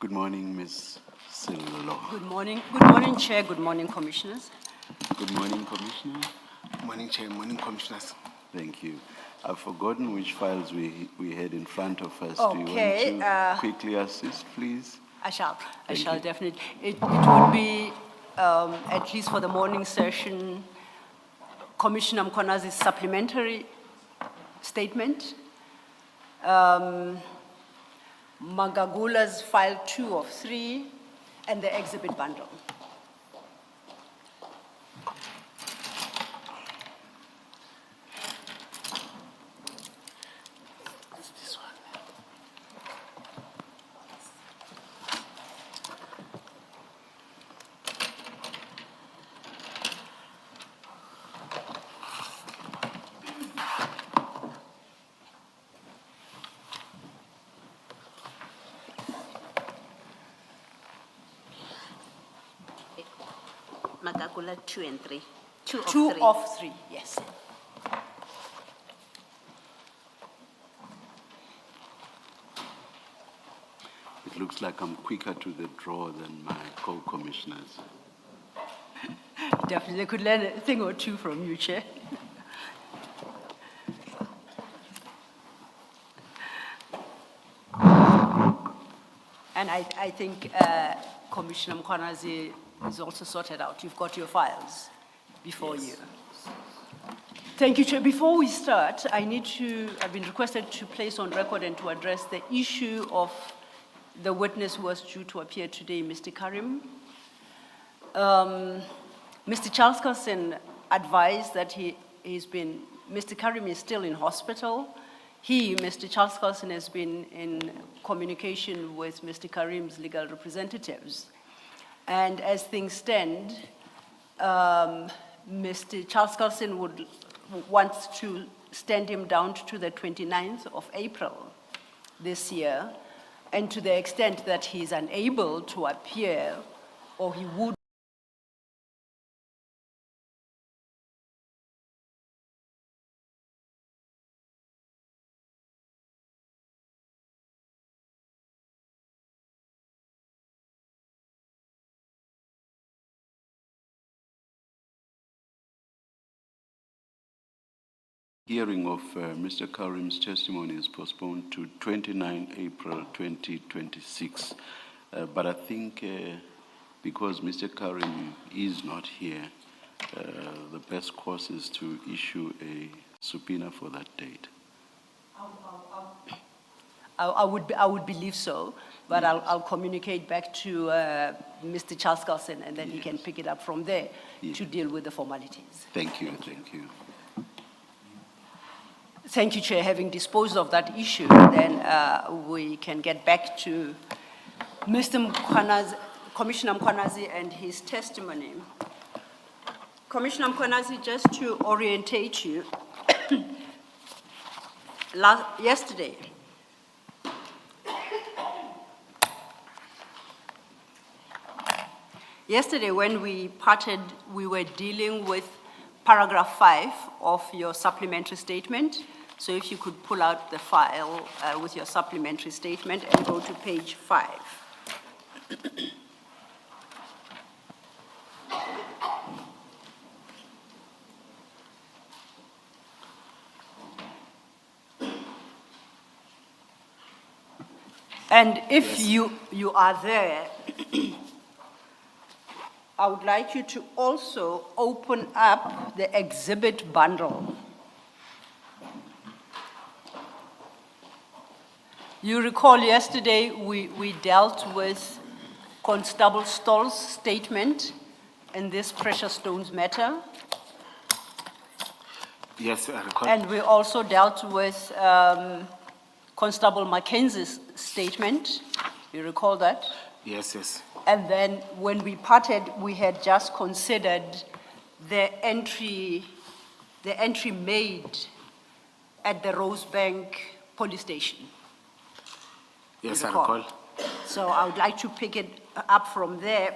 Good morning, Ms. Silolo. Good morning, Chair. Good morning, Commissioners. Good morning, Commissioner. Morning, Chair. Morning, Commissioners. Thank you. I've forgotten which files we had in front of us. Okay, Do you want to quickly assist, please? I shall you. definitely. It would be, at least for the morning session, Commissioner Mkonazi's supplementary statement, Magagula's file 2 of 3, and the exhibit bundle. This one. Magagula 2 and 3. 2 of 2 3. of 3, yes. It looks like I'm quicker to the draw than my co-commissioners. Definitely, they could learn a thing or two from you, Chair. And I think Commissioner Mkwanazi is also sorted out. You've got your files before you. Thank you, Chair. Before we start, I've been requested to place on record and to address the issue of the witness who was due to appear today, Mr. Karim. Mr. Charles Carson advised that Mr. Karim is still in hospital. Mr. Charles Carson, has been in communication with Mr. Karim's legal representatives. And as things stand, Mr. Charles Carson wants to stand him down to the 29th of April this year. And to the extent that he's unable to appear, or he would Hearing of Mr. Karim's testimony is postponed to 29 April 2026. But I think because Mr. Karim is not here, the best course is to issue a subpoena for that date. I would believe so, but yes. I'll communicate back to Mr. Charles Carson, and then he can pick it up from there to deal with the formalities. Thank you, thank you. Thank you, Chair. Having disposed of that issue, then we can get back to Mr. Mkwanazi, Commissioner Mkwanazi and his testimony. Commissioner Mkwanazi, just to orientate you, Yesterday, when we parted, we were dealing with paragraph 5 of your supplementary statement. So if you could pull out the file with your supplementary statement and go to page 5. And if you are there, I would like you to also open up the exhibit bundle. You recall yesterday we dealt with Constable Stall's statement in this precious stones matter. Yes, I recall. And we also dealt with Constable Mackenzie's statement. You recall that? Yes, yes. And then when we parted, we had just considered the entry made at the Rosebank police station. Yes, I recall. So I would like to pick it up from there.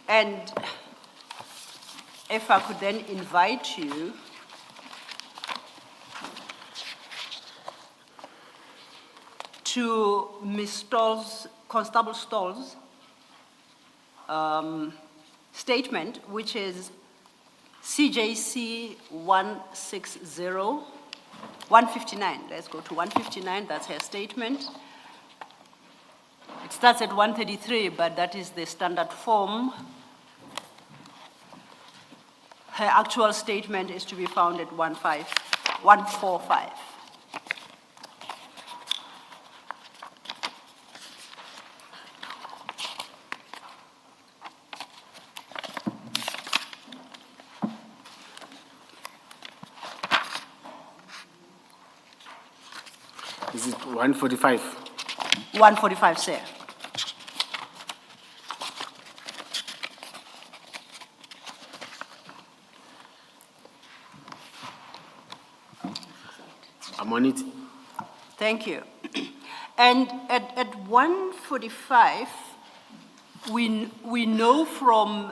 And if I could then invite you to Ms. Stall's, Constable Stall's statement, which is CJC 159. Let's go to 159, that's her statement. It starts at 133, but that is the standard form. Her actual statement is to be found at 145. Is it 145? 145, sir. I'm on it. Thank you. And at 145, we know from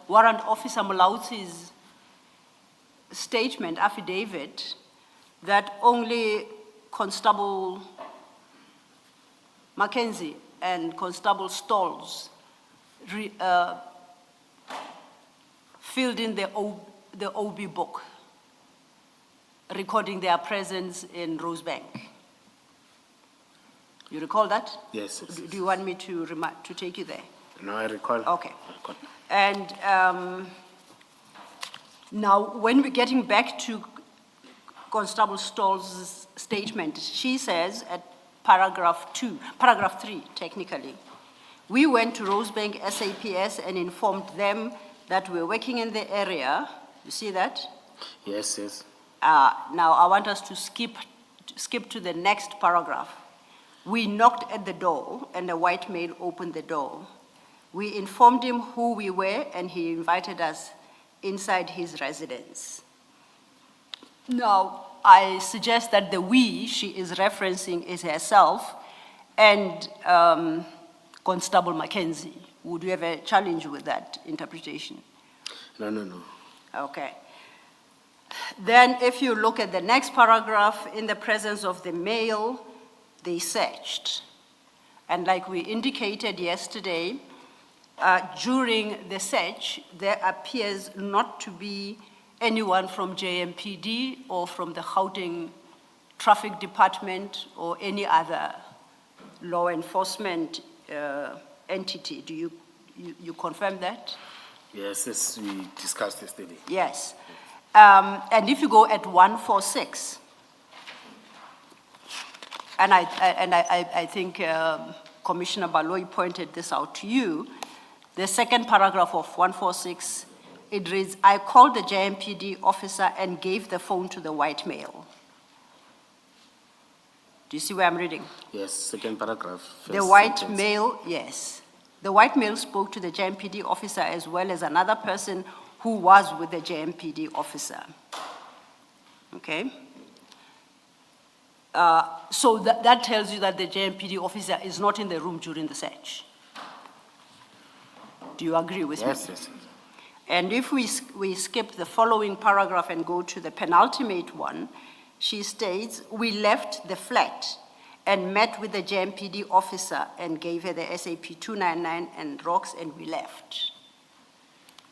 Warrant Officer Mulauti's statement, affidavit, that only Constable Mackenzie and Constable Stalls filled in the OB book, recording their presence in Rosebank. You recall that? Yes. Yes, Do you want me to take you there? No, I recall. Okay. I recall. And now, when we're getting back to Constable Stall's statement, she says at paragraph 3, technically, we went to Rosebank SAPS and informed them that we're working in the area. You see that? Yes, yes. Now, I want us to skip to the next paragraph. We knocked at the door, and a white male opened the door. We informed him who we were, and he invited us inside his residence. Now, I suggest that the we she is referencing is herself and Constable Mackenzie. Would you have a challenge with that interpretation? No, no, no. Okay. Then if you look at the next paragraph, in the presence of the male, they searched. And like we indicated yesterday, during the search, there appears not to be anyone from JMPD or from the Gauteng Traffic Department or any other law enforcement entity. Do you confirm that? Yes, yes, we discussed yesterday. Yes. And if you go at 146, and I think Commissioner Baloyi pointed this out to you, the second paragraph of 146, it reads, I called the JMPD officer and gave the phone to the white male. Do you see where I'm reading? Yes, second paragraph. The white male, yes. The white male spoke to the JMPD officer as well as another person who was with the JMPD officer. Okay? So that tells you that the JMPD officer is not in the room during the search. Do you agree with me? Yes, yes. And if we skip the following paragraph and go to the penultimate one, she states, we left the flat and met with the JMPD officer and gave her the SAP 299 and rocks, and we left.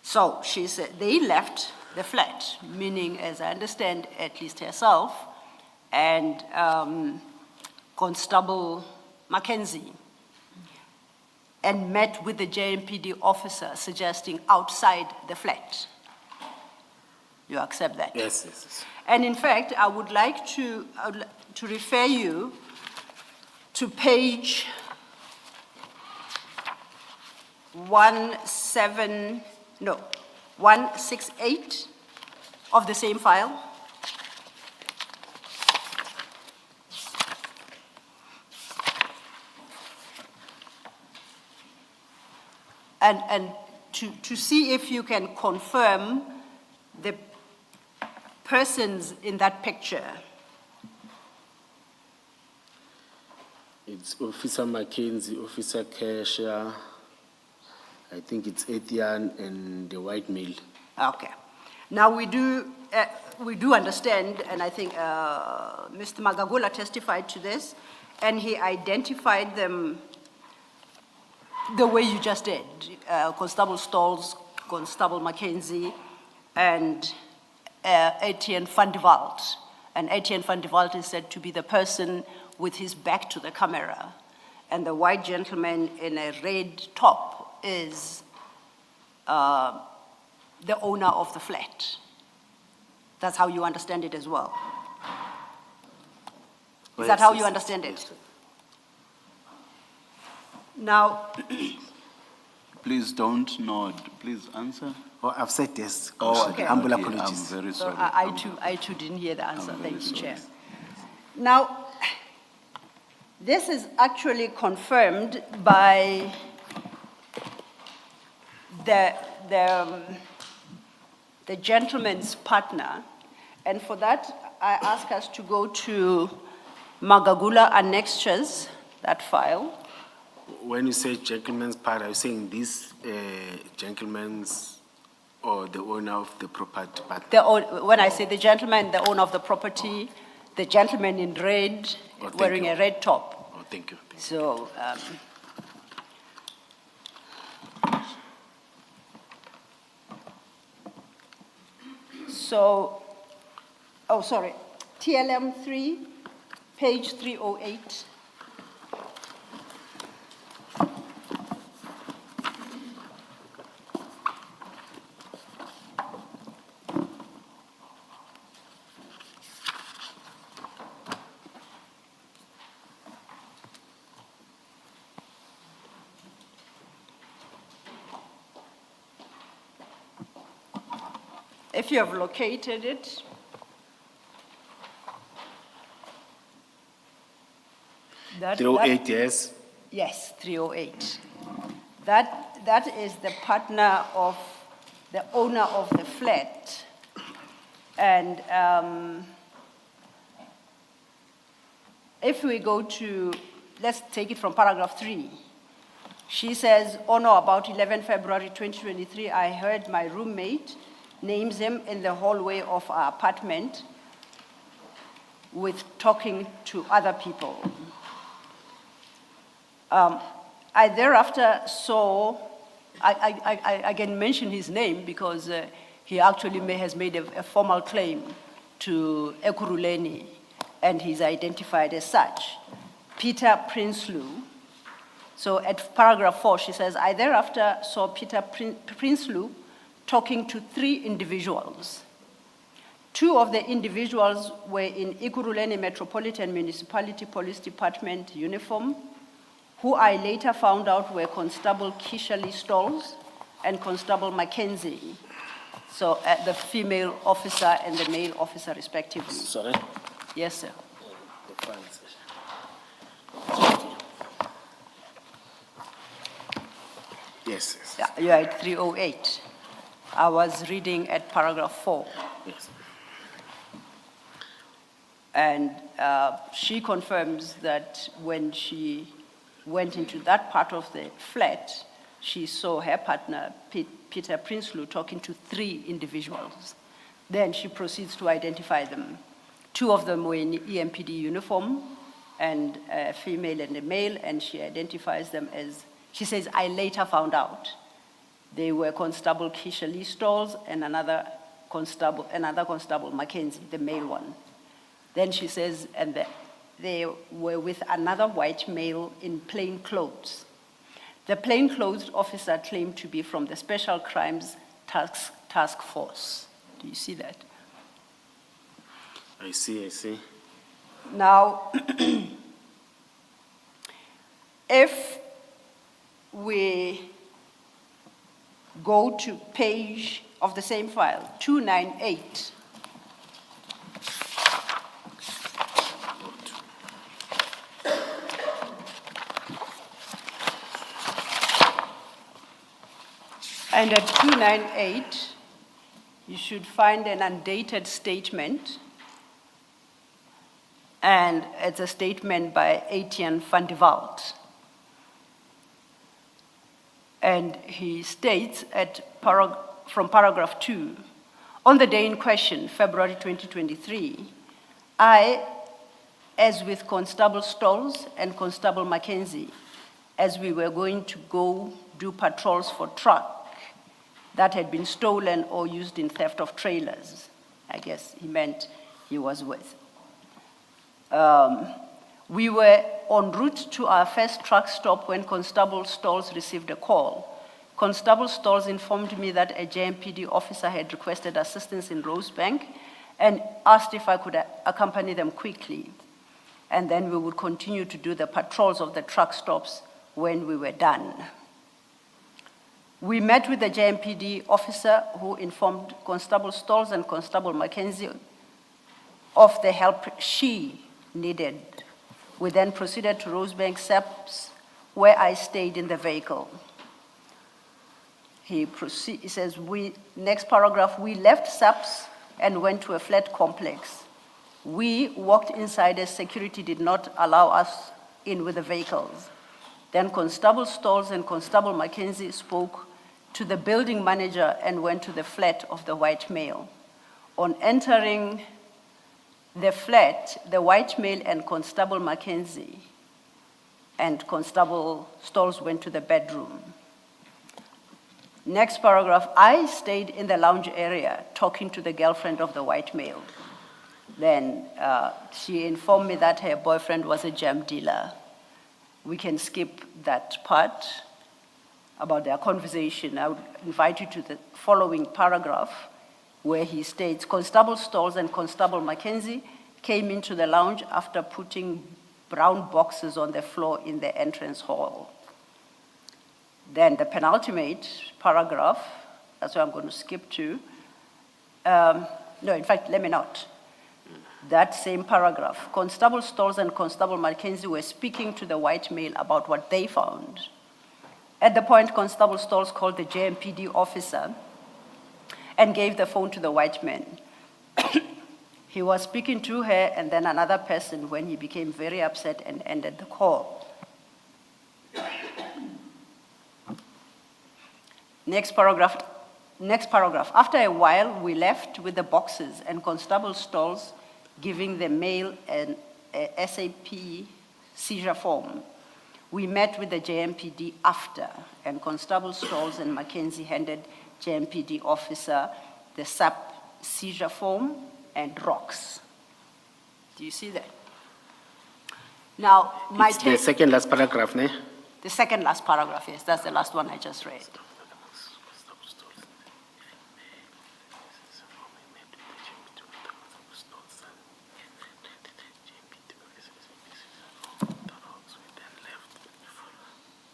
So she said they left the flat, meaning, as I understand, at least herself and Constable Mackenzie, and met with the JMPD officer, suggesting outside the flat. You accept that? Yes, yes, yes. And in fact, I would like to refer you to page 168 of the same file. And to see if you can confirm the persons in that picture. It's Officer Mackenzie, Officer Kesha, I think it's Etienne, and the white male. Okay. Now we do understand, and I think Mr. Magagula testified to this, and he identified them the way you just did. Constable Stalls, Constable Mackenzie, and Etienne van de Walt. And Etienne van de Walt is said to be the person with his back to the camera. And the white gentleman in a red top is the owner of the flat. That's how you understand it as well. Is that how you understand it? Now, Please don't nod, please answer. Oh, I've said yes. Oh, okay. Humble okay, apologies. I'm very so sorry. I too didn't hear the answer. I'm very Thank you, Chair. sorry. Now, this is actually confirmed by the gentleman's partner, and for that, I ask us to go to Magagula Annexures, that file. When you say gentleman's part, are you saying this gentleman's or the owner of the property part? When I say the gentleman, the owner of the property, the gentleman in red, Oh, thank wearing you. a red top. Oh, thank you. So, oh, sorry, TLM 3, page 308. If you have located it, that, 308, yes. yes, 308. That is the partner of the owner of the flat. And if we go to, let's take it from paragraph 3. She says, on or about 11 February 2023, I heard my roommate names him in the hallway of our apartment with talking to other people. I thereafter saw, I can mention his name because he actually has made a formal claim to Ekurhuleni, and he's identified as such, Peter Prinsloo. So at paragraph 4, she says, I thereafter saw Peter Prinsloo talking to 3 individuals. 2 of the individuals were in Ekurhuleni Metropolitan Municipality Police Department uniform, who I later found out were Constable Kishali Stalls and Constable Mackenzie. So the female officer and the male officer respectively. Sorry? Yes, sir. The file section. Yes, yes. Yeah, you're at 308. I was reading at paragraph 4. Yes. And she confirms that when she went into that part of the flat, she saw her partner, Peter Prinsloo, talking to 3 individuals. Then she proceeds to identify them. 2 of them were in EMPD uniform, and a female and a male, and she identifies them as, she says, I later found out. They were Constable Kishali Stalls and another constable, Mackenzie, the male one. Then she says, and they were with another white male in plain clothes. The plainclothes officer claimed to be from the Special Crimes Task Force. Do you see that? I see, I see. Now, if we go to page of the same file, 298, and at 298, you should find an undated statement, and it's a statement by Etienne van de Walt. And he states from paragraph 2, on the day in question, February 2023, I as with Constable Stalls and Constable Mackenzie, as we were going to go do patrols for truck that had been stolen or used in theft of trailers. I guess he meant he was with. We were en route to our first truck stop when Constable Stalls received a call. Constable Stalls informed me that a JMPD officer had requested assistance in Rosebank and asked if I could accompany them quickly. And then we would continue to do the patrols of the truck stops when we were done. We met with the JMPD officer who informed Constable Stalls and Constable Mackenzie of the help she needed. We then proceeded to Rosebank SAPS, where I stayed in the vehicle. He says, next paragraph, we left SAPS and went to a flat complex. We walked inside as security did not allow us in with the vehicles. Then Constable Stalls and Constable Mackenzie spoke to the building manager and went to the flat of the white male. On entering the flat, the white male and Constable Mackenzie and Constable Stalls went to the bedroom. Next paragraph, I stayed in the lounge area talking to the girlfriend of the white male. Then she informed me that her boyfriend was a gem dealer. We can skip that part about their conversation. I would invite you to the following paragraph where he states, Constable Stalls and Constable Mackenzie came into the lounge after putting brown boxes on the floor in the entrance hall. Then the penultimate paragraph, that's what I'm going to skip to. No, in fact, let me not. That same paragraph, Constable Stalls and Constable Mackenzie were speaking to the white male about what they found. At the point, Constable Stalls called the JMPD officer and gave the phone to the white man. He was speaking to her and then another person when he became very upset and ended the call. Next paragraph. After a while, we left with the boxes and Constable Stalls giving the male an SAP seizure form. We met with the JMPD after, and Constable Stalls and Mackenzie handed JMPD officer the SAP seizure form and rocks. Do you see that? Now, It's the second last paragraph, ne? The second last paragraph, yes, that's the last one I just read.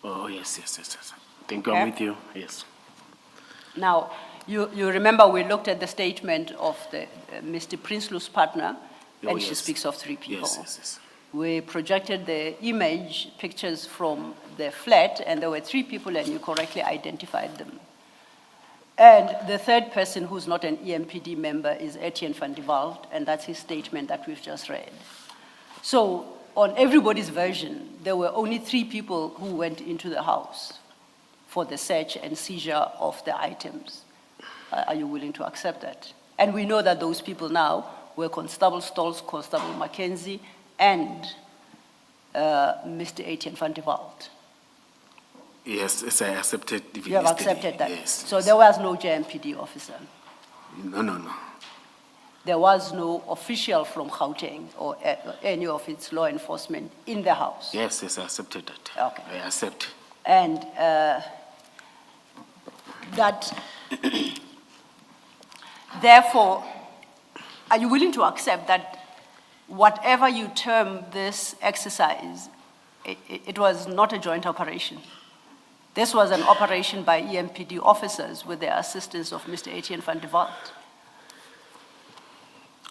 Oh, yes. Think I'm with you, yes. Now, you remember we looked at the statement of the Mr. Prinsloo's partner, and she yes. speaks of 3 people. Yes. We projected the pictures from the flat, and there were 3 people, and you correctly identified them. And the third person, who's not an EMPD member, is Etienne van der Walt, and that's his statement that we've just read. So, on everybody's version, there were only 3 people who went into the house for the search and seizure of the items. Are you willing to accept that? And we know that those people now were Constable Stalls, Constable Mackenzie, and Mr. Etienne van der Walt. Yes, I accepted. You have accepted that? Yes. So there was no JMPD officer? No. There was no official from Gauteng or any of its law enforcement in the house? Yes, I accepted that. Okay. I accept. And that, therefore, are you willing to accept that whatever you term this exercise, it was not a joint operation? This was an operation by EMPD officers with the assistance of Mr. Etienne van der Walt?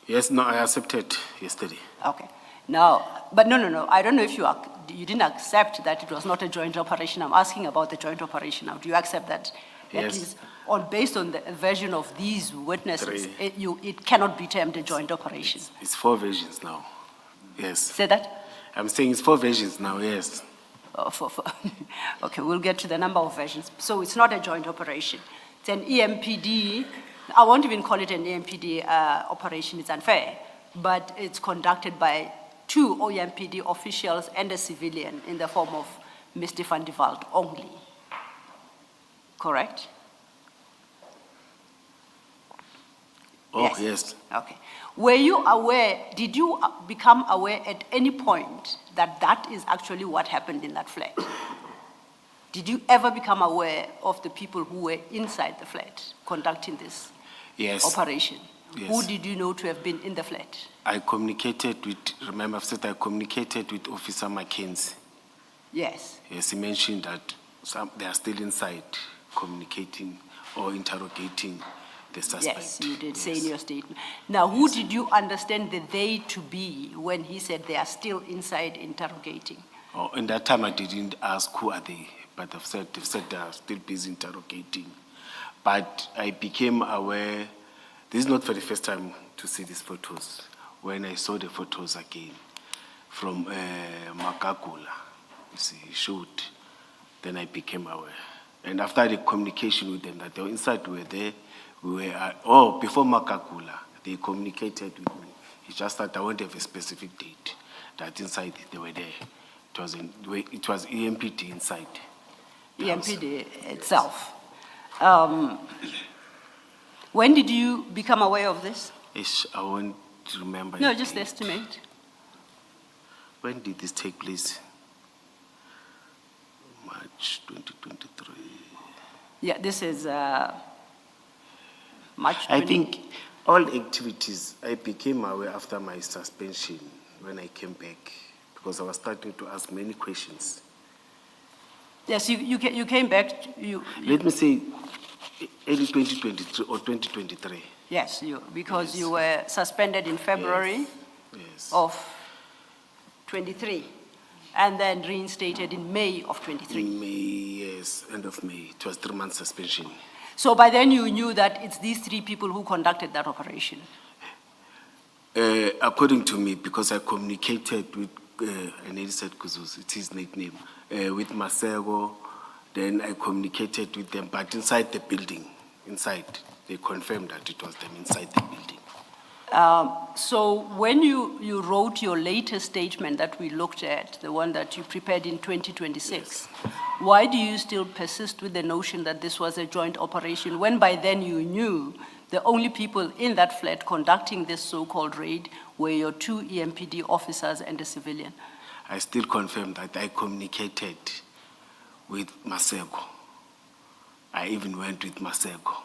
Yes, no, I accepted yesterday. Okay. Now, but no. I don't know if you didn't accept that it was not a joint operation. I'm asking about the joint operation now. Do you accept that? Yes. Based on the version of these witnesses, it cannot be termed a joint operation. It's 4 versions now. Yes. Say that? I'm saying it's 4 versions now, yes. Okay, we'll get to the number of versions. So it's not a joint operation. It's an EMPD. I won't even call it an EMPD operation. It's unfair. But it's conducted by 2 OMPD officials and a civilian in the form of Mr. Van der Walt only. Correct? Oh, yes. Okay. Were you aware, did you become aware at any point that that is actually what happened in that flat? Did you ever become aware of the people who were inside the flat conducting this Yes. operation? Yes. Who did you know to have been in the flat? I communicated with, remember I've said I communicated with Officer Mackenzie. Yes. Yes, he mentioned that they are still inside communicating or interrogating the suspect. Yes, you did say in Yes. your statement. Now, who did you understand the they to be when he said they are still inside interrogating? Oh, in that time I didn't ask who are they, but they've said they are still busy interrogating. But I became aware, this is not for the first time to see these photos. When I saw the photos again from Makakula, you see, he showed, then I became aware. And after the communication with them that they were inside, we were there, we were, before Makakula, they communicated with me. It's just that I won't have a specific date, that inside they were there. It was EMPD inside. the house. EMPD itself. When did you become aware of this? I won't remember. No, the just date. estimate. When did this take place? March 2023. Yeah, this is March 20. I think all activities, I became aware after my suspension when I came back, because I was starting to ask many questions. Yes, you came back, Let me say early 2023 or 2023. yes, because Yes. you were suspended in February Yes. of 23, and then reinstated in May of 23. In May, yes, end of May. It was 3 months suspension. So by then you knew that it's these three people who conducted that operation? According to me, because I communicated with, I nearly said Kuzus, it's his nickname, with Masego, then I communicated with them, but inside the building, they confirmed that it was them inside the building. So when you wrote your latest statement that we looked at, the one that you prepared in 2026, why do you still persist with the notion that this was a joint operation, when by then you knew the only people in that flat conducting this so-called raid were your 2 EMPD officers and a civilian? I still confirm that I communicated with Masego. I even went with Masego.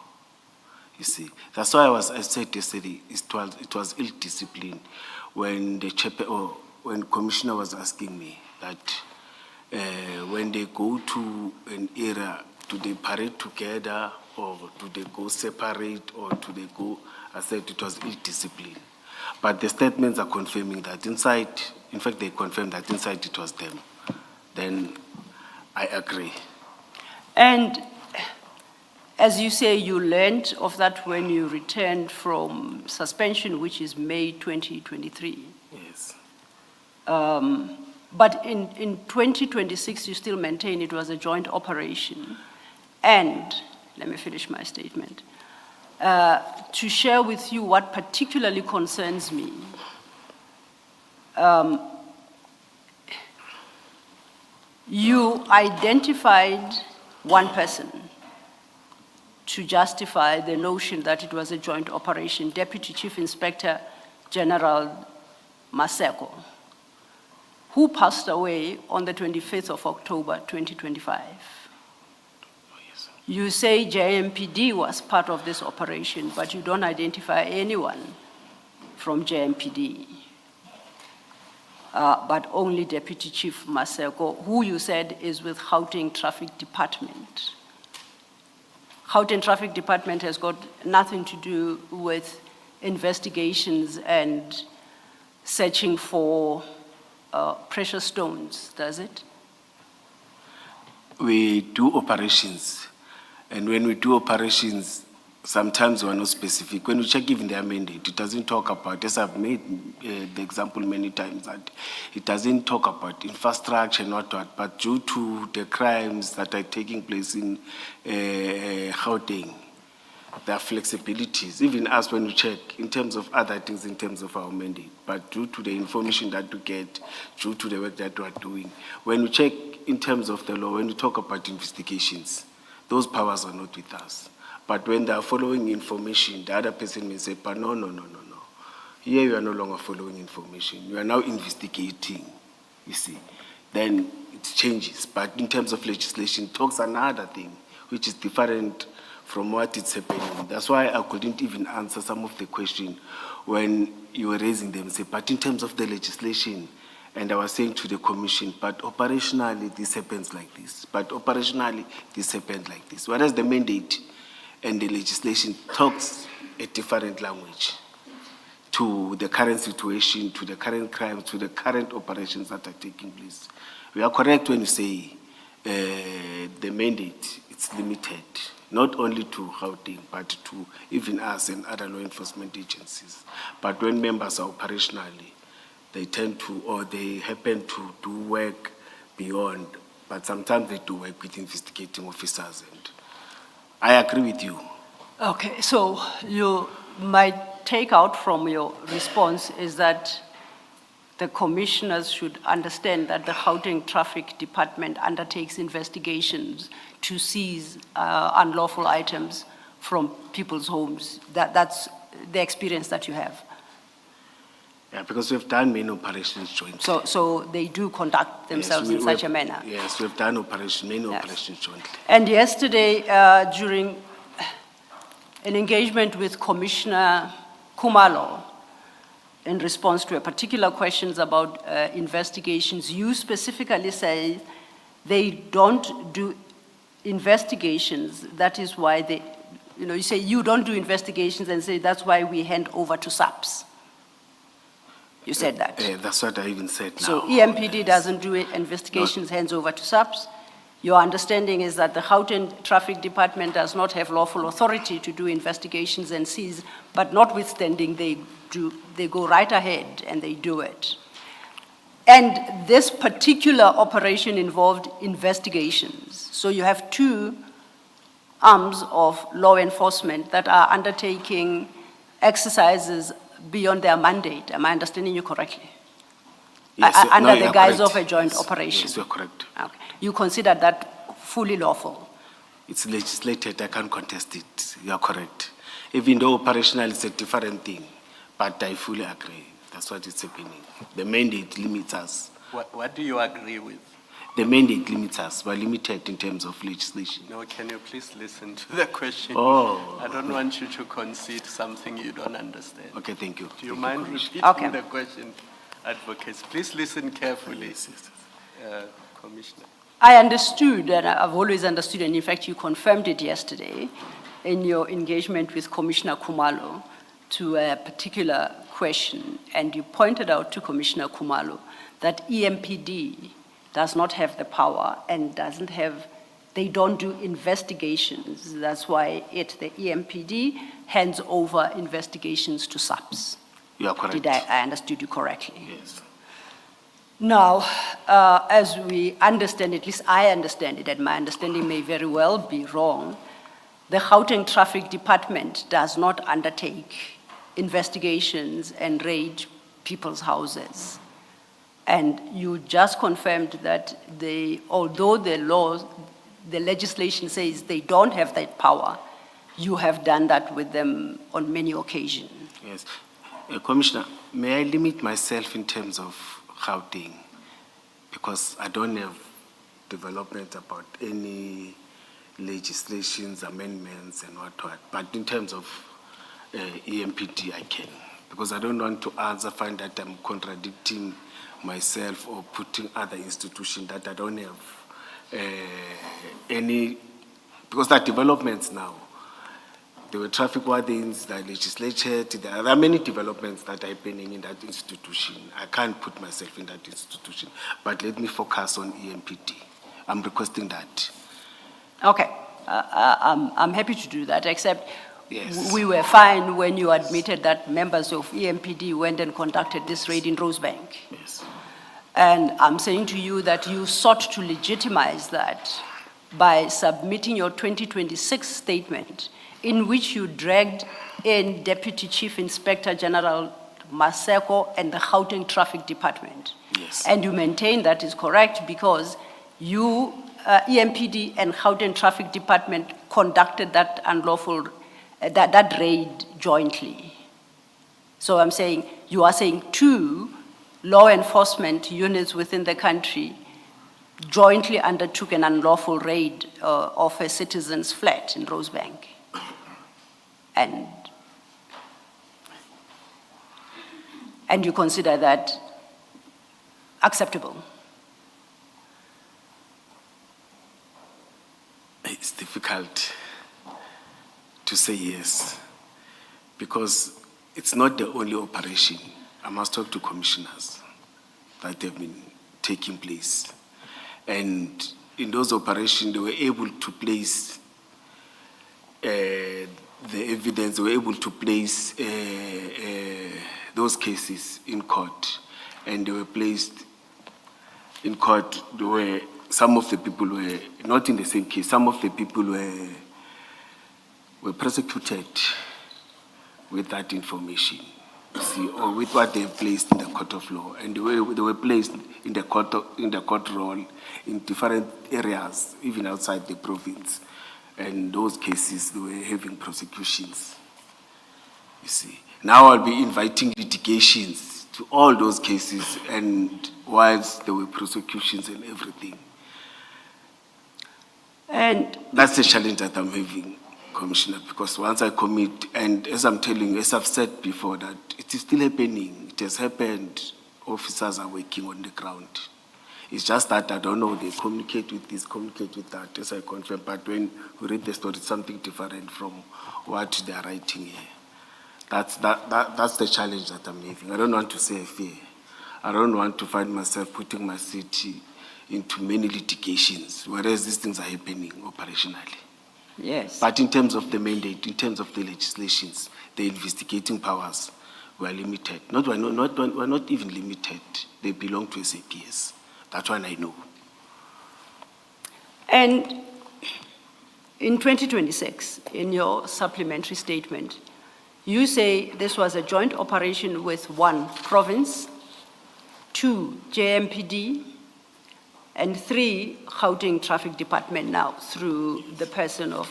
You see, that's why I said yesterday, it was ill discipline when when Commissioner was asking me that when they go to an area, do they parade together or do they go separate or do they go? I said it was ill discipline. But the statements are confirming that inside, in fact, they confirmed that inside it was them. Then I agree. And as you say, you learned of that when you returned from suspension, which is May 2023. Yes. But in 2026, you still maintain it was a joint operation. And, let me finish my statement, to share with you what particularly concerns me, you identified one person to justify the notion that it was a joint operation, Deputy Chief Inspector General Maseko, who passed away on the 25th of October, 2025. Yes. You say JMPD was part of this operation, but you don't identify anyone from JMPD, but only Deputy Chief Maseko, who you said is with Gauteng Traffic Department. Gauteng Traffic Department has got nothing to do with investigations and searching for precious stones, does it? We do operations, and when we do operations, sometimes we're not specific. When we check even their mandate, it doesn't talk about, as I've made the example many times, that it doesn't talk about infrastructure and what, but due to the crimes that are taking place in Gauteng, there are flexibilities, even us when we check in terms of other things, in terms of our mandate. But due to the information that we get, due to the work that we are doing, when we check in terms of the law, when we talk about investigations, those powers are not with us. But when they are following information, the other person may say, but no. Here you are no longer following information. You are now investigating, you see. Then it changes. But in terms of legislation, it talks another thing, which is different from what is happening. That's why I couldn't even answer some of the questions when you were raising them. Say, but in terms of the legislation, and I was saying to the commission, but operationally this happens like this. But operationally this happens like this. Whereas the mandate and the legislation talks a different language to the current situation, to the current crime, to the current operations that are taking place. We are correct when you say the mandate, it's limited, not only to Gauteng, but to even us and other law enforcement agencies. But when members are operationally, they tend to, or they happen to do work beyond, but sometimes they do work with investigating officers, and I agree with you. Okay, so my take out from your response is that the commissioners should understand that the Gauteng Traffic Department undertakes investigations to seize unlawful items from people's homes. That's the experience that you have. Yeah, because we've done many operations jointly. So they do conduct themselves in such a manner. Yes, we've done many Yes. operations jointly. And yesterday, during an engagement with Commissioner Khumalo, in response to a particular questions about investigations, you specifically say they don't do investigations. That is why they, you say you don't do investigations and say that's why we hand over to SAPS. You said that. That's what I even said now. So EMPD doesn't do investigations, hands over to SAPS. Your understanding is that the Gauteng Traffic Department does not have lawful authority to do investigations and seize, but notwithstanding they go right ahead and they do it. And this particular operation involved investigations. So you have two arms of law enforcement that are undertaking exercises beyond their mandate. Am I understanding you correctly? Yes, Under no, the guise correct. of a joint Yes, operation? Yes, you're correct. Okay. You consider that fully lawful? It's legislated, I can't contest it. You're correct. Even though operational is a different thing, but I fully agree. That's what is happening. The mandate limits us. What do you agree with? The mandate limits us. We're limited in terms of legislation. No, can you please listen to the question? Oh. I don't want you to concede something you don't understand. Okay, thank you. Do you Thank mind Commissioner. repeating Okay. the question, advocates? Please listen carefully, Yes, yes. Commissioner. I understood, and I've always understood, and in fact you confirmed it yesterday in your engagement with Commissioner Khumalo to a particular question, and you pointed out to Commissioner Khumalo that EMPD does not have the power and they don't do investigations. That's why the EMPD hands over investigations to SAPS. You are correct. Did I understood you correctly? Yes. Now, as we understand, at least I understand it, and my understanding may very well be wrong, the Gauteng Traffic Department does not undertake investigations and raid people's houses. And you just confirmed that although the legislation says they don't have that power, you have done that with them on many occasions. Yes. Commissioner, may I limit myself in terms of Gauteng? Because I don't have development about any legislations, amendments, and what. But in terms of EMPD, I can. Because I don't want to answer, find that I'm contradicting myself or putting other institutions that I don't have any, because there are developments now. There were traffic wardens, there are legislature, there are many developments that are happening in that institution. I can't put myself in that institution, but let me focus on EMPD. I'm requesting that. Okay, I'm happy to do that, except Yes. we were fine when you admitted that members of EMPD went and conducted this raid in Rosebank. Yes. And I'm saying to you that you sought to legitimize that by submitting your 2026 statement in which you dragged in Deputy Chief Inspector General Maseko and the Gauteng Traffic Department. Yes. And you maintain that is correct because you, EMPD and Gauteng Traffic Department conducted that unlawful, that raid jointly. So I'm saying, you are saying 2 law enforcement units within the country jointly undertook an unlawful raid of a citizen's flat in Rosebank. And you consider that acceptable? It's difficult to say yes, because it's not the only operation. I must talk to commissioners that have been taking place. And in those operations, they were able to place the evidence, they were able to place those cases in court. And they were placed in court where some of the people were not in the same case. Some of the people were prosecuted with that information, you see, or with what they placed in the court of law. And they were placed in the court roll in different areas, even outside the province. And those cases, they were having prosecutions, you see. Now I'll be inviting litigations to all those cases, and whilst there were prosecutions and everything. And that's the challenge that I'm having, Commissioner, because once I commit, and as I'm telling you, as I've said before, that it is still happening. It has happened. Officers are working on the ground. It's just that I don't know, they communicate with this, communicate with that, as I confirm. But when we read the story, it's something different from what they are writing here. That's the challenge that I'm having. I don't want to say fear. I don't want to find myself putting my city into many litigations, whereas these things are happening operationally. yes. But in terms of the mandate, in terms of the legislations, the investigating powers were limited. We're not even limited. They belong to SAPS. That's one I know. And in 2026, in your supplementary statement, you say this was a joint operation with 1, province, 2, JMPD, and 3, Gauteng Traffic Department now through the person of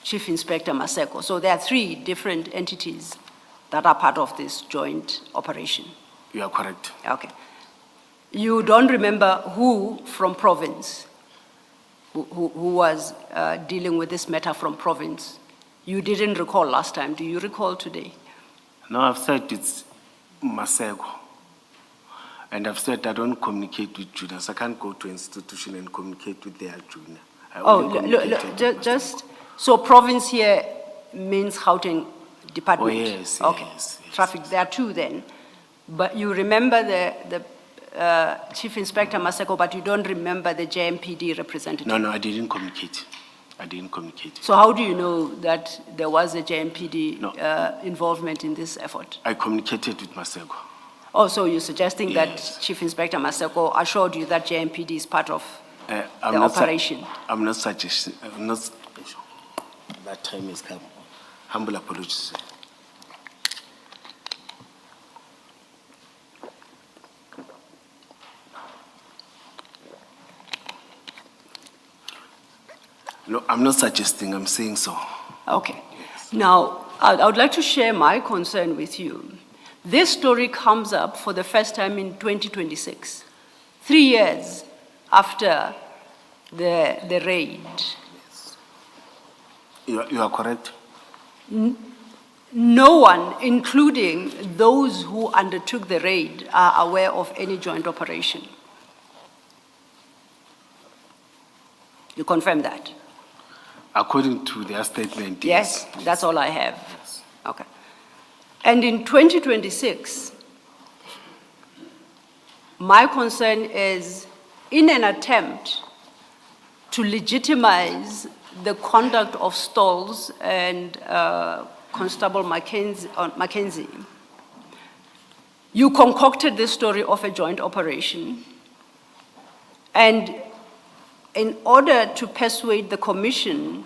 Chief Inspector Maseko. So there are 3 different entities that are part of this joint operation. You are correct. Okay. You don't remember who from province, who was dealing with this matter from province? You didn't recall last time. Do you recall today? No, I've said it's Maseko. And I've said I don't communicate with juniors. I can't go to an institution and communicate with their junior. So province here means Gauteng Department? Oh, yes, okay. yes. Traffic, there are 2 then. But you remember the Chief Inspector Maseko, but you don't remember the JMPD representative? No, I didn't communicate. So how do you know that there was a JMPD involvement in this effort? I communicated with Maseko. Oh, so you're suggesting Yes. that Chief Inspector Maseko assured you that JMPD is part of the operation? I'm not suggesting. That time has come. Humble apologies. No, I'm not suggesting, I'm saying so. Okay. Now, I would like to share my concern with you. This story comes up for the first time in 2026, 3 years after the raid. You are correct. No one, including those who undertook the raid, are aware of any joint operation. You confirm that? According to their statement, Yes, that's all I have. Okay. And in 2026, my concern is in an attempt to legitimize the conduct of Stalls and Constable Mackenzie, you concocted this story of a joint operation, and in order to persuade the commission,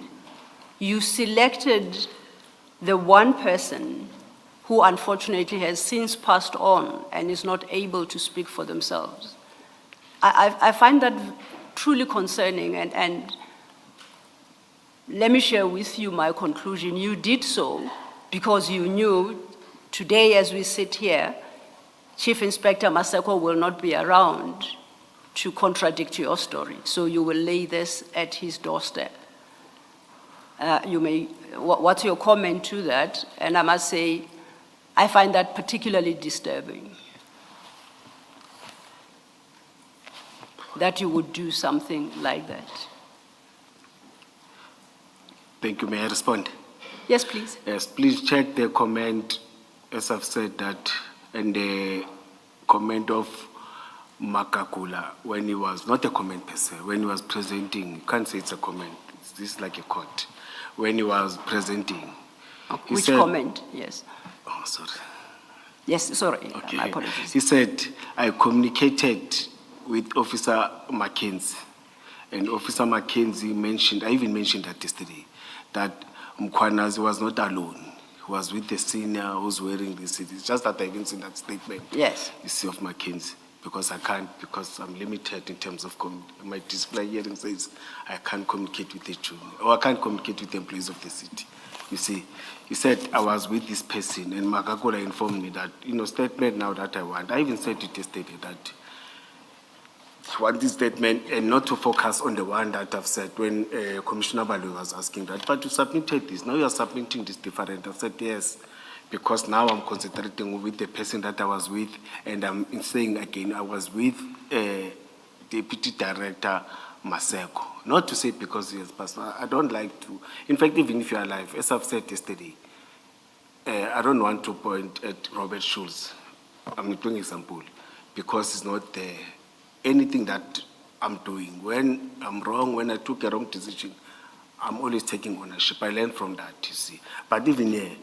you selected the one person who unfortunately has since passed on and is not able to speak for themselves. I find that truly concerning, and let me share with you my conclusion. You did so because you knew today as we sit here, Chief Inspector Maseko will not be around to contradict your story. So you will lay this at his doorstep. What's your comment to that? And I must say, I find that particularly disturbing, that you would do something like that. Thank you. May I respond? Yes, please. Yes, please check the comment, as I've said that, and the comment of Makakula when he was, not a comment per se, when he was presenting, you can't say it's a comment, this is like a quote. When he was presenting. He Which said, comment? Yes. Oh, sorry. Yes, sorry. Okay. My apologies. He said, I communicated with Officer Mackenzie. And Officer Mackenzie mentioned, I even mentioned that yesterday, that Mkwanazi was not alone. He was with the senior who's wearing this. It's just that I haven't seen that statement. Yes. You see, of Mackenzie. Because I can't, because I'm limited in terms of, my display here says I can't communicate with the children, or I can't communicate with the employees of the city. You see, he said I was with this person, and Makakula informed me that, statement now that I want. I even said it yesterday that I want this statement and not to focus on the one that I've said when Commissioner Balu was asking that, but you submitted this, now you are submitting this different. I said yes. Because now I'm concentrating with the person that I was with, and I'm saying again, I was with Deputy Director Maseko. Not to say because he has passed. I don't like to. In fact, even if you are alive, as I've said yesterday, I don't want to point at Robert Schulz. I'm doing an example because it's not anything that I'm doing. When I'm wrong, when I took a wrong decision, I'm always taking ownership. I learn from that, you see. But even here,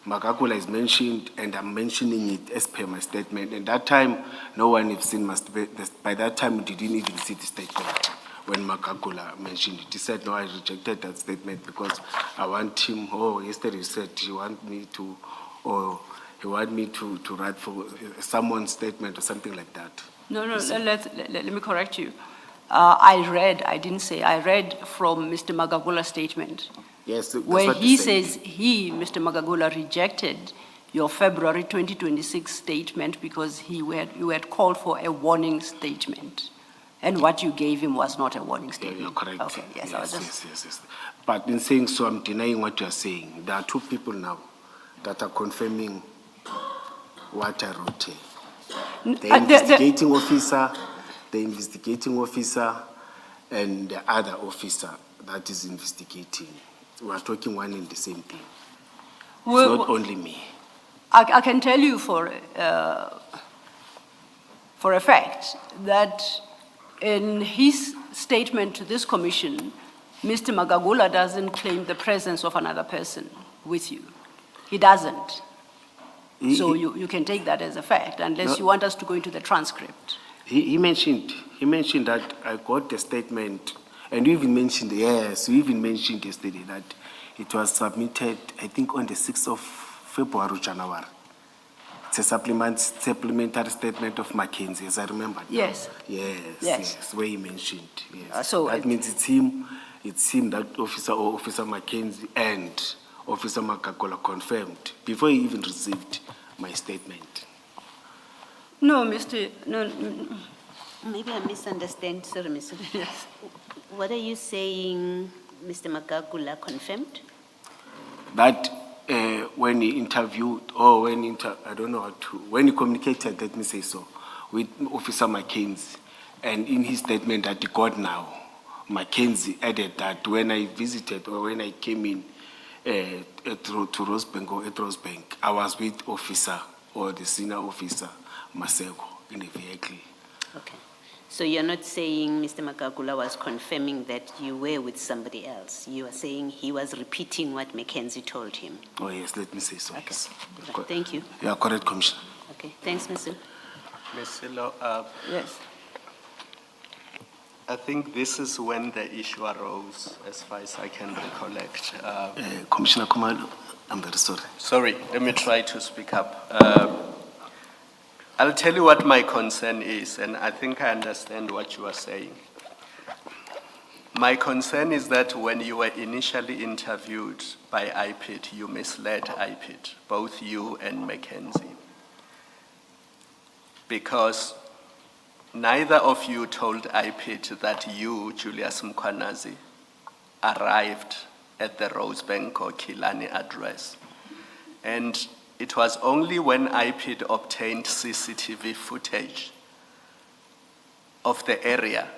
Makakula is mentioned, and I'm mentioning it as per my statement. And that time, no one has seen by that time, we didn't even see the statement when Makakula mentioned it. He said, no, I rejected that statement because I want him, yesterday he said he want me to write for someone's statement or something like that. No, let me correct you. I read from Mr. Magagula's statement. Yes, that's where what he said. says Mr. Magagula, rejected your February 2026 statement because you had called for a warning statement. And what you gave him was not a warning Yeah, statement. you're correct. Okay, yes, I was just... Yes. But in saying so, I'm denying what you're saying. There are two people now that are confirming what I wrote here. The investigating officer and the other officer that is investigating. We are talking one and the same thing. It's not only me. I can tell you for a fact that in his statement to this commission, Mr. Magagula doesn't claim the presence of another person with you. He doesn't. So you can take that as a fact, unless you want us to go into the transcript. He mentioned that I got the statement, and you even mentioned yesterday that it was submitted, I think, on the 6th of February, January. It's a supplementary statement of Mackenzie, as I remember. Yes. Yes, where he mentioned. Yes. So that means it's him, that officer or Officer Mackenzie and Officer Makakola confirmed before he even received my statement. No. Maybe I misunderstand, sorry, Mr. Yes. What are you saying, Mr. Magagula confirmed? That when he interviewed, or when he communicated, let me say so, with Officer Mackenzie, and in his statement that he got now, Mackenzie added that when I visited or when I came in to Rosebank or at Rosebank, I was with officer or the senior officer, Maseko, in the vehicle. Okay. So you're not saying Mr. Magagula was confirming that you were with somebody else. You are saying he was repeating what Mackenzie told him. Oh, yes, let me say so. Okay. Yes. Right. Thank you. You are correct, Commissioner. Okay. Thanks, Mr. Ms. Silo, Yes. I think this is when the issue arose, as far as I can recollect. Commissioner Khumalo, I'm very sorry. Sorry, let me try to speak up. I'll tell you what my concern is, and I think I understand what you are saying. My concern is that when you were initially interviewed by IPID, you misled IPID, both you and Mackenzie. Because neither of you told IPID that you, Julius Mkhwanazi, arrived at the Rosebank or Kilani address. And it was only when IPID obtained CCTV footage of the area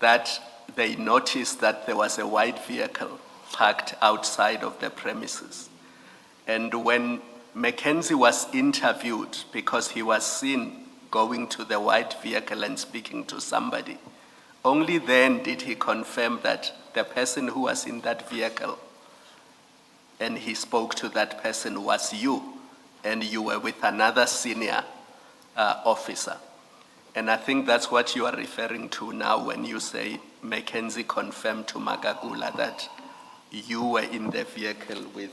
that they noticed that there was a white vehicle parked outside of the premises. And when Mackenzie was interviewed, because he was seen going to the white vehicle and speaking to somebody, only then did he confirm that the person who was in that vehicle and he spoke to that person was you, and you were with another senior officer. And I think that's what you are referring to now when you say Mackenzie confirmed to Magagula that you were in the vehicle with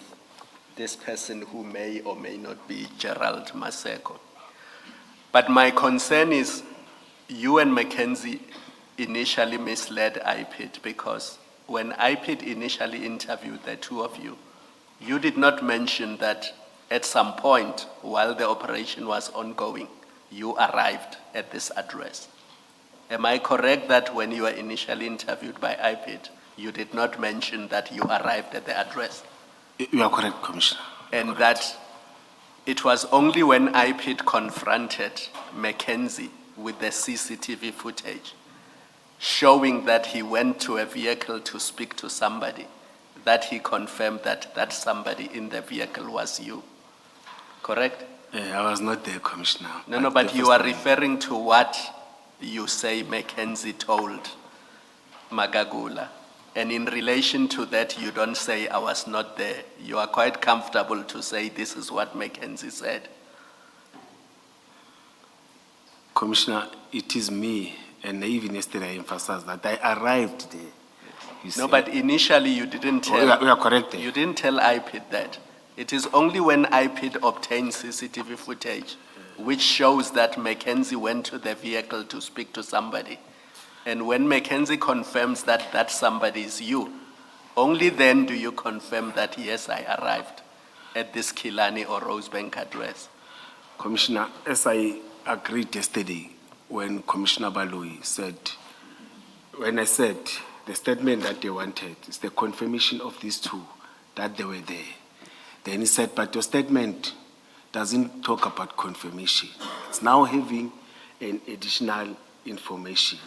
this person who may or may not be Gerald Maseko. But my concern is you and Mackenzie initially misled IPID, because when IPID initially interviewed the two of you, you did not mention that at some point while the operation was ongoing, you arrived at this address. Am I correct that when you were initially interviewed by IPID, you did not mention that you arrived at the address? You are correct, Commissioner. And that it was only when IPID confronted Mackenzie with the CCTV footage showing that he went to a vehicle to speak to somebody, that he confirmed that that somebody in the vehicle was you. Correct? I was not there, Commissioner. No, but you are referring to what you say Mackenzie told Magagula. And in relation to that, you don't say I was not there. You are quite comfortable to say this is what Mackenzie said. Commissioner, it is me, and even yesterday I emphasized that I arrived there. You No, see. but initially you didn't tell. You are correct there. You didn't tell IPID that. It is only when IPID obtained CCTV footage, which shows that Mackenzie went to the vehicle to speak to somebody. And when Mackenzie confirms that that somebody is you, only then do you confirm that, yes, I arrived at this Kilani or Rosebank address. Commissioner, as I agreed yesterday when Commissioner Baloyi said, when I said the statement that they wanted is the confirmation of these two, that they were there. Then he said, but your statement doesn't talk about confirmation. It's now having an additional information.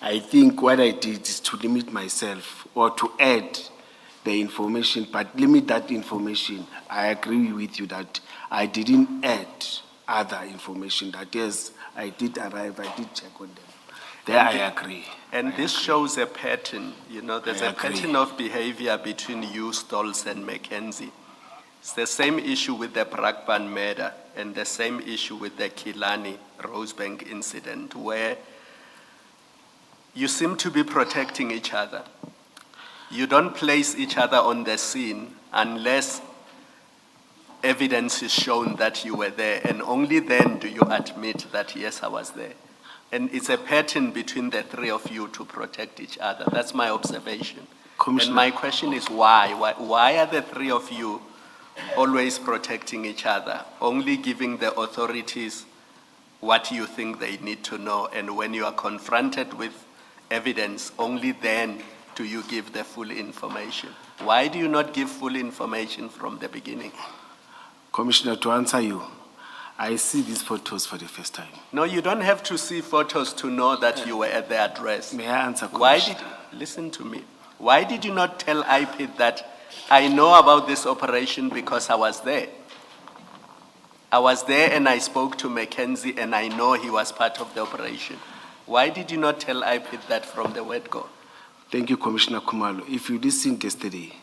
I think what I did is to limit myself or to add the information, but limit that information. I agree with you that I didn't add other information, that yes, I did arrive, I did check on them. There I agree. And this shows a pattern, you know, there's I a agree. pattern of behavior between you, Stalls, and Mackenzie. It's the same issue with the Brakpan murder and the same issue with the Kilani Rosebank incident, where you seem to be protecting each other. You don't place each other on the scene unless evidence is shown that you were there, and only then do you admit that, yes, I was there. And it's a pattern between the three of you to protect each other. That's my observation. Commissioner. And my question is why? Why are the three of you always protecting each other, only giving the authorities what you think they need to know, and when you are confronted with evidence, only then do you give the full information? Why do you not give full information from the beginning? Commissioner, to answer you, I see these photos for the first time. No, you don't have to see photos to know that you were at the address. May I answer, Why Commissioner? listen to me. Why did you not tell IPID that I know about this operation because I was there? I was there and I spoke to Mackenzie and I know he was part of the operation. Why did you not tell IPID that from the word go? Thank you, Commissioner Khumalo. If you listened yesterday,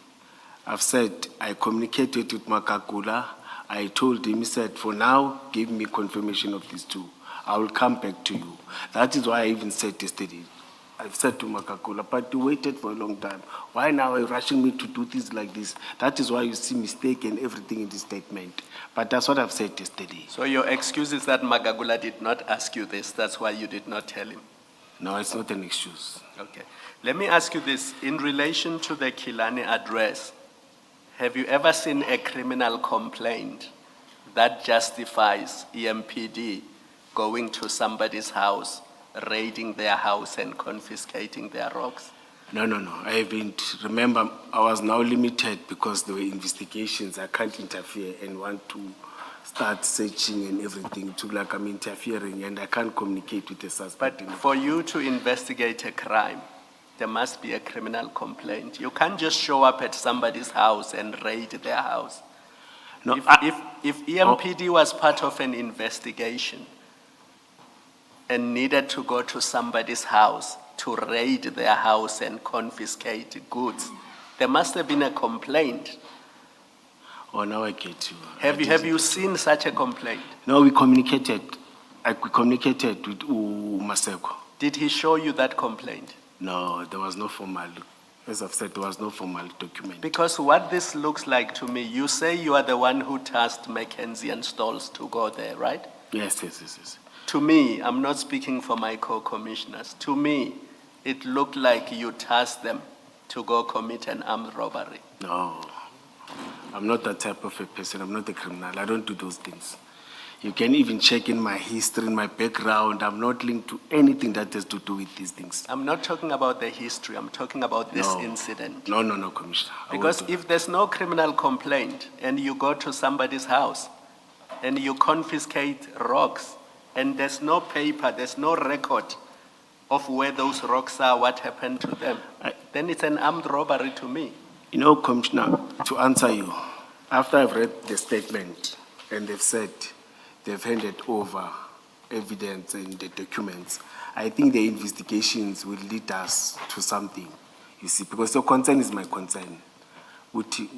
I've said I communicated with Makakula. I told him, he said, for now, give me confirmation of these two. I will come back to you. That is why I even said yesterday I've said to Makakula, but you waited for a long time. Why now are you rushing me to do things like this? That is why you see mistake and everything in the statement. But that's what I've said yesterday. So your excuse is that Magagula did not ask you this, that's why you did not tell him? No, it's not an excuse. Okay. Let me ask you this. In relation to the Kilani address, have you ever seen a criminal complaint that justifies EMPD going to somebody's house, raiding their house and confiscating their rocks? No. I haven't. Remember, I was now limited because there were investigations. I can't interfere and want to start searching and everything. It look like I'm interfering and I can't communicate with the suspect. But for you to investigate a crime, there must be a criminal complaint. You can't just show up at somebody's house and raid their house. No, If EMPD was part of an investigation and needed to go to somebody's house to raid their house and confiscate goods, there must have been a complaint. Oh, now I get you. Have you seen such a complaint? No, we communicated. We communicated with Maseko. Did he show you that complaint? No, there was no formal. As I've said, there was no formal document. Because what this looks like to me, you say you are the one who tasked Mackenzie and Stalls to go there, right? Yes. To me, I'm not speaking for my co-commissioners. To me, it looked like you tasked them to go commit an armed robbery. No, I'm not that type of a person. I'm not a criminal. I don't do those things. You can even check in my history, in my background. I'm not linked to anything that has to do with these things. I'm not talking about the history. I'm talking about this No. incident. No, Commissioner. I won't Because do if there's no criminal complaint and you go to somebody's house and you confiscate rocks and there's no paper, there's no record of where those rocks are, what happened to them, then it's an armed robbery to me. You know, Commissioner, to answer you, after I've read the statement and they've said they've handed over evidence and the documents, I think the investigations will lead us to something, you see, because your concern is my concern.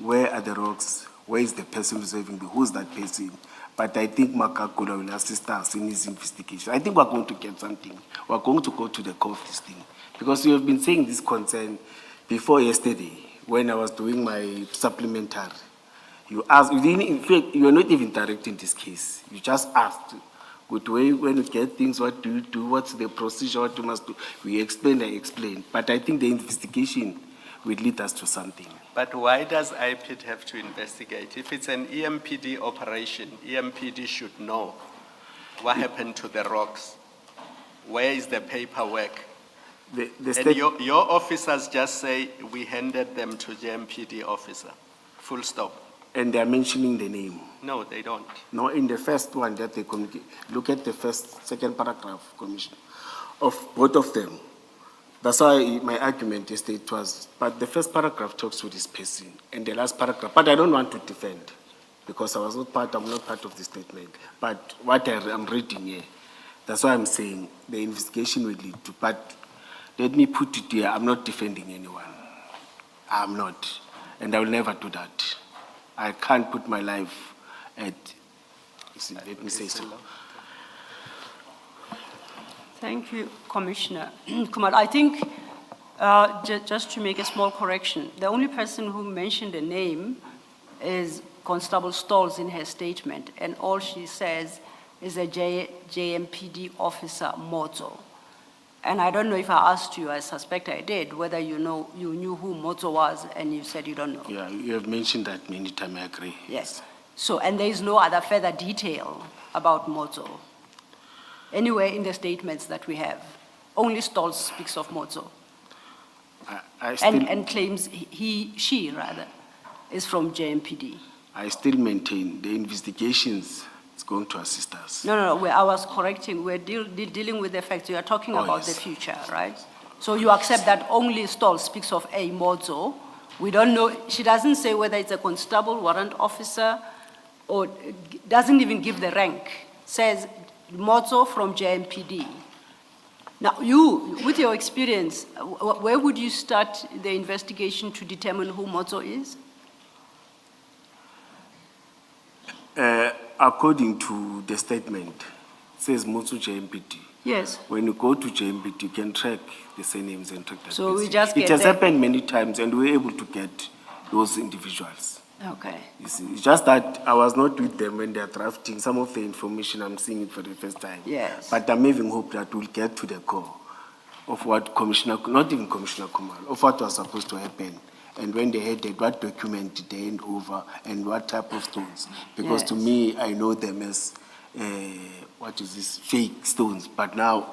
Where are the rocks? Where is the person who's having who's that person? But I think Makakula will assist us in his investigation. I think we're going to get something. We're going to go to the core of this thing. Because we have been saying this concern before yesterday when I was doing my supplementary. You asked, in fact, you are not even directing this case. You just asked, good way, when you get things, what do you do? What's the procedure? What you must do? We explained, I explained. But I think the investigation will lead us to something. But why does IPID have to investigate? If it's an EMPD operation, EMPD should know what happened to the rocks. Where is the paperwork? And your officers just say, we handed them to the EMPD officer, full stop. And they are mentioning the name. No, they don't. No, in the first one that they communicate, look at the second paragraph, Commissioner, of both of them. That's why my argument yesterday it was, but the first paragraph talks to this person, and the last paragraph, but I don't want to defend, because I'm not part of the statement. But what I'm reading here, that's why I'm saying the investigation will lead to, but let me put it here, I'm not defending anyone. I'm not, and I will never do that. I can't put my life at, let me say so. Thank you, Commissioner. Kumar, I think, just to make a small correction, the only person who mentioned the name is Constable Stall in her statement, and all she says is a JMPD officer, Mozo. And I don't know if I asked you, I suspect I did, whether you knew who Mozo was, and you said you don't know. Yeah, you have mentioned that many times, I agree. Yes. So, and there is no other further detail about Mozo. Anywhere in the statements that we have, only Stall speaks of Mozo. And claims she is from JMPD. I still maintain the investigations is going to assist us. No, I was correcting, we're dealing with the facts. You are talking about the future, right? So you accept that only Stall speaks of a Mozo. We don't know, she doesn't say whether it's a constable, warrant officer, or doesn't even give the rank. Says Mozo from JMPD. Now, you, with your experience, where would you start the investigation to determine who Mozo is? According to the statement says Motsu JMPD. Yes. When you go to JMPD, you can track the surnames and track the So we person. just It get has the- happened many times, and we're able to get those individuals. Okay. You see, it's just that I was not with them when they are drafting some of the information. I'm seeing it for the first time. Yes. But I'm having hope that we'll get to the core of what Commissioner, not even Commissioner Kumar, of what was supposed to happen. And when they had it, what document did they hand over and what type of stones? Because to Yes. me, I know them as, what is this, fake stones. But now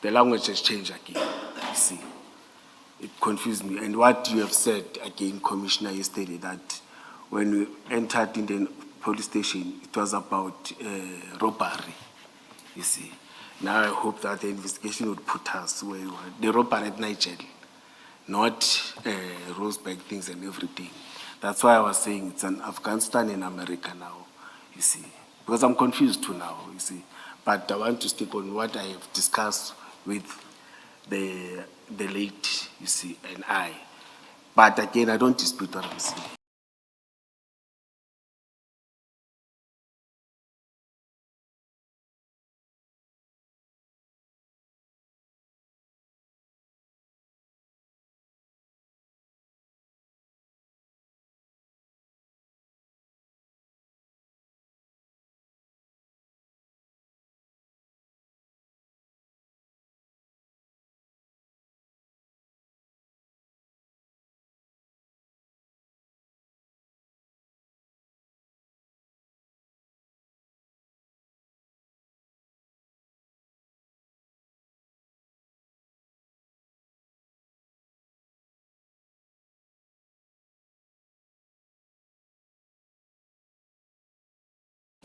the language has changed again, you see. It confused me. And what you have said again, Commissioner, yesterday, that when we entered in the police station, it was about robbery, you see. Now I hope that the investigation would put us where we were. The robbery at Nigel, not Rosebank things and everything. That's why I was saying it's an Afghanistan in America now, you see. Because I'm confused too now, you see. But I want to stick on what I have discussed with the late, you see, and I. But again, I don't dispute what I'm saying.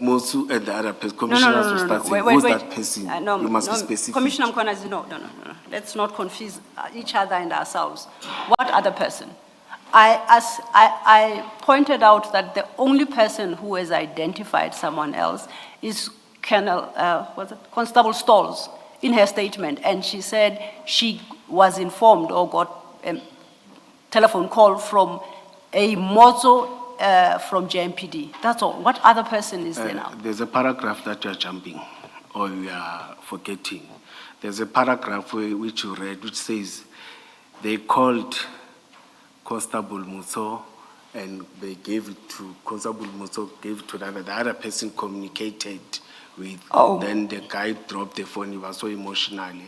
Motsu and the other person, commissioners will start saying, who's that person? You must be specific. Commissioner Mkhwanazi, no. Let's not confuse each other and ourselves. What other person? I pointed out that the only person who has identified someone else is Constable Stalls in her statement, and she said she was informed or got a telephone call from a Mozo from JMPD. That's all. What other person is there now? There's a paragraph that you are jumping or you are forgetting. There's a paragraph which you read which says they called Constable Mutso and they gave it to, Constable Mutso gave it to the other person communicated with. Oh. Then the guy dropped the phone, he was so emotional. And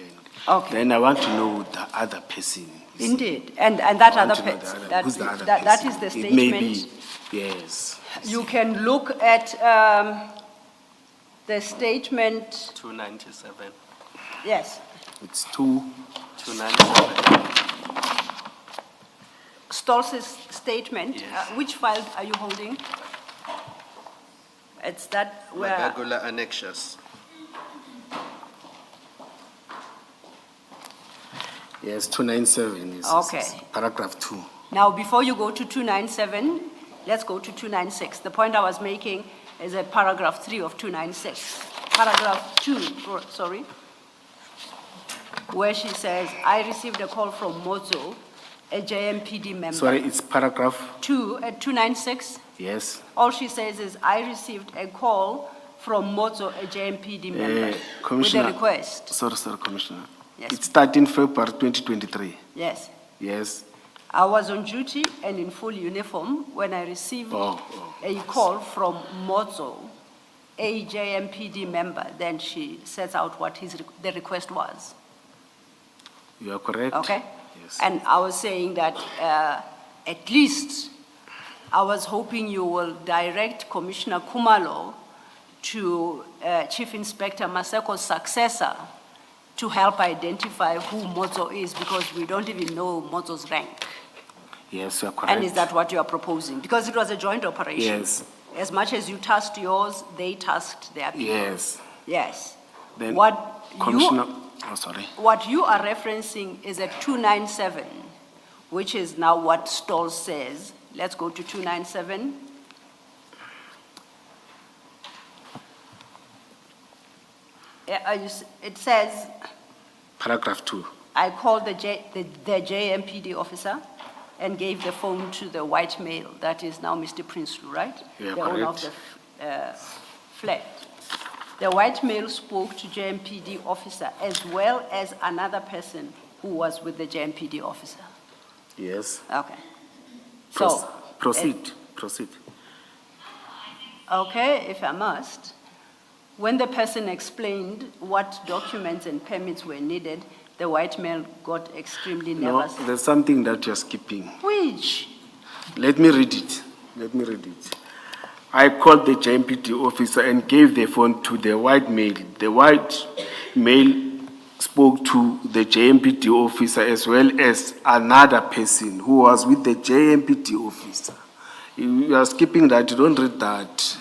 Okay. Then I want to know the other person. You see. Indeed. And that I other want to know the person, other- who's the other that person? is the It statement. may be, yes. You can look at the statement, 297. yes, It's 2. 297. Stolz's statement. Yes. Which file are you holding? It's that where, Magagula annexures. Yes, 297 is Okay. paragraph 2. now before you go to 297, let's go to 296. The point I was making is at paragraph 3 of 296. Paragraph 2, sorry, where she says, I received a call from Mozo, a JMPD member. Sorry, it's paragraph, 2 at 296. yes. All she says is, I received a call from Mozo, a JMPD member, with a Commissioner. request. Sorry, Commissioner. Yes. It's starting February 2023. Yes. Yes. I was on duty and in full uniform when I received Oh. a call from Mozo, a JMPD member. Then she sets out what the request was. You are correct. Okay? Yes. And I was saying that at least I was hoping you will direct Commissioner Kumalo to Chief Inspector Maseko's successor to help identify who Mozo is, because we don't even know Mozo's rank. Yes, you are correct. And is that what you are proposing? Because it was a joint operation. Yes. As much as you tasked yours, they tasked their people. Yes. Yes. Then, What Commissioner, oh, sorry. What you are referencing is at 297, which is now what Stall says. Let's go to 297. It says, Paragraph 2. I called the JMPD officer and gave the phone to the white male, that is now Mr. Prinsloo, right? Yeah, the owner of correct. the flat. The white male spoke to JMPD officer as well as another person who was with the JMPD officer. Yes. Okay. Proce- So. Proceed. Okay, if I must. When the person explained what documents and permits were needed, the white male got extremely No, nervous. there's something that you're skipping. Which? Let me read it. I called the JMPT officer and gave the phone to the white male. The white male spoke to the JMPT officer as well as another person who was with the JMPT officer. You are skipping that, you don't read that.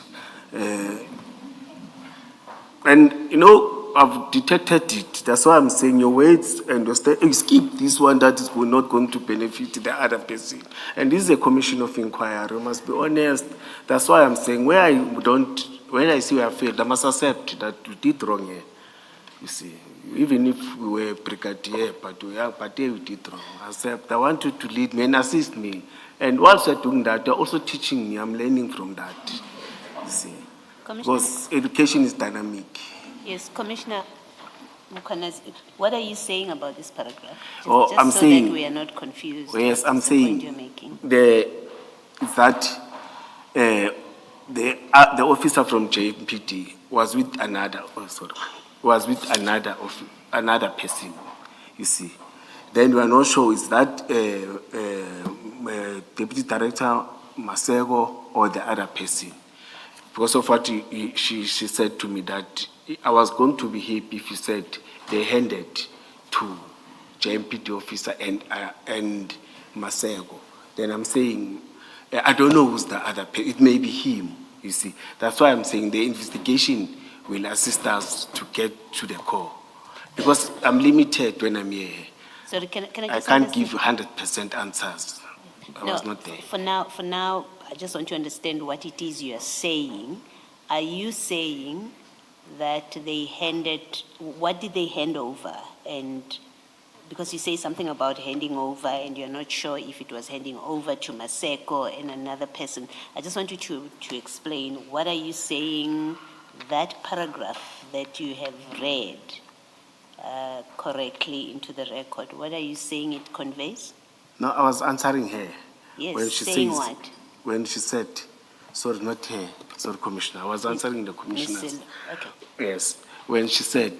And, you know, I've detected it. That's why I'm saying your words and you skip this one that is not going to benefit the other person. And this is a commission of inquiry. You must be honest. That's why I'm saying when I see we have failed, I must accept that we did wrong here. You see, even if we were brigadier, but we did wrong. Accept. I want you to lead me and assist me. And whilst you're doing that, you're also teaching me. I'm learning from that. You see. Because education is dynamic. Yes, Commissioner Mkhwanazi, what are you saying about this paragraph? Oh, Just I'm so saying- that we are not confused. Yes, I'm What's the point saying you're making? the officer from JMPT was with another person, you see. Then we are not sure is that Deputy Director Masego or the other person. Because of what she said to me that I was going to be happy if you said they handed to JMPT officer and Masego. Then I'm saying, I don't know who's the other person. It may be him, you see. That's why I'm saying the investigation will assist us to get to the core. Because I'm limited when I'm here. Sorry, can I I just can't give understand? you 100% answers. I No, was not there. For now, I just want to understand what it is you are saying. Are you saying that what did they hand over? And because you say something about handing over and you're not sure if it was handing over to Maseko and another person. I just want you to explain, what are you saying that paragraph that you have read correctly into the record, what are you saying it conveys? No, I was answering her. Yes, When she saying says, what? When she said, sorry, not her, sorry, Commissioner. I was answering the Miss commissioners. Sil- Okay. Yes. When she said,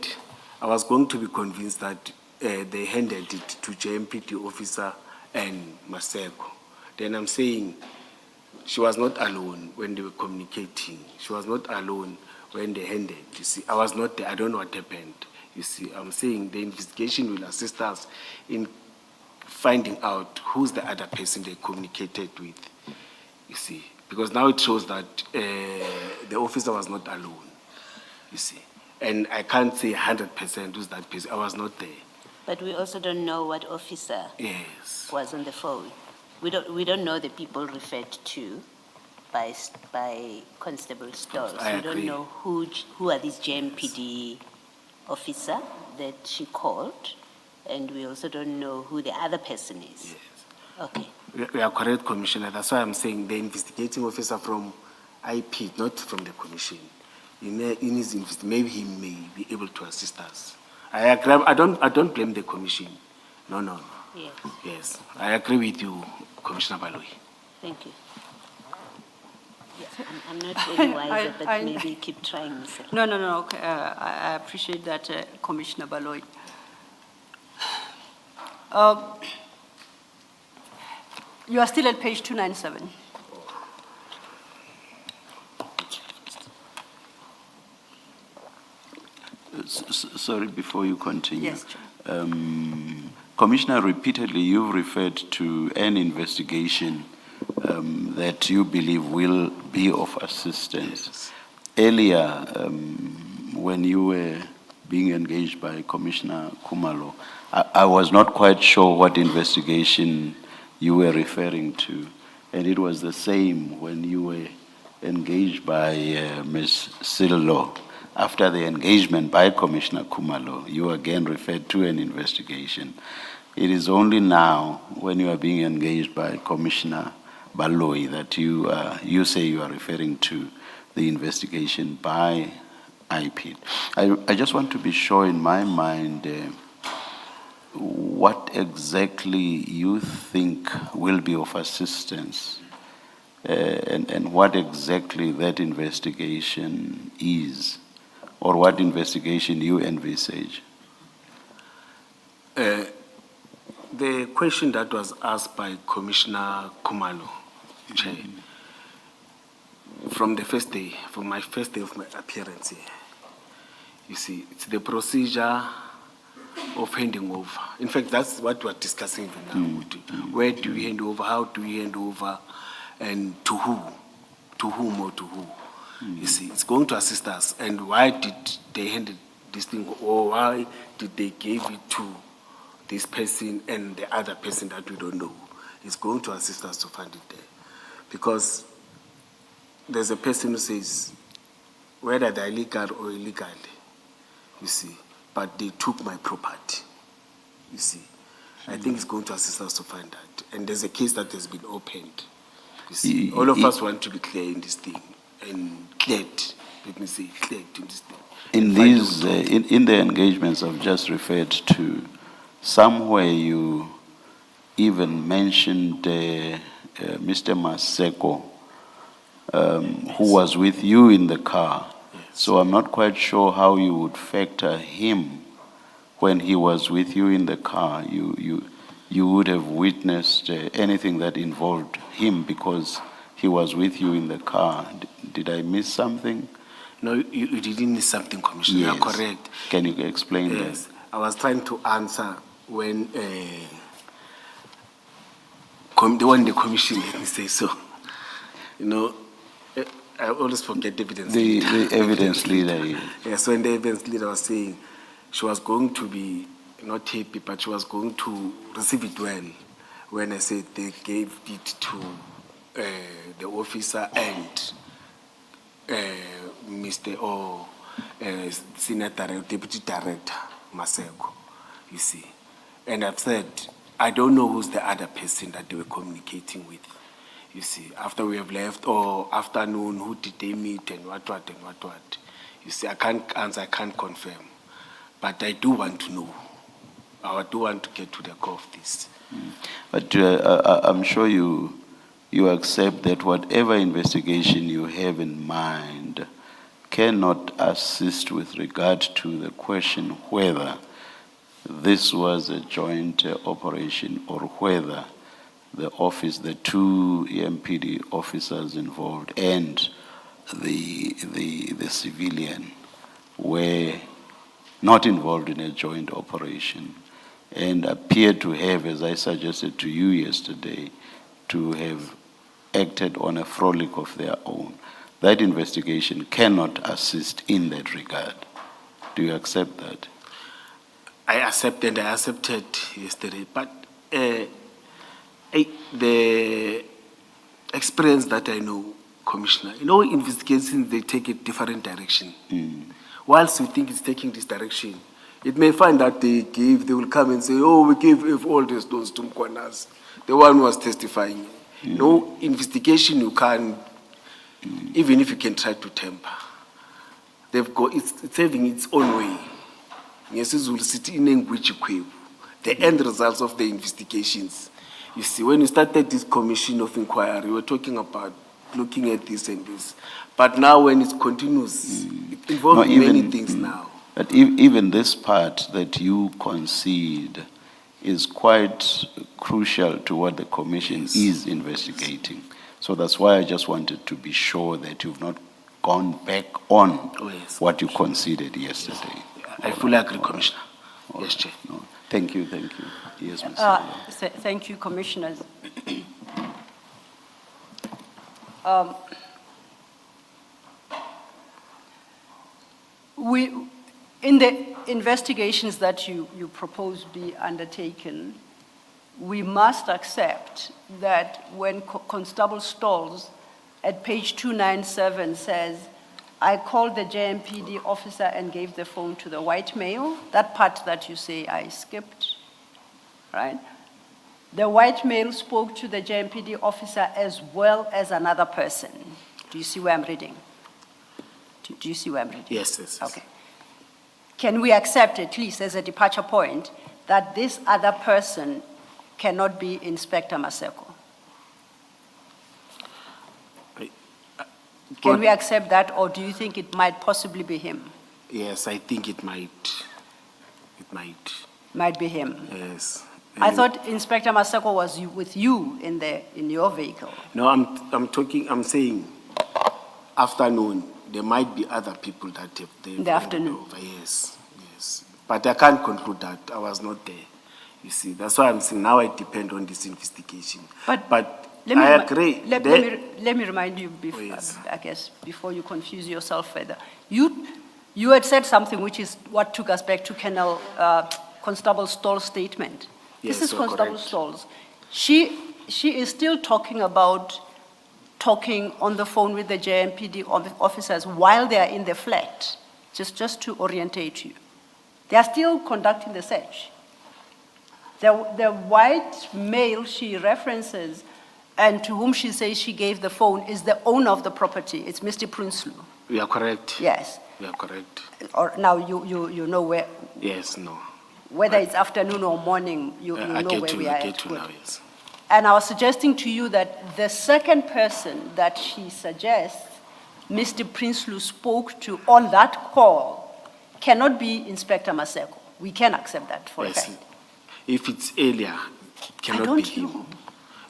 I was going to be convinced that they handed it to JMPT officer and Maseko. Then I'm saying she was not alone when they were communicating. She was not alone when they handed. You see, I was not there. I don't know what happened. You see, I'm saying the investigation will assist us in finding out who's the other person they communicated with. You see, because now it shows that the officer was not alone. You see, and I can't say 100% who's that person. I was not there. But we also don't know what officer Yes. was on the phone. We don't know the people referred to by Constable Stall. I We don't agree. know who are these JMPD officer that she called, and we also don't know who the other person is. Yes. Okay. We are correct, Commissioner. That's why I'm saying the investigating officer from IP, not from the Commission. In his maybe he may be able to assist us. I agree. I don't blame the Commission. No. Yes. Yes, I agree with you, Commissioner Baloi. Thank you. I'm not very wiser, but I- maybe keep trying, Mr. No, okay, I appreciate that, Commissioner Baloy. You are still at page 297. Sorry, before you continue. Yes, Chair. Commissioner, repeatedly you've referred to an investigation that you believe will be of assistance. Earlier, when you were being engaged by Commissioner Kumalo, I was not quite sure what investigation you were referring to. And it was the same when you were engaged by Ms. Sillo. After the engagement by Commissioner Kumalo, you again referred to an investigation. It is only now, when you are being engaged by Commissioner Baloi, that you say you are referring to the investigation by IP. I just want to be sure in my mind what exactly you think will be of assistance and what exactly that investigation is, or what investigation you envisage. The question that was asked by Commissioner Kumalo, Chair, from my first day of my appearance here, you see, it's the procedure of handing over. In fact, that's what we're discussing even now. Where do we hand over? How do we hand over? And to who? To whom or to who? You see, it's going to assist us. And why did they hand this thing, or why did they give it to this person and the other person that we don't know? It's going to assist us to find it there. Because there's a person who says, whether they're legal or illegal, you see, but they took my property, you see. I think it's going to assist us to find that. And there's a case that has been opened, you see. All of us want to be clear in this thing, and cleared, let me say, cleared in this thing. In these, in the engagements I've just referred to, somewhere you even mentioned Mr. Maseko, who was with you in the car. So I'm not quite sure how you would factor him when he was with you in the car. You would have witnessed anything that involved him because he was with you in the car. Did I miss something? No, you didn't miss something, Commissioner. Yes. You are correct. Can you explain Yes. that? I was trying to answer when the commission, let me say so. You know, I always forget evidence leader. The evidence leader, yes. Yes, when the evidence leader was saying she was going to be not happy, but she was going to receive it well. When I said they gave it to the officer and Senior Director, Deputy Director Maseko, you see. And I've said, I don't know who's the other person that they were communicating with. You see, after we have left, or afternoon, who did they meet and what. You see, I can't answer, I can't confirm. But I do want to know. I do want to get to the core of this. But I'm sure you accept that whatever investigation you have in mind cannot assist with regard to the question whether this was a joint operation or whether the two EMPD officers involved and the civilian were not involved in a joint operation and appear to have, as I suggested to you yesterday, to have acted on a frolic of their own. That investigation cannot assist in that regard. Do you accept that? I accepted yesterday, but the experience that I know, Commissioner, investigations, they take a different direction. Whilst we think it's taking this direction, it may find that they will come and say, oh, we gave all the stones to Mkwanas, the one who was testifying. No investigation you can, even if you can try to temper. It's having its own way. Yes, it will sit in the end results of the investigations. You see, when you started this commission of inquiry, we were talking about looking at this and this. But now when it continues, it involves many things now. But even this part that you concede is quite crucial to what the commission is investigating. So that's why I just wanted to be sure that you've not gone back on what you conceded yesterday. I fully agree, Commissioner. Yes, Chair. No. Thank you. Yes, Mr. Thank you, Commissioners. In the investigations that you propose be undertaken, we must accept that when Constable Stall at page 297 says, I called the JMPD officer and gave the phone to the white male, that part that you say I skipped, right? The white male spoke to the JMPD officer as well as another person. Do you see where I'm reading? Do you see where I'm reading? Yes, yes, yes. Okay. Can we accept, at least as a departure point, that this other person cannot be Inspector Maseko? Can But- we accept that, or do you think it might possibly be him? Yes, I think it might. It might, Might be him. yes. I And- thought Inspector Maseko was with you in your vehicle. No, I'm saying afternoon, there might be other people that have they In the afternoon. over. Yes, yes. But I can't conclude that. I was not there. You see, that's why I'm saying now I depend on this investigation. But I agree. Let me remind you, Oh, yes. I guess, before you confuse yourself further. You had said something which is what took us back to Colonel Constable Stall's statement. Yes, This is you are Constable correct. Stall's. She is still talking about talking on the phone with the JMPD officers while they are in the flat, just to orientate you. They are still conducting the search. The white male she references and to whom she says she gave the phone is the owner of the property. It's Mr. Prinsloo. We are correct. Yes. We are correct. Or now you know where, Yes, no. whether it's afternoon or morning, you I know get where to, we are I get at. to Good. now, yes. And I was suggesting to you that the second person that she suggests Mr. Prinsloo spoke to on that call cannot be Inspector Maseko. We can accept that for a Yes. fact. If it's earlier, it cannot don't be him. know.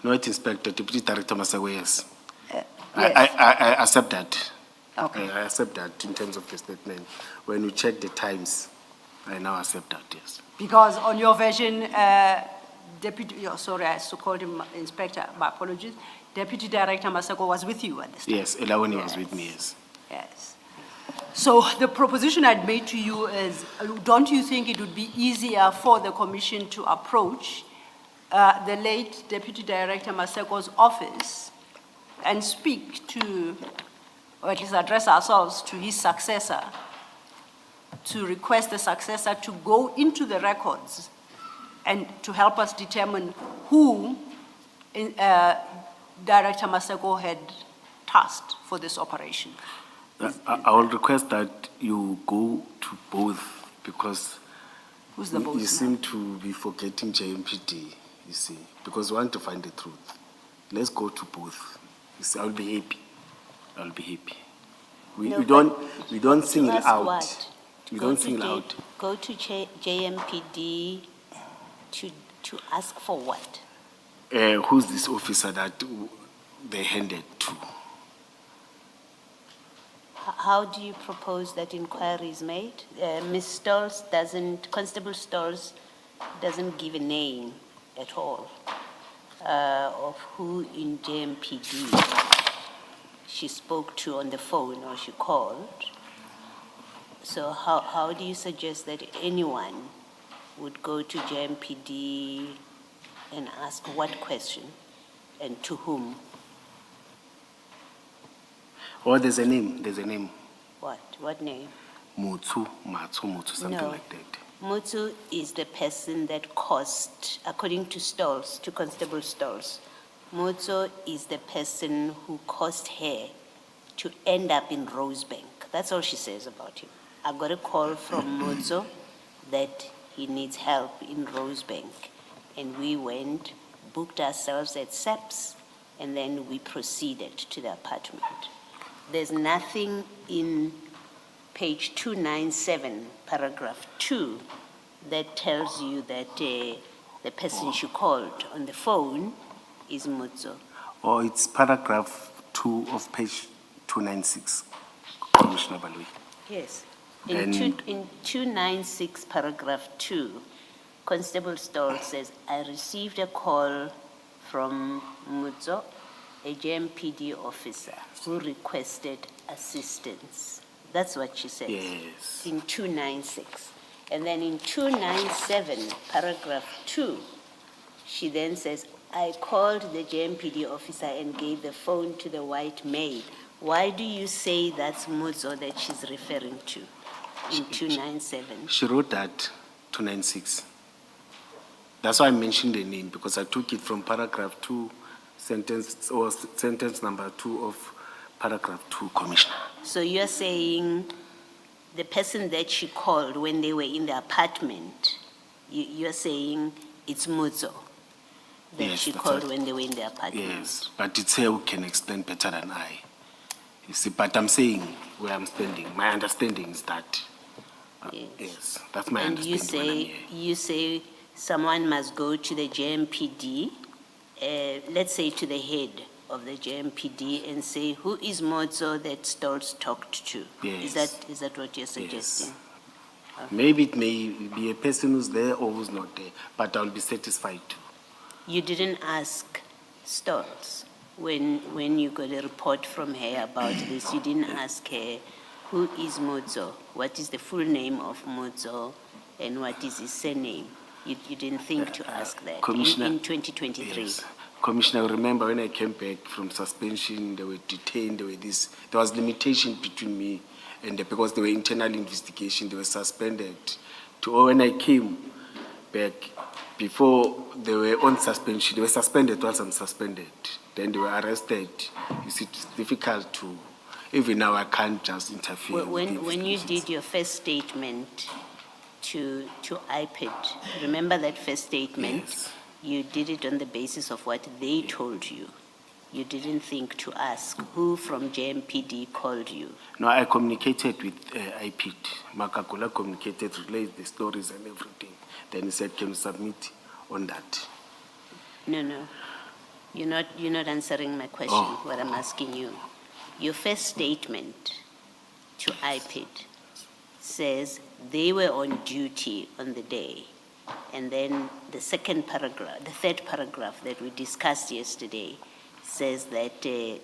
Not Inspector, Deputy Director Masawe, yes. Yes. I accept that. Okay. I accept that in terms of the statement. When you check the times, I now accept that, yes. Because on your version, Deputy, sorry, I so called him Inspector, my apologies. Deputy Director Maseko was with you at this time. Yes, Elawani was with me, yes. Yes. So the proposition I'd made to you is, don't you think it would be easier for the commission to approach the late Deputy Director Maseko's office and speak to, or at least address ourselves to his successor, to request the successor to go into the records and to help us determine who Director Maseko had tasked for this operation? I will request that you go to both because Who's the boss you now? seem to be forgetting JMPD, you see, because we want to find the truth. Let's go to both. You see, I'll be happy. I'll be happy. We No, don't single ask out. what? We Go don't to single out. Go to JMPD to ask for what? Who's this officer that they handed to? How do you propose that inquiry is made? Ms. Stalls Constable Stalls doesn't give a name at all of who in JMPD she spoke to on the phone or she called. So how do you suggest that anyone would go to JMPD and ask what question and to whom? Oh, there's a name. What name? Mutsu, something No. like that. Mutsu is the person that caused, according to Stalls, to Constable Stalls, Mutsu is the person who caused her to end up in Rosebank. That's all she says about him. I got a call from Mutsu that he needs help in Rosebank. And we went, booked ourselves at SEPS, and then we proceeded to the apartment. There's nothing in page 297, paragraph 2, that tells you that the person she called on the phone is Mutsu. Or it's paragraph 2 of page 296, Commissioner Balui. Yes. And- In 296, paragraph 2, Constable Stall says, I received a call from Mutsu, a JMPD officer, who requested assistance. That's what she says. Yes. In 296. And then in 297, paragraph 2, she then says, I called the JMPD officer and gave the phone to the white maid. Why do you say that's Mutsu that she's referring to in 297? She wrote that 296. That's why I mentioned the name, because I took it from paragraph 2, sentence number 2 of Paragraph 2, Commissioner. So you're saying the person that she called when they were in the apartment, you're saying it's Muzo that Yes, she that's called right. when they were in the apartment? Yes, but it's her who can explain better than I. You see, but I'm saying where I'm standing. My understanding is that. Yes. Yes, that's my And understanding when I'm here. you say someone must go to the JMPD, let's say to the head of the JMPD and say, who is Mozo that Stolz talked to? Yes. Is that what you're suggesting? Maybe it may be a person who's there or who's not there, but I'll be satisfied too. You didn't ask Stolz when you got a report from her about this, you didn't ask her, who is Mozo? What is the full name of Mozo? And what is his surname? You didn't think to ask that Commissioner- in 2023? Yes. Commissioner, remember when I came back from suspension, they were detained, there was limitation between me and because they were internal investigation, they were suspended. When I came back, before they were on suspension, they were suspended whilst I'm suspended. Then they were arrested. You see, it's difficult to, even now I can't just interfere. with the When you investigations. did your first statement to IPID, remember that first statement? Yes. You did it on the basis of what they told you. You didn't think to ask who from JMPD called you. No, I communicated with IPID. Makakula communicated, relayed the stories and everything. Then he said, can you submit on that? No. You're not answering my question, what I'm asking you. Your first statement to IPID says they were on duty on the day. And then the third paragraph that we discussed yesterday says that they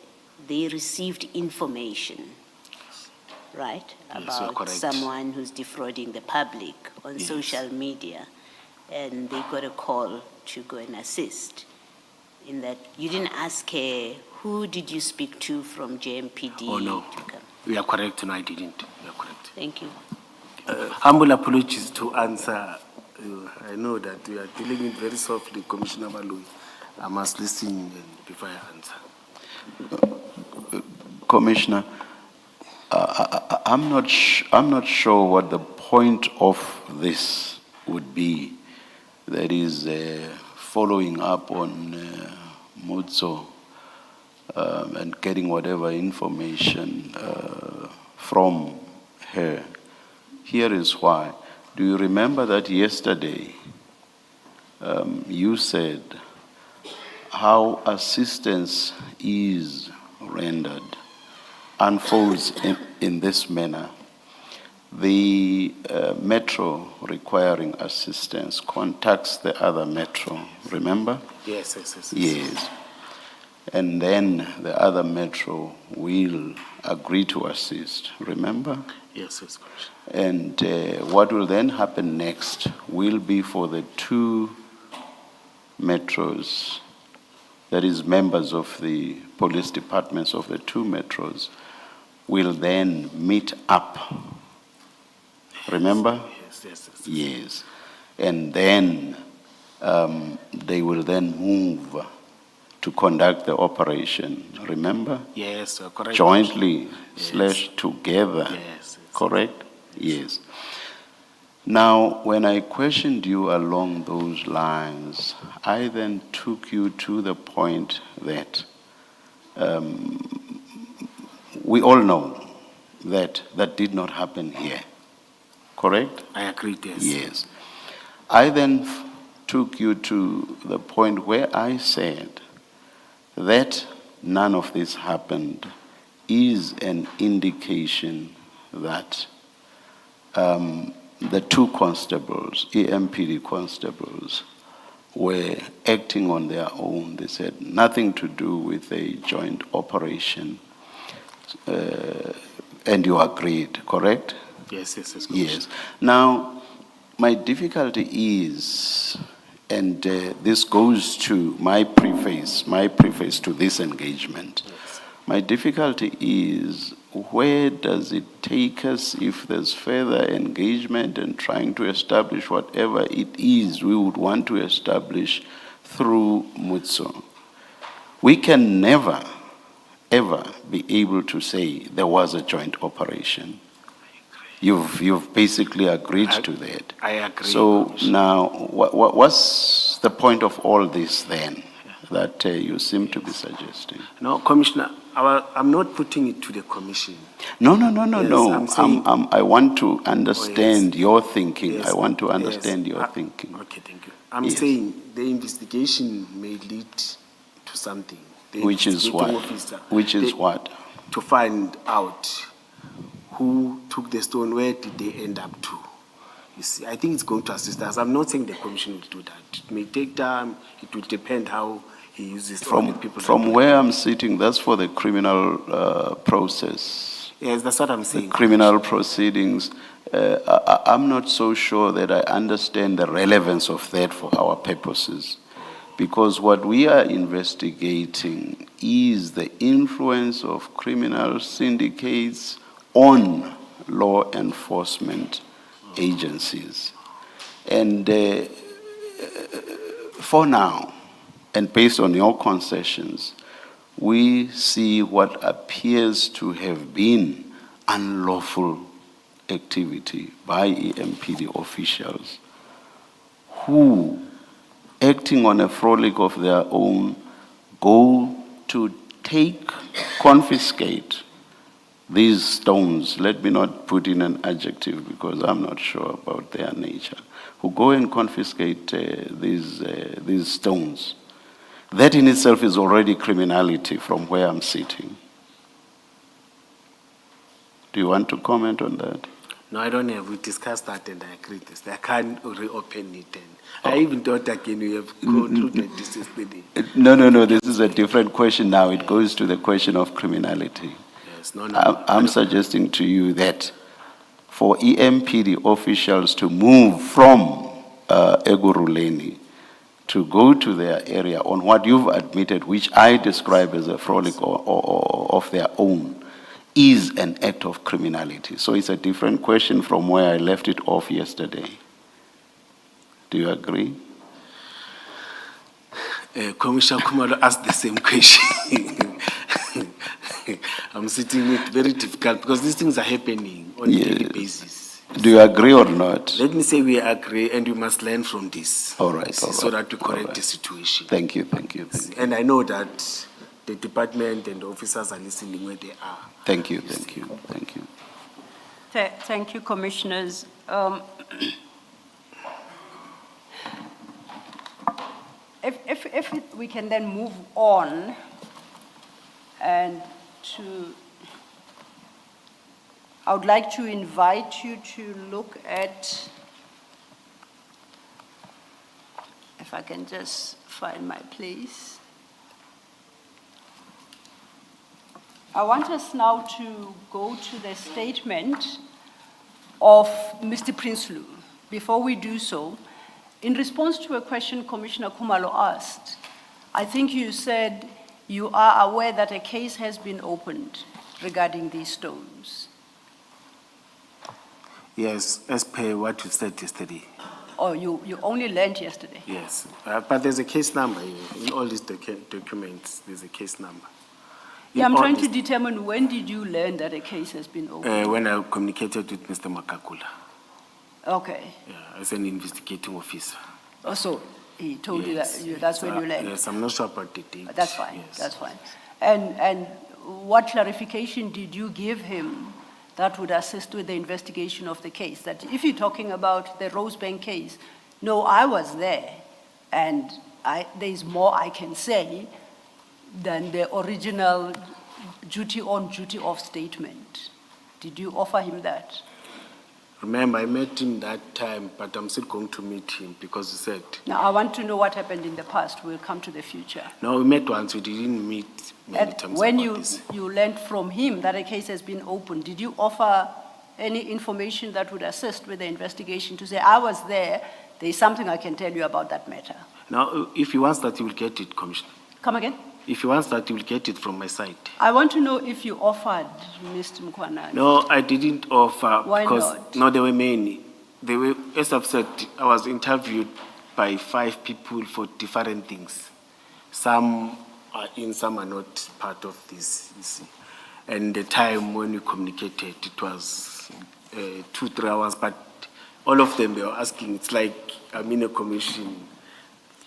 received information, right? Yes, you're About correct. someone who's defrauding the public on Yes. social media. And they got a call to go and assist. In that, you didn't ask her, who did you speak to from JMPD? Oh, no. to come? We are correct. No, I didn't. We are correct. Thank you. Humble apologies to answer. I know that we are dealing with very softly, Commissioner Malui. I must listen before I answer. Commissioner, I'm not sure what the point of this would be. That is following up on Mutso and getting whatever information from her. Here is why. Do you remember that yesterday you said how assistance is rendered unfolds in this manner? The metro requiring assistance contacts the other metro, remember? Yes. Yes. And then the other metro will agree to assist, remember? Yes, Commissioner. And what will then happen next will be for the two metros, that is members of the police departments of the two metros, will then meet up. Remember? Yes. Yes. And then they will then move to conduct the operation. Remember? Yes, correct. Jointly Yes. / together. Yes. Correct? Yes. Now, when I questioned you along those lines, I then took you to the point that we all know that that did not happen here. Correct? I agree, yes. Yes. I then took you to the point where I said that none of this happened is an indication that the two constables, EMPD constables, were acting on their own. They said nothing to do with a joint operation. And you agreed, correct? Yes. Yes. Now, my difficulty is, and this goes to my preface to this engagement. Yes. My difficulty is, where does it take us if there's further engagement and trying to establish whatever it is we would want to establish through Mutso? We can never ever be able to say there was a joint operation. You've basically agreed to that. I agree. So Commissioner. now, what's the point of all this then, that you seem to be suggesting? No, Commissioner, I'm not putting it to the commission. No, Yes, I'm saying- I want to understand your thinking. Yes, I want to yes. understand your thinking. Okay, thank you. I'm Yes. saying the investigation may lead to something. The Which is investigating what? officer, Which is they- what? To find out who took the stone, where did they end up to? You see, I think it's going to assist us. I'm not saying the commission will do that. It may take time. It will depend how he uses all the people. From where I'm sitting, that's for the criminal process. Yes, that's what I'm saying. Criminal proceedings. I'm not so sure that I understand the relevance of that for our purposes. Because what we are investigating is the influence of criminal syndicates on law enforcement agencies. And for now, and based on your concessions, we see what appears to have been unlawful activity by EMPD officials who, acting on a frolic of their own, go to confiscate these stones. Let me not put in an adjective because I'm not sure about their nature. Who go and confiscate these stones. That in itself is already criminality from where I'm sitting. Do you want to comment on that? No, I don't have. We discussed that and I agree with this. I can't reopen it. And I even thought again we have concluded this yesterday. No, this is a different question now. It goes to the question of criminality. Yes, no. I'm suggesting to you that for EMPD officials to move from Eguruleni to go to their area on what you've admitted, which I describe as a frolic or of their own, is an act of criminality. So it's a different question from where I left it off yesterday. Do you agree? Commissioner Kumalo asked the same question. I'm sitting with very difficult because these things are happening on a daily basis. Do you agree or not? Let me say we agree and we must learn from this. All right. So that we correct the situation. Thank you. And I know that the department and the officers are listening where they are. Thank you. Thank you, commissioners. If we can then move on and I would like to invite you to look at, if I can just find my place. I want us now to go to the statement of Mr. Prinsloo. Before we do so, in response to a question Commissioner Kumalo asked, I think you said you are aware that a case has been opened regarding these stones. Yes, as per what you said yesterday. Oh, you only learned yesterday? Yes, but there's a case number here. In all these documents, there's a case number. Yeah, I'm trying to determine when did you learn that a case has been opened? When I communicated with Mr. Makakula. Okay. Yeah, as an investigating officer. Oh, so he told you that that's when you learned? Yes, I'm not sure about the date. That's fine, Yes. that's fine. And what clarification did you give him that would assist with the investigation of the case? That if you're talking about the Rosebank case, no, I was there, and there's more I can say than the original duty on, duty off statement. Did you offer him that? Remember, I met him that time, but I'm still going to meet him because he said. Now, I want to know what happened in the past. We'll come to the future. No, we met once. We didn't meet many And times. when about this. you learned from him that a case has been opened, did you offer any information that would assist with the investigation to say, I was there's something I can tell you about that matter? Now, if he wants that, he will get it, Commissioner. Come again? If he wants that, he will get it from my side. I want to know if you offered Mr. Mkwanani. No, I didn't offer. Why because, not? No, there were many. They were, as I've said, I was interviewed by 5 people for different things. Some are in, some are not part of this, you see. And the time when we communicated, it was 2-3 hours, but all of them, they were asking, it's like I'm in a commission,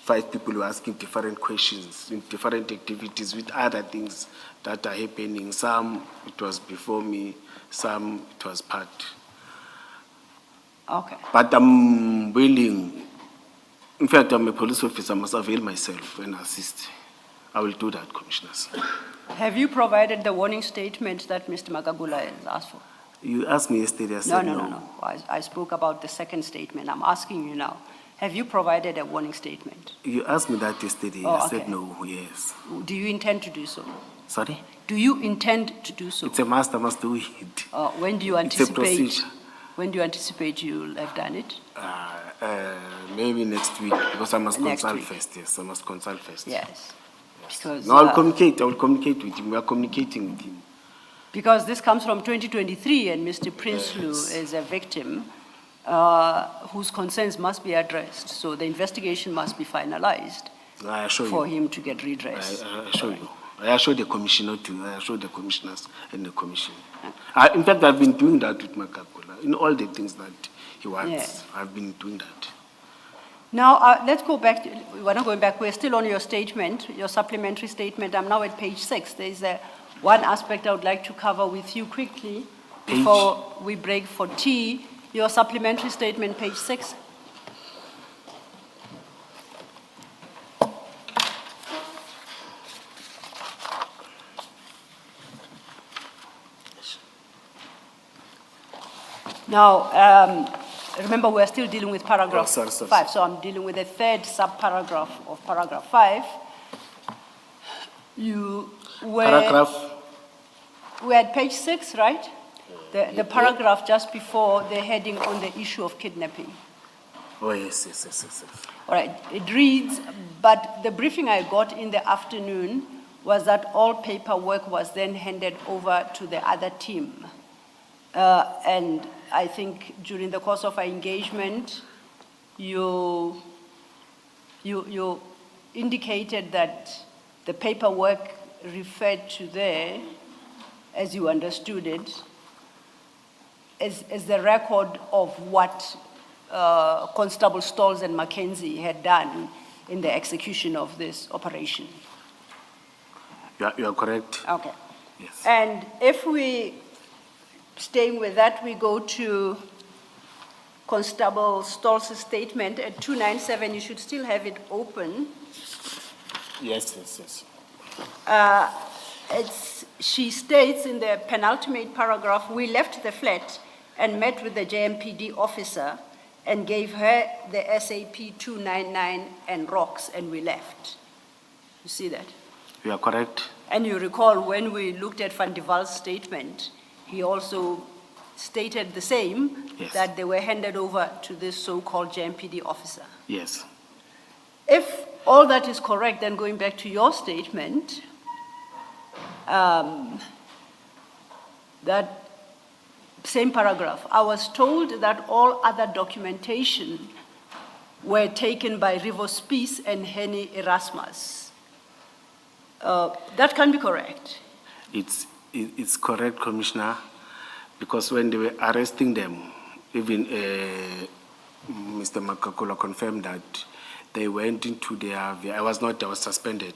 5 people were asking different questions, in different activities with other things that are happening. Some, it was before me, some, it was part. Okay. But I'm willing, in fact, I'm a police officer, I must avail myself and assist. I will do that, Commissioners. Have you provided the warning statement that Mr. Magagula has asked for? You asked me yesterday, I said no. No. I spoke about the second statement. I'm asking you now. Have you provided a warning statement? You asked me that yesterday, Oh, I said okay. no, yes. Do you intend to do so? Sorry? Do you intend to do so? It's a must, I must do it. When do you It's a anticipate? procedure. When do you anticipate you'll have done it? Maybe next week, because I must Next consult week. first, yes, I must consult first. Yes. Because, No, I will communicate with him, we are communicating with him. because this comes from 2023 and Mr. Prinsloo is a victim whose concerns must be addressed. So the investigation must be finalized I assure for you, him to get redress. I assure you. I assure the commissioner too, I assure the commissioners and the commission. In fact, I've been doing that with Makakula, in all the things that he wants, Yeah. I've been doing that. Now, let's go back. We're not going back. We're still on your statement, your supplementary statement. I'm now at page 6. There's one aspect I would like to cover with you quickly before we break for tea. Your supplementary statement, page 6. Now, remember, we're still dealing with paragraph sorry. 5, so I'm dealing with the third subparagraph of paragraph 5. You were... Paragraph, We're at page 6, right? The paragraph just before the heading on the issue of kidnapping. oh yes. All right, it reads, but the briefing I got in the afternoon was that all paperwork was then handed over to the other team. And I think during the course of our engagement, you indicated that the paperwork referred to there, as you understood it, as the record of what Constable Stalls and Mackenzie had done in the execution of this operation. you are correct, Okay. yes. And if we, staying with that, we go to Constable Stall's statement at 297, you should still have it open. Yes. She states in the penultimate paragraph, we left the flat and met with the JMPD officer and gave her the SAP 299 and rocks, and we left. You see that? You are correct, And you recall when we looked at Van der Waal's statement, he also stated the same, Yes. that they were handed over to this so-called JMPD officer. yes. If all that is correct, then going back to your statement, that same paragraph, I was told that all other documentation were taken by Rivos Peace and Henny Erasmus. That can be correct. It's correct, Commissioner, because when they were arresting them, even Mr. Makakula confirmed that they went into their vehicle. I was suspended.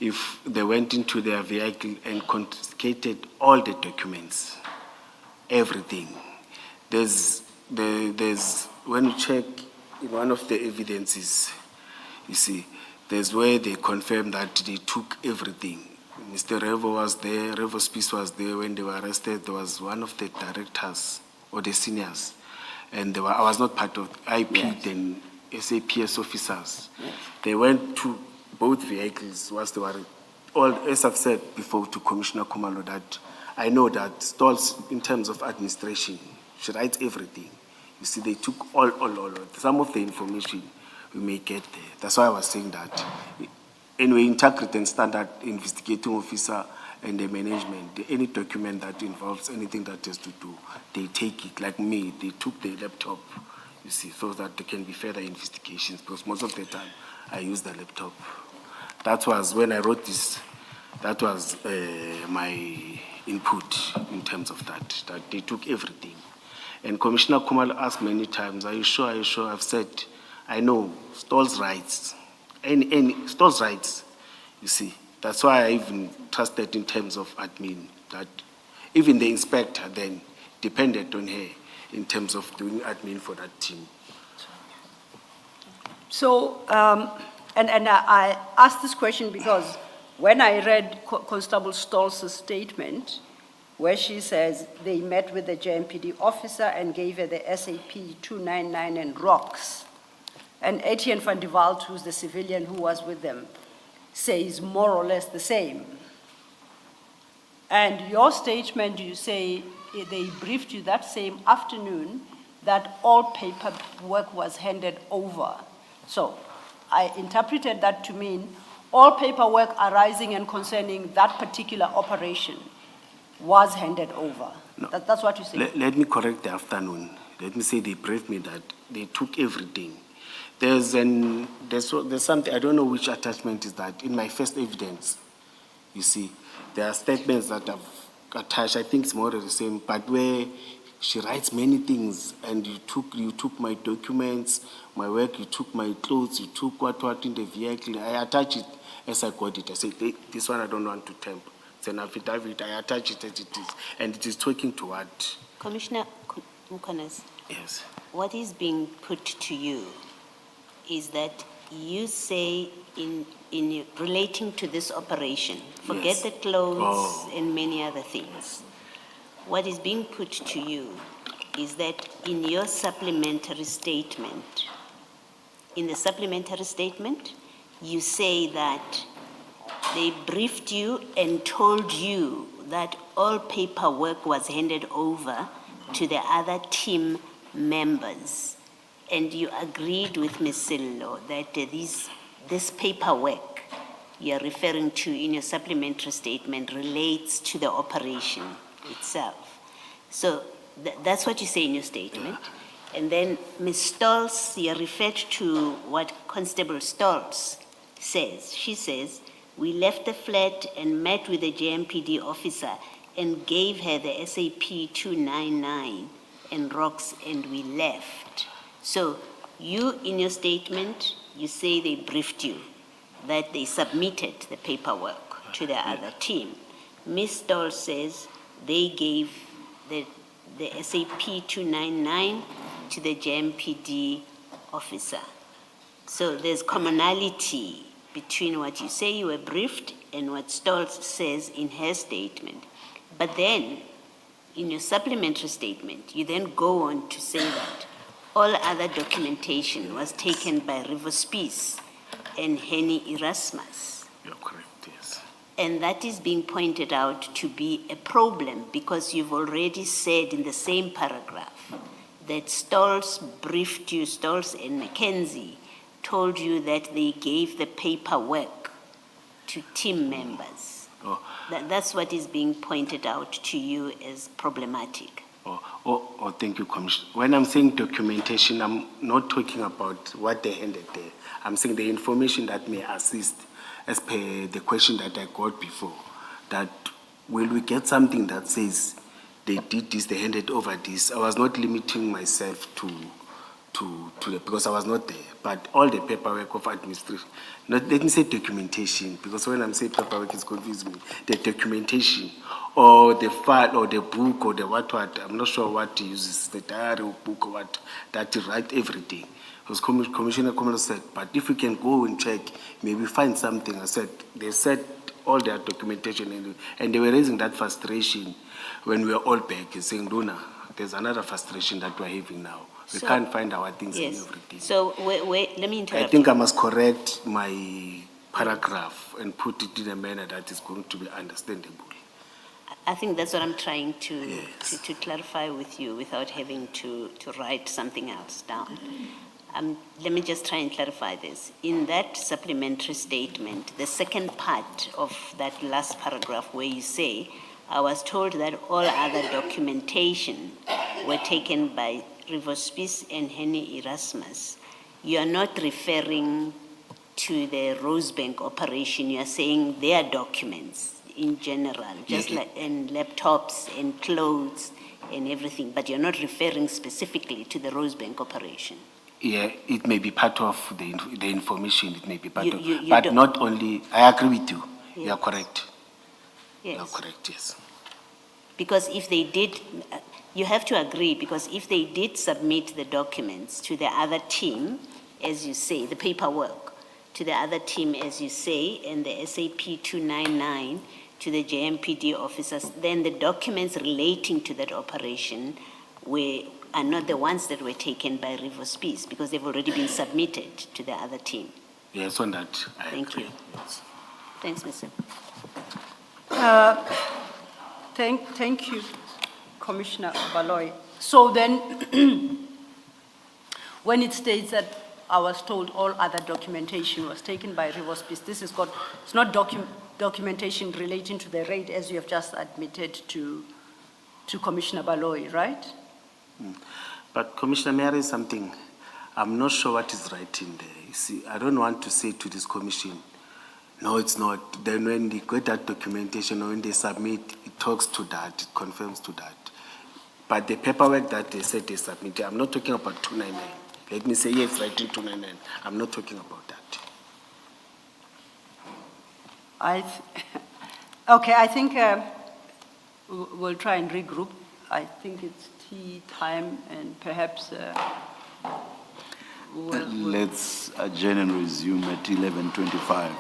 If they went into their vehicle and confiscated all the documents, everything. When you check in one of the evidences, you see, there's where they confirmed that they took everything. Mr. Revo was there, Revo Spies was there when they were arrested. There was one of the directors or the seniors, and I was not part of IP, Yes. then SAPS officers. Yes. They went to both vehicles whilst they were all, as I've said before to Commissioner Kumalo, that I know that Stalls, in terms of administration, she writes everything. You see, they took all. Some of the information we may get there. That's why I was saying that. Anyway, integrity and standard investigating officer and the management, any document that involves anything that has to do, they take it. Like me, they took the laptop, you see, so that there can be further investigations, because most of the time I use the laptop. That was when I wrote this. That was my input in terms of that they took everything. And Commissioner Kumal asked many times, are you sure, are you sure? I've said, I know, Stall's rights, any Stall's rights, you see. That's why I even trusted in terms of admin, that even the inspector then depended on her in terms of doing admin for that team. So, and I asked this question because when I read Constable Stall's statement, where she says they met with the JMPD officer and gave her the SAP 299 and rocks, and Etienne van der Walt, who's the civilian who was with them, says more or less the same. And your statement, you say they briefed you that same afternoon that all paperwork was handed over. So I interpreted that to mean all paperwork arising and concerning that particular operation was handed over. No. That's what you say. Let me correct the afternoon. Let me say they briefed me that they took everything. There's something, I don't know which attachment is that, in my first evidence, you see, there are statements that I've attached, I think it's more or the same, but where she writes many things, and you took my documents, my work, you took my clothes, you took what in the vehicle. I attach it as I got it. I said, this one I don't want to temper. It's an affidavit, I attach it as it is, and it is talking to what? Commissioner Mkonas, Yes. what is being put to you is that you say in relating to this operation, forget Yes. the clothes Oh. and many other things. What is being put to you is that in your supplementary statement, you say that they briefed you and told you that all paperwork was handed over to the other team members. And you agreed with Ms. Sillo that this paperwork you're referring to in your supplementary statement relates to the operation itself. So that's what you say in your statement. And then Ms. Stolz, you referred to what Constable Stolz says. She says, we left the flat and met with the JMPD officer and gave her the SAP 299 and rocks, and we left. So you, in your statement, you say they briefed you, that they submitted the paperwork to the other team. Ms. Stoll says they gave the SAP 299 to the JMPD officer. So there's commonality between what you say you were briefed and what Stoll says in her statement. But then, in your supplementary statement, you then go on to say that all other documentation was taken by Rivers Peace and Henny Erasmus. You're correct, yes. And that is being pointed out to be a problem because you've already said in the same paragraph that Stolz briefed you, Stolz and Mackenzie told you that they gave the paperwork to team members. Oh. That's what is being pointed out to you as problematic. Thank you, Commissioner. When I'm saying documentation, I'm not talking about what they handed there. I'm saying the information that may assist, as per the question that I got before, that will we get something that says they did this, they handed over this. I was not limiting myself to because I was not there, but all the paperwork of administration. Let me say documentation, because when I'm saying paperwork, it's confusing me. The documentation, or the file, or the book, or the what, I'm not sure what to use, the diary or book or what, that to write everything. Because Commissioner Komolo said, but if we can go and check, maybe find something. I said, they said all their documentation, and they were raising that frustration when we were all back, saying, Luna, there's another frustration that we're having now. We can't find our things and everything. So wait, let me interrupt. I think I must correct my paragraph and put it in a manner that is going to be understandable. I think that's what I'm trying to, Yes. to clarify with you without having to write something else down. Let me just try and clarify this. In that supplementary statement, the second part of that last paragraph where you say, I was told that all other documentation were taken by Rivers Peace and Henny Erasmus. You are not referring to the Rosebank operation, you are saying their documents in general, just Yeah. like, and laptops and clothes and everything, but you're not referring specifically to the Rosebank operation. Yeah, it may be part of the information, it may be part You- of, you but don't- not only, I agree with you. You are Yes. correct. You are Yes. correct, yes. Because if they did, you have to agree, because if they did submit the documents to the other team, as you say, the paperwork, to the other team, as you say, and the SAP 299 to the JMPD officers, then the documents relating to that operation are not the ones that were taken by Rivers Peace, because they've already been submitted to the other team. Yes, on that, I Thank agree. you. Yes. Thanks, Mr. Thank you, Commissioner Baloy. So then, when it states that I was told all other documentation was taken by Rivers Peace, it's not documentation relating to the raid as you have just admitted to Commissioner Baloy, right? But Commissioner, may I raise something? I'm not sure what is right in there. You see, I don't want to say to this commission, no, it's not. Then when they get that documentation or when they submit, it talks to that, it confirms to that. But the paperwork that they said they submitted, I'm not talking about 299. Let me say, yes, right in 299. I'm not talking about that. Okay, I think we'll try and regroup. I think it's tea time and perhaps we'll. Let's adjourn and resume at 11:25.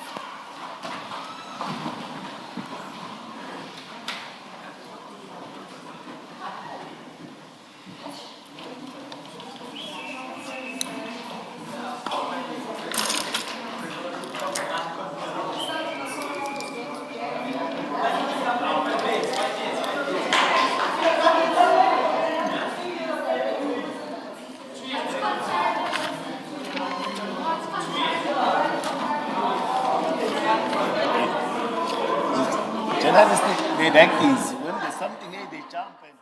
Journalists, they like this. When there's something, hey, they jump and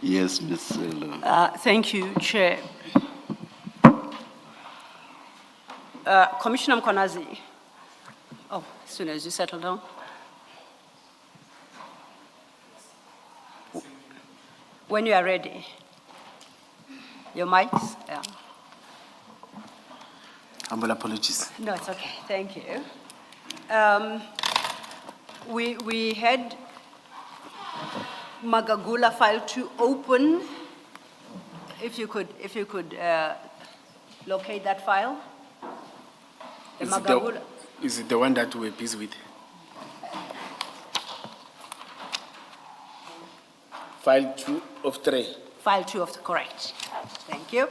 Yes, Ms. Lo. Thank you, Chair. Commissioner Mkonazi. Oh, as soon as you settle down. When you are ready. Your mics? Yeah. Humble apologies. No, it's okay. Thank you. We had Magagula file 2 open. If you could locate that file. The Magagula. Is it the one that we're busy with? File 2 of 3. File 2 of the, correct. Thank you.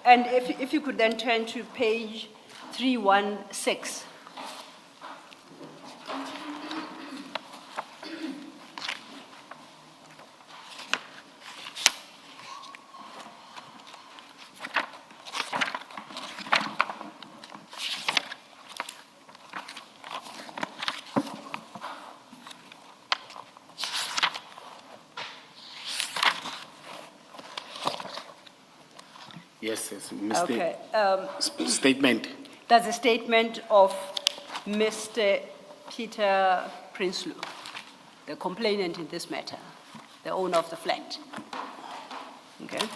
And if you could then turn to page 316. Yes, Mr. Okay. Statement. That's a statement of Mr. Peter Prinsloo, the complainant in this matter, the owner of the flat. Okay.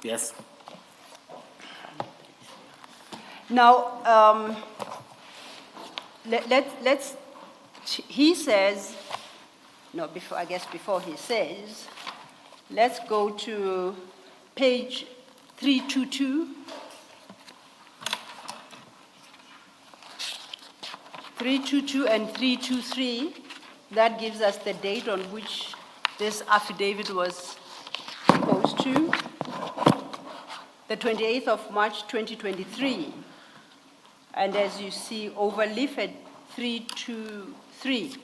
Yes. Now, he says, no, before, I guess before he says, let's go to page 322. 322 and 323, that gives us the date on which this affidavit was posed to, the 28th of March 2023. And as you see, overleaf at 323.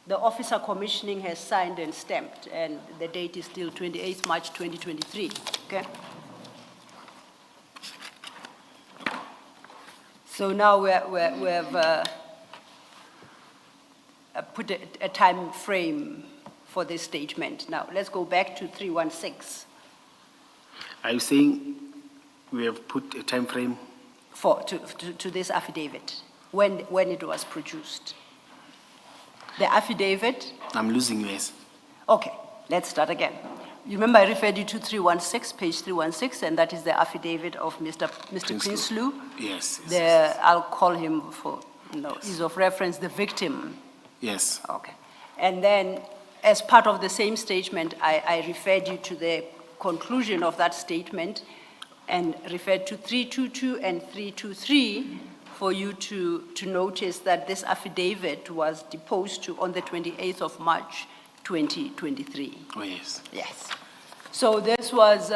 The officer commissioning has signed and stamped, and the date is still 28th March 2023, okay? So now we have put a time frame for this statement. Now, let's go back to 316. Are you saying we have put a time frame? To this affidavit, when it was produced? The affidavit? I'm losing yes. Okay, let's start again. You remember I referred you to 316, page 316, and that is the affidavit of Mr. Prinsloo. Yes. I'll call him for ease of reference, the victim. Yes. Okay. And then, as part of the same statement, I referred you to the conclusion of that statement and referred to 322 and 323 for you to notice that this affidavit was deposed to on the 28th of March, 2023. Oh, yes. Yes. So this was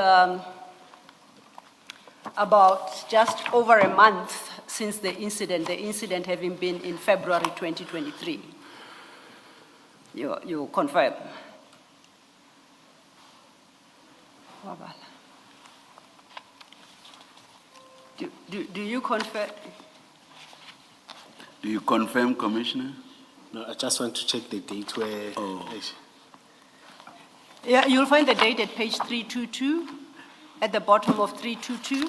about just over a month since the incident having been in February 2023. You confirm? Do you confirm? Do you confirm, Commissioner? No, I just want to check the date where. Oh. Yeah, you'll find the date at page 322, at the bottom of 322,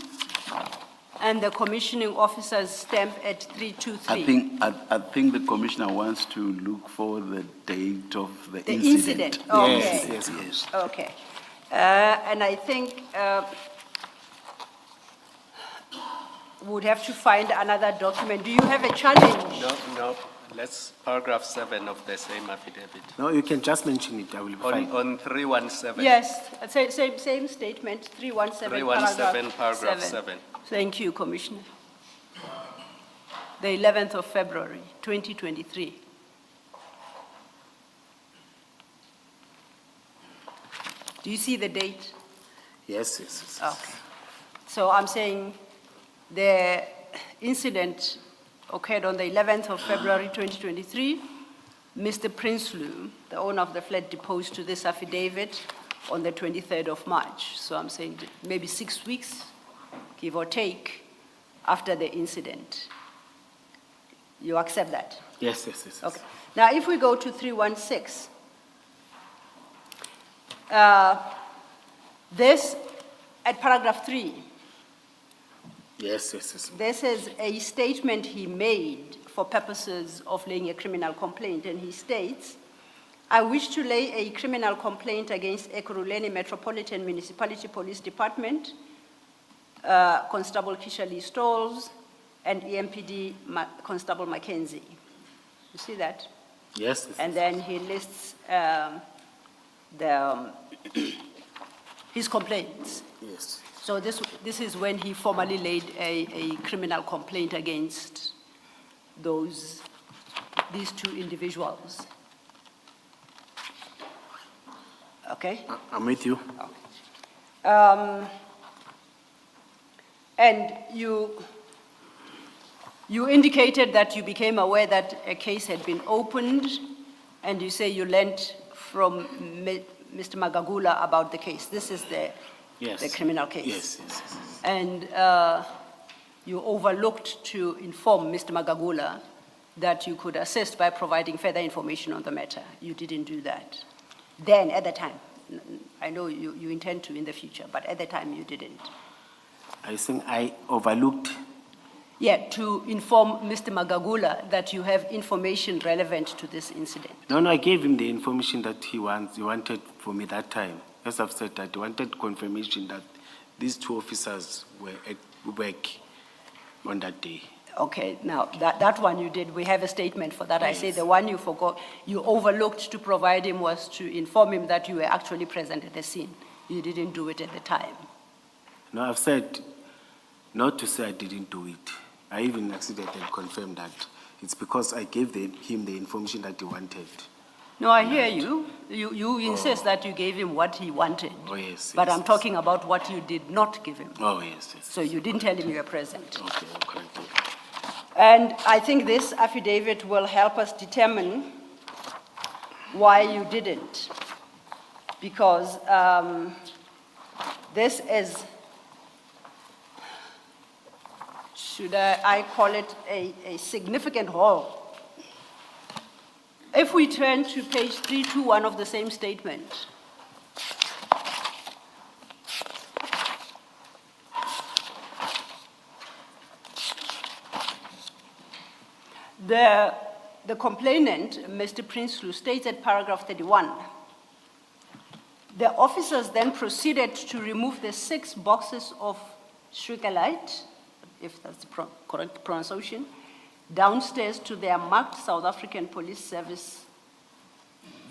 and the commissioning officer's stamp at 323. I think the Commissioner wants to look for the date of the The incident. incident, okay. Yes. Okay. And I think would have to find another document. Do you have a challenge? No, let's paragraph 7 of the same affidavit. No, you can just mention it. I will be fine. On 317. Yes, same statement, 317, 317, paragraph 7. Thank you, Commissioner. The 11th of February, 2023. Do you see the date? Yes. Okay. So I'm saying the incident occurred on the 11th of February 2023. Mr. Prinsloo, the owner of the flat, deposed to this affidavit on the 23rd of March. So I'm saying maybe 6 weeks, give or take, after the incident. You accept that? Yes, yes, yes. Okay. Now, if we go to 316, this, at paragraph 3, Yes, yes, yes. this is a statement he made for purposes of laying a criminal complaint, and he states, I wish to lay a criminal complaint against Ekurhuleni Metropolitan Municipality Police Department, Constable Stalls, and EMPD Constable Mackenzie. You see that? Yes, yes. And then he lists his complaints. Yes. So this is when he formally laid a criminal complaint against these two individuals. Okay? I'm with you. And you indicated that you became aware that a case had been opened, and you say you learned from Mr. Magagula about the case. This is the criminal case. Yes, yes, yes. And you overlooked to inform Mr. Magagula that you could assist by providing further information on the matter. You didn't do that. Then, at the time, I know you intend to in the future, but at the time you didn't. I think I overlooked. Yeah, to inform Mr. Magagula that you have information relevant to this incident. No, I gave him the information that he wanted for me that time. As I've said, that he wanted confirmation that these two officers were at work on that day. Okay, now that one you did, we have a statement for that. Yes. I say the one you forgot, you overlooked to provide him was to inform him that you were actually present at the scene. You didn't do it at the time. No, I've said not to say I didn't do it. I even accidentally confirmed that it's because I gave him the information that he wanted. No, I hear you. You insist that you gave him what he wanted. Oh, yes. But yes, I'm talking about what you did not give him. Oh, yes, yes. So you didn't tell him you were present. Okay, correct. And I think this affidavit will help us determine why you didn't. Because this is, should I call it a significant haul? If we turn to page 321 of the same statement, the complainant, Mr. Prinsloo, states at paragraph 31, the officers then proceeded to remove the 6 boxes of sugarlight, if that's the correct pronunciation, downstairs to their marked South African Police Service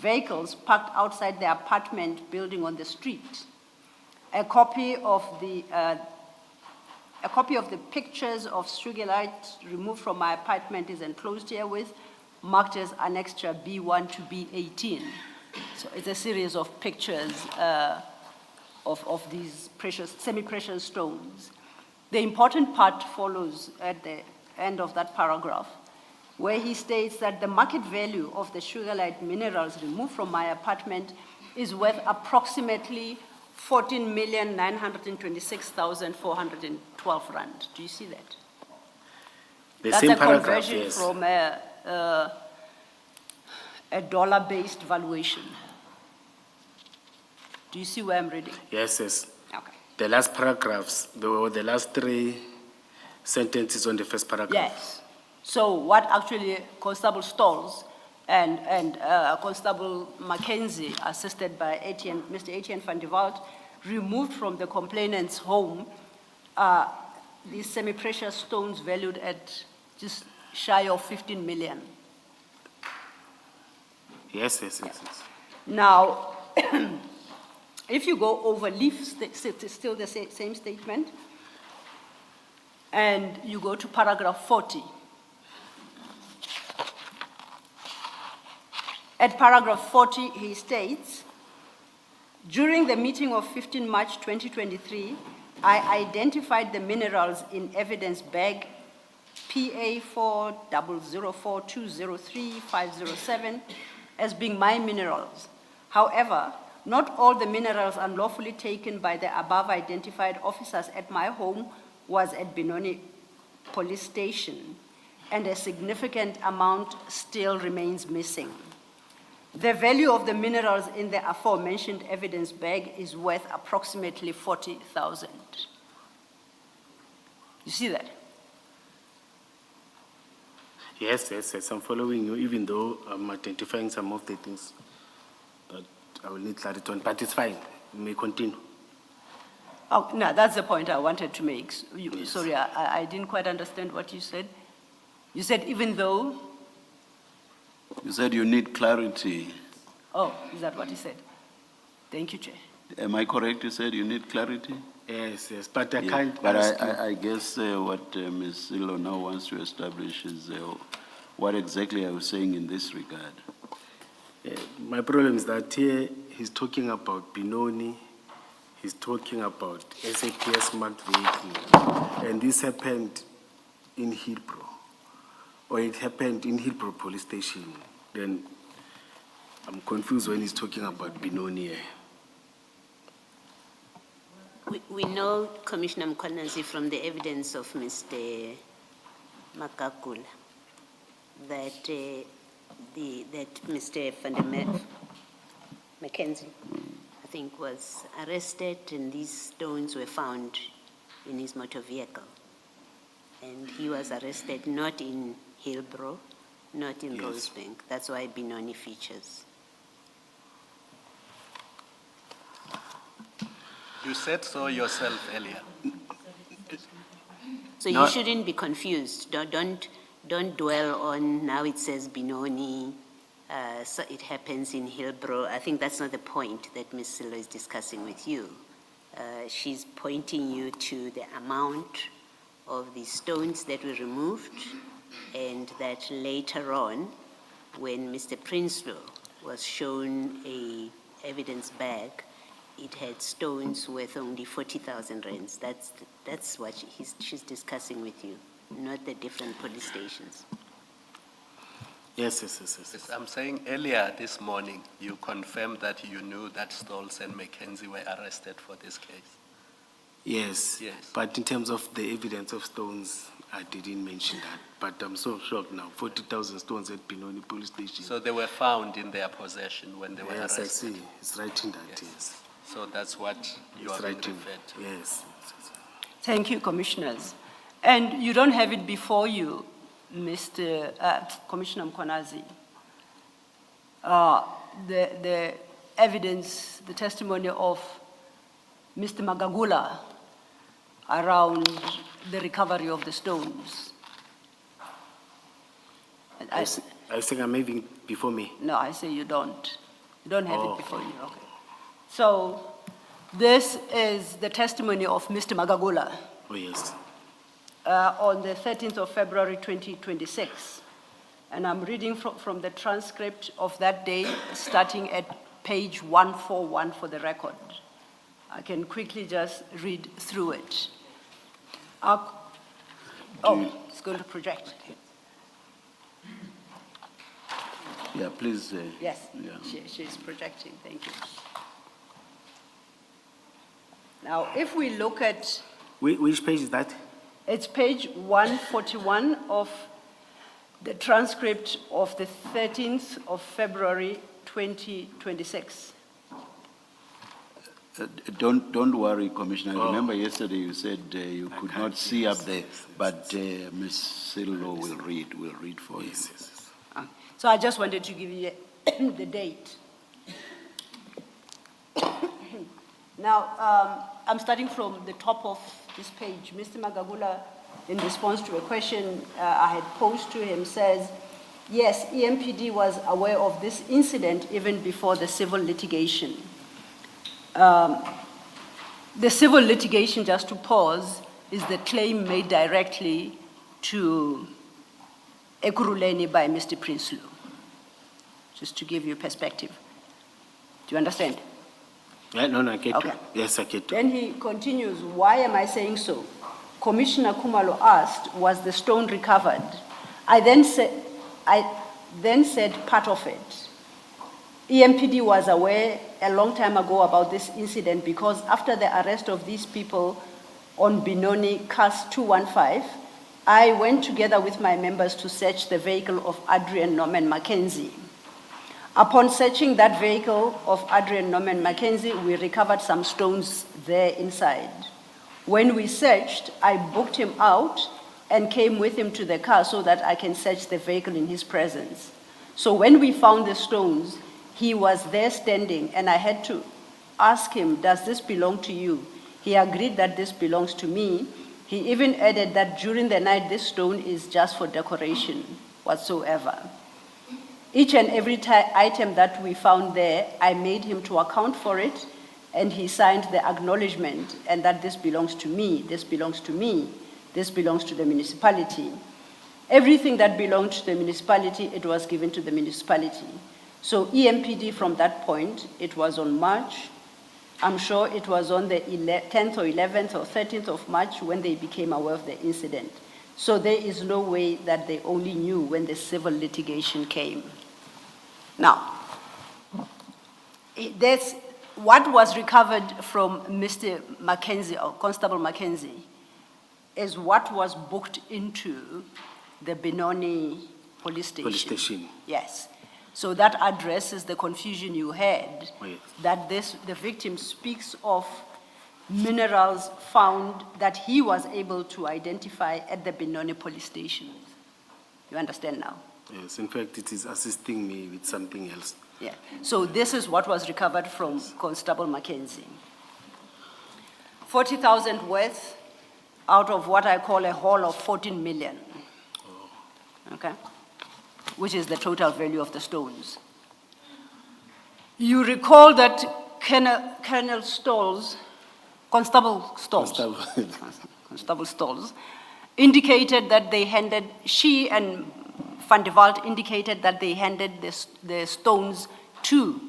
vehicles parked outside the apartment building on the street. A copy of the pictures of sugarlight removed from my apartment is enclosed herewith, marked as annexure B1 to B18. So it's a series of pictures of these semi-precious stones. The important part follows at the end of that paragraph, where he states that the market value of the sugarlight minerals removed from my apartment is worth approximately 14,926,412 rand. Do you see that? That's a conversion yes. from a dollar-based valuation. Do you see where I'm reading? Yes, yes. Okay. The last paragraphs, the last 3 sentences on the first paragraph. Yes. So what actually Constable Stalls and Constable Mackenzie, assisted by Mr. Etienne van der Walt, removed from the complainant's home these semi-precious stones valued at just shy of 15 million. Yes, yes, yes, yes. Now, if you go over still the same statement, and you go to paragraph 40. At paragraph 40, he states, during the meeting of 15 March 2023, I identified the minerals in evidence bag PA4004203507 as being my minerals. However, not all the minerals unlawfully taken by the above identified officers at my home was at Benoni Police Station. and a significant amount still remains missing. The value of the minerals in the aforementioned evidence bag is worth approximately 40,000. You see that? Yes, I'm following you, even though I'm identifying some of the things that I will need clarity on, but it's fine. You may continue. Oh, no, that's the point I wanted to make. Yes. Sorry, I didn't quite understand what you said. You said even though, You said you need clarity. oh, is that what you said? Thank you, Chair. Am I correct? You said you need clarity? Yes, but I Yeah, can't but ask you. I guess what Ms. Silo now wants to establish is what exactly are you saying in this regard? My problem is that here he's talking about Benoni, he's talking about SAPS marked vehicle, and this happened in Hillbrow, or it happened in Hillbrow police station. Then I'm confused when he's talking about Benoni here. We know, Commissioner Mkhwanazi, from the evidence of Mr. Makakula, that that Mr. Mackenzie, I think, was arrested, and these stones were found in his motor vehicle. And he was arrested not in Hillbrow, not in Yes. Rosebank. That's why Benoni features. You said so yourself earlier. So No. you shouldn't be confused. Don't dwell on now it says Benoni, so it happens in Hillbrow. I think that's not the point that Ms. Silo is discussing with you. She's pointing you to the amount of the stones that were removed, and that later on, when Mr. Prinsloo was shown a evidence bag, it had stones worth only 40,000 rands. That's what she's discussing with you, not the different police stations. Yes. Yes, I'm saying earlier this morning, you confirmed that you knew that Stolz and Mackenzie were arrested for this case. Yes. Yes. But in terms of the evidence of stones, I didn't mention that. But I'm so shocked now. 40,000 stones at Benoni police station. So they were found in their possession when they were Yes, arrested. I see. It's writing that, Yes. yes. So that's what you It's are being writing. referred to. Yes. Thank you, Commissioners. And you don't have it before you, Mr. Commissioner Mkhwanazi. The evidence, the testimony of Mr. Magagula around the recovery of the stones. I think I'm having it before me. No, I say you don't. You don't have Oh. it before you, okay. So this is the testimony of Mr. Magagula Oh, yes. on the 13th of February 2026. And I'm reading from the transcript of that day, starting at page 141 for the record. I can quickly just read through it. It's going to project. Yeah, please. Yes, Yeah. she's projecting, thank you. Now, if we look at, Which page is that? it's page 141 of the transcript of the 13th of February 2026. Don't worry, Commissioner. Oh. Remember yesterday you said you could can't not see, see up yes, there, yes, but Ms. Silo will read for you. Yes. So I just wanted to give you the date. Now, I'm starting from the top of this page. Mr. Magagula, in response to a question I had posed to him, says, yes, EMPD was aware of this incident even before the civil litigation. The civil litigation, just to pause, is the claim made directly to Ekurhuleni by Mr. Prinsloo, just to give you perspective. Do you understand? No, I get Okay. you. Yes, I get you. Then he continues, why am I saying so? Commissioner Kumalo asked, was the stone recovered? I then said part of it. EMPD was aware a long time ago about this incident because after the arrest of these people on Benoni Cast 215, I went together with my members to search the vehicle of Adrian Norman Mackenzie. Upon searching that vehicle of Adrian Norman Mackenzie, we recovered some stones there inside. When we searched, I booked him out and came with him to the car so that I can search the vehicle in his presence. So when we found the stones, he was there standing, and I had to ask him, does this belong to you? He agreed that this belongs to me. He even added that during the night, this stone is just for decoration whatsoever. Each and every item that we found there, I made him to account for it, and he signed the acknowledgement, and that this belongs to me, this belongs to me, this belongs to the municipality. Everything that belonged to the municipality, it was given to the municipality. So EMPD from that point, it was on March. I'm sure it was on the 10th or 11th or 13th of March when they became aware of the incident. So there is no way that they only knew when the civil litigation came. Now, what was recovered from Mr. Mackenzie, or Constable Mackenzie, is what was booked into the Benoni police station. Police station. Yes. So that addresses the confusion you had, Oh, yes. that the victim speaks of minerals found that he was able to identify at the Benoni police station. You understand now? Yes, in fact, it is assisting me with something else. Yeah. So this is what was recovered from Constable Mackenzie. 40,000 worth out of what I call a haul of 14 million. Okay? Which is the total value of the stones. You recall that Colonel Stalls, Constable Stalls, Constable Stalls, indicated that they handed, she and Van de Walt indicated that they handed the stones to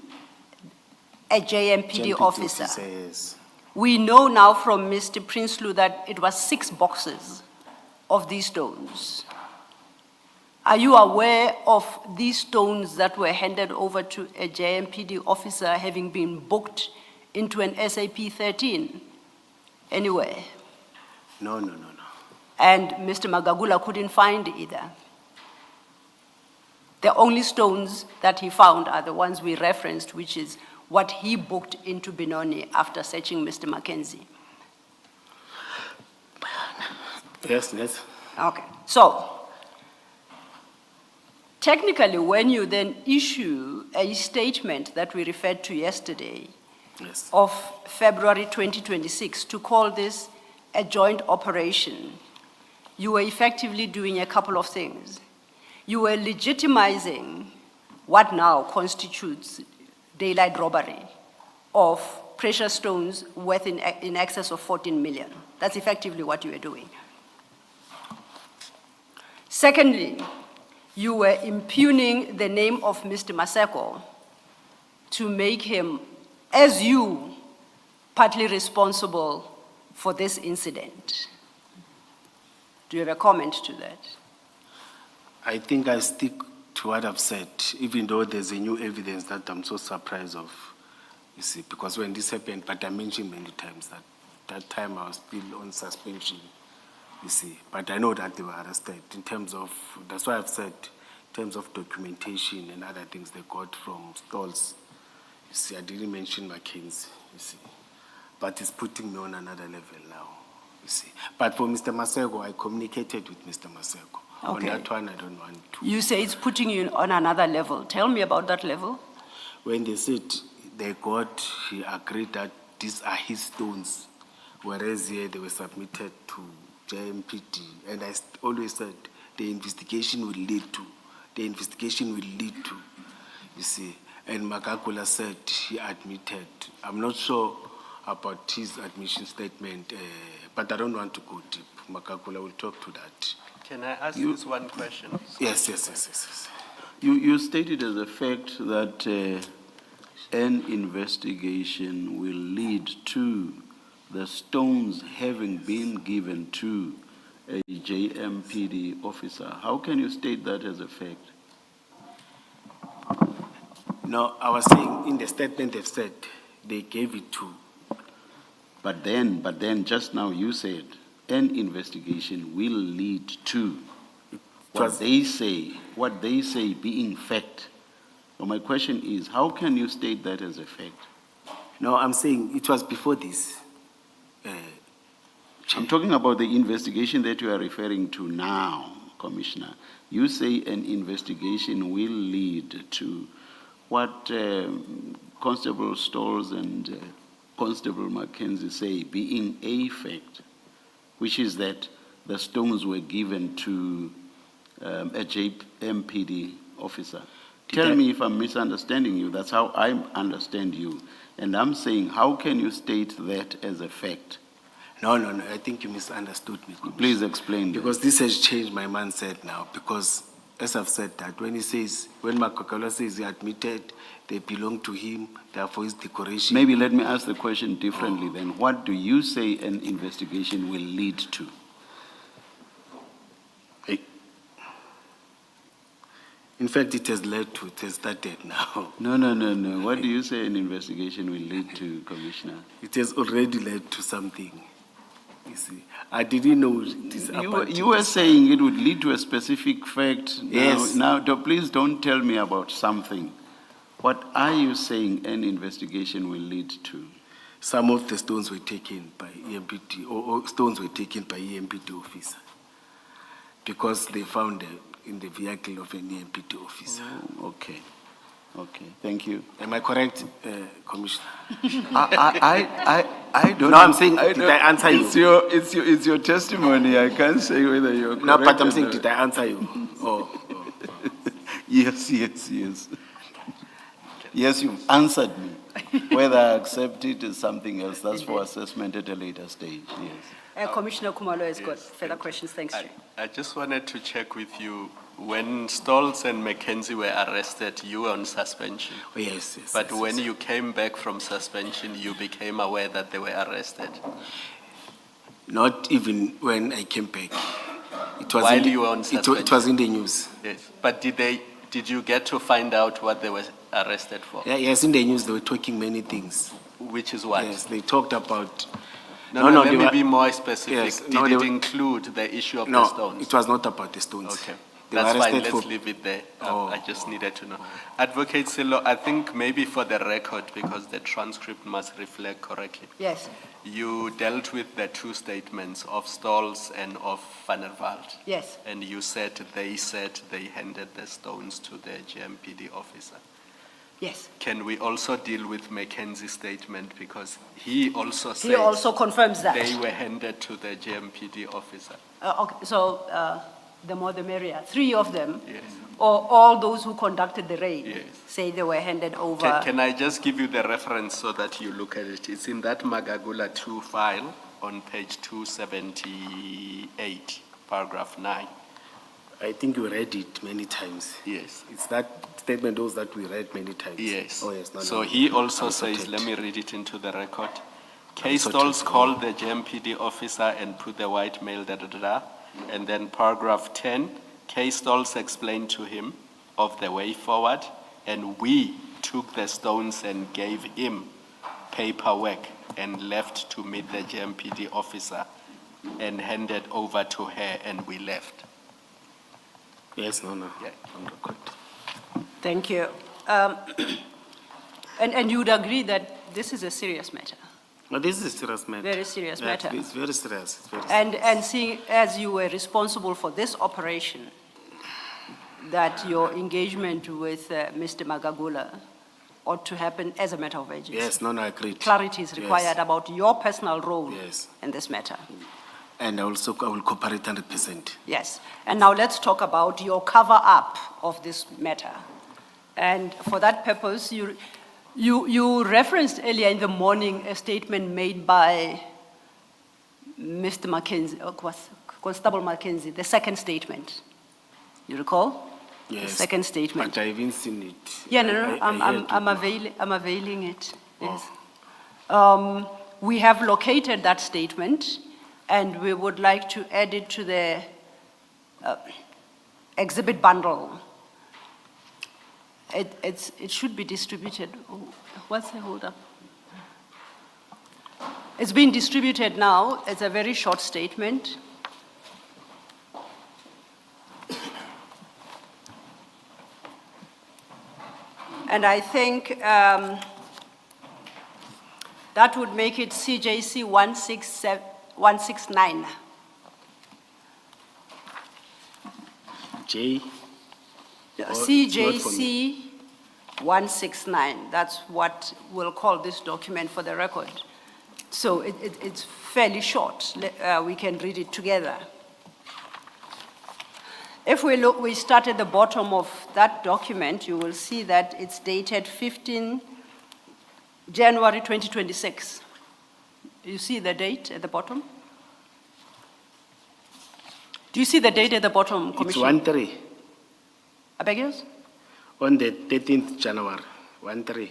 a JMPD officer. Yes. We know now from Mr. Prinsloo that it was 6 boxes of these stones. Are you aware of these stones that were handed over to a JMPD officer having been booked into an SAP 13 anywhere? No. And Mr. Magagula couldn't find either. The only stones that he found are the ones we referenced, which is what he booked into Benoni after searching Mr. Mackenzie. Yes. Okay, so technically when you then issue a statement that we referred to yesterday Yes. of February 2026 to call this a joint operation, you were effectively doing a couple of things. You were legitimizing what now constitutes daylight robbery of precious stones worth in excess of 14 million. That's effectively what you were doing. Secondly, you were impugning the name of Mr. Maseko to make him, as you, partly responsible for this incident. Do you have a comment to that? I think I stick to what I've said, even though there's a new evidence that I'm so surprised of, you see, because when this happened, but I mentioned many times that time I was still on suspension, you see, but I know that they were arrested in terms of, that's why I've said, in terms of documentation and other things they got from Stalls, you see, I didn't mention Mackenzie, you see, but it's putting me on another level now, you see. But for Mr. Maseko, I communicated with Mr. Maseko. Okay. On that one, I don't want to. You say it's putting you on another level. Tell me about that level. When they said he agreed that these are his stones, whereas here they were submitted to JMPD. And I always said the investigation will lead to, you see. And Magagula said he admitted. I'm not sure about his admission statement, but I don't want to go deep. Magagula will talk to that. Can I ask this one question? Yes. You stated as a fact that an investigation will lead to the stones having been given to a JMPD officer. How can you state that as a fact? No, I was saying in the statement they've said they gave it to. But then just now you said an investigation will lead to was- what they say being fact. So my question is, how can you state that as a fact? No, I'm saying it was before this. I'm talking about the investigation that you are referring to now, Commissioner. You say an investigation will lead to what Constable Stalls and Constable Mackenzie say being a fact, which is that the stones were given to a JMPD officer. Tell me if I'm misunderstanding you. That's how I understand you. And I'm saying, how can you state that as a fact? No, I think you misunderstood me. Commissioner. Please explain. Because this has changed my mindset now. Because, as I've said that, when Magagula says he admitted they belong to him, therefore his decoration. Maybe let me ask the question differently then. What do you say an investigation will lead to? In fact, it has started now. No. What do you say an investigation will lead to, Commissioner? It has already led to something. You see, I didn't know it is about. You were saying it would lead to a specific fact. Yes. Now, please don't tell me about something. What are you saying an investigation will lead to? Some of the stones were taken by EMPD, or stones were taken by EMPD officer, because they found in the vehicle of an EMPD officer. Oh, okay, thank you. Am I correct, Commissioner? I don't. No, I'm saying, did I answer you? It's your testimony. I can't say whether you're correct. No, but I'm or saying, not. did I answer you? Oh. Yes. Yes, you've answered me. Whether I accept it is something else. That's for assessment at a later stage. Yes. Commissioner Kumalo has got further questions. Thanks. I just wanted to check with you, when Stalls and Mackenzie were arrested, you were on suspension. Oh, yes. But when you came back from suspension, you became aware that they were arrested. Not even when I came back. It was While you were on suspension. It was in the news. Yes. But did you get to find out what they were arrested for? Yeah, yes, in the news they were talking many things. Which is what? Yes, they talked about. Let they me were- be more specific. Yes, Did no, they it were- include the issue of the No, stones? it was not about the stones. Okay. They were That's fine, arrested let's for- leave it there. Oh. I just needed to know. Advocate Silo, I think maybe for the record, because the transcript must reflect correctly, Yes. you dealt with the two statements of Stalls and of Van der Walt. Yes. And you said they handed the stones to the GMPD officer. Yes. Can we also deal with Mackenzie's statement, because he also said He also confirms that. they were handed to the GMPD officer? Okay, so the more the merrier. 3 of them, Yes. or all those who conducted the raid, Yes. say they were handed over. Can I just give you the reference so that you look at it? It's in that Magagula 2 file on page 278, paragraph 9. I think we read it many times. Yes. It's that statement, those that we read many times. Yes. Oh, yes. No, So no. he also I'm says, sorted. let me read it into the record. K. I'm sorted. Stalls called the GMPD officer and put the white male, And then paragraph 10, K. Stalls explained to him of the way forward, and we took the stones and gave him paperwork and left to meet the GMPD officer and handed over to her, and we left. Yes, no. Yeah. On record. Thank you. And you would agree that this is a serious matter? But this is a serious matter. Very serious matter. It's very serious. It's very serious. And seeing as you were responsible for this operation, that your engagement with Mr. Magagula ought to happen as a matter of urgency. Yes, no, I agree. Clarity is required about your personal role Yes. in this matter. And also, I will cooperate 100%. Yes. And now let's talk about your cover-up of this matter. And for that purpose, you referenced earlier in the morning a statement made by Mr. Mackenzie, Constable Mackenzie, the second statement. You recall? Yes. The second statement. But I haven't seen it. Yeah, I'm availing it. Yes. We have located that statement, and we would like to add it to the exhibit bundle. It should be distributed. Oh, what's the hold up? It's been distributed now. It's a very short statement. And I think that would make it CJC 169. J. CJC 169, that's what we'll call this document for the record. So it's fairly short. We can read it together. If we look, we start at the bottom of that document, you will see that it's dated 15 January 2026. You see the date at the bottom? Do you see the date at the bottom, It's Commissioner? 1-3, I beg yours? on the 13th January, 1-3.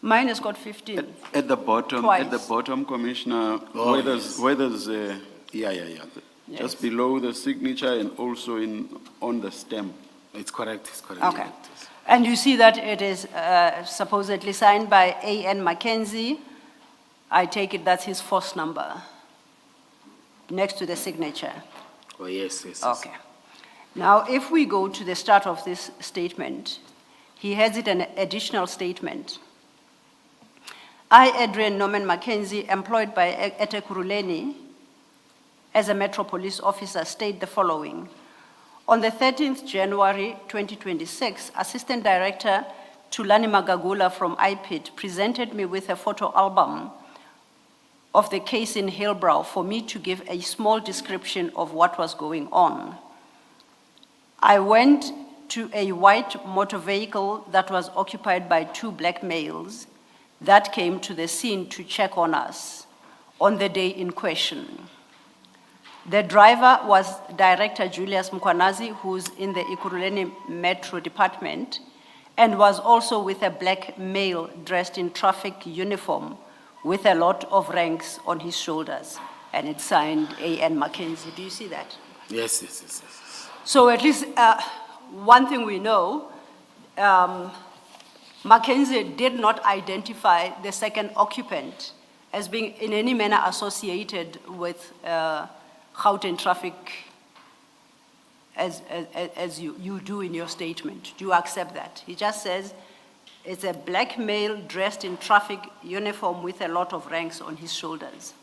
Mine has got 15. At the bottom, Twice. Commissioner, Oh, where there's, yeah. Yes. Just below the signature and also on the stamp. It's correct, it's correct. Okay. And you see that it is supposedly signed by A.N. Mackenzie. I take it that's his first number next to the signature. Oh, yes, yes. Okay. Now, if we go to the start of this statement, he has it an additional statement. I, Adrian Norman Mackenzie, employed by Etekuruleni as a Metro Police officer, state the following. On the 13th January 2026, Assistant Director Tulani Magagula from IPIT presented me with a photo album of the case in Hillbrow for me to give a small description of what was going on. I went to a white motor vehicle that was occupied by 2 black males that came to the scene to check on us on the day in question. The driver was Director Julius Mkwanazi, who's in the Ekurhuleni Metro Department, and was also with a black male dressed in traffic uniform with a lot of ranks on his shoulders. And it's signed A.N. Mackenzie. Do you see that? Yes, yes, yes, yes. So at least one thing we know, Mackenzie did not identify the second occupant as being in any manner associated with Gauteng traffic as you do in your statement. Do you accept that? He just says it's a black male dressed in traffic uniform with a lot of ranks on his shoulders.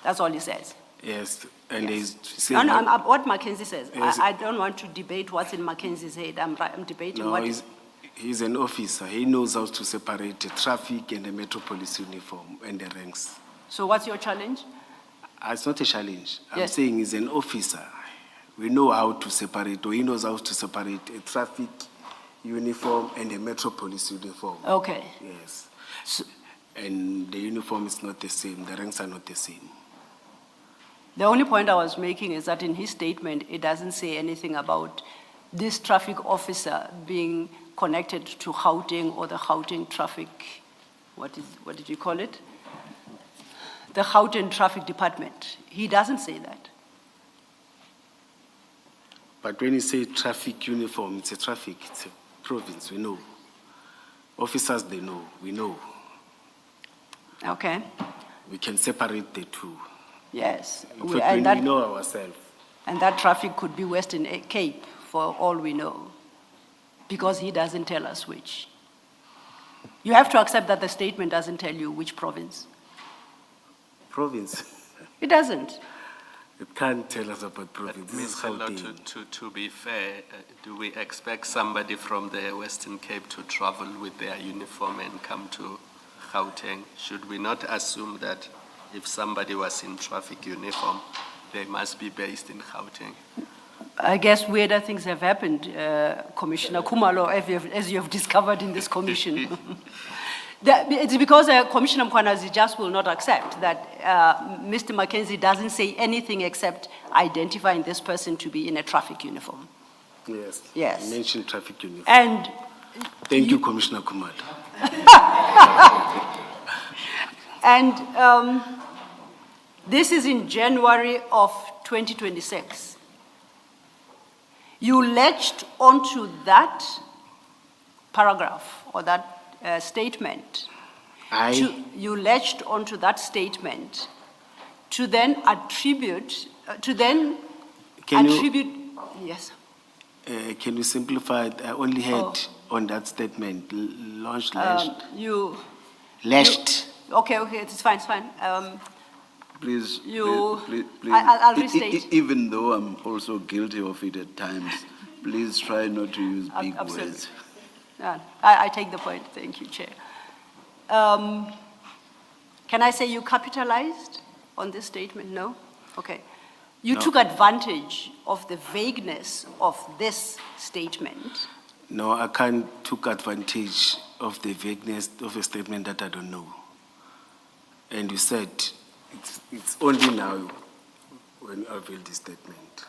That's all he says. Yes, and Yes. he's No, no, what Mackenzie says. Yes. I don't want to debate what's in Mackenzie's head. I'm debating no, what he's an officer. He knows how to separate the traffic and the Metro Police uniform and the ranks. So what's your challenge? It's not a challenge. I'm Yes. saying he's an officer. We know how to separate, or he knows how to separate a traffic uniform and a Metro Police uniform. Okay. Yes. And the uniform is not the same, the ranks are not the same. The only point I was making is that in his statement, it doesn't say anything about this traffic officer being connected to Gauteng or the Gauteng traffic, what did you call it? The Gauteng Traffic Department. He doesn't say that. But when you say traffic uniform, it's a province, we know. Officers, they know, we know. Okay. We can separate the two. Yes. In fact, we And know ourselves. that traffic could be Western Cape for all we know, because he doesn't tell us which. You have to accept that the statement doesn't tell you which province. Province, It doesn't. it can't tell us about province. This is Mr. Law, Gauteng. to be fair, do we expect somebody from the Western Cape to travel with their uniform and come to Gauteng? Should we not assume that if somebody was in traffic uniform, they must be based in Gauteng? I guess weirder things have happened, Commissioner Kumalo, as you have discovered in this commission. It's because Commissioner Mkwanazi just will not accept that Mr. Mackenzie doesn't say anything except identifying this person to be in a traffic uniform. Yes. Yes. You mentioned traffic uniform. And Thank you, Commissioner Kumalo. And this is in January of 2026. You latched onto that paragraph or that statement You latched onto that statement to then attribute, yes. Can you simplify it? I only had on that statement, launched, lashed. Lashed. Okay, it's fine. Please, You- please. I'll restate. Even though I'm also guilty of it at times, please try not to use big Absolutely. words. Yeah, I take the point. Thank you, Chair. Can I say you capitalized on this statement? No? Okay. You No. took advantage of the vagueness of this statement. No, I can't took advantage of the vagueness of a statement that I don't know. And you said it's only now when I revealed the statement.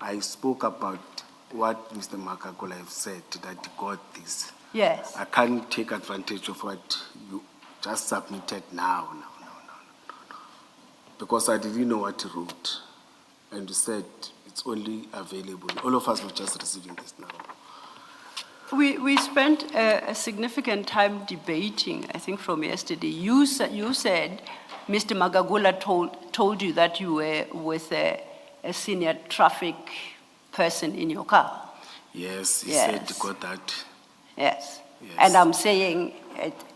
I spoke about what Mr. Makakola have said, that he got this. Yes. I can't take advantage of what you just submitted now. Because I didn't know what he wrote. And you said it's only available. All of us were just receiving this now. We spent a significant time debating, I think from yesterday. You said Mr. Magagula told you that you were with a senior traffic person in your car. Yes, he Yes. said he got that. Yes. Yes. And I'm saying,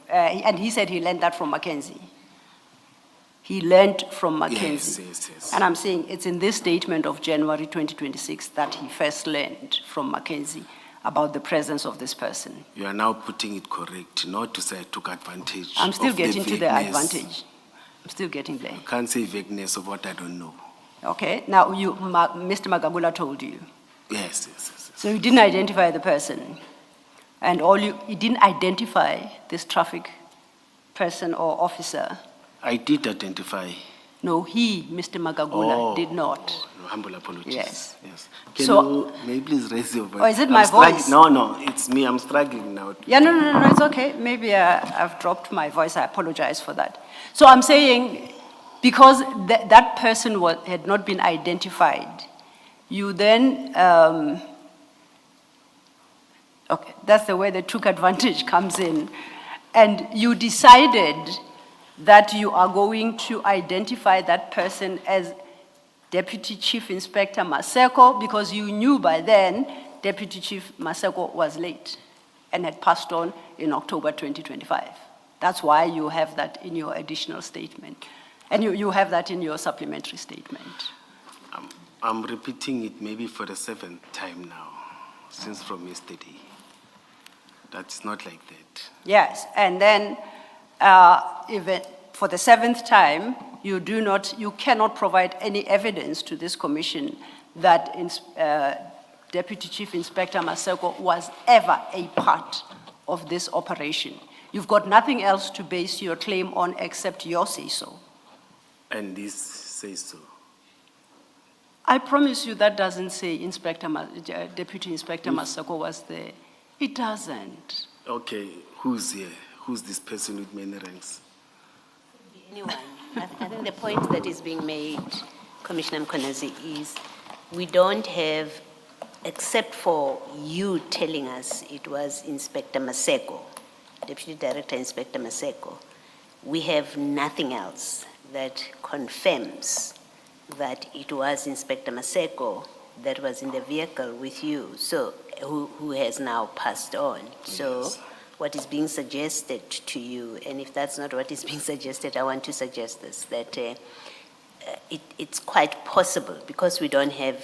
and he said he learned that from Mackenzie. He learned from Mackenzie. Yes. And I'm saying it's in this statement of January 2026 that he first learned from Mackenzie about the presence of this person. You are now putting it correct, not to say I took advantage. I'm still of getting to the vagueness. advantage. I'm still getting there. You can't say vagueness of what I don't know. Okay, now Mr. Magagula told you. Yes. So you didn't identify the person. And you didn't identify this traffic person or officer. I did identify. No, Mr. Magagula, did not. No, humble apologies. Yes. Can So- you maybe please raise your voice? Oh, is it I'm my struggling- voice? No, it's me. I'm struggling now. Yeah, no, it's okay. Maybe I've dropped my voice. I apologize for that. So I'm saying, because that person had not been identified, you then, okay, that's the way the took advantage comes in. And you decided that you are going to identify that person as Deputy Chief Inspector Maseko, because you knew by then Deputy Chief Maseko was late and had passed on in October 2025. That's why you have that in your additional statement. And you have that in your supplementary statement. I'm repeating it maybe for the 7th time now, since from yesterday. That's not like that. Yes, and then even for the 7th time, you cannot provide any evidence to this commission that Deputy Chief Inspector Maseko was ever a part of this operation. You've got nothing else to base your claim on except your say-so. And this says so. I promise you that doesn't say Deputy Inspector Maseko was there. It doesn't. Okay, who's here? Who's this person with many ranks? Anyone. I think the point that is being made, Commissioner Mkonazi, is we don't have, except for you telling us it was Inspector Maseko, Deputy Director Inspector Maseko, we have nothing else that confirms that it was Inspector Maseko that was in the vehicle with you, so who has now passed on. So Yes. what is being suggested to you, and if that's not what is being suggested, I want to suggest this, that it's quite possible, because we don't have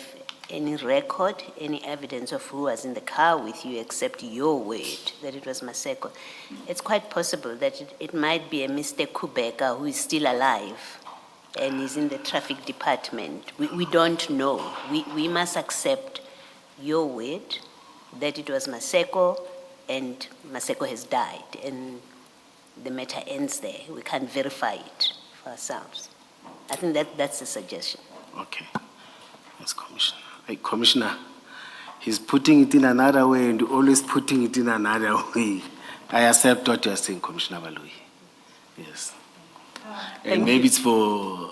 any record, any evidence of who was in the car with you except your word that it was Maseko. It's quite possible that it might be a Mr. Kubeka who is still alive and is in the traffic department. We don't know. We must accept your word that it was Maseko and Maseko has died, and the matter ends there. We can't verify it for ourselves. I think that's a suggestion. Okay. Yes, Commissioner. Hey, Commissioner, he's putting it in another way and always putting it in another way. I accept what you're saying, Commissioner Balui. Yes. And maybe it's for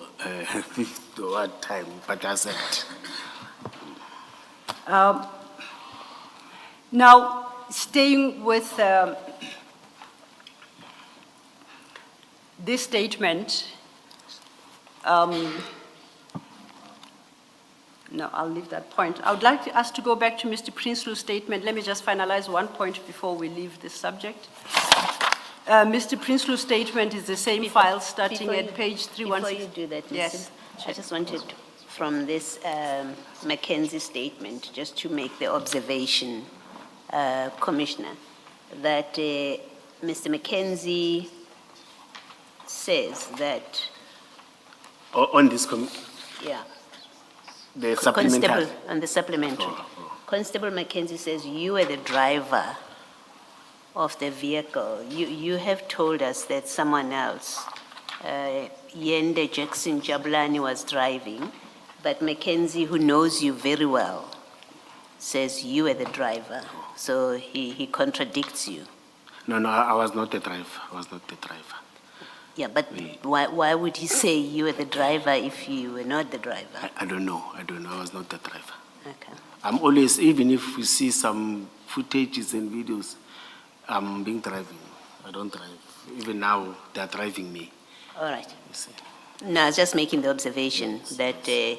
fifth or what time, but I accept. Now, staying with this statement, no, I'll leave that point. I would like us to go back to Mr. Prinsloo's statement. Let me just finalize one point before we leave this subject. Mr. Prinsloo's statement is the same file starting Before at you- page 316. Before you do that, Yes. I just wanted, from this Mackenzie statement, just to make the observation, Commissioner, that Mr. Mackenzie says that, On this, yeah, the supplementary. Constable, on the supplementary. Constable Mackenzie says you were the driver of the vehicle. You have told us that someone else, Yende Jackson Jablani, was driving, but Mackenzie, who knows you very well, says you were the driver. So he contradicts you. No, I was not the driver. I was not the driver. Yeah, but why would he say you were the driver if you were not the driver? I don't know. I was not the driver. Okay. I'm always, even if we see some footages and videos, I'm being driving. I don't drive. Even now, they're driving me. All right. You see. No, I was just making the observation that the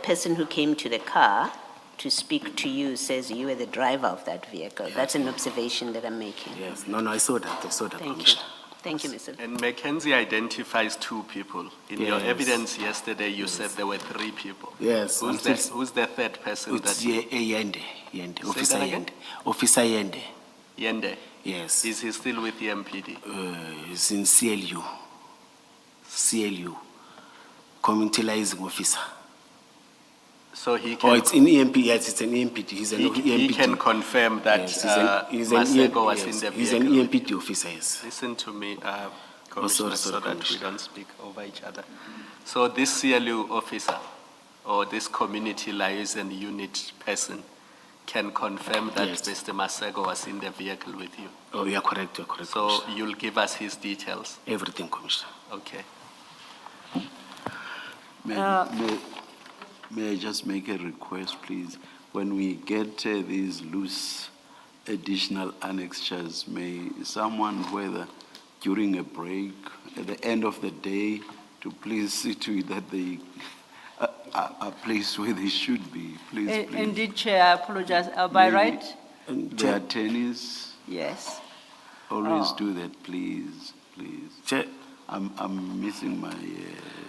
person who came to the car to speak to you says you were the driver of that vehicle. That's an observation that I'm making. Yes. No, I saw that. I saw that, Thank you. Commissioner. Thank you, Mr. And Mackenzie identifies 2 people. In your Yes. evidence yesterday, you said there were 3 people. Yes. Who's the third person It's that? Yende. Officer that again? Yende. Officer Yende. Yende. Yes. Is he still with the MPD? It's in CLU. Community Liaison Officer. So he can. Oh, it's in EMP. Yes, it's an EMPT. He's an EMPT. He can confirm that Yes, he's Masego was yes, in the he's an vehicle. EMPT officer, yes. Listen to me, sorry, Commissioner, so that we Commissioner. don't speak over each other. So this CLU officer or this community liaison unit person can confirm that Yes. Mr. Masego was in the vehicle with you. Oh, you're correct, So Commissioner. you'll give us his details. Everything, Commissioner. Okay. May I just make a request, please? When we get these loose additional annexures, may someone, whether during a break, at the end of the day, to please see to it that they are placed where they should be, please. Indeed, Chair, I apologize. By Maybe- right? The attorneys Yes. always Oh. do that, please. Chair, I'm missing my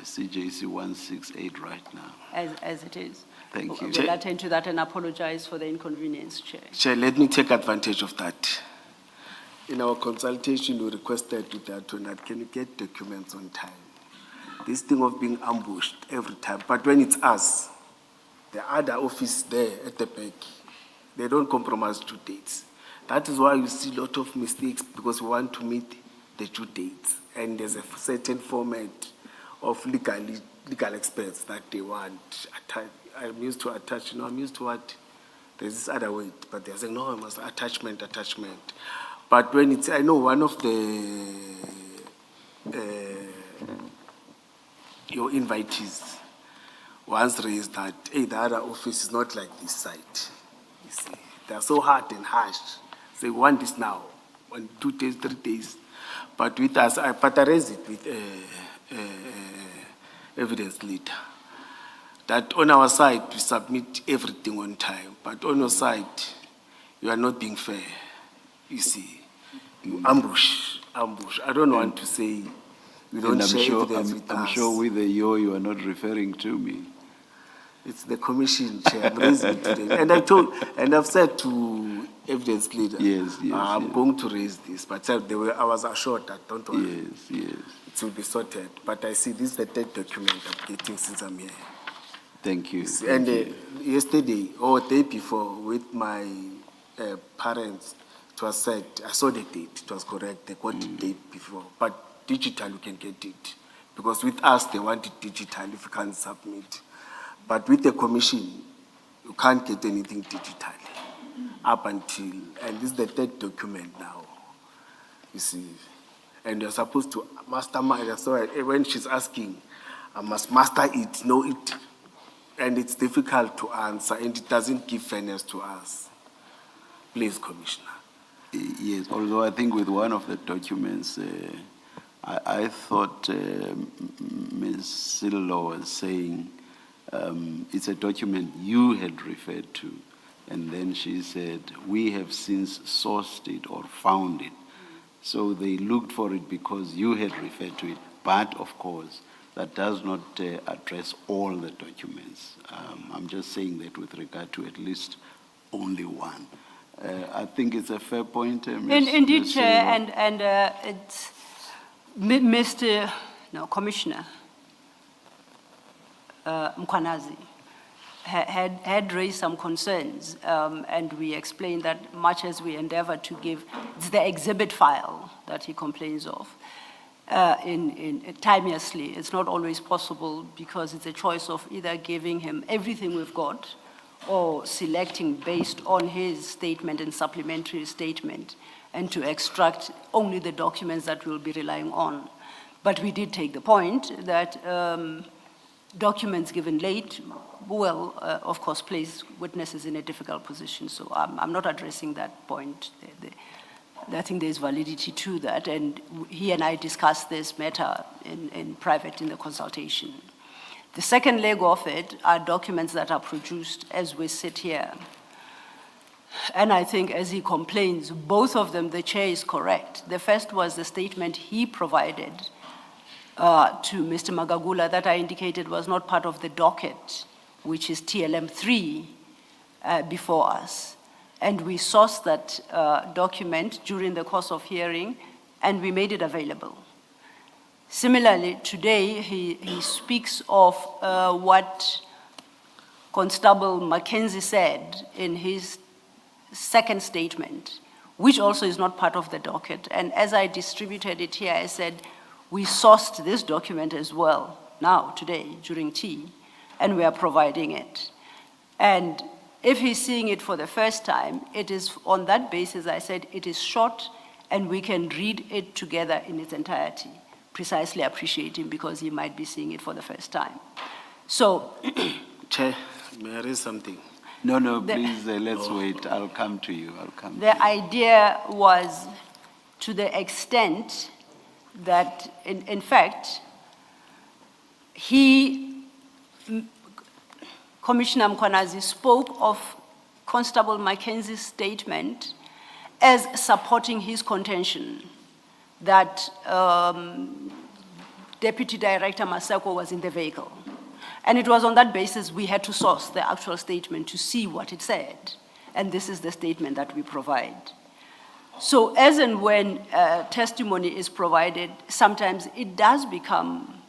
CJC 168 right now. As it is. Thank you. We'll attend to that and apologize for the inconvenience, Chair. Chair, let me take advantage of that. In our consultation, we requested with the attorney, can you get documents on time? This thing of being ambushed every time, but when it's us, the other office there at the back, they don't compromise due dates. That is why you see a lot of mistakes, because we want to meet the due dates. And there's a certain format of legal experts that they want. I'm used to attach, I'm used to what? There's this other way, but they're saying, no, I must attachment. But when it's, I know one of your invitees once raised that, hey, the other office is not like this site. You see, they're so hard and harsh. They want this now, 1, 2 days, 3 days. But with us, I raised it with evidence leader. That on our side, we submit everything on time. But on your side, you are not being fair. You see, you ambush. I don't want to say you don't And share evidence with us. I'm sure with the you are not referring to me. It's the commission chair. I'm raising it today. And I've said to evidence leader, Yes, I'm yes. going to raise this. But I was assured that, don't worry, Yes. it will be sorted. But I see this is the 3rd document I'm getting since I'm here. Thank you. And yesterday, or day before, with my parents, it was said, I saw the date, it was correct, they got the date before. But digital, you can get it. Because with us, they want it digital if you can't submit. But with the commission, you can't get anything digitally up until, and this is the 3rd document now, you see. And you're supposed to mastermind, so when she's asking, I must master it, know it. And it's difficult to answer, and it doesn't give fairness to us. Please, Commissioner. Yes, although I think with one of the documents, I thought Ms. Sillo was saying it's a document you had referred to, and then she said, we have since sourced it or found it. So they looked for it because you had referred to it, but of course, that does not address all the documents. I'm just saying that with regard to at least only one. I think it's a fair point, Ms. Indeed, Ms. Chair, Silva. and it's Commissioner Mkwanazi had raised some concerns, and we explained that much as we endeavor to give, it's the exhibit file that he complains of. Timelessly, it's not always possible because it's a choice of either giving him everything we've got or selecting based on his statement and supplementary statement and to extract only the documents that we'll be relying on. But we did take the point that documents given late will, of course, place witnesses in a difficult position. So I'm not addressing that point. I think there's validity to that, and he and I discussed this matter in private in the consultation. The second leg of it are documents that are produced as we sit here. And I think as he complains, both of them, the chair is correct. The first was the statement he provided to Mr. Magagula that I indicated was not part of the docket, which is TLM 3 before us. And we sourced that document during the course of hearing, and we made it available. Similarly, today, he speaks of what Constable Mackenzie said in his second statement, which also is not part of the docket. And as I distributed it here, I said, we sourced this document as well now, today, during tea, and we are providing it. And if he's seeing it for the first time, it is on that basis, I said, it is short and we can read it together in its entirety, precisely appreciating because he might be seeing it for the first time. So. Chair, may I raise something? No, please, let's wait. I'll come to you. The idea was to the extent that, in fact, Commissioner Mkwanazi spoke of Constable Mackenzie's statement as supporting his contention that Deputy Director Maseko was in the vehicle. And it was on that basis we had to source the actual statement to see what it said. And this is the statement that we provide. So as and when testimony is provided, sometimes it does become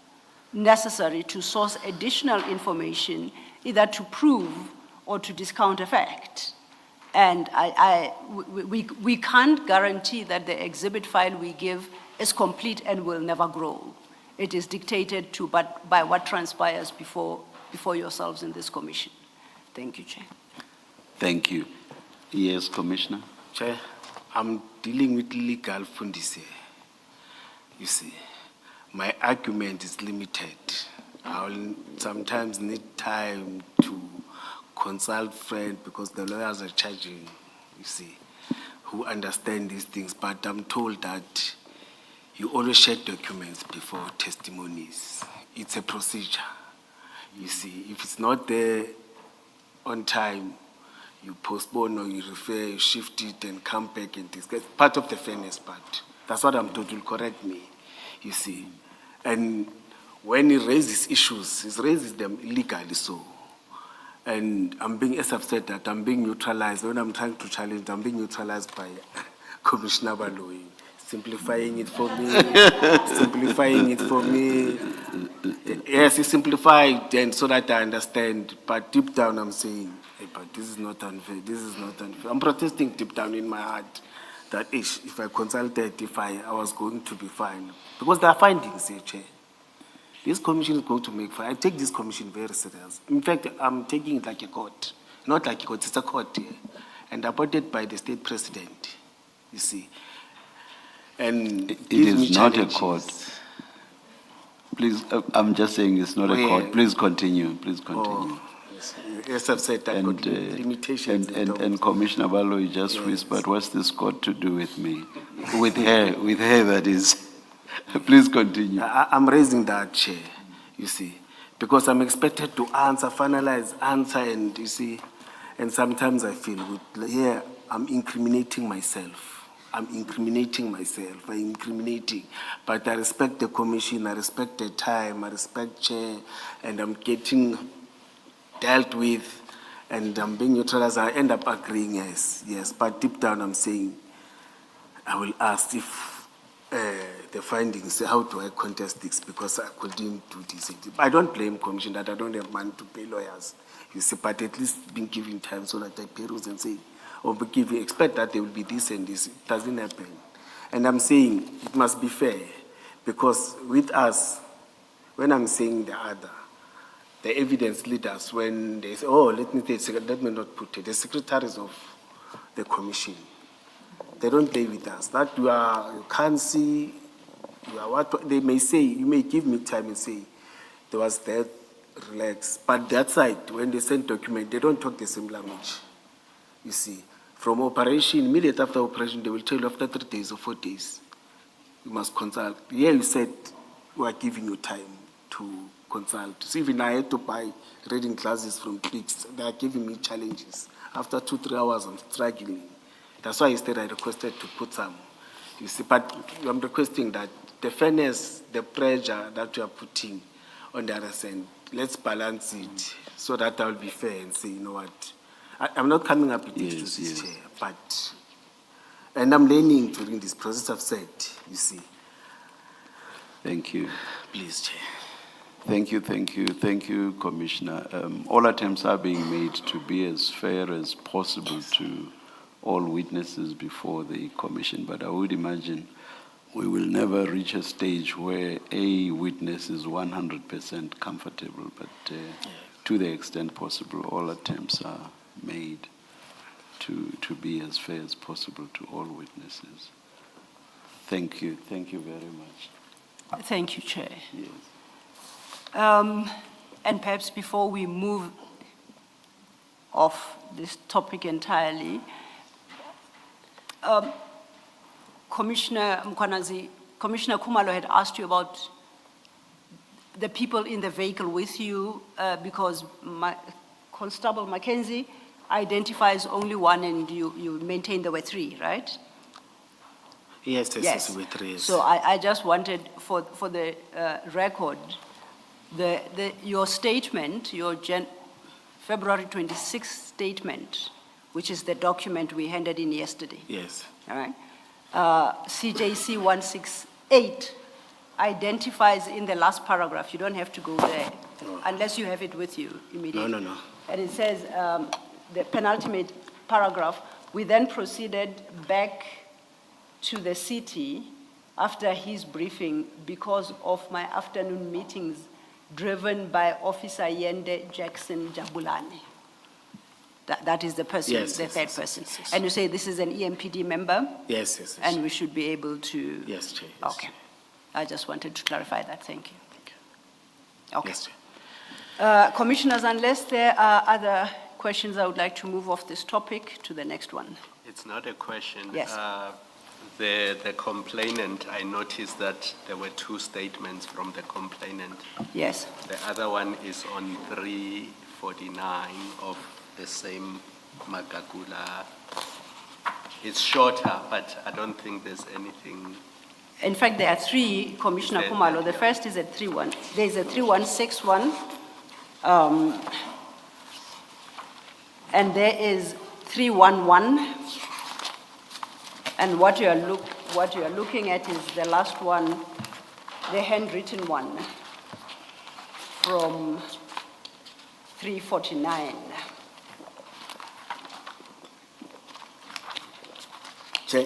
necessary to source additional information either to prove or to discount a fact. And we can't guarantee that the exhibit file we give is complete and will never grow. It is dictated to by what transpires before yourselves in this commission. Thank you, Chair. Thank you. Yes, Commissioner. Chair, I'm dealing with legal fundis here. You see, my argument is limited. I'll sometimes need time to consult friends because the lawyers are charging, you see, who understand these things. But I'm told that you always share documents before testimonies. It's a procedure. You see, if it's not there on time, you postpone or you refer, you shift it and come back and discuss. Part of the fairness part. That's what I'm told. You'll correct me, you see. And when he raises issues, he raises them illegally so. And I'm being, as I've said that, I'm being neutralized. When I'm trying to challenge, I'm being neutralized by Commissioner Baloyi. Simplifying it for me, simplifying it for me. Yes, it's simplified and so that I understand, but deep down I'm saying, hey, but this is not unfair, this is not unfair. I'm protesting deep down in my heart that if I consulted, I was going to be fine. Because there are findings here, Chair. This commission is going to make fine. I take this commission very serious. In fact, I'm taking it like a court. Not like a court, it's a court here. And appointed by the state president, you see. And it is not a court. Please, I'm just saying it's not a court. Yeah. Please continue. Please continue. Oh, yes, I've said that. Got limitations. And Commissioner Baloyi just whispered, what's this got to do with me? With her, that is. Please continue. I'm raising that, Chair, you see, because I'm expected to answer, finalize, answer, and you see, and sometimes I feel here I'm incriminating myself. I'm incriminating, but I respect the commission, I respect the time, I respect Chair, and I'm getting dealt with, and I'm being neutral as I end up agreeing, yes, but deep down I'm saying, I will ask if the findings, how do I contest this, because I couldn't do this. I don't blame commission that I don't have money to pay lawyers, you see, but at least been given time so that I pay rules and say, or expect that there will be this and this. It doesn't happen. And I'm saying it must be fair, because with us, when I'm saying the evidence leaders, when they say, oh, let me not put it, the secretaries of the commission, they don't play with us. That you can't see, you are what they may say, you may give me time and say, there was that, relax. But that side, when they send document, they don't talk the same language. You see, from operation, immediately after operation, they will tell you after 3 days or 4 days, you must consult. Here you said we are giving you time to consult. So even I had to buy reading classes from Clicks. They are giving me challenges. After 2-3 hours, I'm struggling. That's why instead I requested to put some. You see, but I'm requesting that the fairness, the pressure that you are putting on the other side, let's balance it so that I will be fair and say, you know what, I'm not coming up with this Yes. Chair, but, and I'm learning during this process I've said, you see. Thank you. Please, Chair. Thank you, Commissioner. All attempts are being made to be as fair as possible to all witnesses before the commission, but I would imagine we will never reach a stage where a witness is 100% comfortable, but to the extent possible, all attempts are made to be as fair as possible to all witnesses. Thank you very much. Thank you, Chair. Yes. And perhaps before we move off this topic entirely, Commissioner Mkwanazi, Commissioner Kumalo had asked you about the people in the vehicle with you because Constable Mackenzie identifies only one and you maintain there were 3, right? Yes, with 3. Yes. So I just wanted for the record, your statement, your February 26th statement, which is the document we handed in yesterday. Yes. All right. CJC 168 identifies in the last paragraph, you don't have to go there, unless you have it with you immediately. No. And it says, the penultimate paragraph, we then proceeded back to the city after his briefing because of my afternoon meetings driven by Officer Yende Jackson Jabulani. That is the person, Yes, the yes, third yes, person. yes, yes. And you say this is an EMPD member? Yes. And we should be able to? Yes, Chair. Yes, Okay. I just wanted to clarify that. Thank you. Okay. Yes, Chair. Commissioners, unless there are other questions, I would like to move off this topic to the next one. It's not a question. Yes. The complainant, I noticed that there were 2 statements from the complainant. Yes. The other one is on 349 of the same Magagula. It's shorter, but I don't think there's anything. In fact, there are 3, Commissioner Is there- Kumalo. The first is a 3-1. There's a 3161, and there is 311. And what you are looking at is the last one, the handwritten one from 349. Chair,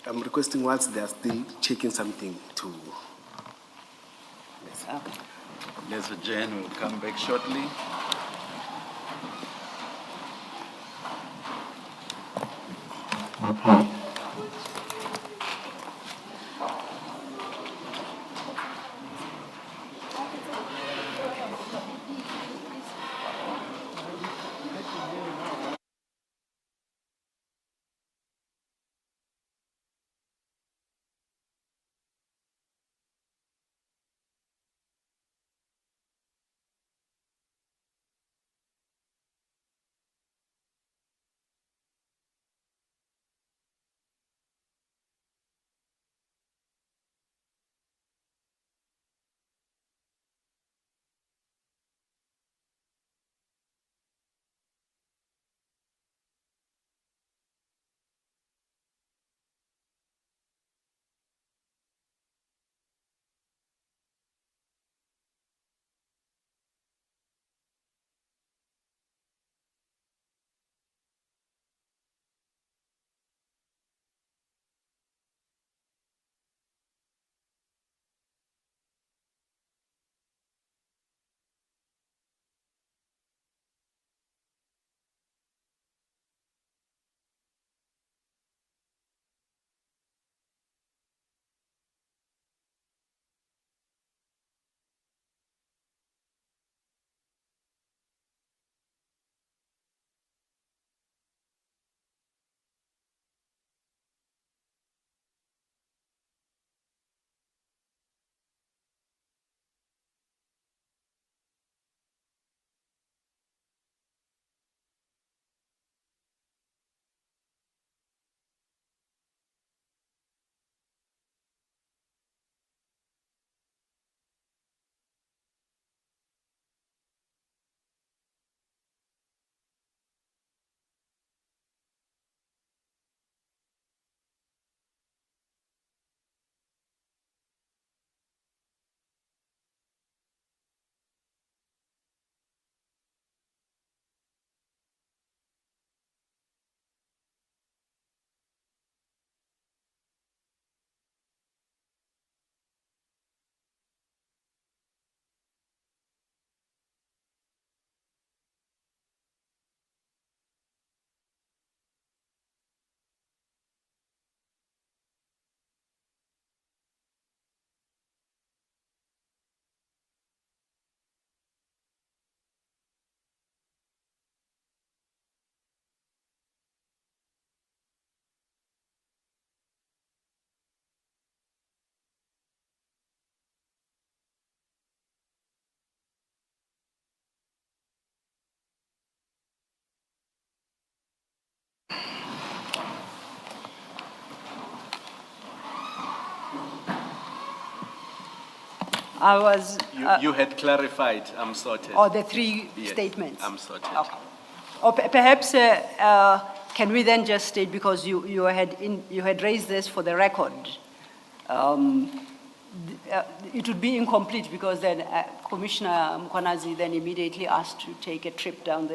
I'm requesting once they are still checking something to. Okay. Let's adjourn. We'll come back shortly. I was, You had clarified, I'm sorted. or the three Yes, statements? I'm sorted. Okay. Or perhaps, can we then just state, because you had raised this for the record, it would be incomplete because then Commissioner Mkwanazi then immediately asked to take a trip down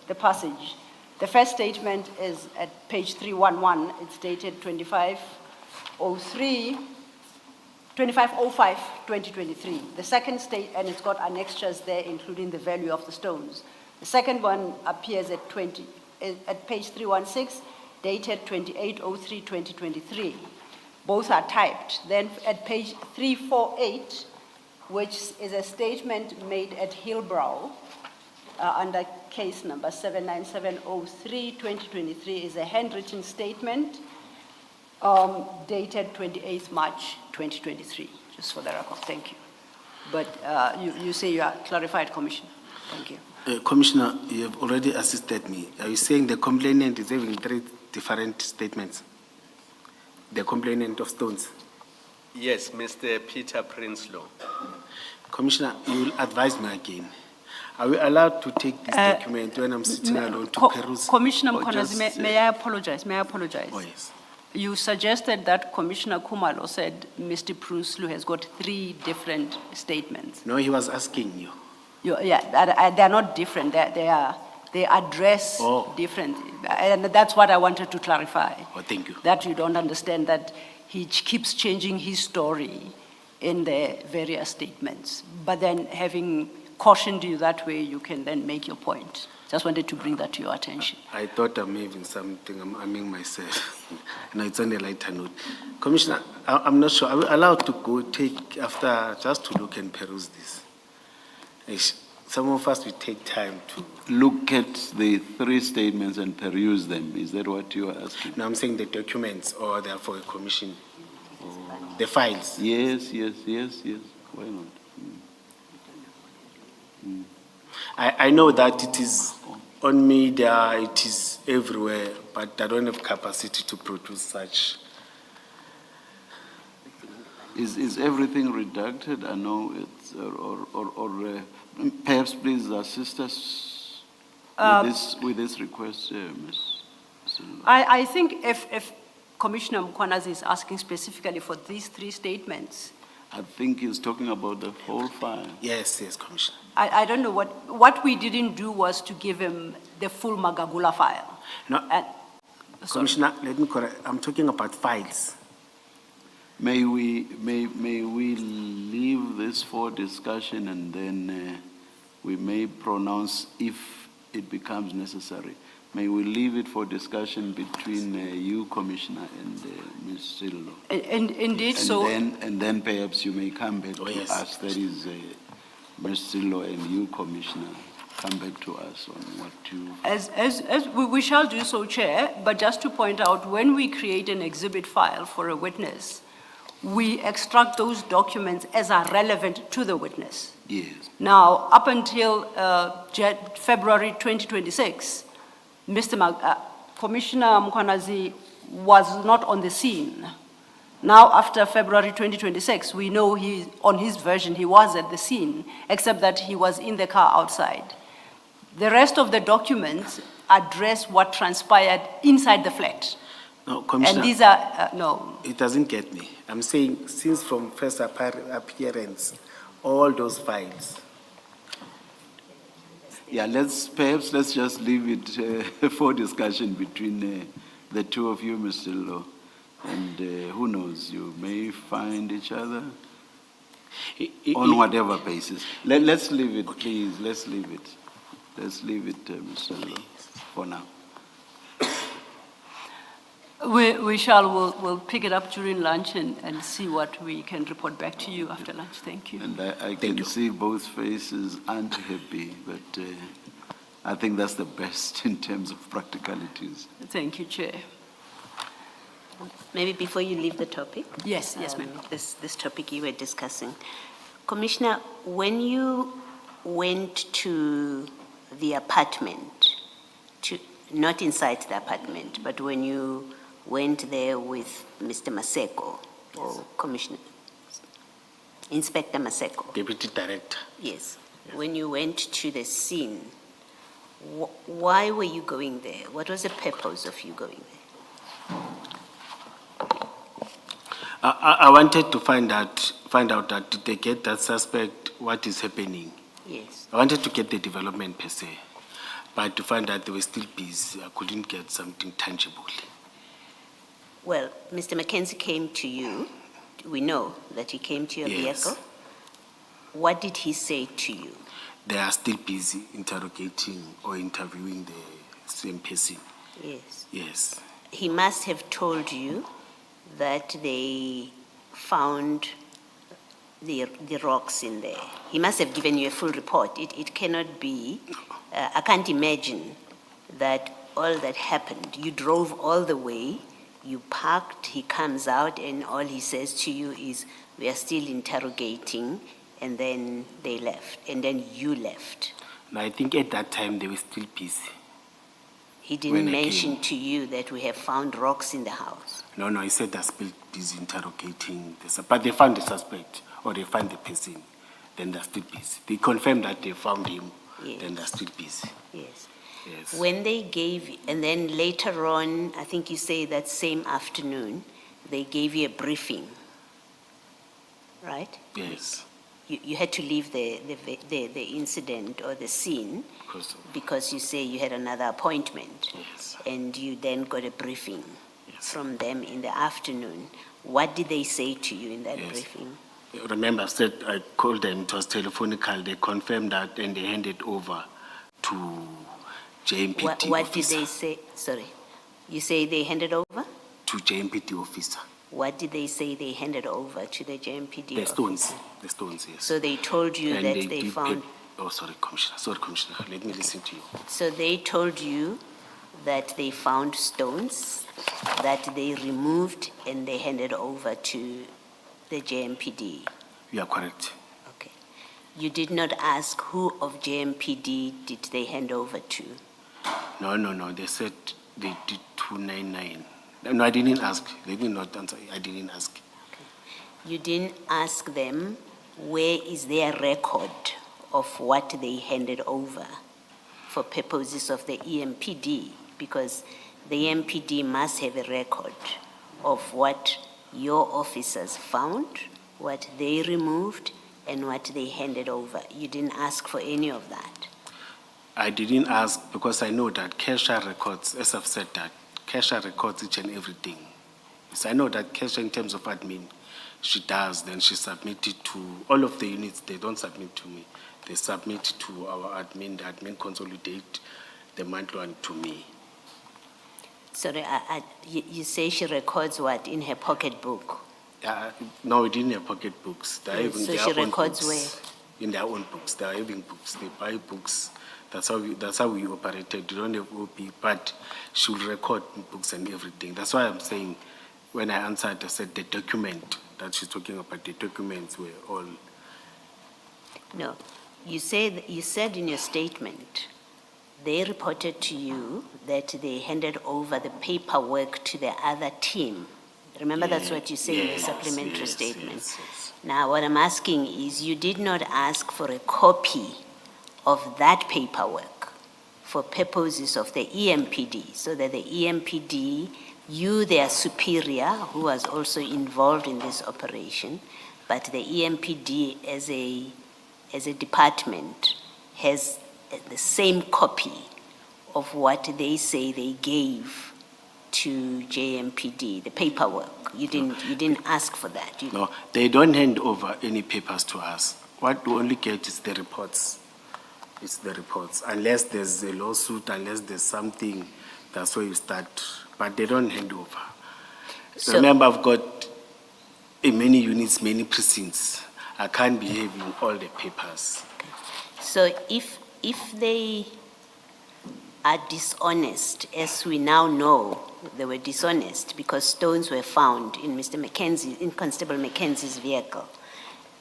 the passage. The first statement is at page 311. It's dated 25/05/2023. The second and it's got annexures there, including the value of the stones. The second one appears at page 316, dated 28/03/2023. Both are typed. Then at page 348, which is a statement made at Hillbrow, under case number 79703/2023, is a handwritten statement dated 28th March 2023, just for the record. Thank you. But you say you are clarified, Commissioner. Thank you. Commissioner, you have already assisted me. Are you saying the complainant is having three different statements? The complainant of stones? Yes, Mr. Peter Prinsloo. Commissioner, you will advise me again. Are we allowed to take this document when I'm sitting alone to peruse? Commissioner Or Mkwanazi, just, may I apologize? May I apologize? Oh, yes. You suggested that Commissioner Kumalo said Mr. Prinsloo has got three different statements. No, he was asking you. They're not different. They address different, and that's what I wanted to clarify. Oh, thank you. That you don't understand that he keeps changing his story in the various statements. But then having cautioned you that way, you can then make your point. Just wanted to bring that to your attention. I thought I'm having something, I'm arming myself. No, it's on a lighter note. Commissioner, I'm not sure. Are we allowed to go take after, just to look and peruse this? Some of us will take time to. Look at the three statements and peruse them. Is that what you are asking? No, I'm saying the documents, or they are for a commission. The files. Yes. Why not? I know that it is on media, it is everywhere, but I don't have capacity to produce such. Is everything redacted? I know it's, perhaps please assist us with this request, Ms. Silva. I think if Commissioner Mkwanazi is asking specifically for these three statements, I think he's talking about the whole file. Yes, Commissioner. I don't know what we didn't do was to give him the full Magagula file. No, Sorry. Commissioner, let me correct. I'm talking about files. May we leave this for discussion, and then we may pronounce if it becomes necessary. May we leave it for discussion between you, Commissioner, and Ms. Sillo. Indeed, And then perhaps you may come back to yes. us. That is, Ms. Sillo and you, Commissioner, come back to us on what you. As we shall do so, Chair, but just to point out, when we create an exhibit file for a witness, we extract those documents as are relevant to the witness. Yes. Now, up until February 2026, Commissioner Mkwanazi was not on the scene. Now, after February 2026, we know on his version, he was at the scene, except that he was in the car outside. The rest of the documents address what transpired inside the flat. No, Commissioner. And these are, no. It doesn't get me. I'm saying since from first appearance, all those files. Yeah, perhaps let's just leave it for discussion between the two of you, Mr. Lo. And who knows, you may find each other on whatever basis. Let's leave it, please. Let's leave it. Let's leave it, Mr. Lo, for now. We'll pick it up during lunch and see what we can report back to you after lunch. Thank you. And I can see both faces aren't happy, but I think that's the best in terms of practicalities. Thank you, Chair. Maybe before you leave the topic. Yes, ma'am. This topic you were discussing. Commissioner, when you went to the apartment, not inside the apartment, but when you went there with Mr. Maseko, or Commissioner, Inspector Maseko. Deputy Director. Yes. When you went to the scene, why were you going there? What was the purpose of you going there? I wanted to find out that did they get that suspect, what is happening. Yes. I wanted to get the development per se, but to find out they were still busy, I couldn't get something tangible. Well, Mr. Mackenzie came to you. We know that he came to your Yes. vehicle. What did he say to you? They are still busy interrogating or interviewing the same person. Yes. Yes. He must have told you that they found the rocks in there. He must have given you a full report. It cannot be, I can't imagine that all that happened. You drove all the way, you parked, he comes out, and all he says to you is, we are still interrogating, and then they left, and then you left. Now, I think at that time they were still busy. He When didn't I mention came. to you that we have found rocks in the house. No, he said they're still busy interrogating, but they found the suspect, or they found the person, then they're still busy. They confirmed that they found him, Yes. then they're still busy. Yes. Yes. When they gave, and then later on, I think you say that same afternoon, they gave you a briefing, right? Yes. You had to leave the incident or the scene because you say you had another appointment. Yes. And you then got a briefing Yes. from them in the afternoon. What did they say to you in that Yes. briefing? Remember, I called them, it was telephonical, they confirmed that and they handed over to JMPT What did officer. they say? Sorry. You say they handed over? To JMPT officer. What did they say they handed over to the JMPD? The stones, officer? yes. So they told you And that they did found, sorry, Commissioner, let me listen to you. so they told you that they found stones that they removed and they handed over to the JMPD. You are correct. Okay. You did not ask who of JMPD did they hand over to? No, they said they did 299. No, I didn't ask. Let me not answer. I didn't ask. You didn't ask them where is their record of what they handed over for purposes of the EMPD, because the EMPD must have a record of what your officers found, what they removed, and what they handed over. You didn't ask for any of that. I didn't ask because I know that Kesha records, as I've said that, Kesha records each and everything. So I know that Kesha, in terms of admin, she does, then she submitted to all of the units. They don't submit to me. They submit to our admin, the admin consolidate the monthly one to me. Sorry, you say she records what in her pocketbook? No, we didn't have pocket books. They are Yes, having so their she own records books. In their own books. They are having books. They buy books. That's how we operated. We don't have OP, but she will record books and everything. That's why I'm saying, when I answered, I said the document that she's talking about, the documents were all. No, you said in your statement, they reported to you that they handed over the paperwork to the other team. Remember, that's what you say in the supplementary statement. Yes. Now, what I'm asking is, you did not ask for a copy of that paperwork for purposes of the EMPD, so that the EMPD, you, their superior, who was also involved in this operation, but the EMPD as a department has the same copy of what they say they gave to JMPD, the paperwork. You didn't ask for that. No, they don't hand over any papers to us. What we only get is the reports. It's the reports. Unless there's a lawsuit, unless there's something, that's where you start. But they don't hand over. So- Remember, I've got many units, many precincts. I can't be having all the papers. So if they are dishonest, as we now know they were dishonest because stones were found in in Constable Mackenzie's vehicle,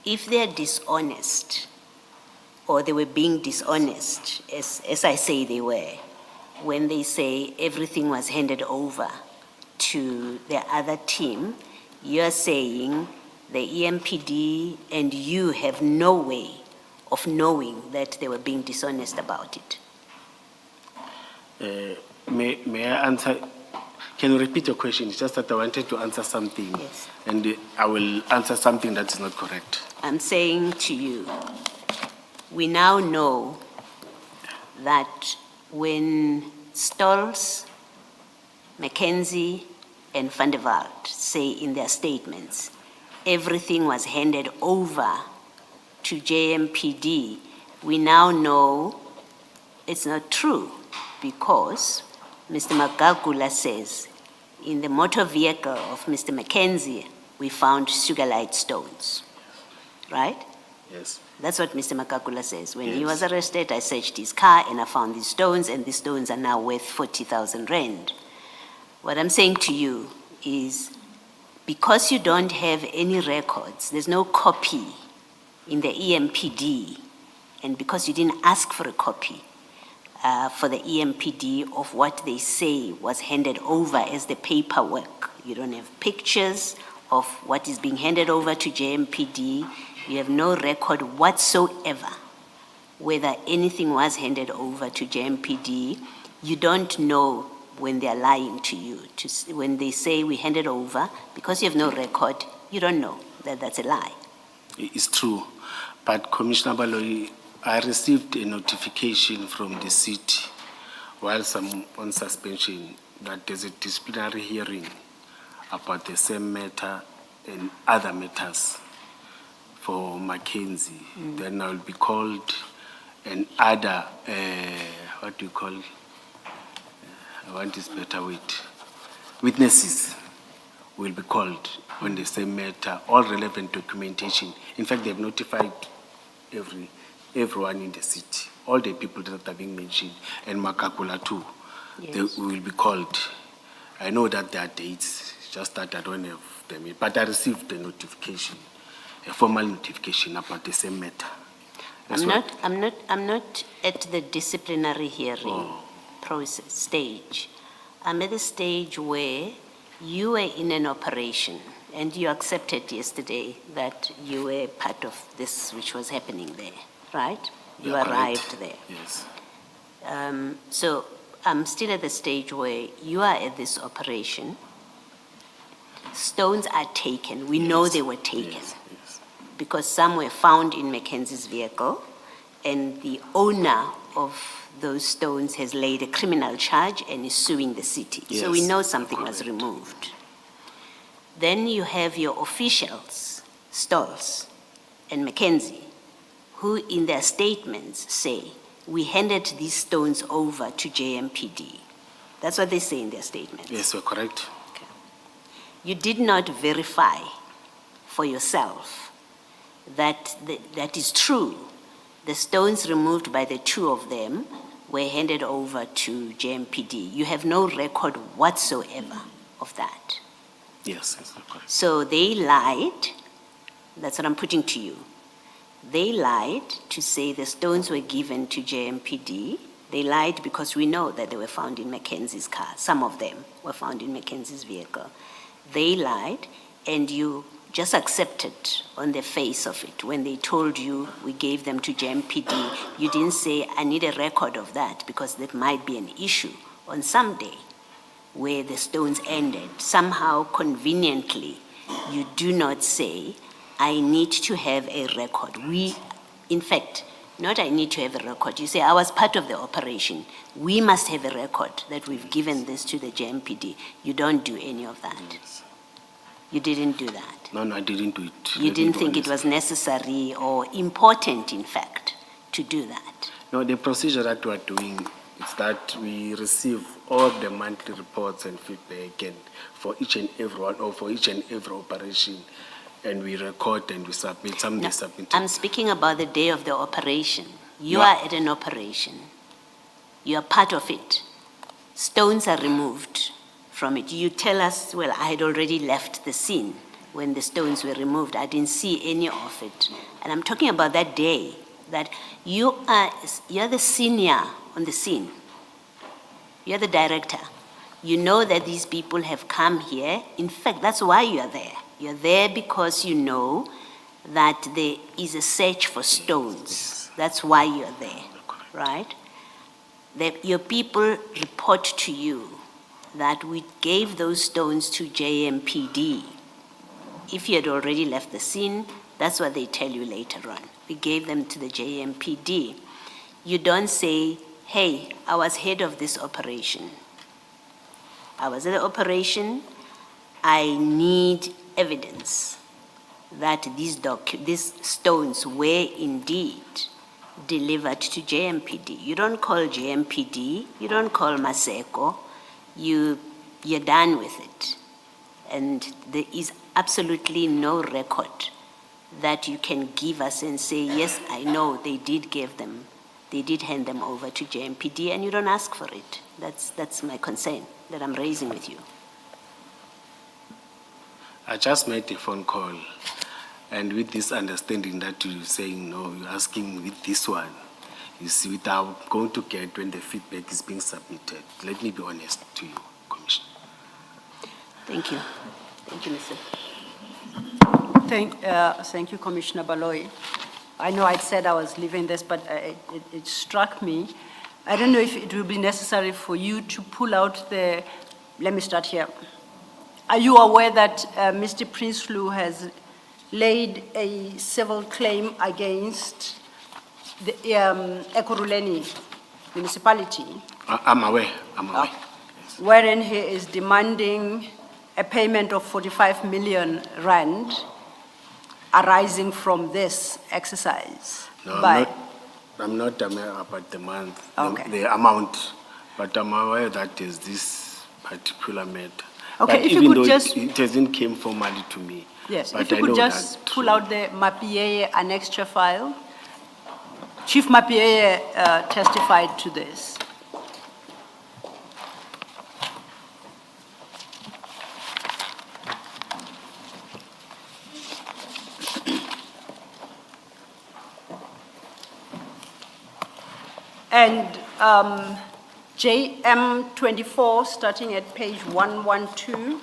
if they're dishonest, or they were being dishonest, as I say they were, when they say everything was handed over to the other team, you're saying the EMPD and you have no way of knowing that they were being dishonest about it. May I answer? Can you repeat your question? It's just that I wanted to answer something. Yes. And I will answer something that is not correct. I'm saying to you, we now know that when Stolz, Mackenzie, and Van der Waalt say in their statements, everything was handed over to JMPD, we now know it's not true because Mr. Magagula says in the motor vehicle of Mr. Mackenzie, we found sugarlight stones, right? Yes. That's what Mr. Magagula says. When he Yes. was arrested, I searched his car and I found these stones, and these stones are now worth 40,000 rand. What I'm saying to you is, because you don't have any records, there's no copy in the EMPD, and because you didn't ask for a copy for the EMPD of what they say was handed over as the paperwork, you don't have pictures of what is being handed over to JMPD, you have no record whatsoever whether anything was handed over to JMPD, you don't know when they're lying to you. When they say we handed over, because you have no record, you don't know that that's a lie. It's true. But Commissioner Baloyi, I received a notification from the city whilst I'm on suspension that there's a disciplinary hearing about the same matter and other matters for Mackenzie. Then I'll be called and other, what do you call, I want this better word, witnesses will be called on the same matter, all relevant documentation. In fact, they've notified everyone in the city, all the people that are being mentioned, and Makakula too. Yes. They will be called. I know that there are dates, just that I don't have them, but I received a notification, a formal notification about the same matter. That's I'm not at the disciplinary hearing process stage. I'm at the stage where you were in an operation and you accepted yesterday that you were part of this which was happening there, right? You Yeah, arrived correct. there. Yes. So I'm still at the stage where you are at this operation. Stones are taken. We know Yes. they were taken. Yes. Yes. Because some were found in Mackenzie's vehicle, and the owner of those stones has laid a criminal charge and is suing the city. So we Yes, know something was correct. removed. Then you have your officials, Stolz and Mackenzie, who in their statements say, we handed these stones over to JMPD. That's what they say in their statements. Yes, you're correct. You did not verify for yourself that that is true. The stones removed by the two of them were handed over to JMPD. You have no record whatsoever of that. Yes, yes, you're correct. So they lied. That's what I'm putting to you. They lied to say the stones were given to JMPD. They lied because we know that they were found in Mackenzie's car. Some of them were found in Mackenzie's vehicle. They lied, and you just accepted on the face of it. When they told you we gave them to JMPD, you didn't say, I need a record of that, because that might be an issue on some day where the stones ended. Somehow, conveniently, you do not say, I need to have a record. In fact, not I need to have a record. You say, I was part of the operation. We must have a record that we've given this to the JMPD. You don't do any of that. Yes. You didn't do that. No, I didn't do it. You Let me didn't be think it honest. was necessary or important, in fact, to do that. No, the procedure that we are doing is that we receive all the monthly reports and feedback, and for each and every one, or for each and every operation, and we record and we submit. Some No, they submit. I'm speaking about the day of the operation. You No. are at an operation. You are part of it. Stones are removed from it. You tell us, well, I had already left the scene when the stones were removed. I didn't see any of it. And I'm talking about that day, that you're the senior on the scene. You're the director. You know that these people have come here. In fact, that's why you are there. You're there because you know that there is a search for stones. That's why you're there, right? Your people report to you that we gave those stones to JMPD. If you had already left the scene, that's what they tell you later on. We gave them to the JMPD. You don't say, hey, I was head of this operation. I was at the operation. I need evidence that these stones were indeed delivered to JMPD. You don't call JMPD, you don't call Maseko, you're done with it. And there is absolutely no record that you can give us and say, yes, I know they did hand them over to JMPD, and you don't ask for it. That's my concern that I'm raising with you. I just made a phone call, and with this understanding that you're saying no, you're asking with this one, you see, without going to get when the feedback is being submitted. Let me be honest to you, Commissioner. Thank you. Thank you, Mr. Thank you, Commissioner Baloyi. I know I said I was leaving this, but it struck me. I don't know if it will be necessary for you to pull out the, let me start here. Are you aware that Mr. Prinsloo has laid a civil claim against the Ekurhuleni municipality? I'm aware. Yes. Wherein he is demanding a payment of 45 million rand arising from this exercise? No, I'm not aware about the amount, but I'm aware that there's this particular matter. Okay, but if even you could though just... it hasn't came formally to me. Yes, but if you I could know just that, pull out the Mapieye annexure file. Chief Mapieye testified to this. And JM24, starting at page 112.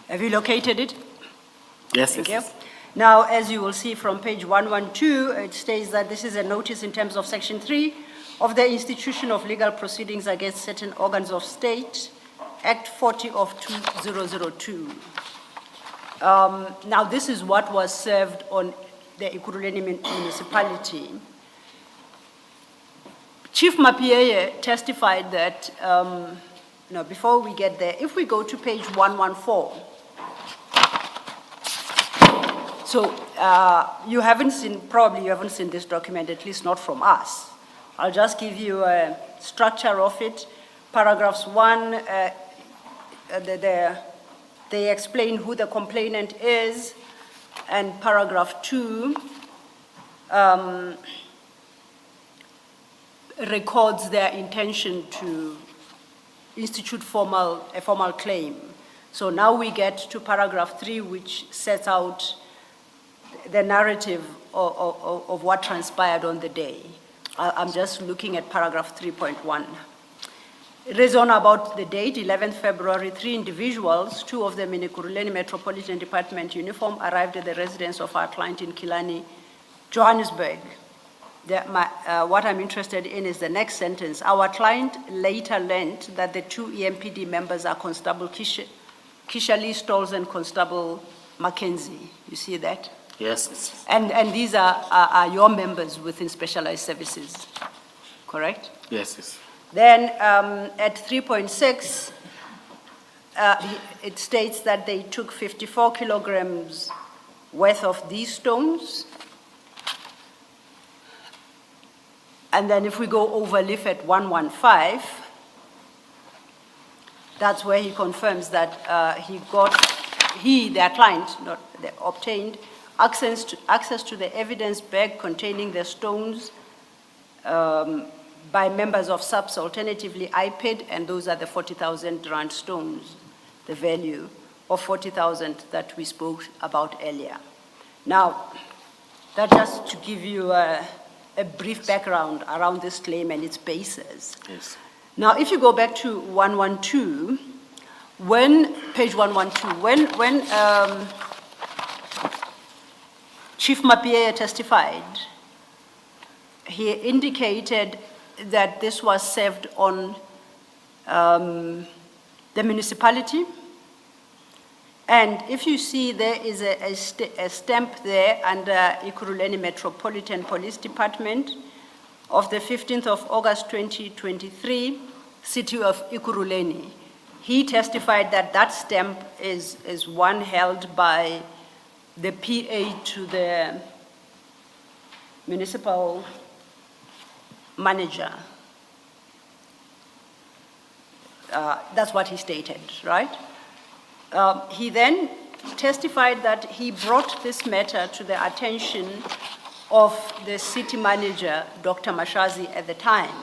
Have you located it? Yes, Thank yes, you. Now, as you will see from page 112, it states that this is a notice in terms of Section 3 of the Institution of Legal Proceedings Against Certain Organs of State, Act 40 of 2002. Now, this is what was served on the Ekurhuleni municipality. Chief Mapieye testified that, no, before we get there, if we go to page 114, so you haven't seen, probably you haven't seen this document, at least not from us. I'll just give you a structure of it. Paragraphs 1, they explain who the complainant is, and paragraph 2 records their intention to institute a formal claim. So now we get to paragraph 3, which sets out the narrative of what transpired on the day. I'm just looking at paragraph 3.1. It is on about the date, 11th February, 3 individuals, 2 of them in Ekurhuleni Metropolitan Department uniform, arrived at the residence of our client in Killarney, Johannesburg. What I'm interested in is the next sentence. Our client later learned that the 2 EMPD members are Constable Kishali Stalls and Constable Mackenzie. You see that? Yes. And these are your members within specialized services, correct? Yes. Then at 3.6, it states that they took 54 kilograms worth of these stones. And then if we go over leaf at 115, that's where he confirms that their client, obtained access to the evidence bag containing the stones by members of SAPS, alternatively IPED, and those are the 40,000 rand stones, the value of 40,000 that we spoke about earlier. Now, that just to give you a brief background around this claim and its basis. Yes. Now, if you go back to 112, page 112, when Chief Mapie testified, he indicated that this was served on the municipality. And if you see, there is a stamp there under Ekurhuleni Metropolitan Police Department of the 15th of August 2023, City of Ekurhuleni. He testified that that stamp is one held by the PA to the municipal manager. That's what he stated, right? He then testified that he brought this matter to the attention of the city manager, Dr. Mashazi, at the time,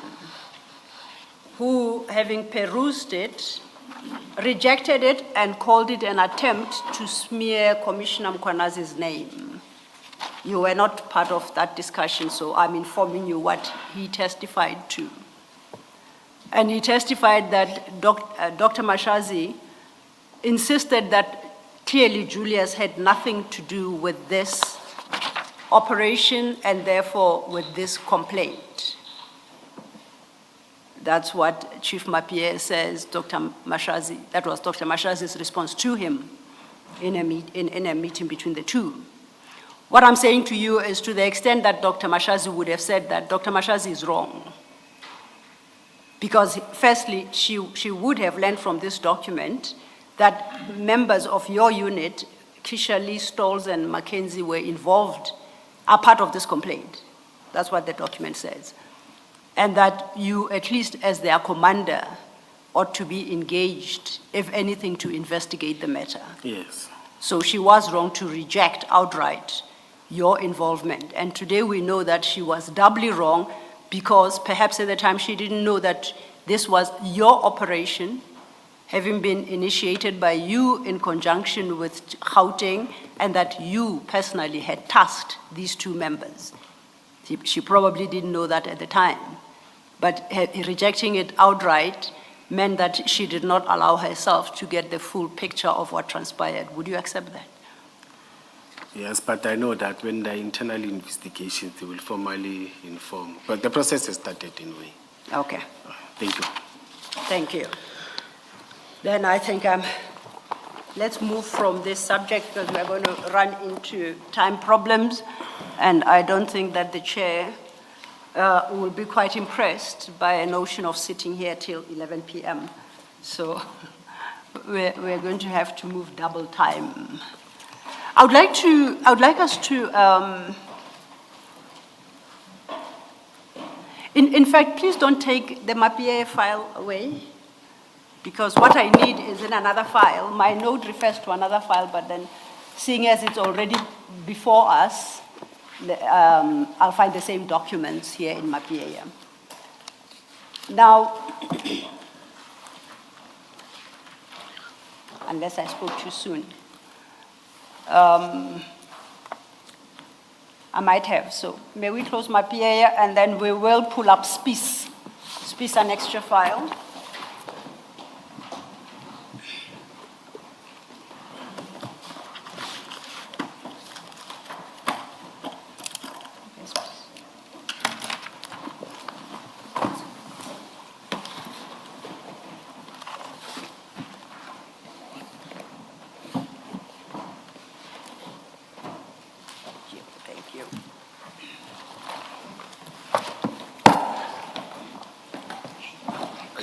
who, having perused it, rejected it and called it an attempt to smear Commissioner Mkwanazi's name. You were not part of that discussion, so I'm informing you what he testified to. And he testified that Dr. Mashazi insisted that clearly Julius had nothing to do with this operation and therefore with this complaint. That's what Chief Mapie says, Dr. Mashazi, that was Dr. Mashazi's response to him in a meeting between the two. What I'm saying to you is, to the extent that Dr. Mashazi would have said that, Dr. Mashazi is wrong. Because firstly, she would have learned from this document that members of your unit, Kisha Lee, Stalls, and Mackenzie, were involved, are part of this complaint. That's what the document says. And that you, at least as their commander, ought to be engaged, if anything, to investigate the matter. Yes. So she was wrong to reject outright your involvement. And today we know that she was doubly wrong, because perhaps at the time she didn't know that this was your operation, having been initiated by you in conjunction with Gauteng, and that you personally had tasked these two members. She probably didn't know that at the time, but rejecting it outright meant that she did not allow herself to get the full picture of what transpired. Would you accept that? Yes, but I know that when the internal investigations, they will formally inform. But the process has started anyway. Okay. Thank you. Thank you. Then I think let's move from this subject, because we're going to run into time problems, and I don't think that the chair will be quite impressed by a notion of sitting here till 11 p.m. So we're going to have to move double time. I would like us to, in fact, please don't take the Mapie file away, because what I need is in another file. My note refers to another file, but then seeing as it's already before us, I'll find the same documents here in Mapie. Now, unless I spoke too soon. I might have, so may we close Mapie, and then we will pull up SPIS. SPIS, an extra file.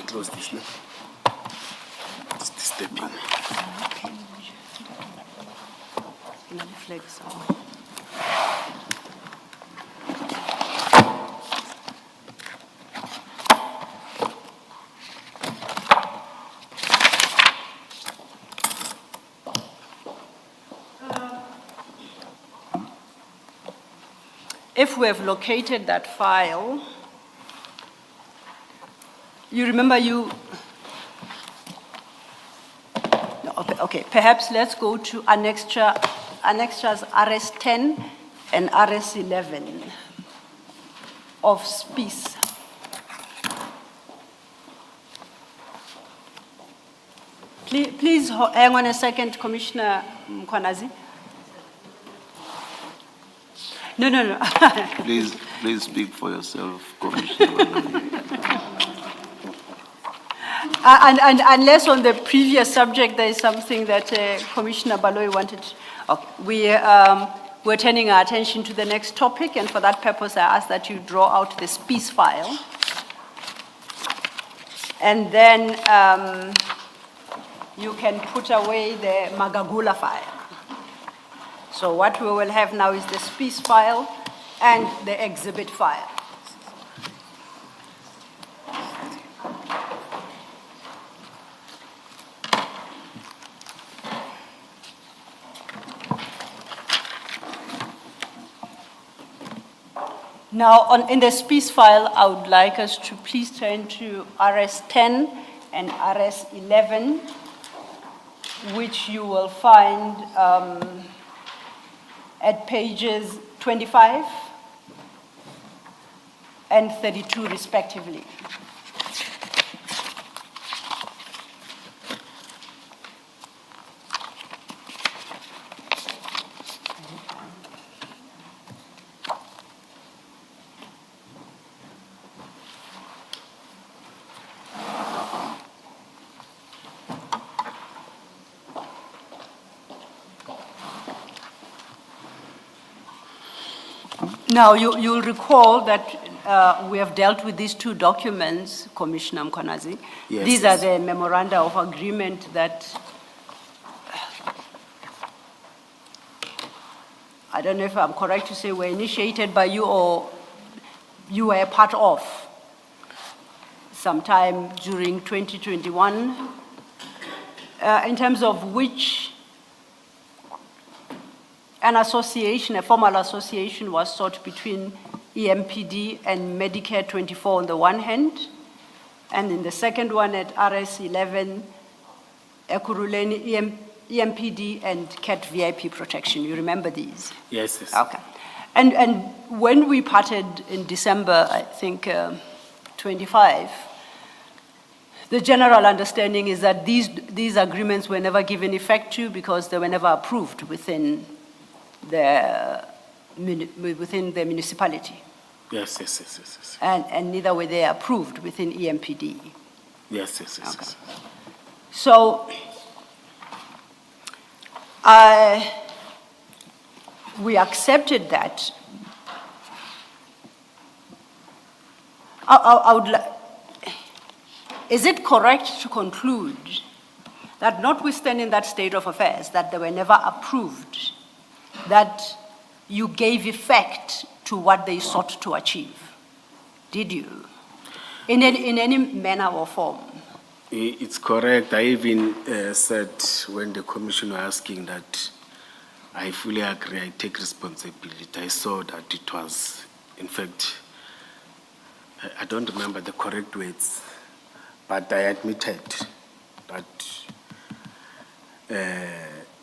Close this now. It's disturbing. if we have located that file, you remember you, no, okay, perhaps let's go to annexures RS 10 and RS 11 of SPIS. Please hang on a second, Commissioner Mkhwanazi. No. Please speak for yourself, Commissioner. And unless on the previous subject there is something that Commissioner Baloyi wanted. Okay. We're turning our attention to the next topic, and for that purpose I ask that you draw out the SPIS file. And then you can put away the Magagula file. So what we will have now is the SPIS file and the exhibit file. Now, in the SPIS file, I would like us to please turn to RS 10 and RS 11, which you will find at pages 25 and 32, respectively. Now, you'll recall that we have dealt with these two documents, Commissioner Mkhwanazi. Yes, These yes. are the memoranda of agreement that, I don't know if I'm correct to say were initiated by you or you were a part of sometime during 2021, in terms of which an association, a formal association was sought between EMPD and Medicare 24 on the one hand, and in the second one at RS 11, Ekurhuleni, EMPD and CAT VIP protection. You remember these? Yes. Okay. And when we parted in December, I think 25, the general understanding is that these agreements were never given effect to because they were never approved within the municipality. Yes. And neither were they approved within EMPD. Yes. Okay. So, we accepted that. Is it correct to conclude that notwithstanding that state of affairs, that they were never approved, that you gave effect to what they sought to achieve? Did you? In any manner or form? It's correct. I even said when the commission was asking that I fully agree, I take responsibility. I saw that it was, in fact, I don't remember the correct words, but I admitted that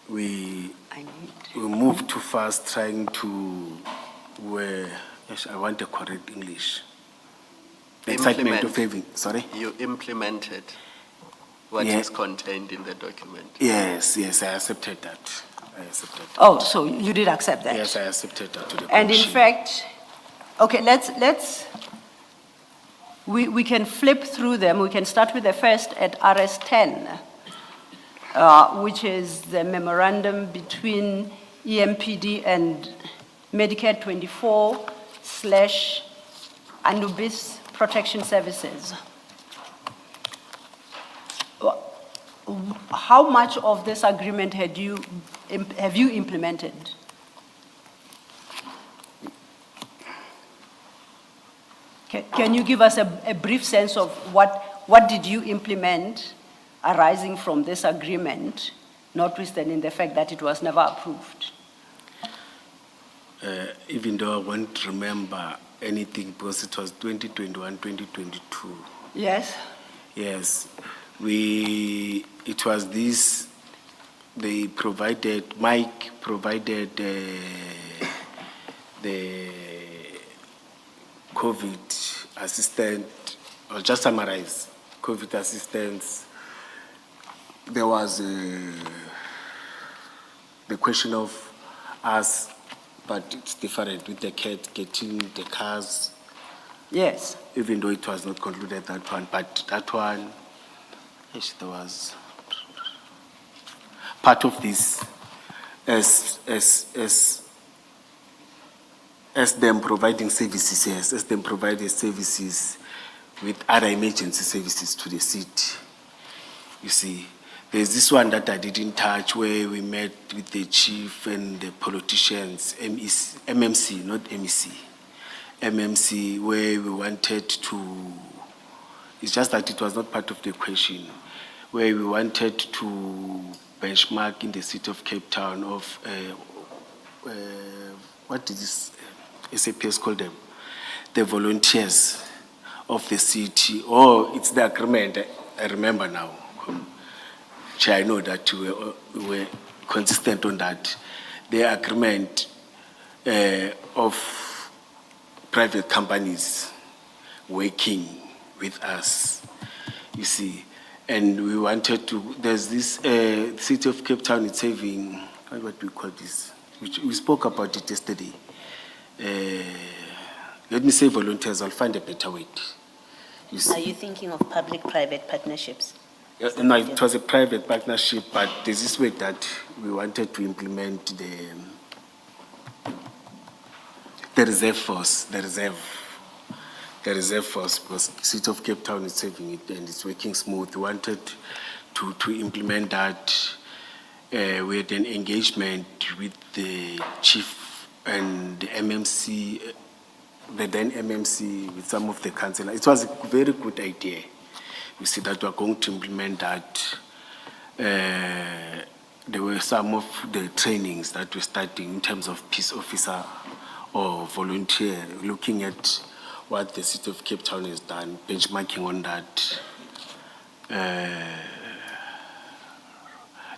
we moved too fast trying to, I want the correct English. The excitement of having, sorry? You implemented what is contained in the document. Yes, I accepted that. Oh, so you did accept that? Yes, I accepted that to the And in commission. fact, okay, we can flip through them. We can start with the first at RS 10, which is the memorandum between EMPD and Medicare 24/Anubis Protection Services. How much of this agreement have you implemented? Can you give us a brief sense of what did you implement arising from this agreement, notwithstanding the fact that it was never approved? even though I won't remember anything because it was 2021, 2022. Yes? Yes, it was this, Mike provided the COVID assistant, I'll just summarize, COVID assistance. There was the question of us, but it's different with the cat getting the cars, Yes. even though it was not concluded that one, but that one, there was part of this as them providing services, yes, as them providing services with other emergency services to the city. You see, there's this one that I didn't touch where we met with the chief and the politicians, MMC, not MEC. MMC, where we wanted to, it's just that it was not part of the question, where we wanted to benchmark in the city of Cape Town of, what did this SAPS call them? The volunteers of the city, it's the agreement, I remember now. Chair, I know that we were consistent on that. The agreement of private companies working with us, you see. And we wanted to, there's this city of Cape Town, it's having, what do we call this? Which we spoke about it yesterday. Let me say volunteers, I'll find a better word. You see. Are you thinking of public-private partnerships? No, it was a private partnership, but there's this way that we wanted to implement the reserve force, the reserve force, because the city of Cape Town is having it and it's working smooth. We wanted to implement that. We had an engagement with the chief and the MMC, the then MMC, with some of the councillors. It was a very good idea. We see that we're going to implement that. There were some of the trainings that we're starting in terms of peace officer or volunteer, looking at what the city of Cape Town has done, benchmarking on that.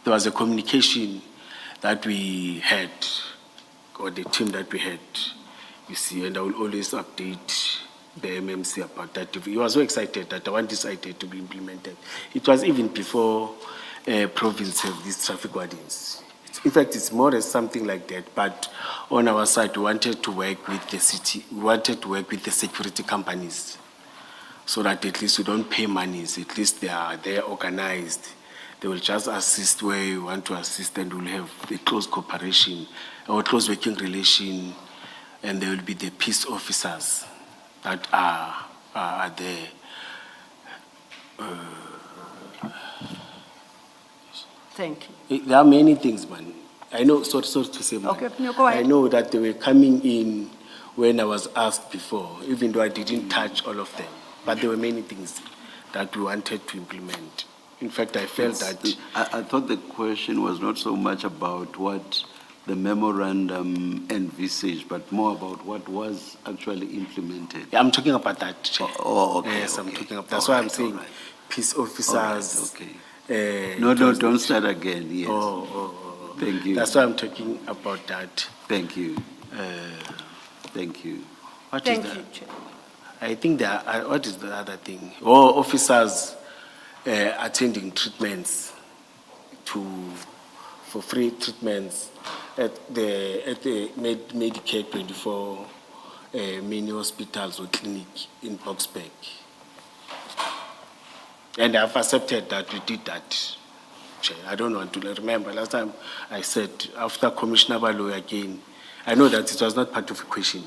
There was a communication that we had, or the team that we had, you see, and I will always update the MMC about that. He was so excited that I want this idea to be implemented. It was even before province have these traffic wardens. In fact, it's more as something like that, but on our side, we wanted to work with the city, we wanted to work with the security companies so that at least we don't pay monies, at least they're organized. They will just assist where you want to assist, and we'll have a close cooperation or close working relation, and there will be the peace officers that are there. Thank you. There are many things, man. I know, sorry to say, man. Okay, no, go ahead. I know that they were coming in when I was asked before, even though I didn't touch all of them. But there were many things that we wanted to implement. In fact, I felt that... I thought the question was not so much about what the memorandum envisaged, but more about what was actually implemented. Yeah, I'm talking about that, Chair. Okay. Yes, okay. I'm talking about. That's why I'm saying peace officers. Okay. No, don't start again. Yes. Thank you. That's why I'm talking about that. Thank you. Thank you. What is Thank that? you, Chair. I think there are, what is the other thing? Officers attending treatments for free treatments at the Medicare 24 mini hospitals or clinic in Boxburg. And I've accepted that we did that. I don't want to remember. Last time I said, after Commissioner Balo again, I know that it was not part of the question.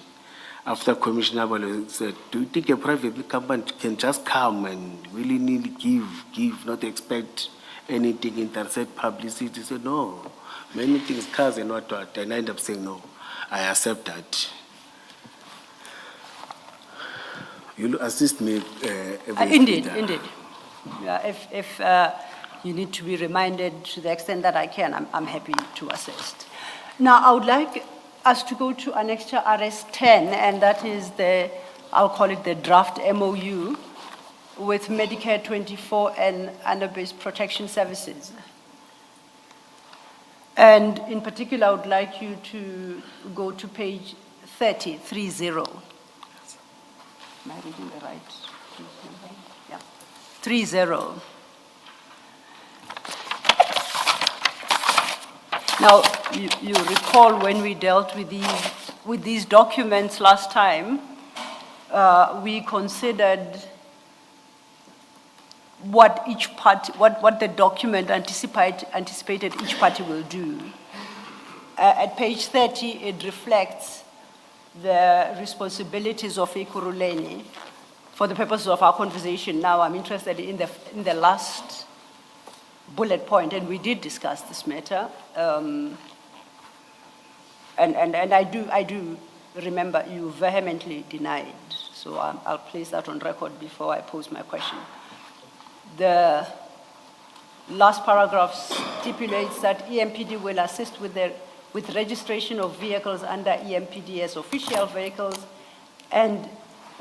After Commissioner Balo said, do you think a private company can just come and willy-nilly give, not expect anything, intercept publicity? He said, no, many things, cars and what. And I end up saying, no, I accept that. You'll assist me. Indeed. Yeah, if you need to be reminded to the extent that I can, I'm happy to assist. Now, I would like us to go to Annexure RS 10, and that is I'll call it the draft MOU with Medicare 24 and under-based protection services. And in particular, I would like you to go to page 30. Am I reading the right? Yeah, 30. Now, you recall when we dealt with these documents last time, we considered what each party, what the document anticipated each party will do. At page 30, it reflects the responsibilities of Ekurhuleni for the purposes of our conversation. Now, I'm interested in the last bullet point, and we did discuss this matter. And I do remember you vehemently denied, so I'll place that on record before I pose my question. The last paragraph stipulates that EMPD will assist with registration of vehicles under EMPD as official vehicles, and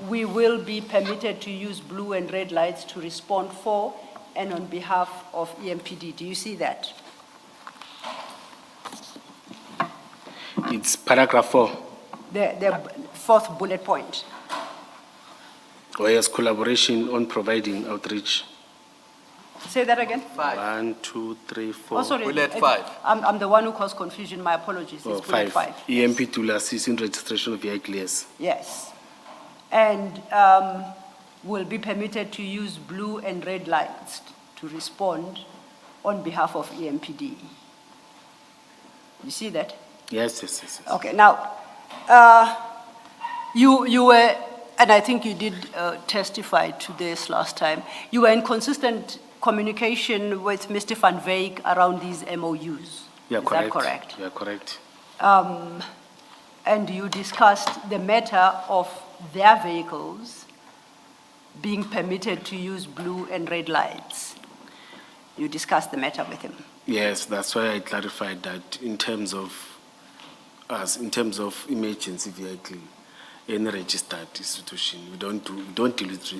we will be permitted to use blue and red lights to respond for and on behalf of EMPD. Do you see that? It's paragraph 4. The fourth bullet point. Whereas collaboration on providing outreach. Say that again. 5. 1, 2, 3, 4. Oh, sorry. Bullet 5. I'm the one who caused confusion. My apologies. Oh, It's bullet 5. EMP to assist in registration of vehicles. Yes. And will be permitted to use blue and red lights to respond on behalf of EMPD. You see that? Yes. Okay, now, you were, and I think you did testify to this last time, you were in consistent communication with Mr. Van Wyk around these MOUs. Yeah, Is correct. that correct? Yeah, correct. And you discussed the matter of their vehicles being permitted to use blue and red lights. You discussed the matter with him. Yes, that's why I clarified that in terms of emergency vehicle in a registered institution, we don't deal with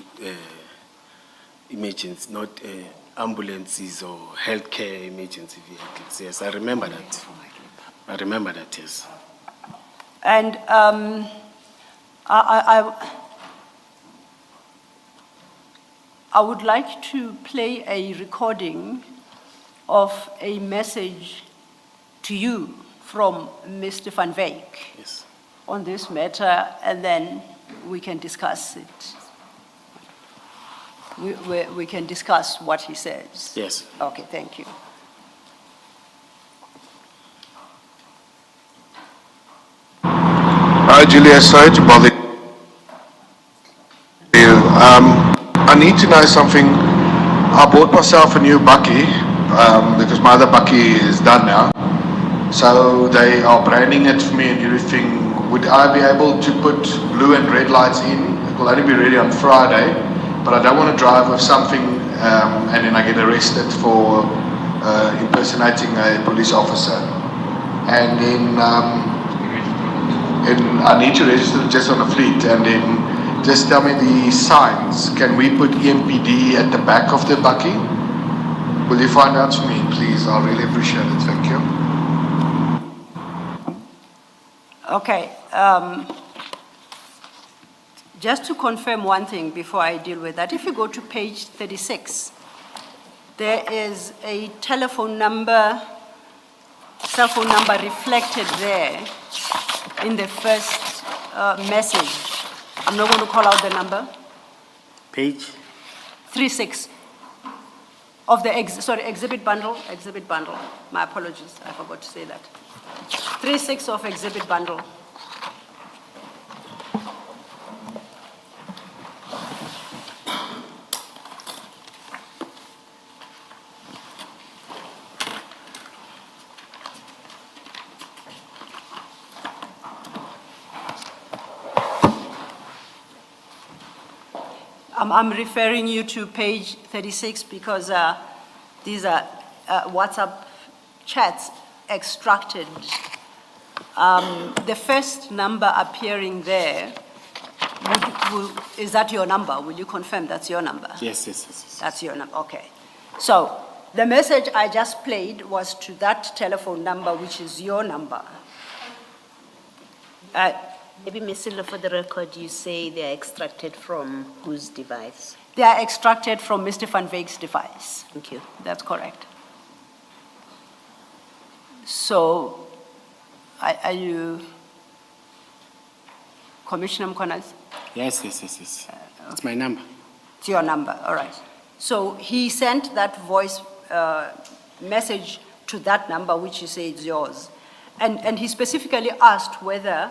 emergency, not ambulances or healthcare emergency vehicles. Yes, I remember that. Yes. And I would like to play a recording of a message to you from Mr. Van Wyk Yes. on this matter, and then we can discuss it. We can discuss what he says. Yes. Okay, thank you. Hi, Julia. Sorry to bother you. I need to know something. I bought myself a new bakkie because my other bakkie is done now. So they are branding it for me and everything. Would I be able to put blue and red lights in? It will only be ready on Friday, but I don't want to drive with something and then I get arrested for impersonating a police officer. And then I need to register just on the fleet, and then just tell me the signs. Can we put EMPD at the back of the bakkie? Will you find out for me, please? I'll really appreciate it. Thank you. Okay. Just to confirm one thing before I deal with that, if you go to page 36, there is a cell phone number reflected there in the first message. I'm not going to call out the number. Page? 36 of the exhibit bundle. My apologies, I forgot to say that. 36 of exhibit bundle. I'm referring you to page 36 because these are WhatsApp chats extracted The first number appearing there, is that your number? Will you confirm that's your number? Yes, yes, yes, yes. That's your number, okay. So the message I just played was to that telephone number, which is your number. Maybe, Ms. Silo, for the record, you say they are extracted from whose device? They are extracted from Mr. Van Wyk's device. Thank you. That's correct. So, are you, Commissioner Mkonas? Yes, yes, yes, yes. It's my number. It's your number, all right. So he sent that voice message to that number, which you say is yours. And he specifically asked whether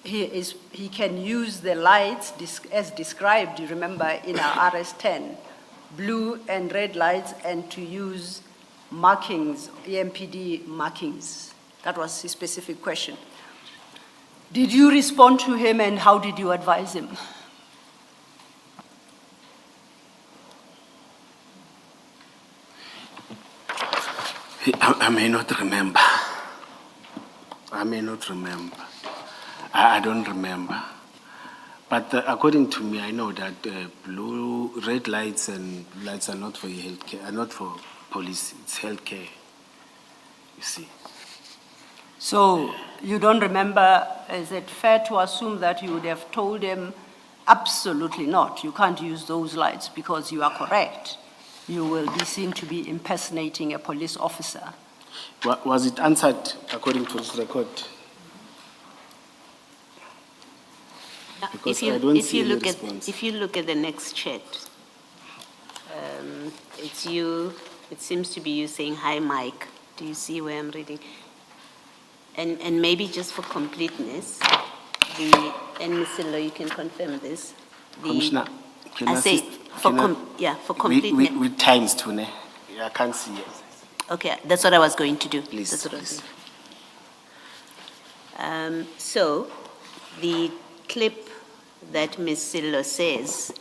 he can use the lights as described, you remember, in our RS10, blue and red lights, and to use markings, EMPD markings. That was his specific question. Did you respond to him, and how did you advise him? I may not remember. I may not remember. I don't remember. But according to me, I know that red lights and lights are not for healthcare, are not for police. It's healthcare. You see. So you don't remember, is it fair to assume that you would have told him, absolutely not, you can't use those lights because you are correct. You will be seen to be impersonating a police officer. Was it answered according to this record? Because I don't see any response. If you look at the next chat, it's you, it seems to be you saying, hi, Mike. Do you see where I'm reading? And maybe just for completeness, and Mr. Law, you can confirm this. Commissioner, can I say, assist? for completeness. With times too, ne? I can't see it. Okay, that's what I was going to do. Please, That's what I was please. doing. So, the clip that Ms. Silo says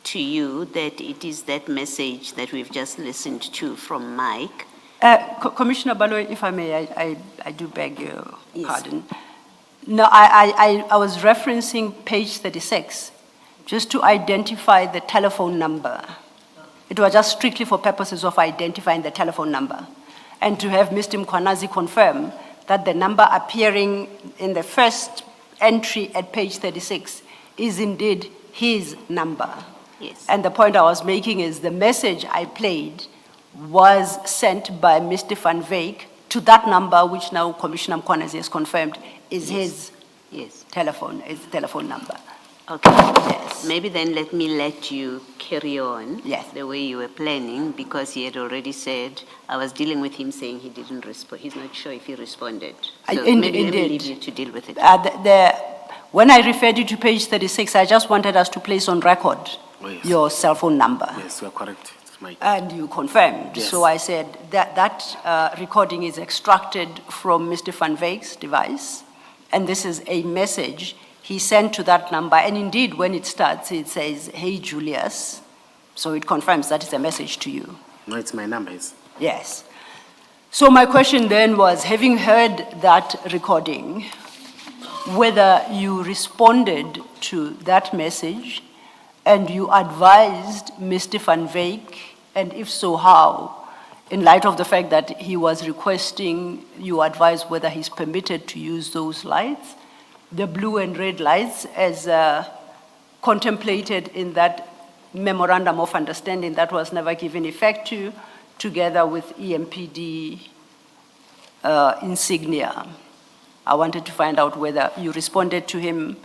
to you that it is that message that we've just listened to from Mike. Commissioner Baloyi, if I may, I do beg your Yes. pardon. No, I was referencing page 36, just to identify the telephone number. It was just strictly for purposes of identifying the telephone number, and to have Mr. Mkwanazi confirm that the number appearing in the first entry at page 36 is indeed his number. Yes. And the point I was making is the message I played was sent by Mr. Van Wyk to that number, which now Commissioner Mkwanazi has confirmed is his telephone number. Okay. Yes. Maybe then let you carry on Yes. the way you were planning, because he had already said, I was dealing with him saying he didn't respond. He's not sure if he responded. So maybe let me leave you to deal with it. When I referred you to page 36, I just wanted us to place on record your cell phone number. Yes, you are correct. It's my. And you confirmed. Yes. So I said that recording is extracted from Mr. Van Wyk's device, and this is a message he sent to that number. And indeed, when it starts, it says, hey, Julius. So it confirms that it's a message to you. No, it's my number. Yes. So my question then was, having heard that recording, whether you responded to that message and you advised Mr. Van Wyk, and if so, how, in light of the fact that he was requesting you advise whether he's permitted to use those lights, the blue and red lights, as contemplated in that memorandum of understanding that was never given effect to, together with EMPD insignia. I wanted to find out whether you responded to him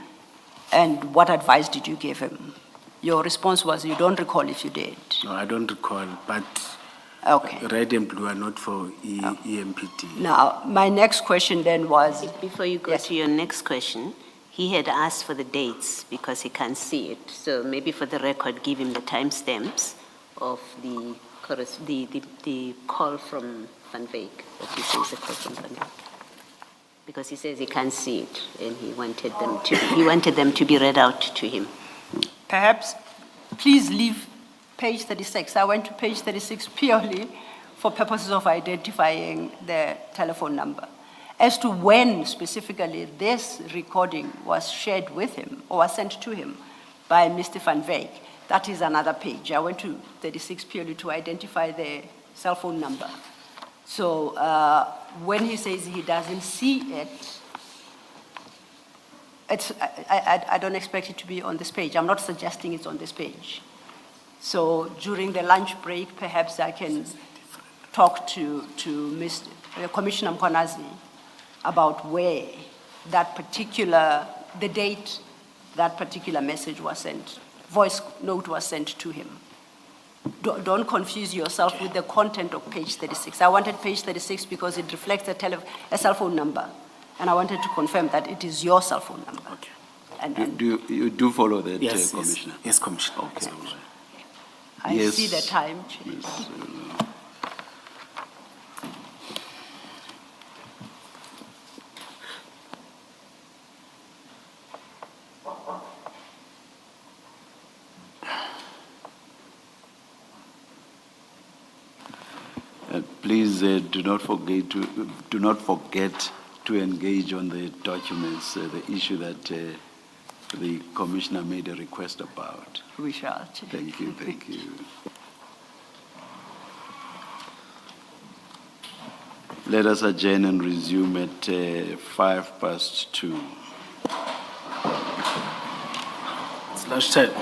and what advice did you give him? Your response was you don't recall if you did. No, I don't recall, but Okay. red and blue are not for EMPD. Now, my next question then was, Before you go Yes. to your next question, he had asked for the dates because he can't see it. So maybe for the record, give him the timestamps of the call from Van Wyk, that he says the call from Van Wyk. Because he says he can't see it, and he wanted them to be read out to him. perhaps, please leave page 36. I went to page 36 purely for purposes of identifying the telephone number. As to when specifically this recording was shared with him or was sent to him by Mr. Van Wyk, that is another page. I went to 36 purely to identify the cell phone number. So when he says he doesn't see it, I don't expect it to be on this page. I'm not suggesting it's on this page. So during the lunch break, perhaps I can talk to Commissioner Mkwanazi about where that particular, the date that particular message was sent, voice note was sent to him. Don't confuse yourself with the content of page 36. I wanted page 36 because it reflects a cell phone number. And I wanted to confirm that it is your cell phone number. Okay. And You do follow that, Yes, Commissioner? Yes, Commissioner. Okay. Yes, Commissioner. I Yes, see the time. Chair. Ms. Please do not forget to engage on the documents, the issue that the Commissioner made a request about. We shall. Chair. Thank you, thank you. Let us adjourn and resume at 2:05. It's lunchtime.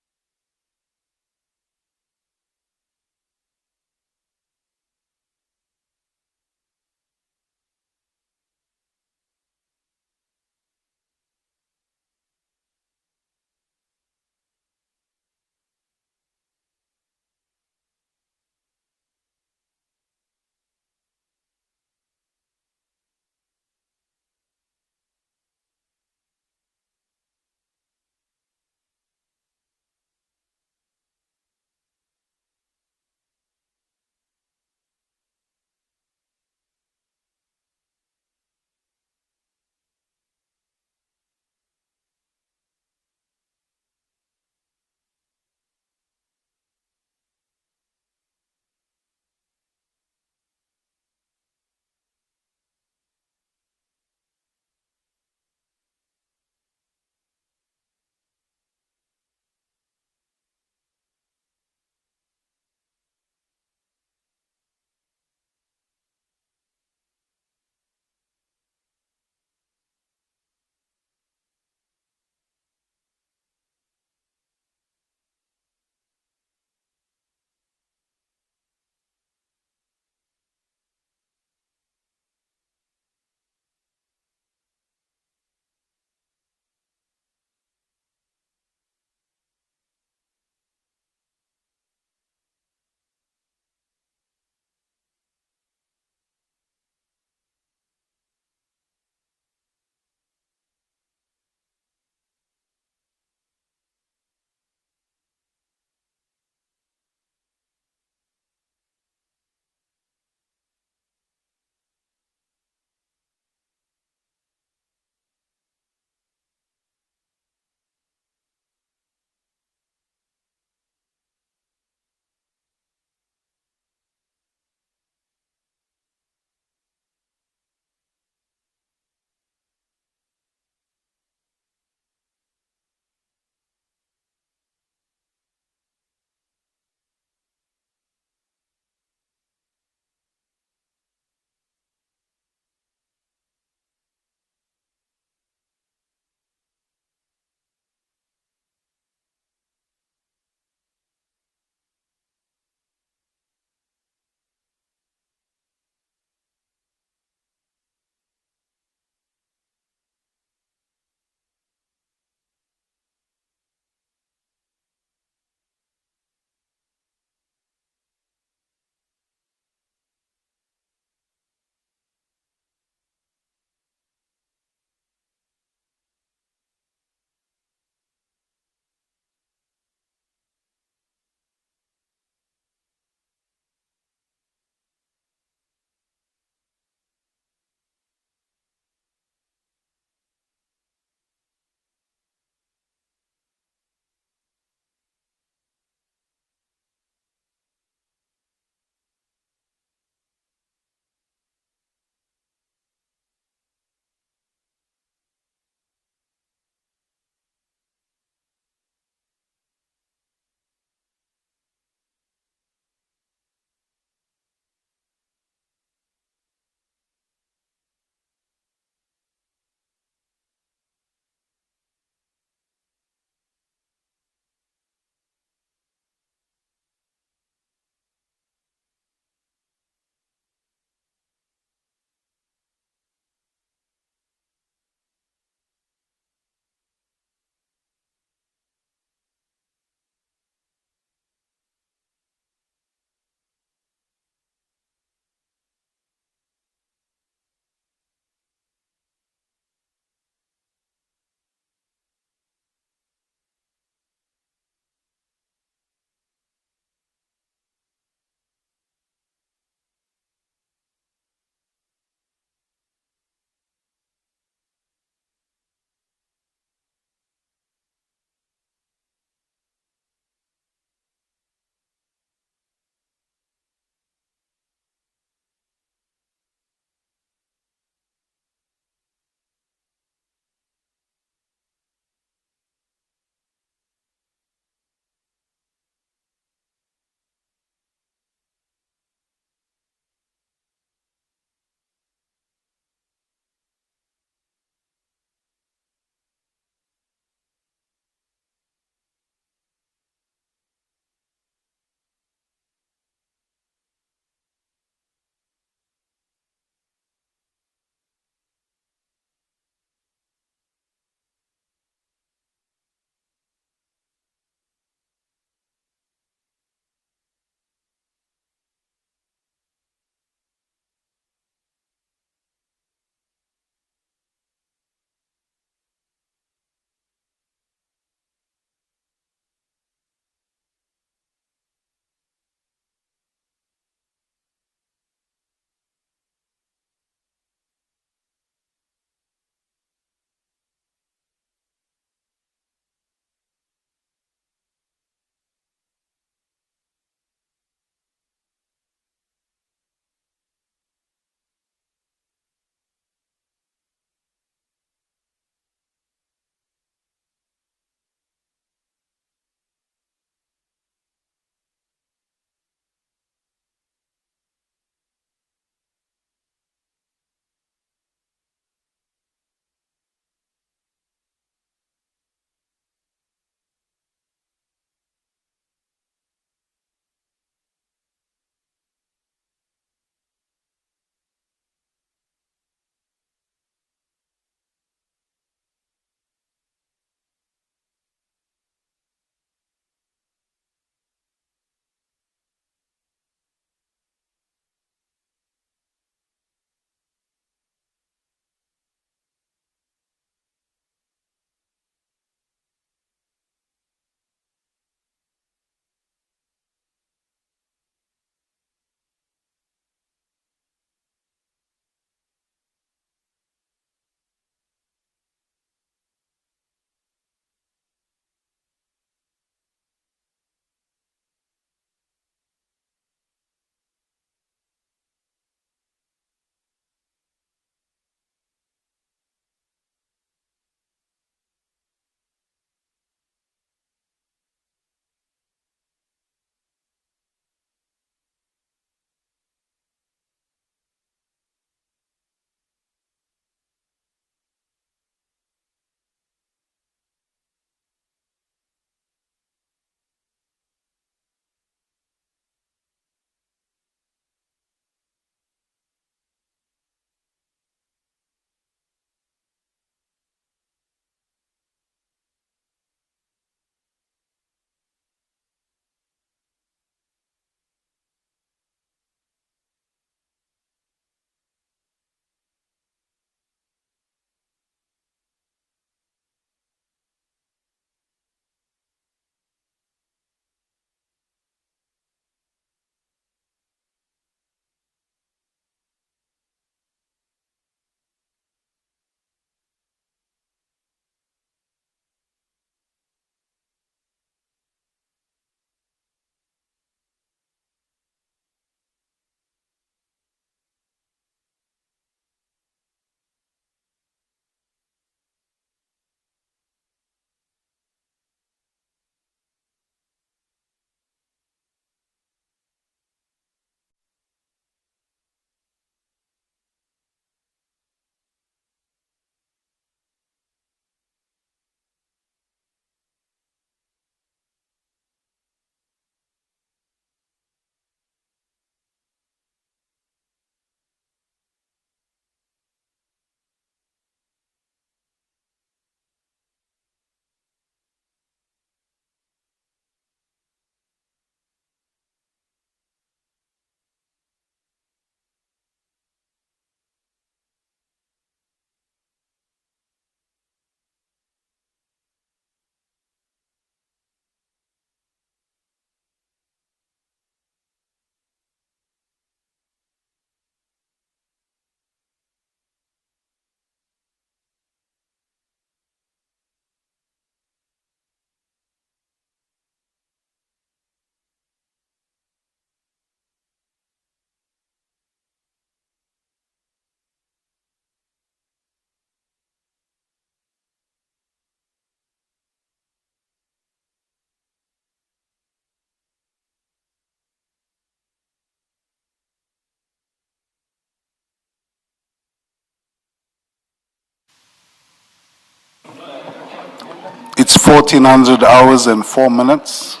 1400 hours and 4 minutes.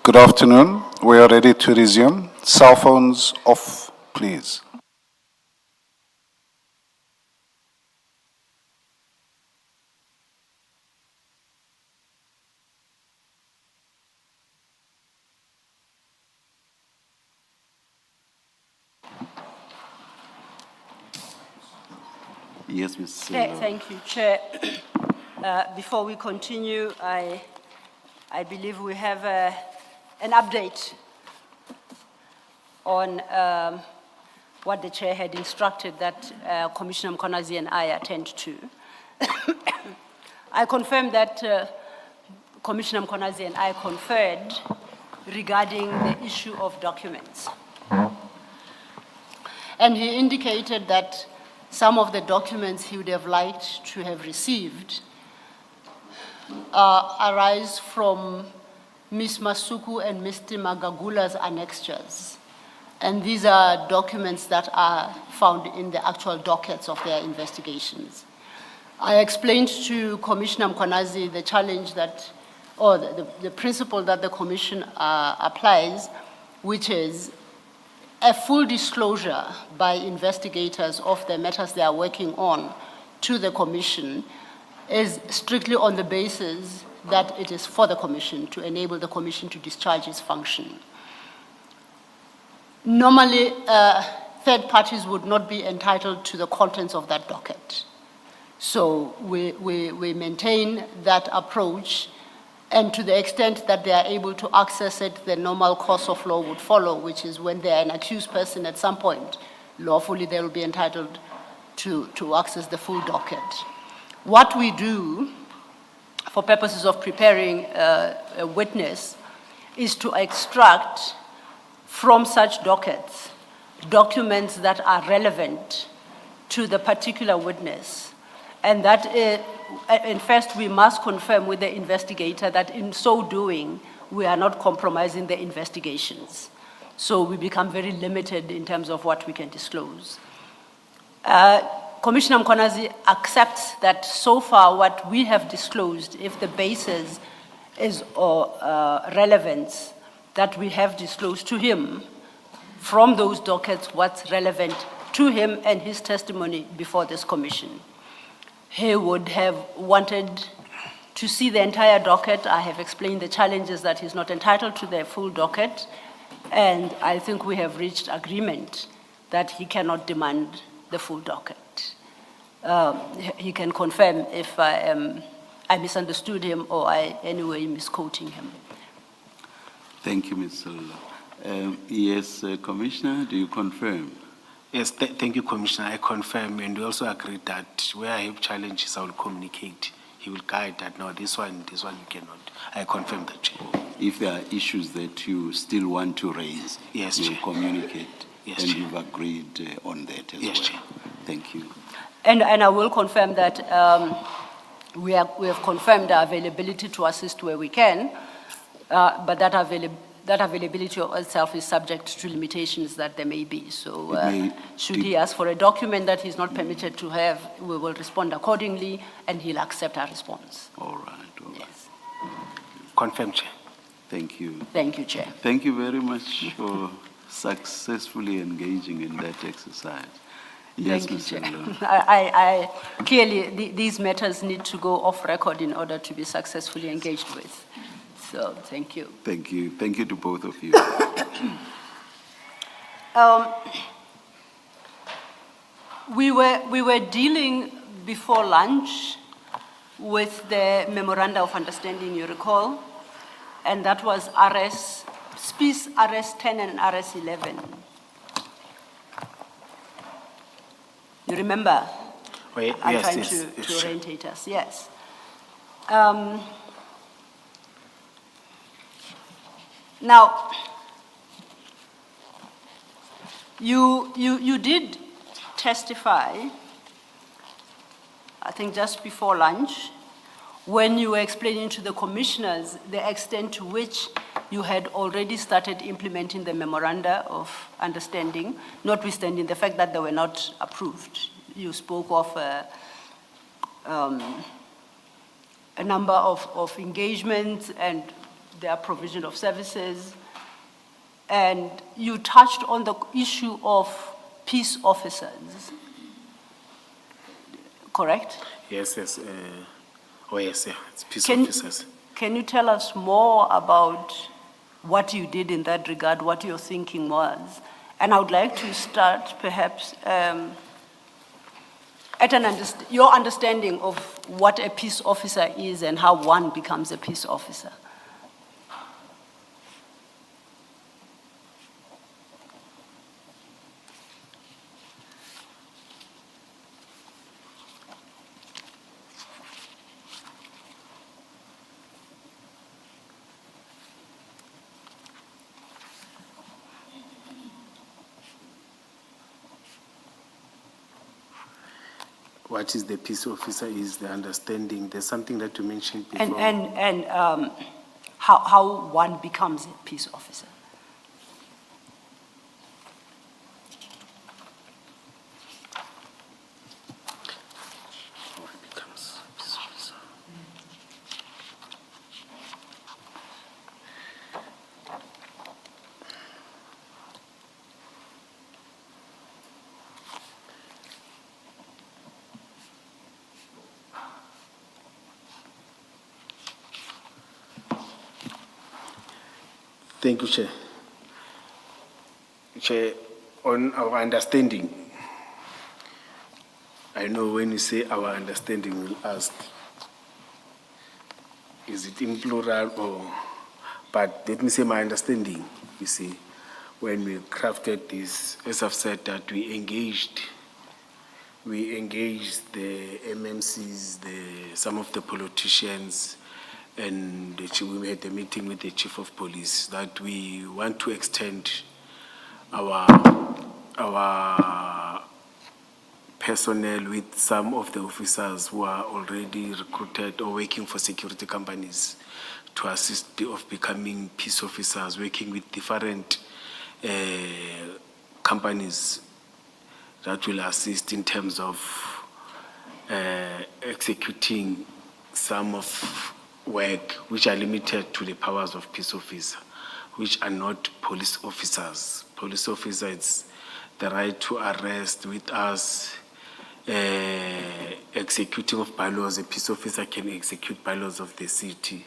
Good afternoon. We are ready to resume. Cell phones off, please. Yes, Ms. Thank you, Chair. Before we continue, I believe we have an update on what the Chair had instructed that Commissioner Mkonazi and I attend to. I confirm that Commissioner Mkonazi and I conferred regarding the issue of documents. And he indicated that some of the documents he would have liked to have received arise from Ms. Masuku and Mr. Magagula's annexures. And these are documents that are found in the actual dockets of their investigations. I explained to Commissioner Mkonazi the challenge that, or the principle that the Commission applies, which is a full disclosure by investigators of the matters they are working on to the Commission is strictly on the basis that it is for the Commission to enable the Commission to discharge its function. Normally, third parties would not be entitled to the contents of that docket. So we maintain that approach, and to the extent that they are able to access it, the normal course of law would follow, which is when they are an accused person at some point, lawfully they will be entitled to access the full docket. What we do for purposes of preparing a witness is to extract from such dockets documents that are relevant to the particular witness. And that and first we must confirm with the investigator that in so doing, we are not compromising the investigations. So we become very limited in terms of what we can disclose. Commissioner Mkonazi accepts that so far what we have disclosed, if the basis is relevance, that we have disclosed to him from those dockets what's relevant to him and his testimony before this commission. He would have wanted to see the entire docket. I have explained the challenges that he's not entitled to the full docket, and I think we have reached agreement that he cannot demand the full docket. He can confirm if I misunderstood him or I anyway misquoting him. Thank you, Ms. Salola. Yes, Commissioner, do you confirm? Yes, thank you, Commissioner. I confirm, and we also agreed that where I have challenges, I will communicate. He will guide that, no, this one you cannot. I confirm that, Chair. If there are issues that you still want to raise, yes, you Chair. will communicate, yes, and Chair. you've agreed on that as yes, well. Chair. Thank you. And I will confirm that we have confirmed the availability to assist where we can, but that availability of itself is subject to limitations that there may be. So should he ask for a document that he's not permitted to have, we will respond accordingly, and he'll accept our response. All right. All right. Yes. Confirm, Chair. Thank you. Thank you, Chair. Thank you very much for successfully engaging in that exercise. Yes, Thank you, Ms. Chair. Salola. Clearly, these matters need to go off record in order to be successfully engaged with. So, thank you. Thank you. Thank you to both of you. We were dealing before lunch with the Memoranda of Understanding, you recall, and that was SPIS RS 10 and RS 11. You remember? Wait, I'm yes, trying yes, to yes, orientate us, yes. Now, you did testify, I think just before lunch, when you were explaining to the commissioners the extent to which you had already started implementing the Memoranda of Understanding, notwithstanding the fact that they were not approved. You spoke of a number of engagements and their provision of services. And you touched on the issue of peace officers, correct? Yes, yes. Oh, yes, yeah. It's peace Can- officers. Can you tell us more about what you did in that regard, what your thinking was? And I would like to start perhaps at your understanding of what a peace officer is and how one becomes a peace officer. What is the peace officer is the understanding. There's something that you mentioned before. And how one becomes a peace officer. How it becomes peace officer. Thank you, Chair. Chair, on our understanding, I know when you say our understanding, we'll ask, is it in plural or, but let me say my understanding, you see, when we crafted this, as I've said, that we engaged the MMCs, some of the politicians, and we had a meeting with the chief of police that we want to extend our personnel with some of the officers who are already recruited or working for security companies to assist of becoming peace officers, working with different companies that will assist in terms of executing some of work which are limited to the powers of peace officer, which are not police officers. Police officer, it's the right to arrest with us, executing of bylaws. A peace officer can execute bylaws of the city.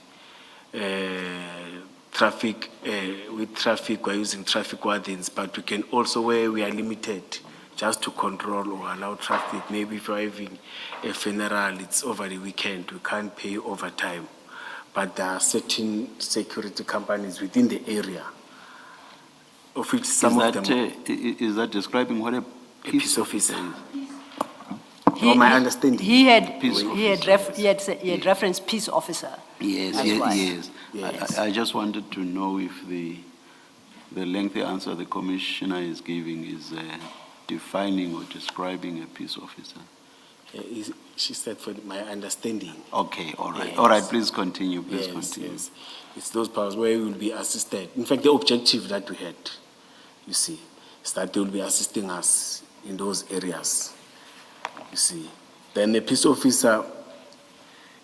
Traffic, with traffic, we're using traffic wardens, but we can also, where we are limited, just to control or allow traffic. Maybe if you're having a funeral, it's over the weekend, we can't pay overtime. But there are certain security companies within the area, of which some of them... Is that describing what a peace officer is? Or my understanding. He had Yes. referenced peace officer. Yes, That's why. yes. Yes. I just wanted to know if the lengthy answer the commissioner is giving is defining or describing a peace officer. She said, for my understanding. Okay, all right. Yes. All right, please continue, please Yes, continue. yes. It's those powers where we will be assisted. In fact, the objective that we had, you see, is that they will be assisting us in those areas, you see. Then the peace officer,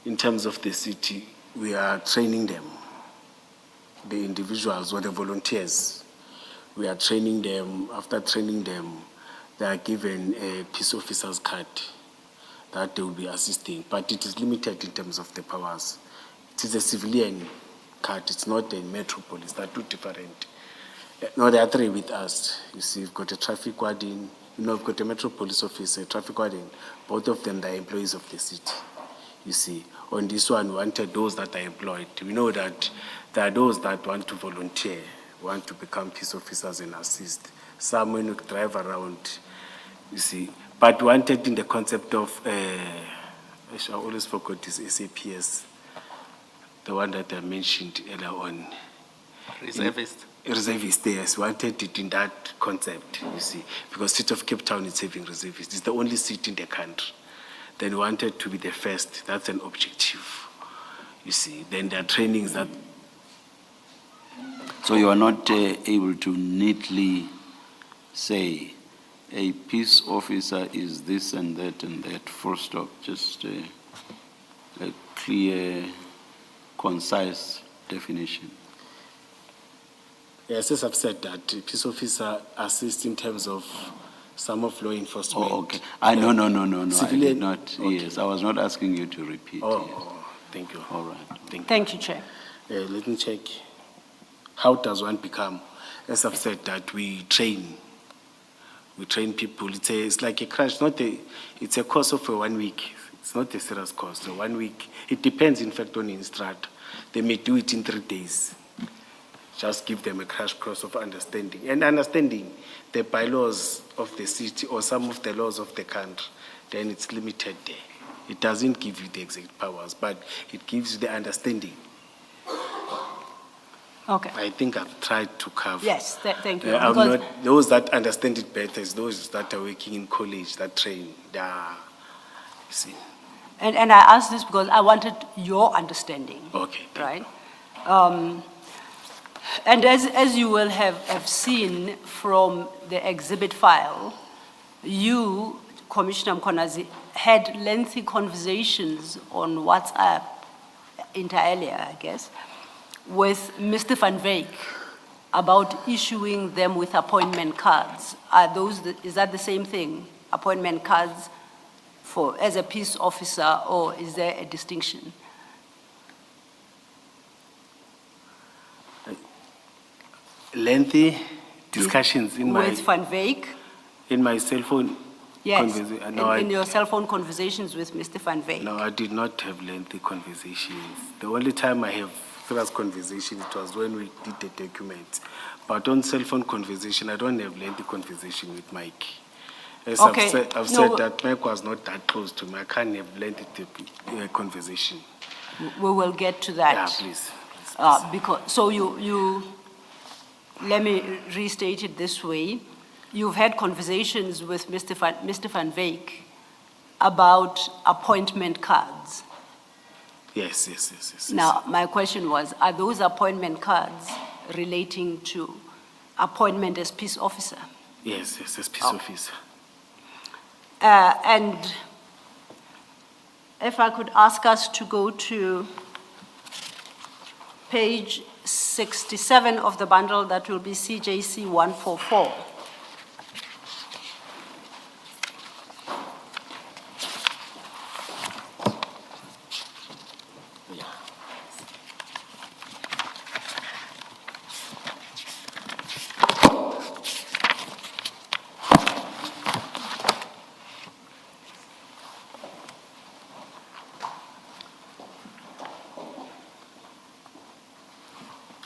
in terms of the city, we are training them, the individuals or the volunteers. We are training them. After training them, they are given a peace officer's card that they will be assisting, but it is limited in terms of the powers. It is a civilian card, it's not a metropolis, they're two different. No, there are three with us. You see, we've got a traffic warden, we've got a metropolis officer, a traffic warden, both of them are employees of the city. You see, on this one, we wanted those that are employed. We know that there are those that want to volunteer, want to become peace officers and assist. Some when we drive around, you see, but wanted in the concept of, I always forgot this SAPS, the one that I mentioned earlier on. Reservist. Reservist, yes, wanted it in that concept, you see, because City of Cape Town is having reservists. It's the only city in the country. Then wanted to be the first, that's an objective, you see. Then there are trainings that... So you are not able to neatly say a peace officer is this and that, full stop, just clear, concise definition. Yes, as I've said that peace officer assists in terms of some of law enforcement. Oh, okay. No, I did Civilian- not, okay. yes, I was not asking you to repeat. Oh, Yes. thank you. All right. Thank you. Thank you, Chair. Let me check. How does one become? As I've said that we train people. It's like a crash, it's a course of 1 week. It's not a serious course, so 1 week. It depends, in fact, on the instructor. They may do it in 3 days. Just give them a crash course of understanding. And understanding the bylaws of the city or some of the laws of the country, then it's limited there. It doesn't give you the exact powers, but it gives you the understanding. Okay. I think I've tried to cover. Yes, thank you. I'm Because- not, those that understand it better is those that are working in college, that train. You see. And I asked this because I wanted your understanding. Okay. Right? And as you will have seen from the exhibit file, you, Commissioner Mkonazi, had lengthy conversations on WhatsApp, inter alia, I guess, with Mr. Van Wyk about issuing them with appointment cards. Is that the same thing? Appointment cards as a peace officer, or is there a distinction? Lengthy discussions in With Van Wyk? my cell phone. Yes, conversa- in your cell phone conversations with Mr. Van Wyk? No, I did not have lengthy conversations. The only time I have serious conversation, it was when we did the documents. But on cell phone conversation, I don't have lengthy conversation with Mike. As Okay, I've no, said that Mike was not that close to me. I can't have lengthy conversation. We will get to Yeah, that. please. Let me restate it this way. You've had conversations with Mr. Van Wyk about appointment cards. Yes. Now, my question was, are those appointment cards relating to appointment as peace officer? Yes, as peace officer. And if I could ask us to go to page 67 of the bundle, that will be CJC 144.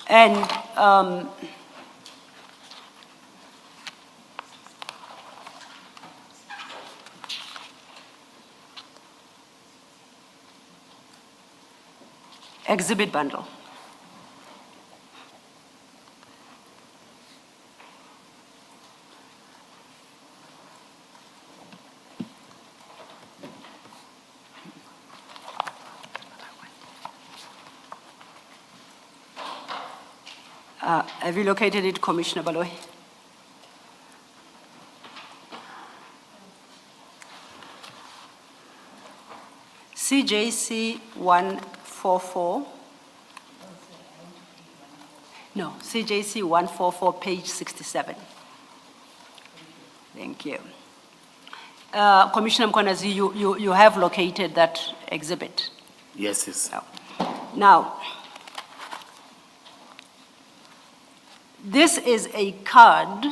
And exhibit bundle. Have you located it, Commissioner Baloyi? CJC 144. No, CJC 144, page 67. Thank you. Commissioner Mkonazi, you have located that exhibit. Yes. Now, this is a card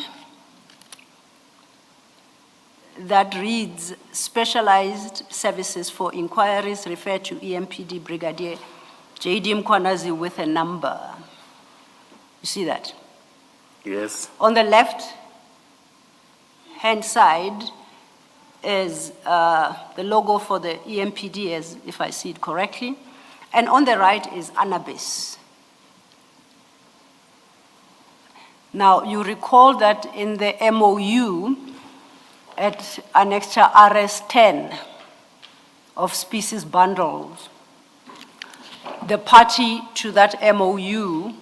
that reads specialized services for inquiries referred to EMPD Brigadier J.D. Mkonazi with a number. You see that? Yes. On the left-hand side is the logo for the EMPD, as if I see it correctly, and on the right is Anabis. Now, you recall that in the MOU at Annexure RS10 of species bundles, the party to that MOU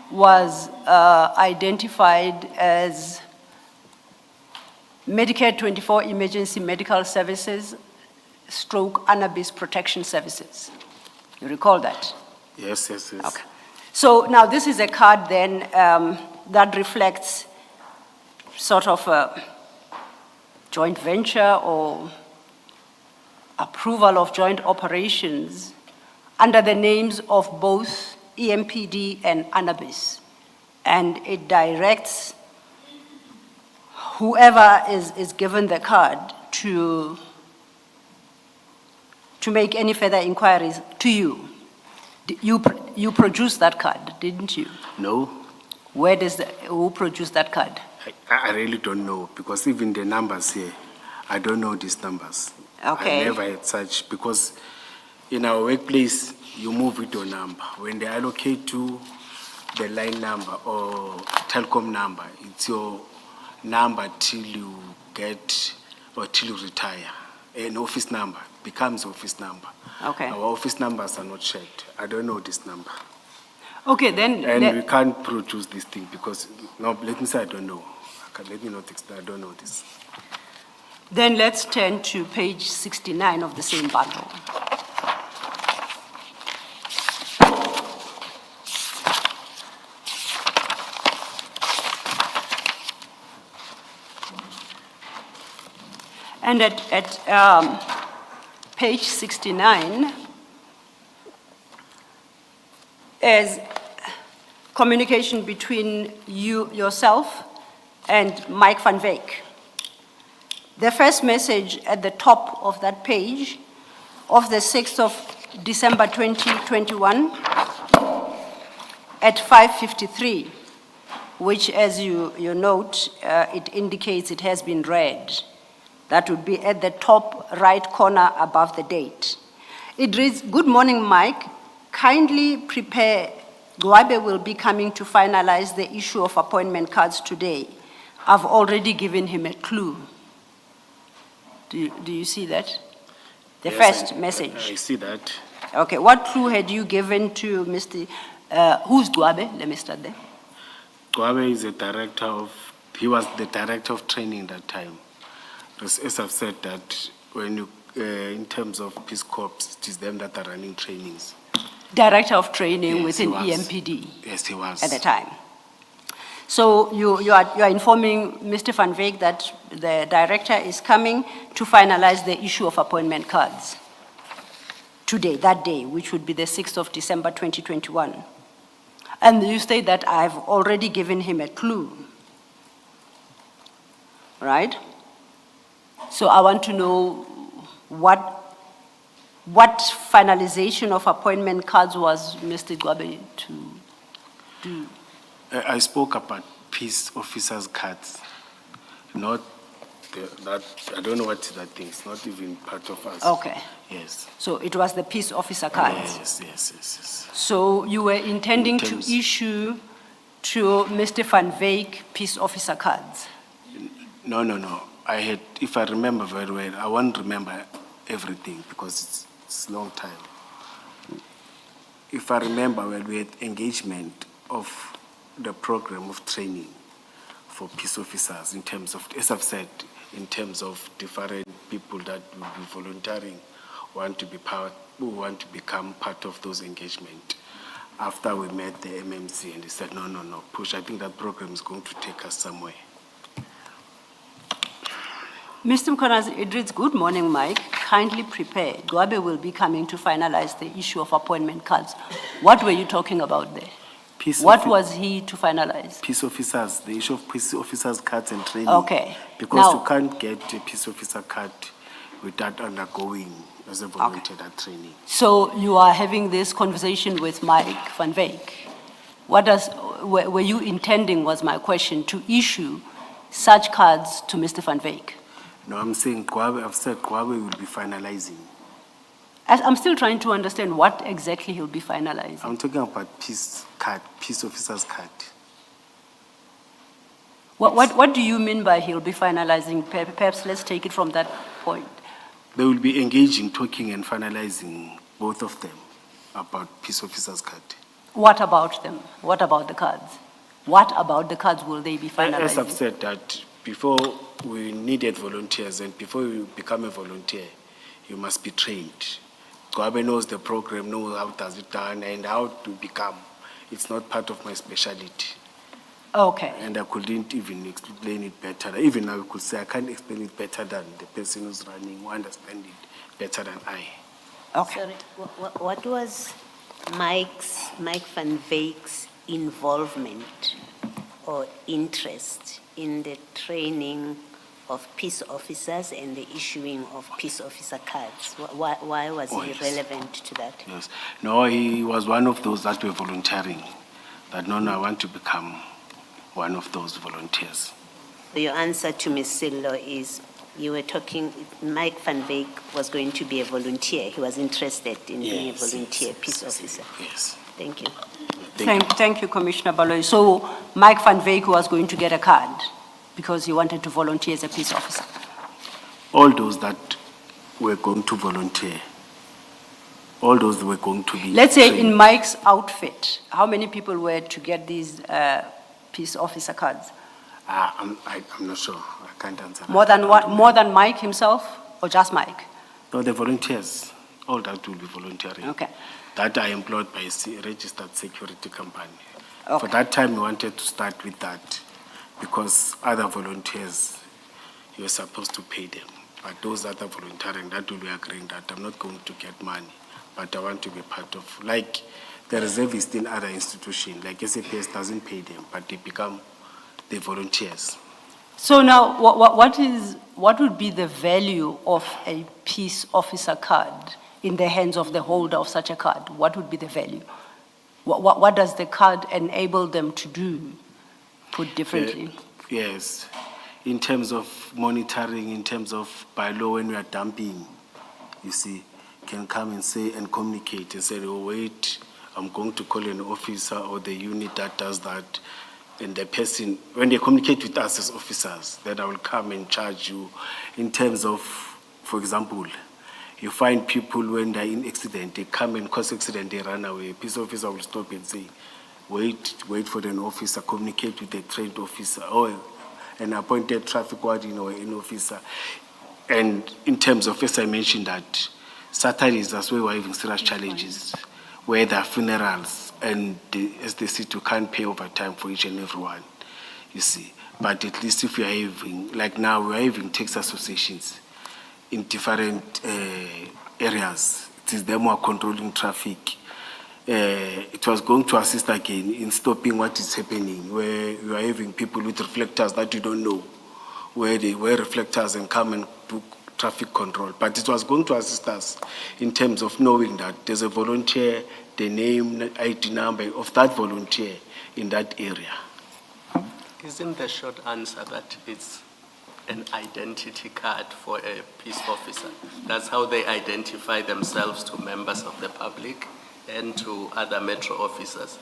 was identified as Medicare 24 Emergency Medical Services / Anabis Protection Services. You recall that? Yes, yes, yes. Okay. So now this is a card then that reflects sort of a joint venture or approval of joint operations under the names of both EMPD and Annabis. And it directs whoever is given the card to make any further inquiries to you. You produced that card, didn't you? No, Who produced that card? I really don't know, because even the numbers here, I don't know these numbers. Okay. I never had such, because in our workplace, you move with your number. When they allocate to the line number or telecom number, it's your number till you get or till you retire. An office number becomes office number. Okay. Our office numbers are not checked. I don't know this number. Okay, then. And we can't produce this thing because, no, let me say I don't know. Let me not explain, I don't know this. Then let's turn to page 69 of the same bundle. And at page 69 is communication between yourself and Mike van Wyk. The first message at the top of that page of the 6th of December 2021 at 5:53, which, as you note, it indicates it has been read. That would be at the top right corner above the date. It reads, "Good morning, Mike. Kindly prepare. Gwabe will be coming to finalize the issue of appointment cards today. I've already given him a clue." Do you see that? The Yes, first I message. see that. Okay, what clue had you given to Mr. Who's Gwabe? Let me start there. Gwabe is he was the director of training that time. As I've said that when you, in terms of Peace Corps, it is them that are running trainings. Director of training Yes, within he was. EMPD Yes, he was. at the time. So you are informing Mr. van Wyk that the director is coming to finalize the issue of appointment cards today, that day, which would be the 6th of December 2021. And you state that I've already given him a clue, right? So I want to know what finalization of appointment cards was Mr. Gwabe to do? I spoke about peace officers' cards, not that, I don't know what that thing is, not even part of us. Okay. Yes. So it was the peace officer cards? Yes. So you were intending In to terms- issue to Mr. van Wyk peace officer cards? No. I had, if I remember very well, I won't remember everything because it's a long time. If I remember well, we had engagement of the program of training for peace officers in terms of, as I've said, in terms of different people that will be volunteering, who want to become part of those engagement. After we met the MMC and they said, no, push, I think that program is going to take us somewhere. Mr. Mkonazi, it reads, "Good morning, Mike. Kindly prepare. Gwabe will be coming to finalize the issue of appointment cards." What were you talking about there? What was he to finalize? Peace officers, the issue of peace officers' cards and training. Okay. Because Now- you can't get a peace officer card without undergoing as a volunteer that training. So you are having this conversation with Mike van Wyk. Were you intending, was my question, to issue such cards to Mr. van Wyk? No, I'm saying Gwabe, I've said Gwabe will be finalizing. I'm still trying to understand what exactly he'll be finalizing. I'm talking about peace officers' card. What do you mean by he'll be finalizing? Perhaps let's take it from that point. They will be engaging, talking and finalizing, both of them, about peace officers' card. What about them? What about the cards? What about the cards will they be finalizing? As I've said that before we needed volunteers, and before you become a volunteer, you must be trained. Goabe knows the program, knows how does it done and how to become. It's not part of my specialty. Okay. And I couldn't even explain it better. Even I could say I can't explain it better than the person who's running, who understands it better than I. Okay. Sorry, what was Mike van Veek's involvement or interest in the training of peace officers and the issuing of peace officer cards? Why was Oh, he yes. relevant to that? Yes. No, he was one of those that were volunteering. That no, I want to become one of those volunteers. So your answer to Ms. Sillo is you were talking, Mike van Veek was going to be a volunteer. He was interested in being a Yes, volunteer yes, peace yes, officer. Yes. Thank you. Thank you, Commissioner Baloyi. So Mike van Veek was going to get a card because he wanted to volunteer as a peace officer. All those that were going to volunteer, all those were going to be. Let's say in trained. Mike's outfit, how many people were to get these peace officer cards? I'm not sure. I can't answer. More that. than what? More than Mike himself, or just Mike? No, the volunteers. All that will be volunteering. Okay. That are employed by a registered security company. For Okay. that time, we wanted to start with that because other volunteers, you were supposed to pay them. But those that are volunteering, that will be agreeing that I'm not going to get money, but I want to be part of, like the reservists in other institutions, like SAPS doesn't pay them, but they become the volunteers. So now, what would be the value of a peace officer card in the hands of the holder of such a card? What would be the value? What does the card enable them to do, put differently? Yes, in terms of monitoring, in terms of by law when we are dumping, you see, can come and say and communicate and say, oh wait, I'm going to call an officer or the unit that does that. And the person, when they communicate with us as officers, then I will come and charge you in terms of, for example, you find people when they're in accident, they come and cause accident, they run away. Peace officer will stop and say, wait for an officer, communicate with a trained officer or an appointed traffic warden or an officer. And in terms of, as I mentioned that, Saturdays, that's where we're having serious challenges, where there are funerals and as they see, you can't pay overtime for each and every one, you see. But at least if we are having, like now, we are having tax associations in different areas. It is them who are controlling traffic. It was going to assist again in stopping what is happening, where you are having people with reflectors that you don't know, where they wear reflectors and come and do traffic control. But it was going to assist us in terms of knowing that there's a volunteer, the name, ID number of that volunteer in that area. Isn't the short answer that it's an identity card for a peace officer? That's how they identify themselves to members of the public and to other metro officers.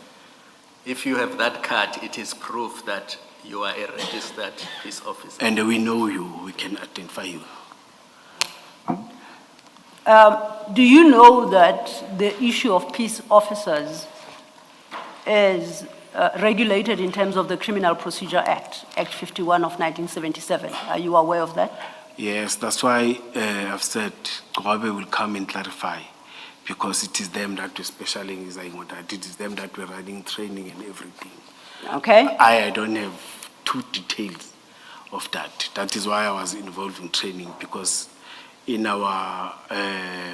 If you have that card, it is proof that you are a registered peace officer. And we know you, we can identify you. Do you know that the issue of peace officers is regulated in terms of the Criminal Procedure Act, Act 51 of 1977? Are you aware of that? Yes, that's why I've said Goabe will come and clarify, because it is them that were specializing on that. It is them that were running training and everything. Okay. I don't have too details of that. That is why I was involved in training, because in our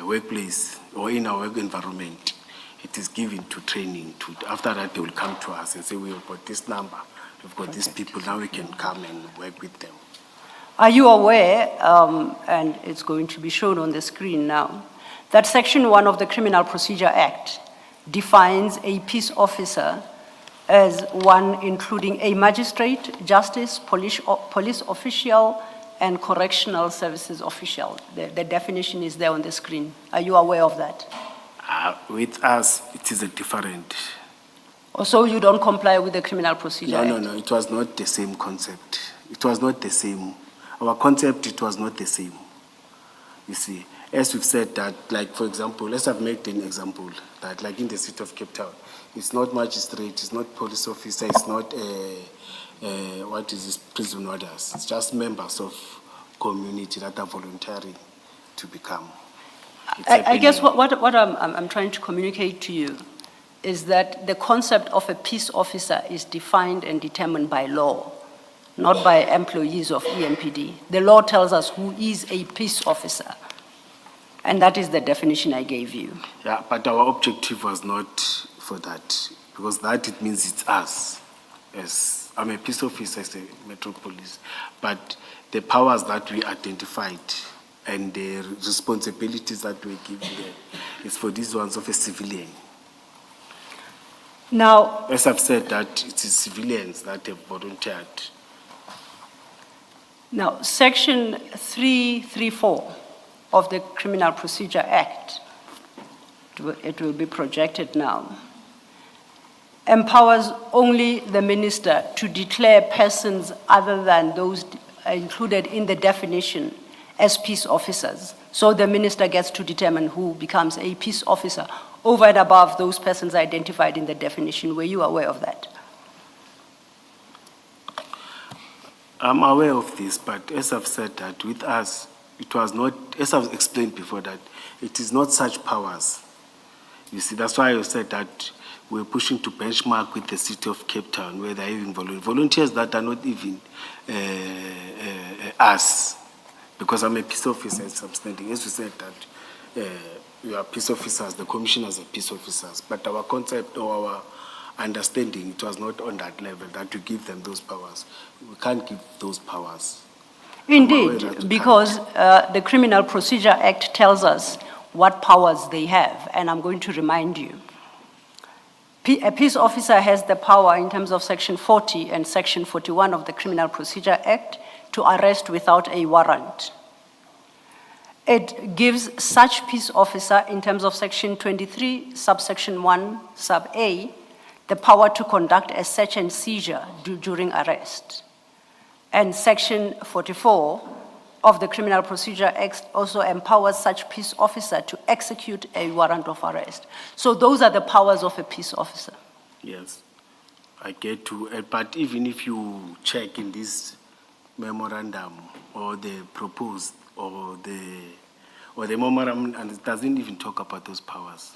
workplace or in our work environment, it is given to training. After that, they will come to us and say, we've got this number, we've got these people, now we can come and work with them. Are you aware, and it's going to be shown on the screen now, that Section 1 of the Criminal Procedure Act defines a peace officer as one including a magistrate, justice, police official, and correctional services official. The definition is there on the screen. Are you aware of that? With us, it is a different. So you don't comply with the Criminal Procedure Act? No, it was not the same concept. It was not the same. Our concept, it was not the same. You see, as we've said that, like, for example, let's have made an example that, like in the city of Cape Town, it's not magistrate, it's not police officer, it's not what is this, prison warders. It's just members of community that are volunteering to become. it's I guess happening. what I'm trying to communicate to you is that the concept of a peace officer is defined and determined by law, not by employees of EMPD. The law tells us who is a peace officer, and that is the definition I gave you. Yeah, but our objective was not for that, because that it means it's us. As I'm a peace officer, as a metropolis, but the powers that we identified and the responsibilities that we're given them is for these ones of a civilian. Now, As I've said, that it is civilians that have volunteered. Now, Section 334 of the Criminal Procedure Act, it will be projected now, empowers only the minister to declare persons other than those included in the definition as peace officers. So the minister gets to determine who becomes a peace officer over and above those persons identified in the definition. Were you aware of that? I'm aware of this, but as I've said that with us, it was not, as I've explained before, that it is not such powers. You see, that's why I said that we're pushing to benchmark with the city of Cape Town, where they're having volunteers that are not even us. Because I'm a peace officer, as I'm standing. As we said that we are peace officers, the commissioners are peace officers, but our concept or our understanding, it was not on that level that to give them those powers. We can't give those powers. Indeed, because the Criminal Procedure Act tells us what powers they have, and I'm going to remind you. A peace officer has the power in terms of Section 40 and Section 41 of the Criminal Procedure Act to arrest without a warrant. It gives such peace officer in terms of Section 23, subsection 1, sub A, the power to conduct a search and seizure during arrest. And Section 44 of the Criminal Procedure Act also empowers such peace officer to execute a warrant of arrest. So those are the powers of a peace officer. Yes, I get to, but even if you check in this memorandum or the proposed or the memorandum, and it doesn't even talk about those powers.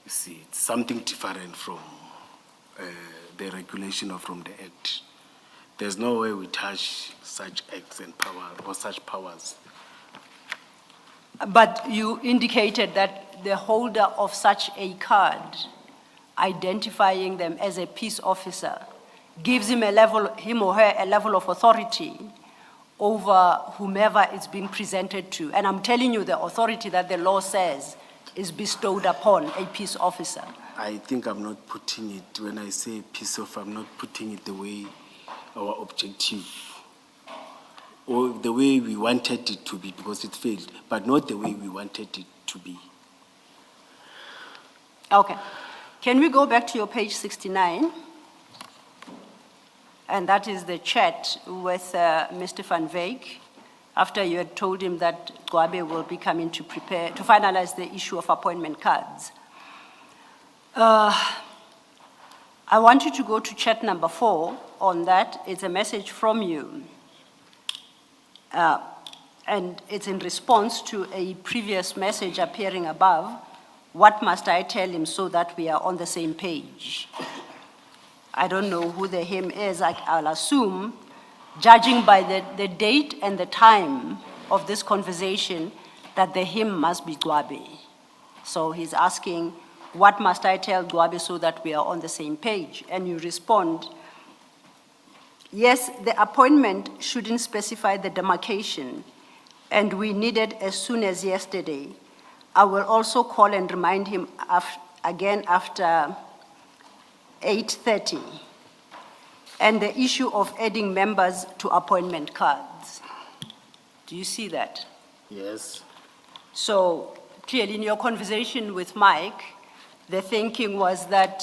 You see, it's something different from the regulation or from the act. There's no way we touch such acts and power or such powers. But you indicated that the holder of such a card, identifying them as a peace officer, gives him or her a level of authority over whomever it's being presented to. And I'm telling you the authority that the law says is bestowed upon a peace officer. I think I'm not putting it, when I say peace officer, I'm not putting it the way our objective, or the way we wanted it to be, because it failed, but not the way we wanted it to be. Okay. Can we go back to your page 69? And that is the chat with Mr. Van Wyk, after you had told him that Gwabe will be coming to finalize the issue of appointment cards. I want you to go to chat number 4 on that. It's a message from you. And it's in response to a previous message appearing above. What must I tell him so that we are on the same page? I don't know who the him is. I'll assume, judging by the date and the time of this conversation, that the him must be Gwabe. So he's asking, what must I tell Gwabe so that we are on the same page? And you respond, yes, the appointment shouldn't specify the demarcation, and we need it as soon as yesterday. I will also call and remind him again after 8:30. And the issue of adding members to appointment cards. Do you see that? Yes. So clearly in your conversation with Mike, the thinking was that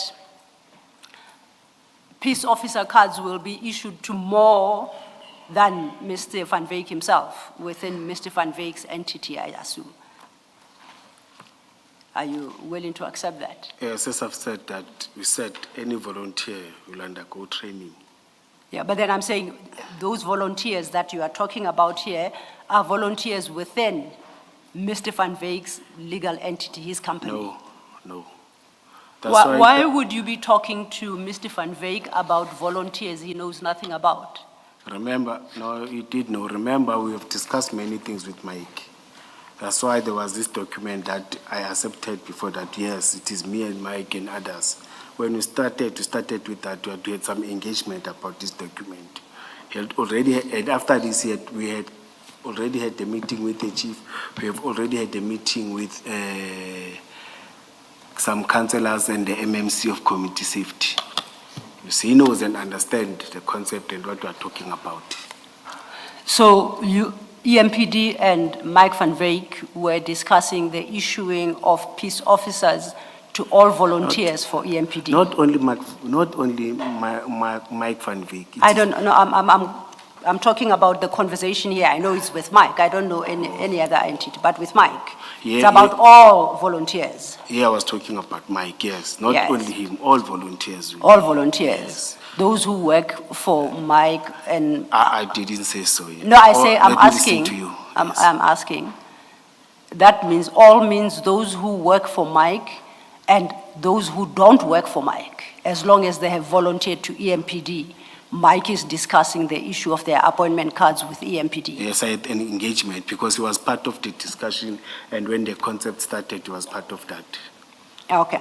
peace officer cards will be issued to more than Mr. Van Wyk himself, within Mr. Van Wyk's entity, I assume. Are you willing to accept that? Yes, as I've said that, we said any volunteer will undergo training. Yeah, but then I'm saying those volunteers that you are talking about here are volunteers within Mr. Van Veek's legal entity, his company? No, no. That's Why would you be talking to Mr. Van Veek about volunteers he knows nothing about? Remember, no, you did know. Remember, we have discussed many things with Mike. That's why there was this document that I accepted before that, yes, it is me and Mike and others. When we started with that, we had some engagement about this document. And after this, we had already had the meeting with the chief. We have already had the meeting with some councillors and the MMC of community safety. You see, he knows and understands the concept and what we are talking about. So EMPD and Mike Van Veek were discussing the issuing of peace officers to all volunteers for EMPD? Not only Mike Van Veek. I don't know, I'm talking about the conversation here. I know it's with Mike. I don't know any other entity, but with Mike. It's about all volunteers. Yeah, I was talking about Mike, yes. Not Yes. only him, all volunteers. All volunteers. Yes. Those who work for Mike and... I didn't say so. Yet. No, I say, I'm let me listen asking. to you. I'm Yes. asking. That means, all means those who work for Mike and those who don't work for Mike, as long as they have volunteered to EMPD. Mike is discussing the issue of their appointment cards with EMPD. Yes, I had an engagement because he was part of the discussion, and when the concept started, he was part of that. Okay.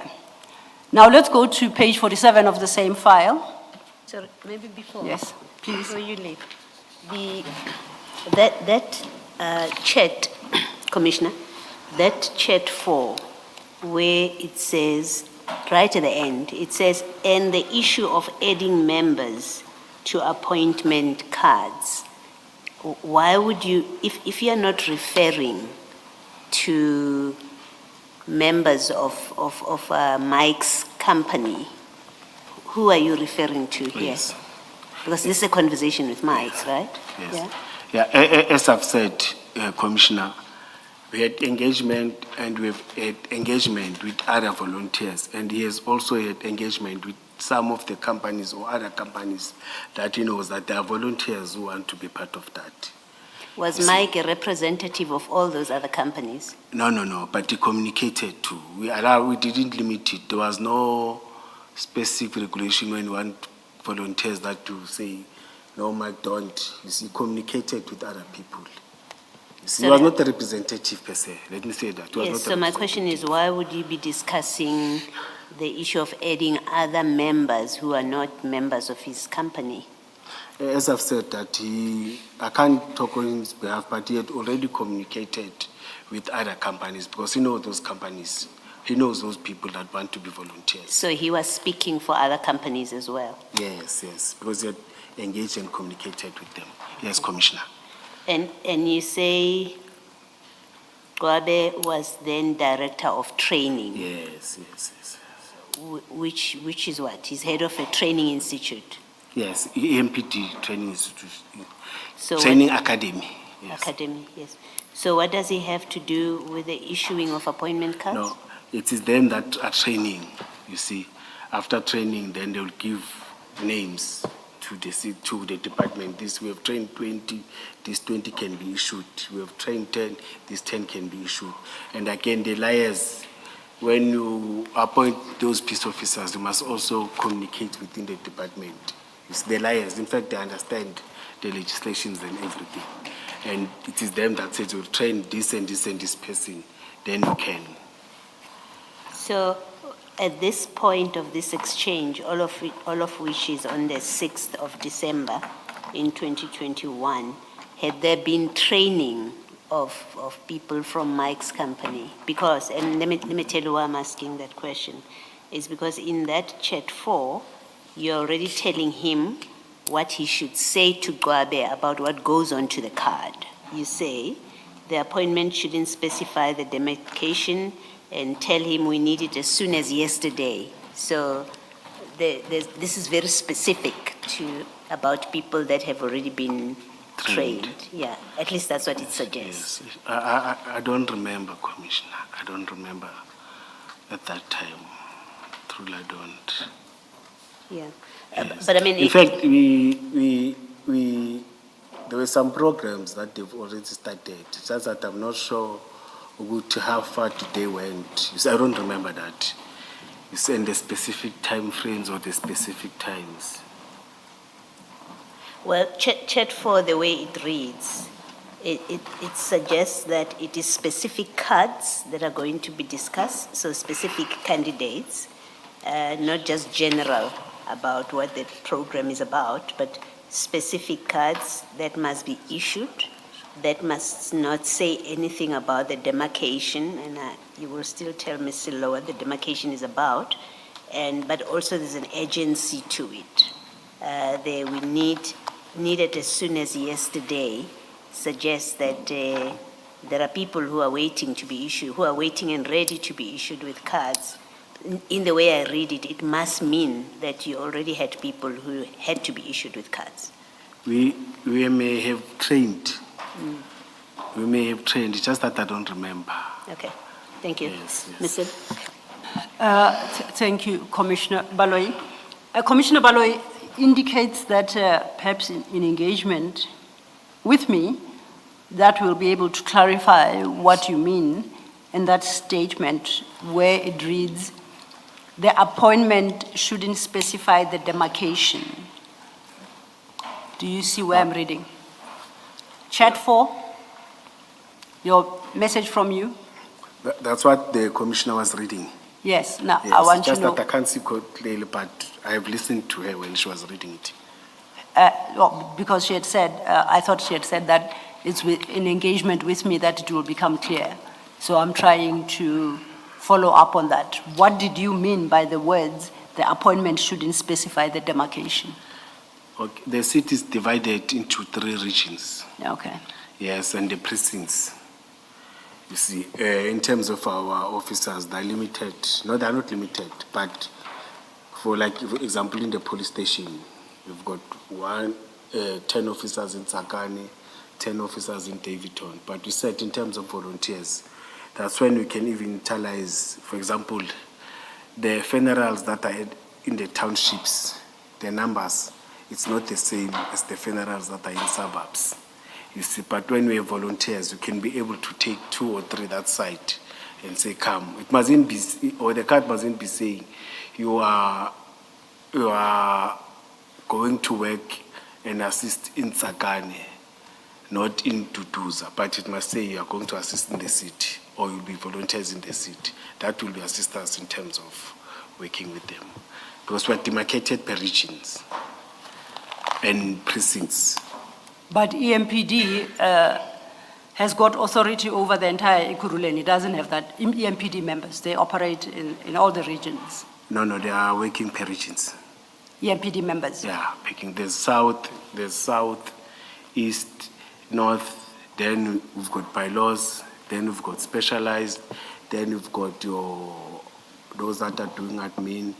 Now let's go to page 47 of the same file. So maybe before. Yes, please. Before you leave, that chat, Commissioner, that chat 4, where it says, right at the end, it says, and the issue of adding members to appointment cards. Why would you, if you're not referring to members of Mike's company, who are you referring to here? Yes. Because this is a conversation with Mike, right? Yes. Yeah? As I've said, Commissioner, we had engagement and we've had engagement with other volunteers, and he has also had engagement with some of the companies or other companies that he knows that there are volunteers who want to be part of that. Was Mike a representative of all those other companies? No, but he communicated too. We didn't limit it. There was no specific regulation when you want volunteers that to say, no, Mike, don't. You see, communicated with other people. You see, he was not a representative per se. Let me say that. He was not Yes, a so my question is, why would you be discussing the issue of adding other members who are not members of his company? As I've said, that I can't talk on his behalf, but he had already communicated with other companies because he knows those companies. He knows those people that want to be volunteers. So he was speaking for other companies as well? Yes, because he had engaged and communicated with them. Yes, Commissioner. And you say Gwabe was then director of training? Yes. Which is what? He's head of a training institute? Yes, EMPD Training Institute. So Training Academy. Yes. Academy, yes. So what does he have to do with the issuing of appointment cards? No, it is them that are training, you see. After training, then they'll give names to the department. This, we have trained 20, this 20 can be issued. We have trained 10, this 10 can be issued. And again, the liars, when you appoint those peace officers, you must also communicate within the department. It's the liars. In fact, they understand the legislations and everything. And it is them that says, we'll train this and this and this person, then you can. So at this point of this exchange, all of which is on the 6th of December in 2021, had there been training of people from Mike's company? Because, and let me tell you why I'm asking that question, is because in that chat 4, you're already telling him what he should say to Gwabe about what goes onto the card. You say the appointment shouldn't specify the demarcation and tell him we need it as soon as yesterday. So this is very specific about people that have already been trained. Yeah, at least that's what it suggests. Yes. I don't remember, Commissioner. I don't remember at that time. Truly, I don't. Yeah, Yes. but I mean, in fact, there were some programs that they've already started. It's just that I'm not sure to how far did they went. You see, I don't remember that. You send the specific time frames or the specific times. Well, chat 4, the way it reads, it suggests that it is specific cards that are going to be discussed, so specific candidates, not just general about what the program is about, but specific cards that must be issued, that must not say anything about the demarcation, and you will still tell Ms. Silo what the demarcation is about, but also there's an agency to it. We needed as soon as yesterday, suggests that there are people who are waiting to be issued, who are waiting and ready to be issued with cards. In the way I read it, it must mean that you already had people who had to be issued with cards. We may have trained. We may have trained, it's just that I don't remember. Okay, thank you. Yes, yes. Ms. Sil? Thank you, Commissioner Baloyi. Commissioner Baloyi indicates that perhaps in engagement with me, that will be able to clarify what you mean in that statement where it reads, the appointment shouldn't specify the demarcation. Do you see where I'm reading? Chat 4, your message from you? That's what the commissioner was reading. Yes, now Yes, I want to just know. that I can't see clearly, but I have listened to her when she was reading it. Well, because she had said, I thought she had said that it's in engagement with me that it will become clear. So I'm trying to follow up on that. What did you mean by the words, the appointment shouldn't specify the demarcation? Okay. The city is divided into 3 regions. Okay. Yes, and the precincts. You see, in terms of our officers, they're limited. No, they're not limited, but for example, in the police station, we've got 10 officers in Tsakani, 10 officers in Davidton. But we said in terms of volunteers, that's when we can even utilize, for example, the funerals that are in the townships, the numbers, it's not the same as the funerals that are in suburbs. You see, but when we have volunteers, we can be able to take 2 or 3 that side and say, come. It mustn't be, or the card mustn't be saying, you are going to work and assist in Tsakane, not in Tutuza, but it must say you are going to assist in the city, or you'll be volunteers in the city. That will be assistance in terms of working with them. Because we're demarcated per regions and precincts. But EMPD has got authority over the entire Ekurhuleni. It doesn't have that. EMPD members, they operate in all the regions. No, they are working per regions. EMPD members? Yeah, picking the south, east, north, then we've got bylaws, then we've got specialized, then we've got those that are doing admin,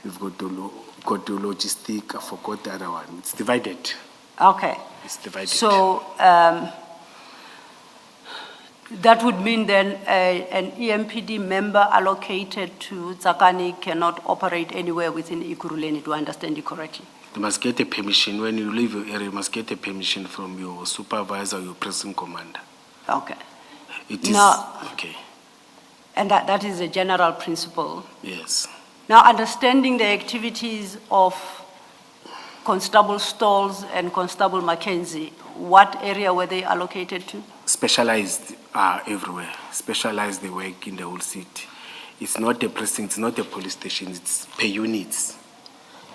we've got the logistic, I forgot the other one. It's divided. Okay. It's divided. So that would mean then an EMPD member allocated to Tsakani cannot operate anywhere within Ekurhuleni, do I understand you correctly? You must get a permission. When you leave your area, you must get a permission from your supervisor, your pressing commander. Okay. It is, Now, okay, and that is a general principle. yes. Now, understanding the activities of Constable Stalls and Constable Mackenzie, what area were they allocated to? Specialized are everywhere. Specialized, they work in the whole city. It's not a precinct, it's not a police station, it's per units.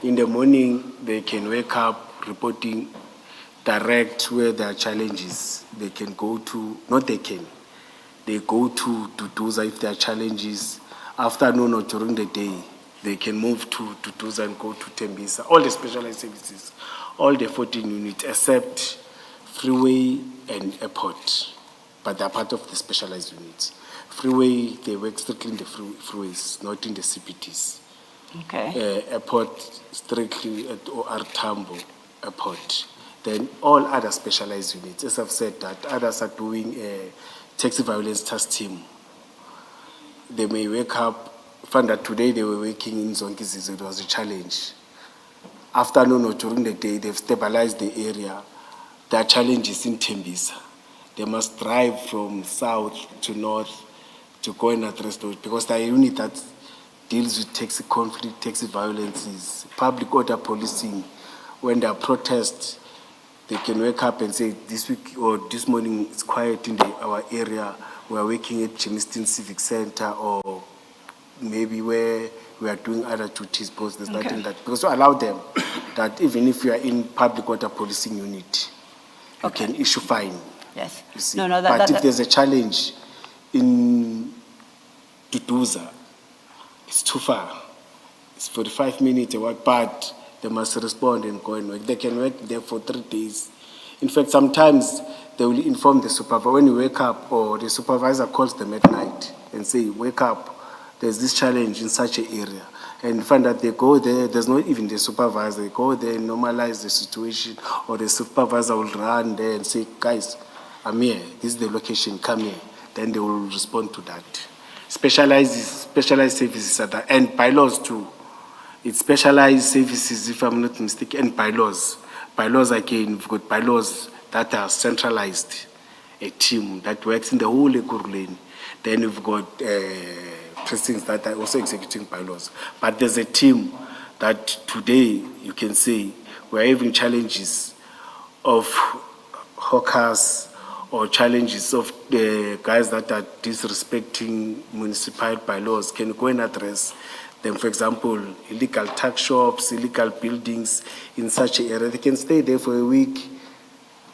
In the morning, they can wake up reporting direct where there are challenges. They can go to, they go to Tutuza if there are challenges. Afternoon or during the day, they can move to Tutuza and go to Tembisa. All the specialized services, all the 14 units, except freeway and airport, but they're part of the specialized units. Freeway, they work strictly in the freeways, not in the CPTs. Okay. Airport, strictly at OR Tambo Airport. Then all other specialized units, as I've said, that others are doing a taxi violence task team. They may wake up, find that today they were working in Zonkizizo, it was a challenge. Afternoon or during the day, they've stabilized the area. There are challenges in Tembisa. they must drive from south to north to go and address those, because the unit that deals with taxi conflict, taxi violences, public order policing. When there are protests, they can wake up and say, this week or this morning it's quiet in our area. We are working at Jamestown Civic Center, or maybe where we are doing other duties, because there's nothing that, because to allow them that even if you are in public order policing unit, you can issue fine. Yes. You see. No, But if there's a challenge in Duduza, it's too far. It's 45 minutes or what, but they must respond and go and work. They can work there for 3 days. In fact, sometimes they will inform the supervisor when you wake up, or the supervisor calls them at night and say, wake up, there's this challenge in such an area. And find that they go there, there's not even the supervisor, they go there, normalize the situation, or the supervisor will run there and say, guys, I'm here, this is the location, come here. Then they will respond to that. Specialized services are that, and bylaws too. It's specialized services, if I'm not mistaken, and bylaws. Bylaws again, we've got bylaws that are centralized, a team that works in the whole Ekurhuleni. Then we've got precincts that are also executing bylaws. But there's a team that today, you can say, we're having challenges of hawkers, or challenges of the guys that are disrespecting municipal bylaws. Can go and address them, for example, illegal tuck shops, illegal buildings in such an area. They can stay there for a week.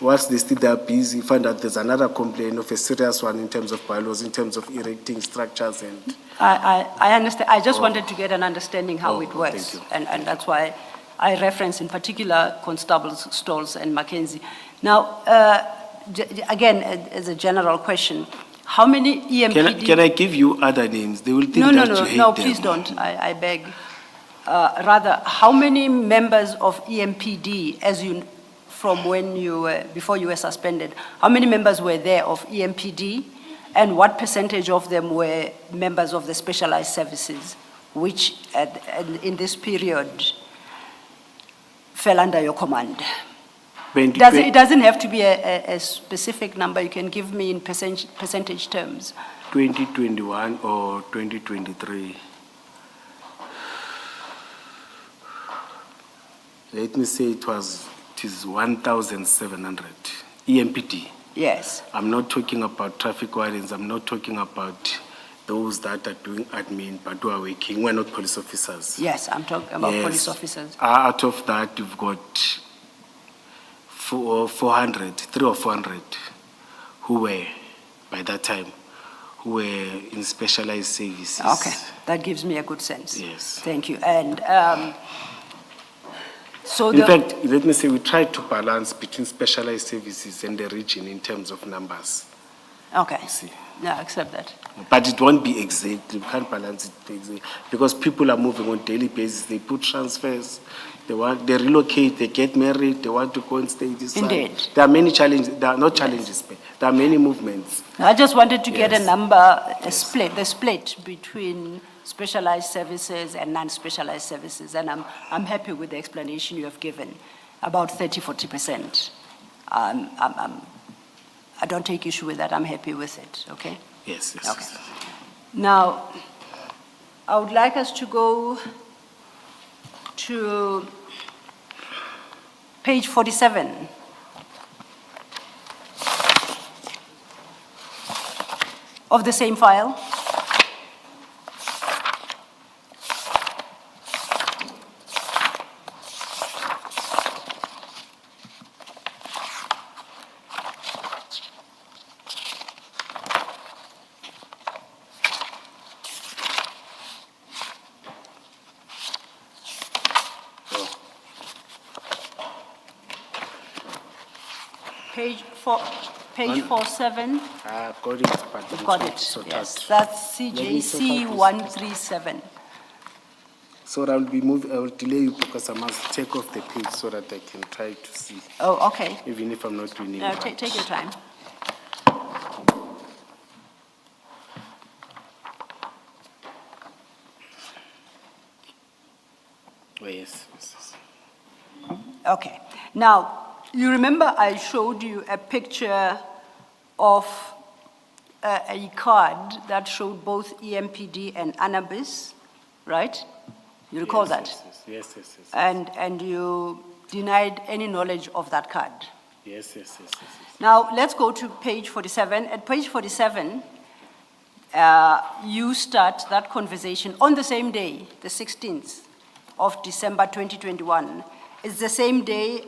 Whilst they still are busy, find out there's another complaint of a serious one in terms of bylaws, in terms of erecting structures and... I understand. I just wanted to get an understanding how it works. thank you. And that's why I reference in particular Constable Stalls and Mackenzie. Now, again, as a general question, how many EMPD... Can I give you other names? They will think No, that no, you no, hate no, them. please don't. I beg. Rather, how many members of EMPD, as you, from when you were, before you were suspended, how many members were there of EMPD, and what percentage of them were members of the specialized services, which in this period fell under your command? It doesn't have to be a specific number. You can give me in percentage terms. 2021 or 2023. Let me say it is 1,700 EMPD. Yes. I'm not talking about traffic wardens. I'm not talking about those that are doing admin but who are working. We're not police officers. Yes, I'm talking about police officers. Out of that, we've got 300 or 400 who were, by that time, who were in specialized services. Okay, that gives me a good sense. Yes. Thank you. And so in fact, let me say we tried to balance between specialized services and the region in terms of numbers. Okay. You see. Yeah, I accept that. But it won't be exact. You can't balance it exactly. Because people are moving on a daily basis. They put transfers. They relocate, they get married, they want to go and stay this side. Indeed. There are many challenges. There are not challenges, but there are many movements. I just wanted to get a Yes. number, the split between specialized services and non-specialized services. And I'm happy with the explanation you have given, about 30–40%. I don't take issue with that. I'm happy with it, okay? Yes, yes. Okay. Yes. Now, I would like us to go to page 47. Of the same file. Page 47. Got it. But You've got it, so yes. That's CJC 137. So I will delay you because I must take off the page so that I can try to see, Oh, okay. even if I'm not doing it. No, take your time. Oh, yes, yes. Okay. Now, you remember I showed you a picture of a card that showed both EMPD and Anabis, right? You recall that? Yes. And you denied any knowledge of that card. Yes. Now, let's go to page 47. At page 47, you start that conversation on the same day, the 16th of December 2021. It's the same day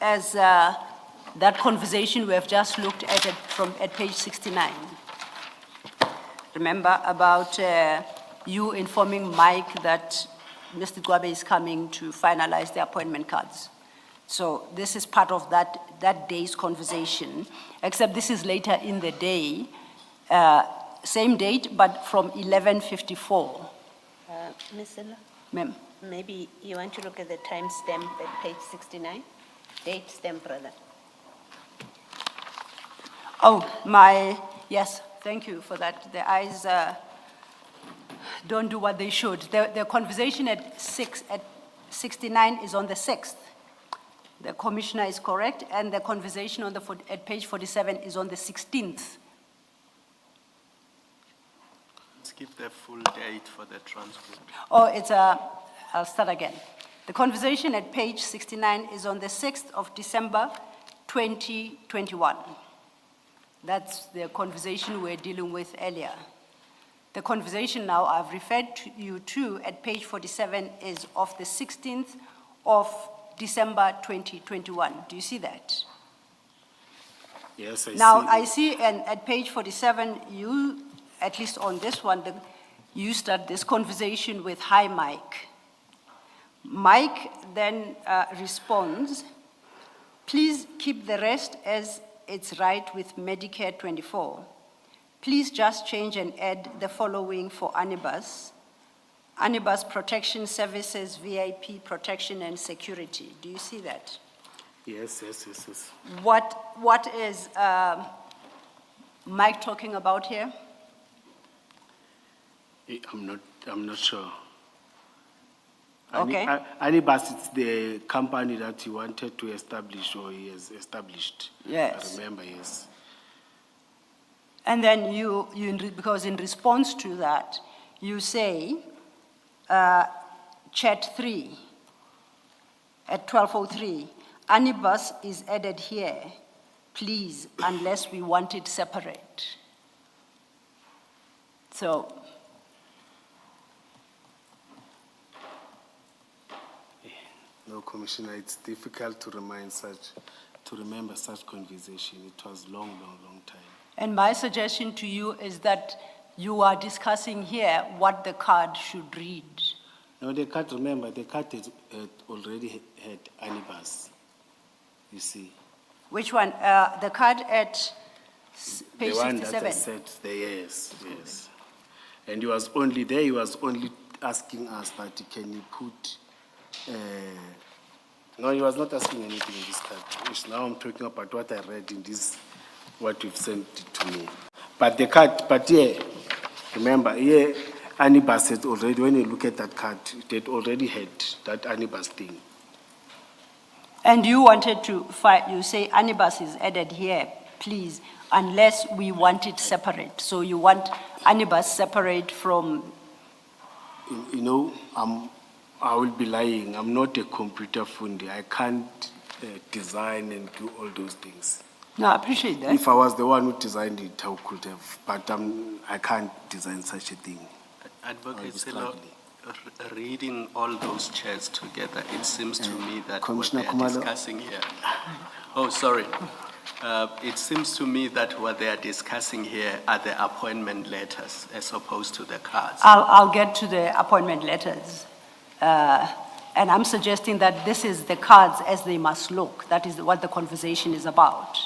as that conversation we have just looked at it at page 69. Remember about you informing Mike that Mr. Gwabe is coming to finalize the appointment cards. So this is part of that day's conversation, except this is later in the day, same date, but from 11:54. Ms. Silla, Ma'am. maybe you want to look at the timestamp at page 69? Date stamp, rather. Oh, yes, thank you for that. The eyes don't do what they should. The conversation at 69 is on the 6th. The commissioner is correct, and the conversation at page 47 is on the 16th. Let's give the full date for the transcript. Oh, I'll start again. The conversation at page 69 is on the 6th of December, 2021. That's the conversation we're dealing with earlier. The conversation now I've referred to you to at page 47 is of the 16th of December 2021. Do you see that? Yes, I Now, see. I see at page 47, you, at least on this one, you start this conversation with, "Hi, Mike." Mike then responds, "Please keep the rest as it's right with Medicare 24. Please just change and add the following for Anibus. Anibus Protection Services, VIP Protection and Security." Do you see that? Yes. What is Mike talking about here? I'm not sure. Okay. Anibus, it's the company that he wanted to establish, or he has established. Yes. I remember, yes. And then because in response to that, you say, chat 3 at 12:03, Anibus is added here, please, unless we want it separate. So, No, Commissioner, it's difficult to remember such conversation. It was long time. and my suggestion to you is that you are discussing here what the card should read. No, the card, remember, the card already had Anibus, you see. Which one? The card at page The one 67? that I said, yes. And he was only asking us that can you put, no, he was not asking anything in this card. Which now I'm talking about what I read in this, what you've sent to me. But the card, remember, Anibus had already, when you look at that card, it already had that Anibus thing. And you wanted to fight, you say Anibus is added here, please, unless we want it separate. So you want Anibus separate from, You know, I will be lying. I'm not a computer fundi. I can't design and do all those things. no, I appreciate that. If I was the one who designed it, I could have, but I can't design such a thing. Advocate be Silo, struggling. reading all those chairs together, it seems to me that what Commissioner they are Khumalo. discussing here. Oh, sorry. It seems to me that what they are discussing here are the appointment letters as opposed to the cards. I'll get to the appointment letters. And I'm suggesting that this is the cards as they must look. That is what the conversation is about.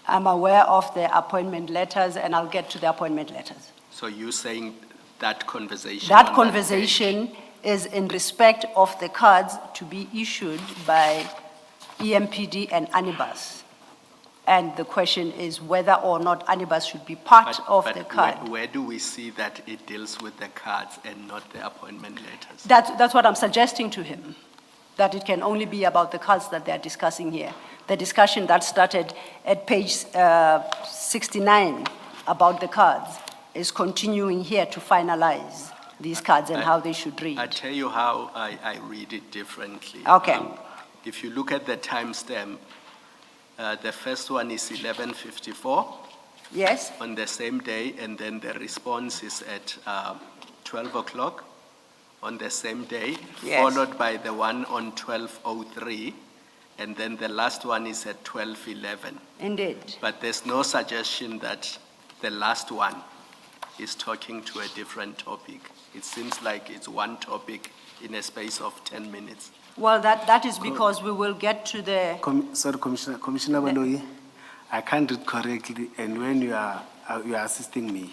I'm aware of the appointment letters, and I'll get to the appointment letters. So you're saying that conversation? That on conversation is in respect of the cards to be issued by EMPD and Anibus. And the question is whether or not Anibus should be part of the card. Where do we see that it deals with the cards and not the appointment letters? That's what I'm suggesting to him, that it can only be about the cards that they're discussing here. the discussion that started at page 69 about the cards is continuing here to finalize these cards and how they should read. I tell you how I read it differently. Okay. If you look at the timestamp, the first one is 11:54 Yes? on the same day, and then the response is at 12 o'clock on the same day, Yes. followed by the one on 12:03, and then the last one is at 12:11. Indeed. But there's no suggestion that the last one is talking to a different topic. It seems like it's one topic in a space of 10 minutes. Well, that is because we will get to the, Sorry, Commissioner Baloyi, I can't read correctly, and when you are assisting me,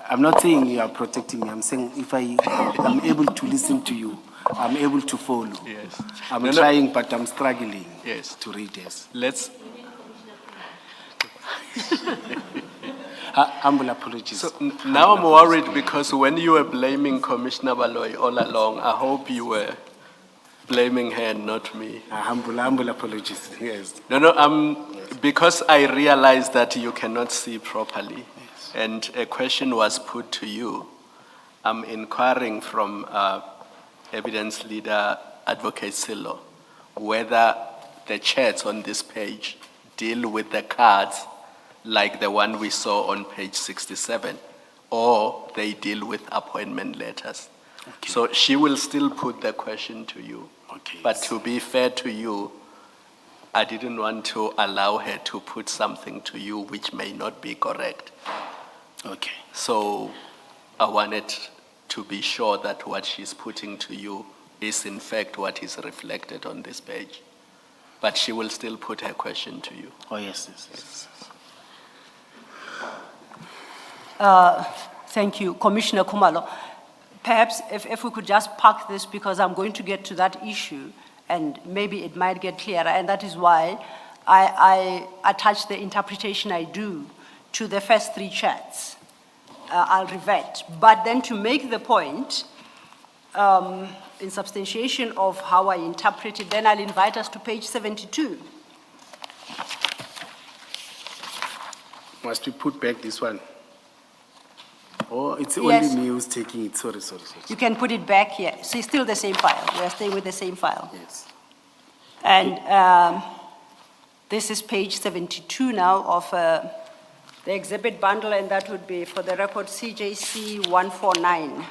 I'm not saying you are protecting me, I'm saying if I'm able to listen to you, I'm able to follow. Yes. I'm No, no. trying, but I'm struggling. Yes. To read, yes. Let's, Humble apologies. so now I'm worried because when you were blaming Commissioner Baloyi all along, I hope you were blaming her, not me. Humble apologies, yes. No, because I realized that you cannot see properly, and a question was put to you. I'm inquiring from evidence leader Advocate Silo whether the chats on this page deal with the cards like the one we saw on page 67, or they deal with appointment letters. Okay. So she will still put the question to you. Okay. But to be fair to you, I didn't want to allow her to put something to you which may not be correct. Okay. So I wanted to be sure that what she's putting to you is in fact what is reflected on this page. But she will still put her question to you. Oh, yes. thank you, Commissioner Kumalo. Perhaps if we could just park this, because I'm going to get to that issue and maybe it might get clearer, and that is why I attach the interpretation I do to the first three chats. I'll revert. But then to make the point, in substantiation of how I interpret it, then I'll invite us to page 72. Must we put back this one? Oh, it's Yes. only me who's taking it, sorry. You can put it back here. So it's still the same file. We are staying with the same file. Yes. And this is page 72 now of the exhibit bundle, and that would be, for the record, CJC 149.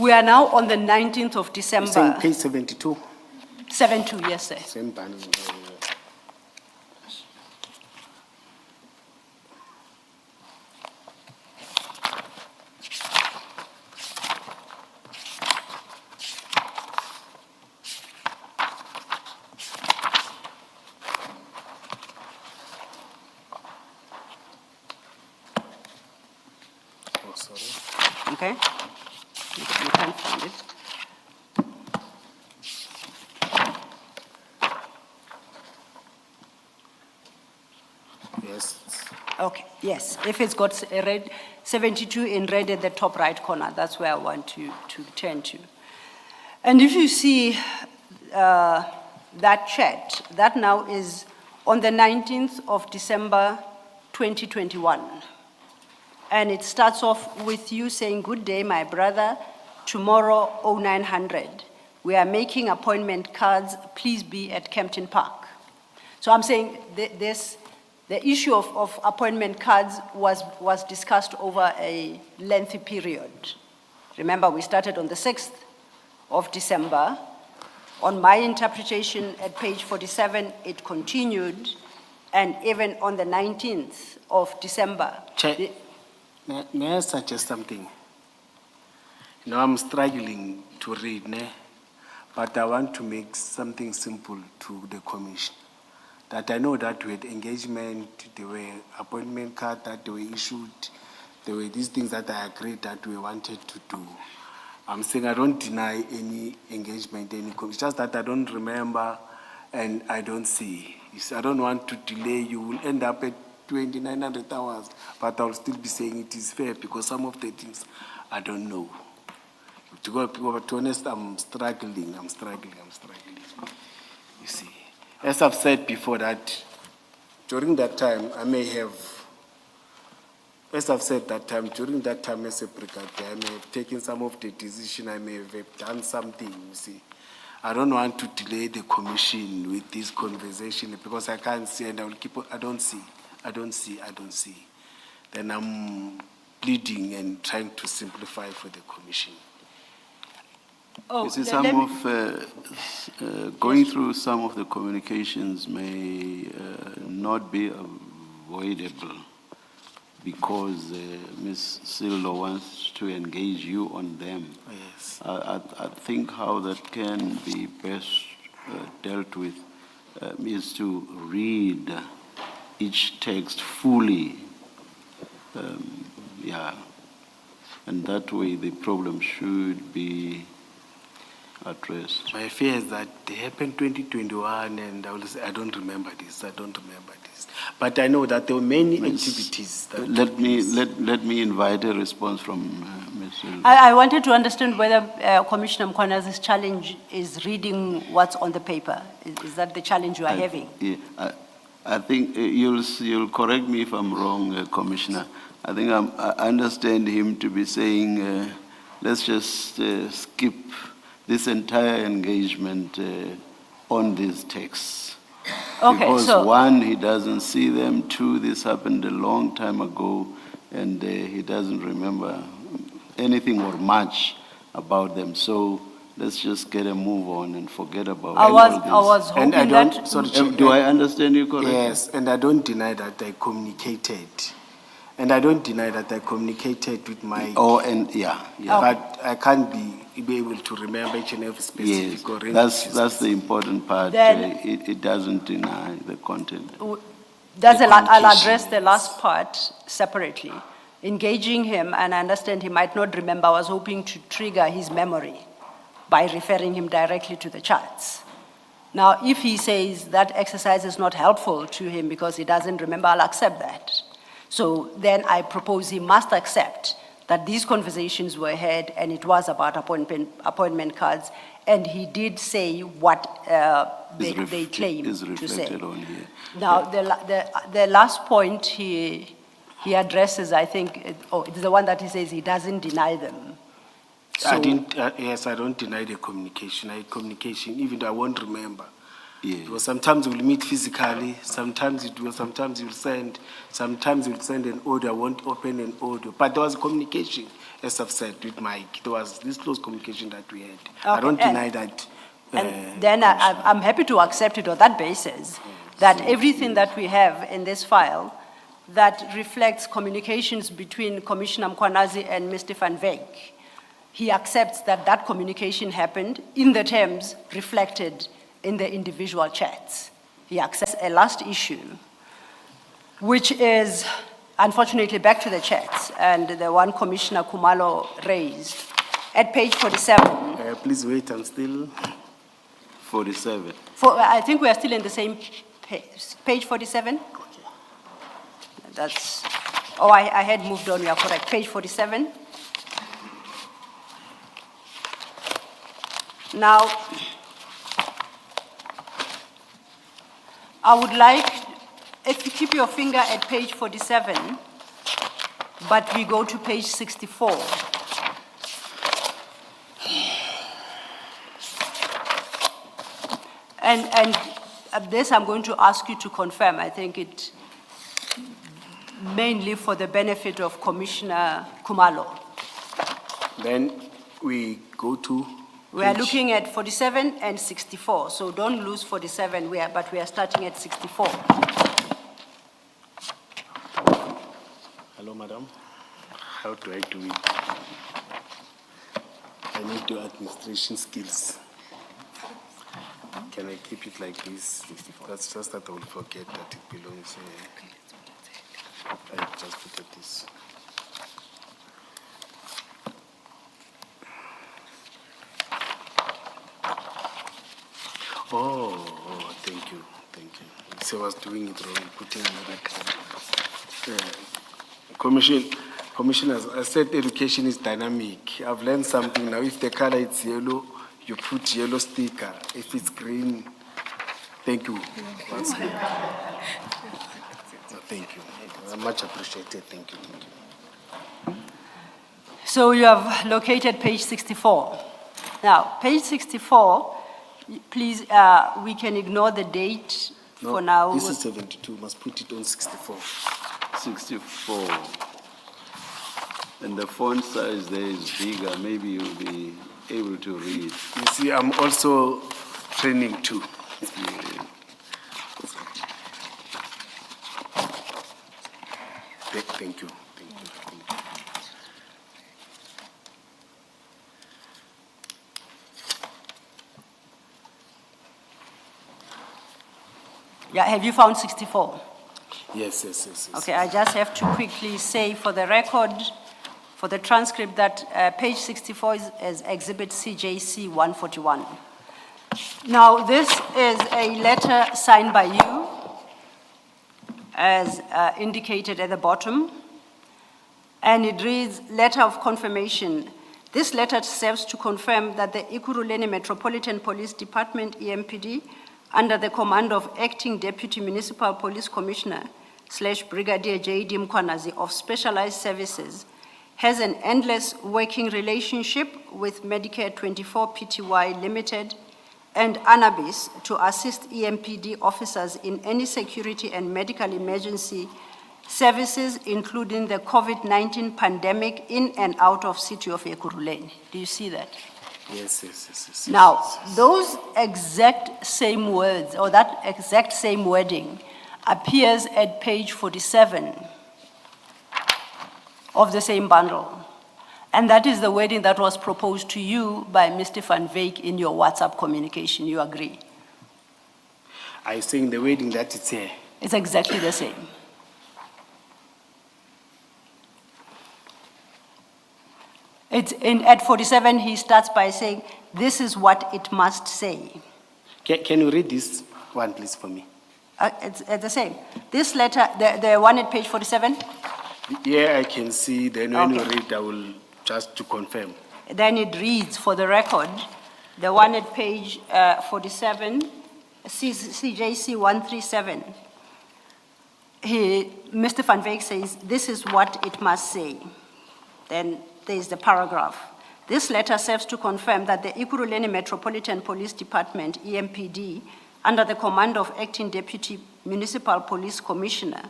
We are now on the 19th of You're saying December. page 72, 72, yes, sir. same bundle. Oh, sorry. Okay? You can find it. Yes. Okay, yes. If it's got a red, 72 in red at the top right corner, that's where I want to turn to. And if you see that chat, that now is on the 19th of December, 2021. And it starts off with you saying, "Good day, my brother. Tomorrow, 0900. We are making appointment cards. Please be at Kempton Park." So I'm saying the issue of appointment cards was discussed over a lengthy period. Remember, we started on the 6th of December. On my interpretation at page 47, it continued, and even on the 19th of December. Chair, the- may I suggest something? You know, I'm struggling to read, but I want to make something simple to the commission. That I know that we had engagement, there were appointment cards that they were issued, there were these things that I agreed that we wanted to do. I'm saying I don't deny any engagement, it's just that I don't remember and I don't see. I don't want to delay, you will end up at 2,900 hours, but I'll still be saying it is fair because some of the things I don't know. To be honest, I'm struggling. You see. As I've said before that, during that time, I may have, as I've said that time, during that time as a brigadier, I may have taken some of the decision, I may have done something, you see. I don't want to delay the commission with this conversation because I can't see and I will keep on, I don't see. Then I'm pleading and trying to simplify for the commission. Oh, You see, let me- going through some of the communications may not be avoidable because Ms. Sillo wants to engage you on them. Yes. I think how that can be best dealt with is to read each text fully. And that way the problem should be addressed. My fear is that they happened 2021 and I will say, I don't remember this. But I know that there were many activities. That Let me invite a response from Ms. I wanted to understand whether Commissioner Mkwanazi's challenge is reading what's on the paper. Is that the challenge you are having? Yeah, I think you'll correct me if I'm wrong, Commissioner. I think I understand him to be saying, let's just skip this entire engagement on these texts. Okay, Because so- one, he doesn't see them. Two, this happened a long time ago, and he doesn't remember anything or much about them. So let's just get a move on and forget about I all was this. And I hoping don't, that. sorry, Do I understand you correctly? yes, and I don't deny that I communicated. And I don't deny that I communicated with my. Oh, and yeah. But I can't be able to remember each and every Yes, specific or range. that's the important part. Then- It doesn't deny the content. I'll address the last part separately. Engaging him, and I understand he might not remember, I was hoping to trigger his memory by referring him directly to the charts. Now, if he says that exercise is not helpful to him because he doesn't remember, I'll accept that. So then I propose he must accept that these conversations were had and it was about appointment cards, and he did say what they claim Is to say. reflected on here. Now, the last point he addresses, I think, it's the one that he says he doesn't deny them. I didn't, yes, I don't deny the communication. I had communication, even though I won't remember. Yeah. Because sometimes we'll meet physically, sometimes you'll send an audio, I won't open an audio. But there was communication, as I've said, with Mike. There was this close communication that we had. I don't Okay, deny that. And then I'm happy to accept it on that basis, that everything that we have in this file that reflects communications between Commissioner Mkwanazi and Mr. Van Veek, he accepts that that communication happened in the terms reflected in the individual chats. He accepts a last issue, which is, unfortunately, back to the chats, and the one Commissioner Kumalo raised. At page 47, Please wait, I'm still. 47. I think we are still in the same page 47? That's, I had moved on, you are correct. Page 47. Now, I would like, if you keep your finger at page 47, but we go to page 64. And this I'm going to ask you to confirm. I think it mainly for the benefit of Commissioner Kumalo. Then we go to. We are page- looking at 47 and 64, so don't lose 47, but we are starting at 64. Hello, madam. How do I do it? I need to administration skills. Can I keep it like this? That's just that I will forget that it belongs here. I just forget this. Oh, thank you. So I was doing it wrong, putting another color. Commissioners, I said education is dynamic. I've learned something now. If the color is yellow, you put yellow sticker. If it's green, Thank you once again. Thank you. Much appreciated. Thank you. Thank you. So you have located page 64. Now, page 64, please, we can ignore the date for now. This is 72. Must put it on 64. 64. And the font size there is bigger. Maybe you'll be able to read. You see, I'm also training too. Yeah. Thank you. Thank you. Yeah, have you found 64? Yes. Okay, I just have to quickly say for the record, for the transcript, that page 64 is Exhibit CJC 141. Now, this is a letter signed by you, as indicated at the bottom, and it reads, Letter of Confirmation. This letter serves to confirm that the Ekurhuleni Metropolitan Police Department, EMPD, under the command of Acting Deputy Municipal Police Commissioner / Brigadier J.D. Mkwanazi of Specialized Services, has an endless working relationship with Medicare 24 Pty Limited and Anabis to assist EMPD officers in any security and medical emergency services, including the COVID-19 pandemic in and out of city of Ekurhuleni. Do you see that? Yes. Now, those exact same words, or that exact same wording, appears at page 47 of the same bundle. And that is the wording that was proposed to you by Mr. Van Wyk in your WhatsApp communication. You agree? I'm saying the wording that it's here. It's exactly the same. At 47, he starts by saying, this is what it must say. Can you read this one, please, for me? It's the same. This letter, the one at page 47? Yeah, I can see. Then when you Okay. read, I will just to confirm. Then it reads, for the record, the one at page 47, CJC 137. Mr. Van Wyk says, this is what it must say. Then there's the paragraph. This letter serves to confirm that the Ekurhuleni Metropolitan Police Department, EMPD, under the command of Acting Deputy Municipal Police Commissioner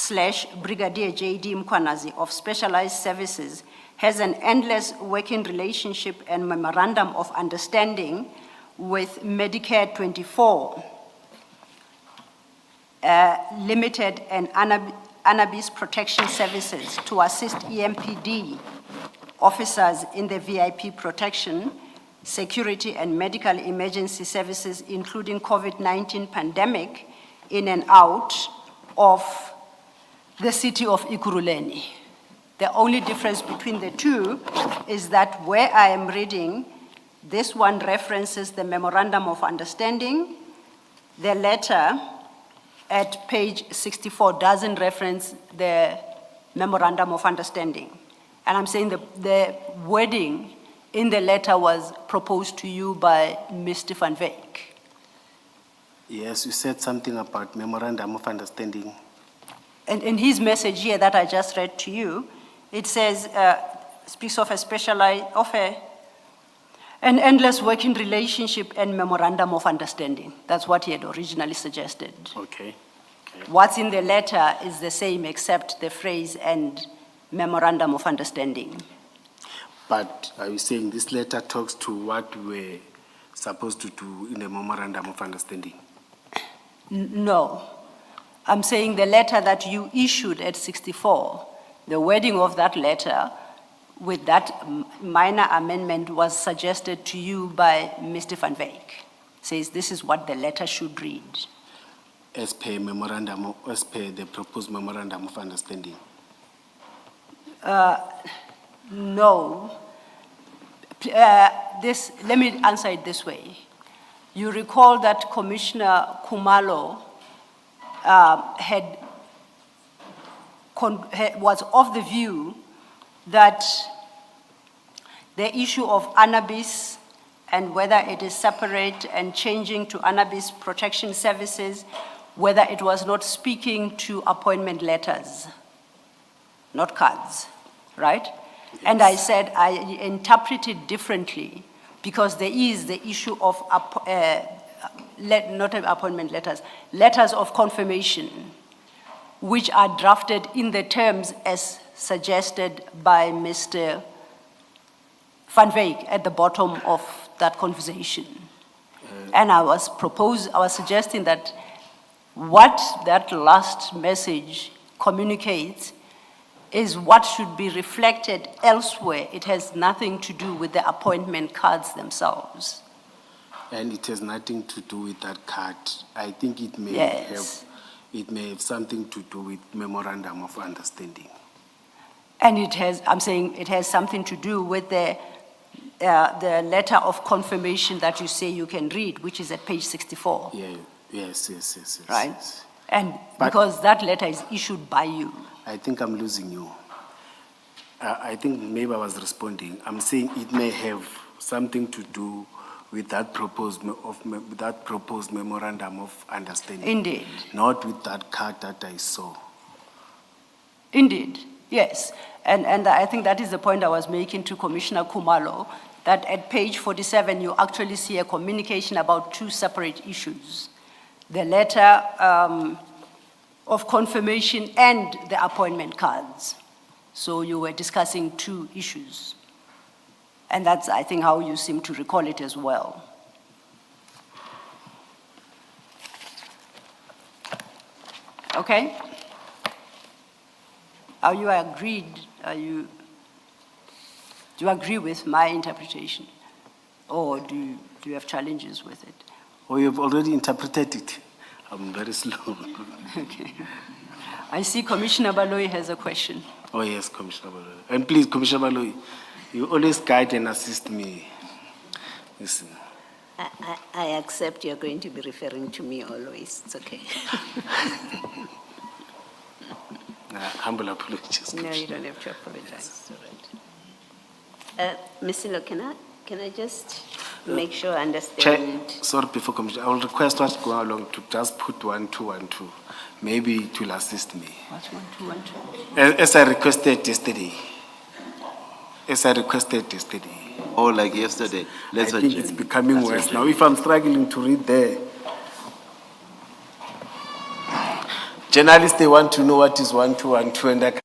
/ Brigadier J.D. Mkwanazi of Specialized Services, has an endless working relationship and memorandum of understanding with Medicare 24 Limited and Anabis Protection Services to assist EMPD officers in the VIP protection, security, and medical emergency services, including COVID-19 pandemic, in and out of the city of Ekurhuleni. The only difference between the two is that where I am reading, this one references the memorandum of understanding. The letter at page 64 doesn't reference the memorandum of understanding. And I'm saying the wording in the letter was proposed to you by Mr. Van Wyk. Yes, you said something about memorandum of understanding. And in his message here that I just read to you, it says, speaks of an endless working relationship and memorandum of understanding. That's what he had originally suggested. Okay. What's in the letter is the same except the phrase and memorandum of understanding. But are you saying this letter talks to what we were supposed to do in the memorandum of understanding? No. I'm saying the letter that you issued at 64, the wording of that letter with that minor amendment was suggested to you by Mr. Van Wyk. Says this is what the letter should read. As per the proposed memorandum of understanding? No. Let me answer it this way. You recall that Commissioner Kumalo was of the view that the issue of Anabis and whether it is separate and changing to Annabis Protection Services, whether it was not speaking to appointment letters, not cards, right? And I said I interpret it differently because there is the issue of, not appointment letters, letters of confirmation, which are drafted in the terms as suggested by Mr. Van Wyk at the bottom of that conversation. And I was suggesting that what that last message communicates is what should be reflected elsewhere. It has nothing to do with the appointment cards themselves. And it has nothing to do with that card. I think it may Yes. have something to do with memorandum of understanding. And it has, I'm saying it has something to do with the letter of confirmation that you say you can read, which is at page 64. Yeah, yes. Right? Yes. And But- because that letter is issued by you. I think I'm losing you. I think maybe I was responding. I'm saying it may have something to do with that proposed memorandum of understanding. Indeed. Not with that card that I saw. Indeed, yes. And I think that is the point I was making to Commissioner Kumalo, that at page 47, you actually see a communication about two separate issues. The letter of confirmation and the appointment cards. So you were discussing two issues. And that's, I think, how you seem to recall it as well. Okay? Are you agreed? Do you agree with my interpretation? Or do you have challenges with it? Oh, you've already interpreted it. I'm very slow. Okay. I see Commissioner Baloyi has a question. Oh, yes, Commissioner Baloyi. And please, Commissioner Baloyi, you always guide and assist me. Listen. I accept you're going to be referring to me always. It's okay. Humble apologies. No, you don't have to apologize. It's all right. Ms. Silo, can I just make sure I Chair, understand? sorry, before Commissioner, I will request us to go along to just put 1212. Maybe it will assist me. What's 1212? As I requested yesterday. Oh, like yesterday. Let's I think adjourn. it's becoming Let's worse adjourn. now. If I'm struggling to read there. Journalists, they want to know what is 1212 and I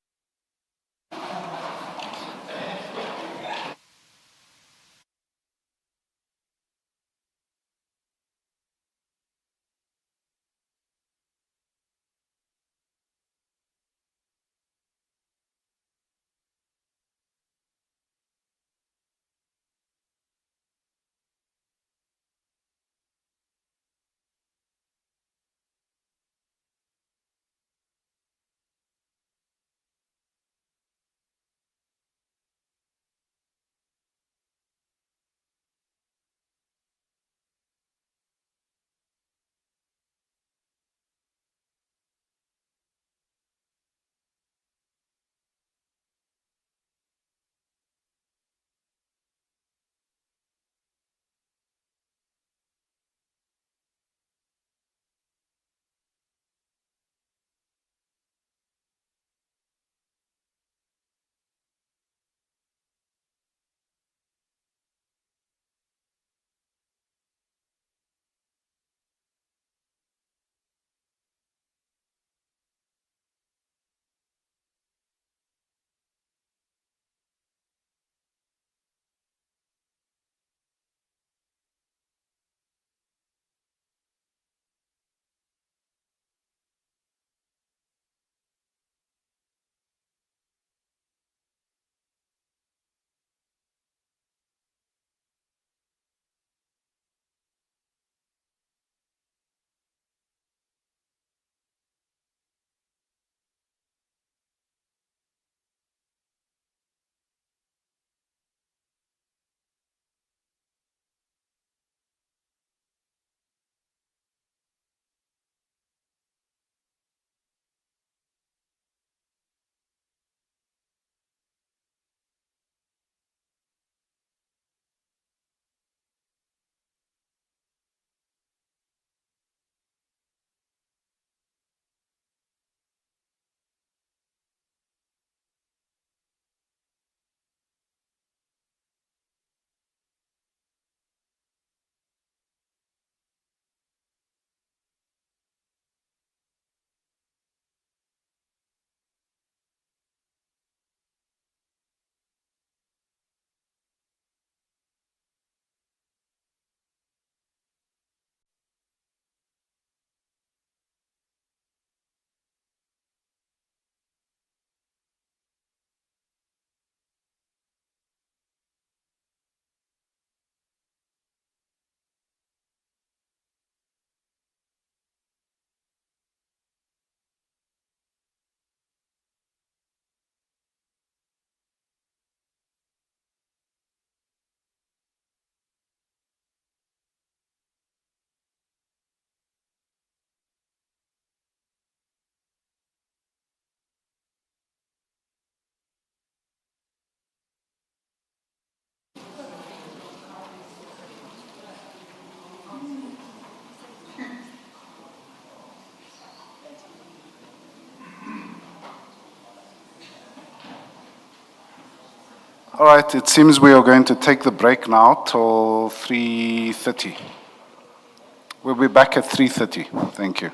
All right, it seems we are going to take the break now till 3:30. We'll be back at 3:30. Thank you.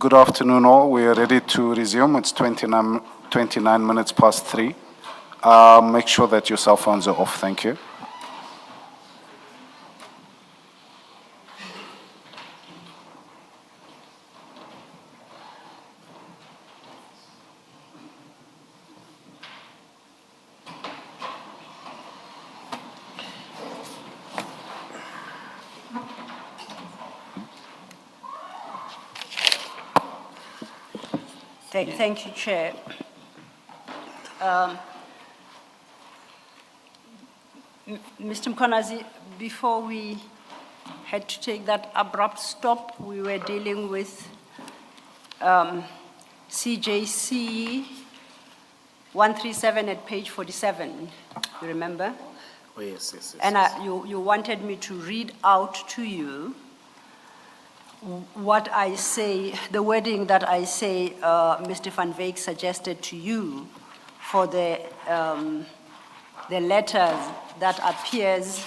Good afternoon all. We are ready to resume. It's 29 minutes past 3. Make sure that your cell phones are off. Thank you. Thank you, Chair. Mr. Mkonazi, before we had to take that abrupt stop, we were dealing with CJC 137 at page 47, you remember? Oh, yes, yes, yes. And you wanted me to read out to you what I say, the wording that I say Mr. Van Wyk suggested to you for the letters that appears.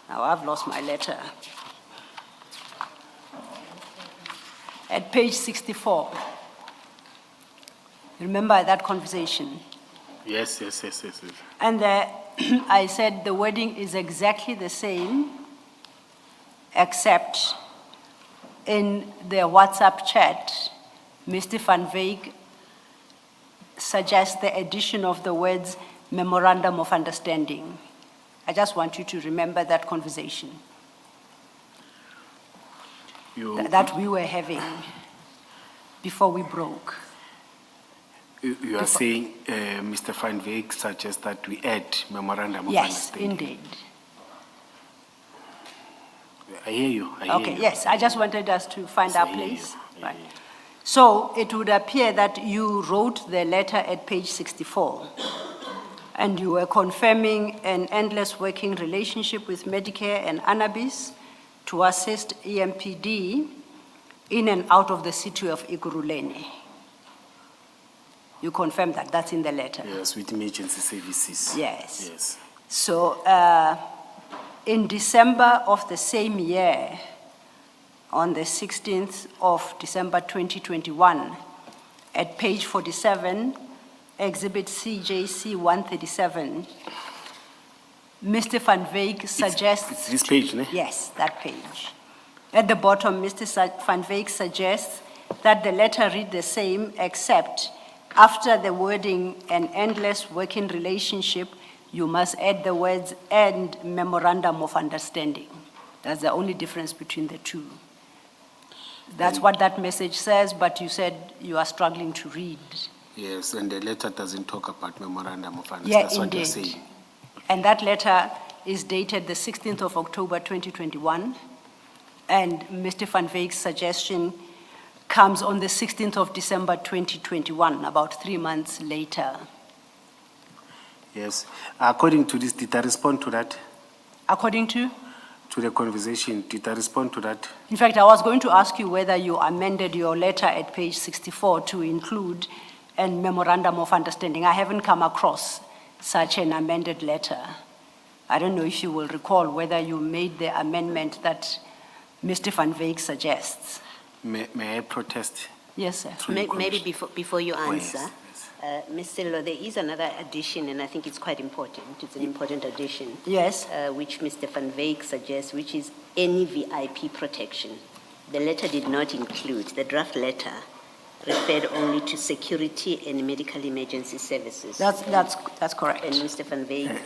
Now I've lost my letter. At page 64. Remember that conversation? Yes, yes, yes, yes, yes. And I said the wording is exactly the same, except in the WhatsApp chat, Mr. Van Wyk suggests the addition of the words memorandum of understanding. I just want you to remember that conversation that we were having before we broke. You are saying Mr. Van Wyk suggests that we add memorandum of Yes, understanding. indeed. I hear you. I hear Okay, you. yes, I just wanted us to find Yes, our I hear you. place. I Right. hear you. So it would appear that you wrote the letter at page 64, and you were confirming an endless working relationship with Medicare and Annabis to assist EMPD in and out of the city of Ekurhuleni. You confirm that, that's in the letter. Yes, with emergency services. Yes. Yes. So in December of the same year, on the 16th of December 2021, at page 47, exhibit CJC 137, Mr. Van Wyk suggests... It's this page, ne? Yes, that page. At the bottom, Mr. Van Wyk suggests that the letter read the same, except after the wording an endless working relationship, you must add the words and memorandum of understanding. That's the only difference between the two. That's what that message says, but you said you are struggling to read. Yes, and the letter doesn't talk about memorandum of understanding. Yeah, That's what you're indeed. saying. And that letter is dated the 16th of October 2021, and Mr. Van Wyk's suggestion comes on the 16th of December 2021, about 3 months later. Yes. According to this, did I respond to that? According to? To the conversation, did I respond to that? In fact, I was going to ask you whether you amended your letter at page 64 to include a memorandum of understanding. I haven't come across such an amended letter. I don't know if you will recall whether you made the amendment that Mr. Van Wyk suggests. May I protest? Yes, sir. Through the Maybe commission? before you Oh, yes, answer, yes. Ms. Sello, there is another addition, and I think it's quite important. It's an important addition. Yes. Which Mr. Van Wyk suggests, which is any VIP protection. The letter did not include, the draft letter referred only to security and medical emergency services. That's correct. And Mr. Van Wyk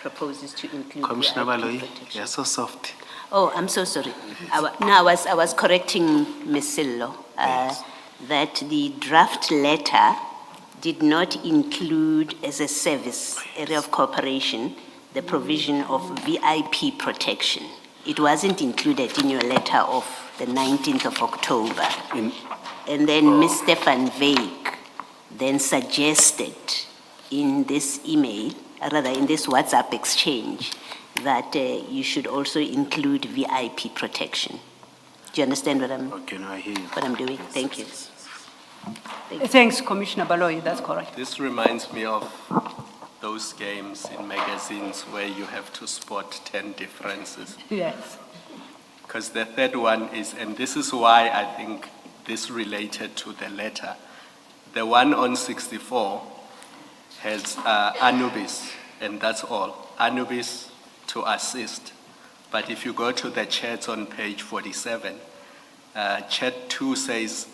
proposes to include Commissioner VIP Baloyi, protection. you're so soft. Oh, I'm so sorry. I was correcting Ms. Sello, Yes. that the draft letter did not include as a service area of cooperation the provision of VIP protection. It wasn't included in your letter of the 19th of October. And then Mr. Van Wyk then suggested in this email, rather in this WhatsApp exchange, that you should also include VIP protection. Do you understand what Okay, now I hear you. what I'm doing? Thank you. Thanks, Commissioner Baloyi, that's correct. This reminds me of those games in magazines where you have to spot 10 differences. Yes. Because the third one is, and this is why I think this related to the letter. The one on 64 has Anubis, and that's all. Anubis to assist. But if you go to the chat on page 47, chat 2 says,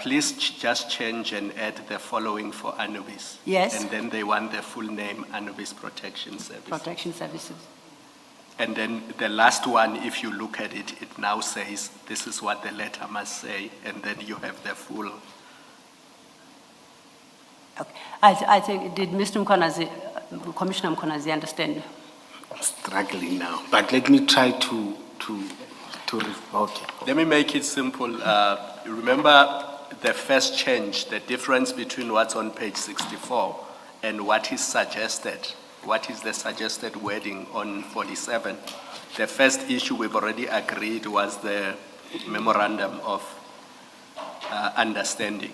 please just change and add the following for Anubis. Yes. And then they want the full name, Anubis Protection Service. Protection Services. And then the last one, if you look at it, it now says, this is what the letter must say, and then you have the full. Okay. I think, did Mr. Mkhwanazi, Commissioner Mkhwanazi understand? I'm struggling now, but let me try to okay. Let me make it simple. Remember the first change, the difference between what's on page 64 and what is suggested. What is the suggested wording on 47? The first issue we've already agreed was the memorandum of understanding.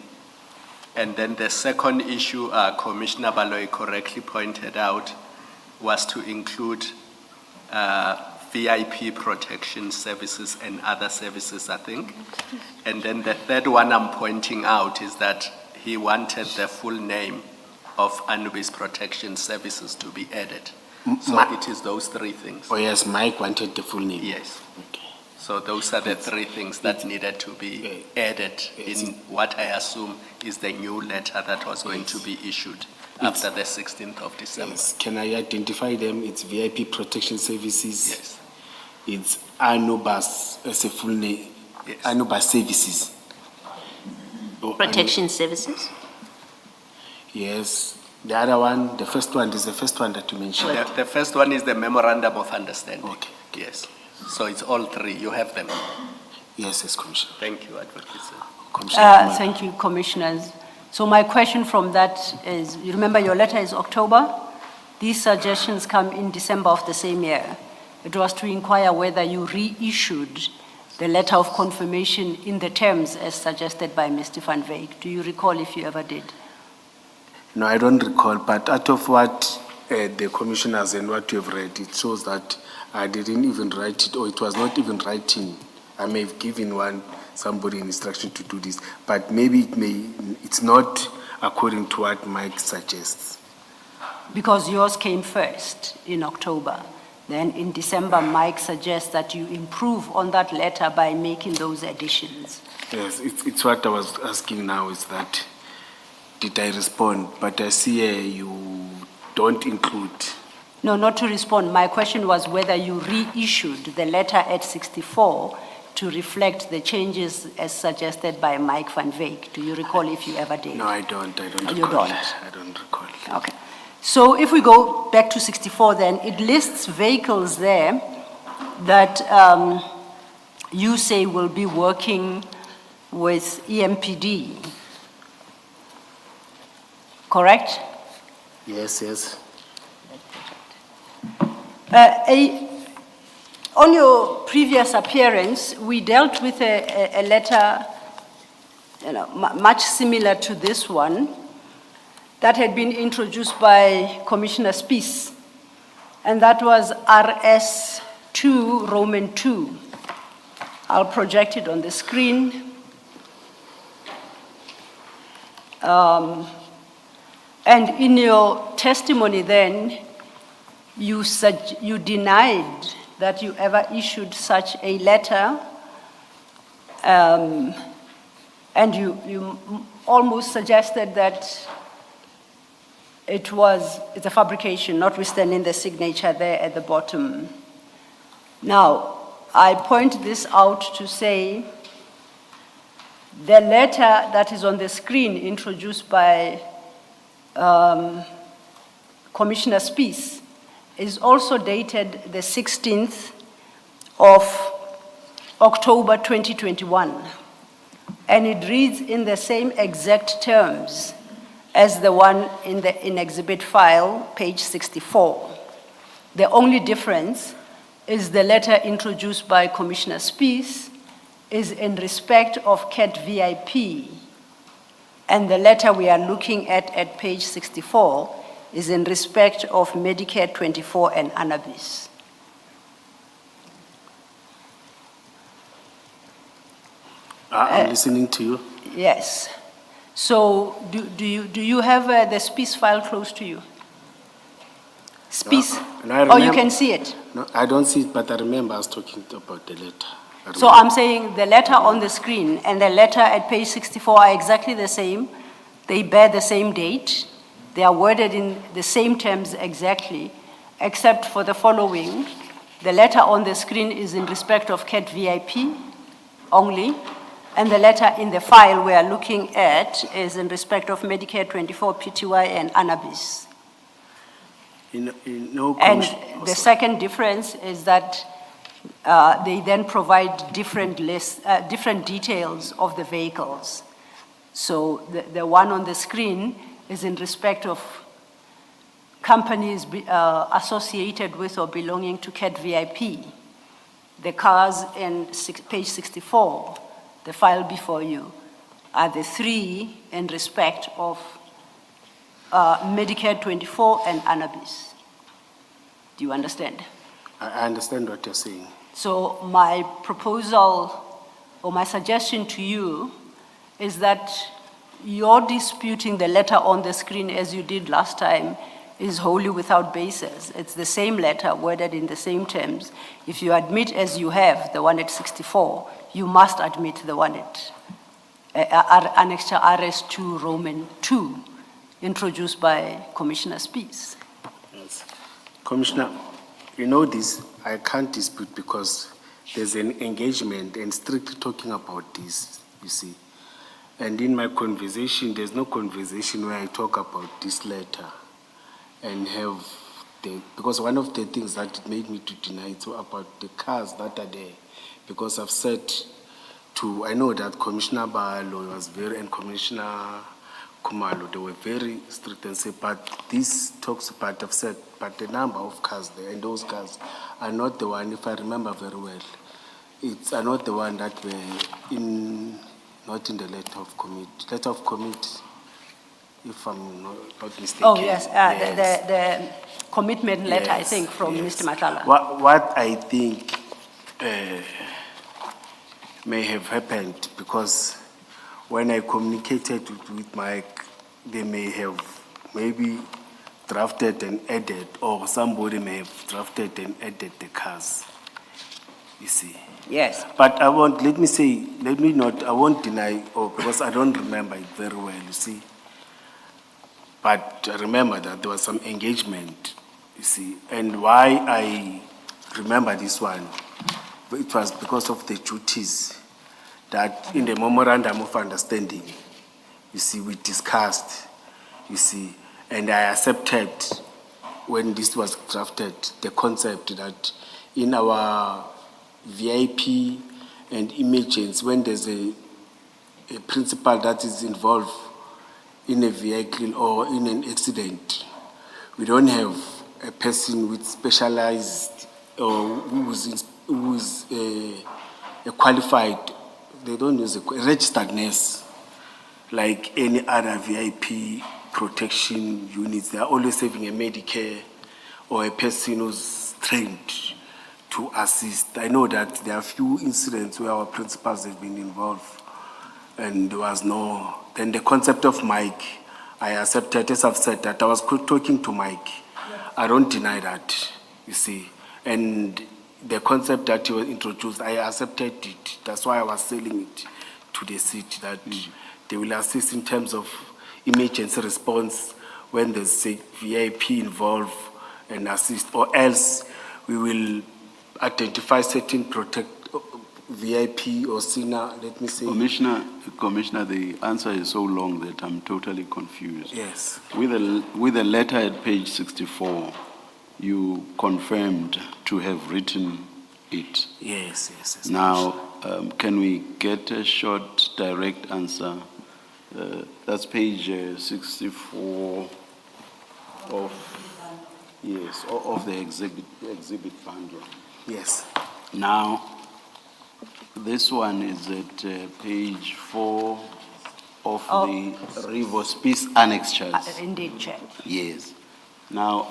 And then the second issue, Commissioner Baloy correctly pointed out, was to include VIP protection services and other services, I think. And then the third one I'm pointing out is that he wanted the full name of Anubis Protection Services to be added. So it is those three things. Oh yes, Mike wanted the full name. Yes. Okay. So those are the three things that needed to be added in what I assume is the new letter that was going to be issued after the 16th of December. Yes. Can I identify them? It's VIP Protection Services. Yes. It's Anubis as a full name. Yes. Anubis Services. Oh, Protection services? Yes. The other one, the first one is the first one that you mentioned. The first one is the memorandum of understanding. Okay. Yes. So it's all three. You have them. Yes, yes, Commissioner. Thank you, Advocate. Commissioner. Thank you, Commissioners. So my question from that is, you remember your letter is October? These suggestions come in December of the same year. It was to inquire whether you reissued the letter of confirmation in the terms as suggested by Mr. Van Wyk. Do you recall if you ever did? No, I don't recall, but out of what the commissioners and what you have read, it shows that I didn't even write it, or it was not even writing. I may have given somebody an instruction to do this, but maybe it's not according to what Mike suggests. Because yours came first in October. Then in December, Mike suggests that you improve on that letter by making those additions. Yes, it's what I was asking now, is that, did I respond? But I see you don't include. No, not to respond. My question was whether you reissued the letter at 64 to reflect the changes as suggested by Mike Van Wyk. Do you recall if you ever did? No, I don't recall. You don't? I don't recall. Okay. So if we go back to 64 then, it lists vehicles there that you say will be working with EMPD. Correct? Yes, yes. On your previous appearance, we dealt with a letter, much similar to this one, that had been introduced by Commissioner Spies, and that was RS2 Roman 2. I'll project it on the screen. And in your testimony then, you denied that you ever issued such a letter, and you almost suggested that it's a fabrication, notwithstanding the signature there at the bottom. Now, I point this out to say the letter that is on the screen introduced by Commissioner Spies is also dated the 16th of October 2021. And it reads in the same exact terms as the one in exhibit file, page 64. The only difference is the letter introduced by Commissioner Spies is in respect of CAT VIP, and the letter we are looking at page 64 is in respect of Medicare 24 and Anubis. I'm listening to you. Yes. So do you have the SPIS file close to you? SPIS? And I Or you remember- can see it? No, I don't see it, but I remember us talking about the letter. I So remember. I'm saying the letter on the screen and the letter at page 64 are exactly the same. They bear the same date. They are worded in the same terms exactly, except for the following. The letter on the screen is in respect of CAT VIP only, and the letter in the file we are looking at is in respect of Medicare 24 PTY and Annabis. No And commission- the second difference is that they then provide different lists, different details of the vehicles. So the one on the screen is in respect of companies associated with or belonging to CAT VIP. The cars in page 64, the file before you, are the three in respect of Medicare 24 and Annabis. Do you understand? I understand what you're saying. So my proposal or my suggestion to you is that you're disputing the letter on the screen as you did last time is wholly without basis. It's the same letter worded in the same terms. If you admit as you have the one at 64, you must admit the one at Annexure RS2 Roman 2 introduced by Commissioner Spies. Yes. Commissioner, you know this, I can't dispute because there's an engagement and strictly talking about this, you see. And in my conversation, there's no conversation where I talk about this letter and have because one of the things that made me to deny it about the cars that are there, because I've said I know that Commissioner Balo was and Commissioner Kumalo, they were very strict and say, but this talks about, I've said, but the number of cars there, and those cars are not the one, if I remember very well, are not the one that were not in the letter of commit. Letter of commit, if I'm not mistaken. Oh, yes, the commitment letter, I Yes, think, from yes. Mr. Matala. What I think may have happened, because when I communicated with Mike, they may have maybe drafted and added, or somebody may have drafted and added the cars, you see. Yes. But I won't deny, because I don't remember it very well, you see. But I remember that there was some engagement, you see. And why I remember this one, it was because of the duties that in the memorandum of understanding, you see, we discussed, you see, and I accepted when this was drafted, the concept that in our VIP and emergency, when there's a principal that is involved in a vehicle or in an accident, we don't have a person with specialized or who is a qualified, they don't use a registered nurse like any other VIP protection units. They are always having a Medicare or a person who's trained to assist. I know that there are few incidents where our principals have been involved and there was no, then the concept of Mike, I accepted, as I've said, that I was talking to Mike. I don't deny that, you see. And the concept that he was introduced, I accepted it. That's why I was selling it to the city, that they will assist in terms of emergency response when there's a VIP involved and assist, or else we will identify certain VIP or senior, let me say. Commissioner, the answer is so long that I'm totally confused. Yes. With the letter at page 64, you confirmed to have written it. Yes. Now, can we get a short, direct answer? That's page 64 of the exhibit bundle. Yes. Now, this one is at page 4 of the Rivers Peace Annexures. Indeed, Chair. Yes. Now,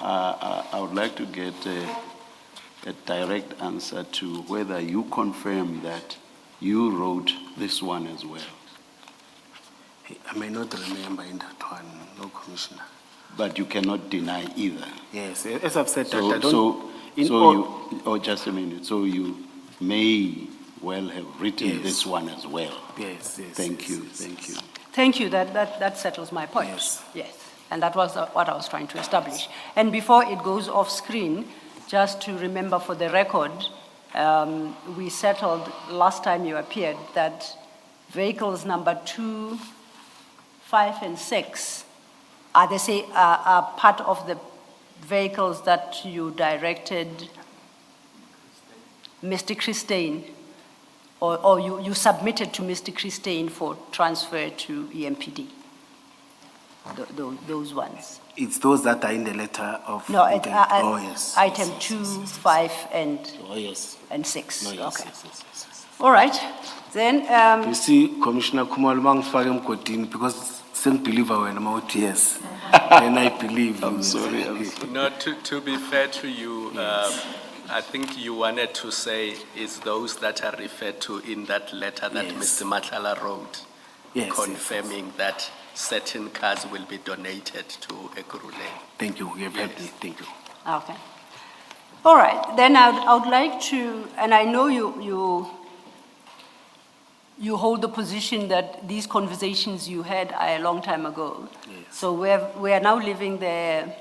I would like to get a direct answer to whether you confirm that you wrote this one as well. I may not remember in that one, no, Commissioner. But you cannot deny either. Yes, as I've said, that I So, don't. so, in so all- you, oh, just a minute, so you may well have written Yes. this one as well. Yes, yes. Thank yes, you, yes, thank yes. you. Thank you, that settles my point. Yes. Yes, and that was what I was trying to establish. And before it goes off screen, just to remember for the record, we settled last time you appeared that vehicles number 2, 5, and 6 are part of the vehicles that you directed Mr. Christine, or you submitted to Mr. Christine for transfer to EMPD. Those ones. It's those that are in the letter of. No, oh, yes. item yes, 2, yes, yes, yes. 5, and Oh, yes. 6. No, yes, Okay. yes, yes, yes, yes. All right. Then, You see, Commissioner Kumalbang Fagem Kotin, because some believer when I'm out, yes. Then I believe. I'm sorry, I'm sorry. No, to be fair to you, I think you wanted to say is those that are referred to in that letter that Yes. Mr. Matlala wrote, Yes, confirming that certain cars will be donated to Ekurhuleni. Thank you. You have helped me. Yes. Thank you. okay. All right. Then I would like to, and I know you hold the position that these conversations you had are a long time ago. Yes. So we are now leaving the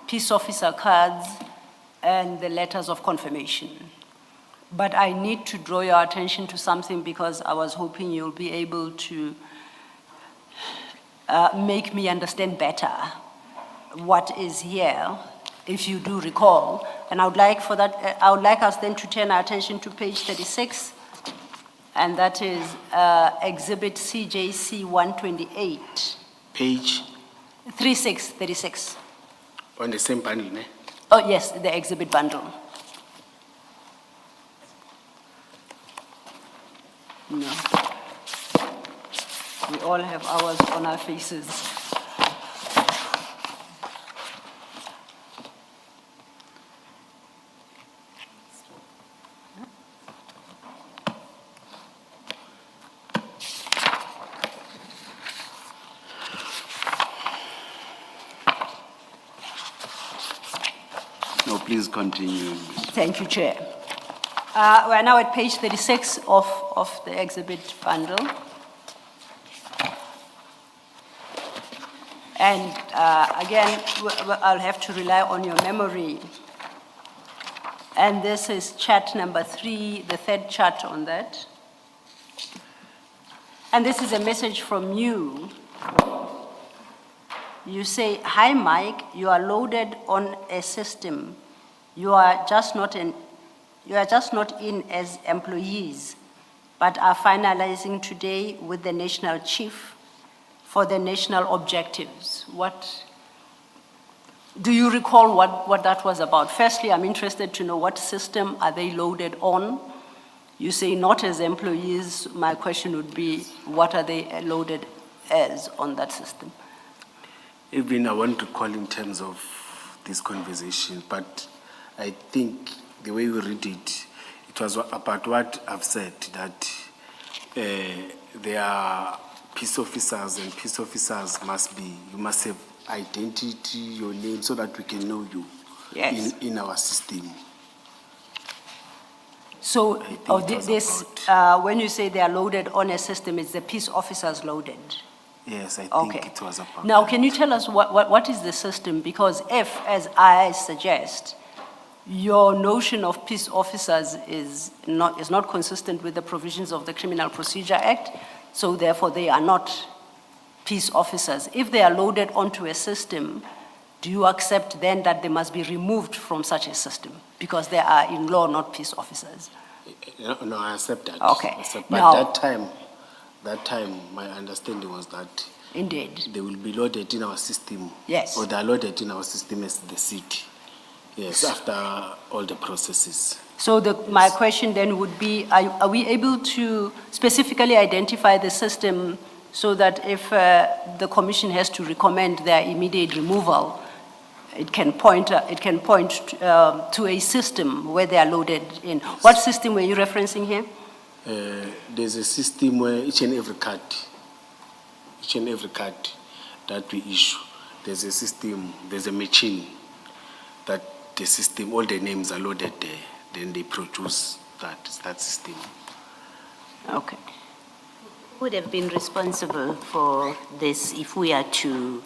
peace officer cards and the letters of confirmation. But I need to draw your attention to something because I was hoping you'll be able to make me understand better what is here, if you do recall. And I would like for that, I would like us then to turn our attention to page 36, and that is Exhibit CJC 128. Page 36. on the same panel, ne? Oh, yes, the exhibit bundle. No. We all have ours on our faces. No, please continue. Thank you, Chair. We're now at page 36 of the exhibit bundle. And again, I'll have to rely on your memory. And this is chart number 3, the third chart on that. And this is a message from you. You say, "Hi, Mike, you are loaded on a system. You are just not in as employees, but are finalizing today with the national chief for the national objectives." Do you recall what that was about? Firstly, I'm interested to know what system are they loaded on? You say not as employees. My question would be, what are they loaded as on that system? Even I want to call in terms of this conversation, but I think the way we read it, it was about what I've said, that there are peace officers, and peace officers you must have identity, your name, so that we can know you. Yes. In our system. So, think it was when you say they are loaded on a system, it's the peace officers loaded? Yes, I think Okay. it was about Now, that. can you tell us what is the system? Because if, as I suggest, your notion of peace officers is not consistent with the provisions of the Criminal Procedure Act, so therefore they are not peace officers. If they are loaded onto a system, do you accept then that they must be removed from such a system? Because they are in law not peace officers. No, I accept that. Okay. But Now- that time, my understanding was that Indeed. they will be loaded in our system. Yes. Or they are loaded in our system as the city. Yes, after all the processes. So my question then would be, are we able to specifically identify the system so that if the commission has to recommend their immediate removal, it can point to a system where they are loaded in? What system were you referencing here? there's a system where each and every card that we issue, there's a system, there's a machine that the system, all the names are loaded there, then they produce that system. Okay. Who would have been responsible for this if we are to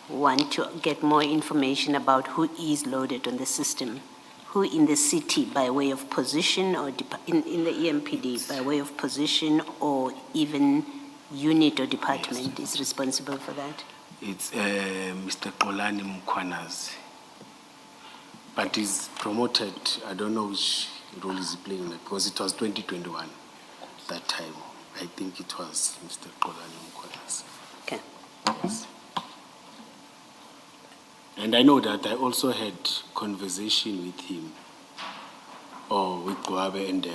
want to get more information about who is loaded on the system? Who in the city by way of position or in the EMPD by way of position or even unit or department is responsible for that? It's Mr. Kolani Mkwanazi. But he's promoted, I don't know which role he's playing, because it was 2021 that time. I think it was Mr. Kolani Mkwanazi. Okay. Yes. And I know that I also had conversation with him, or with Guabe and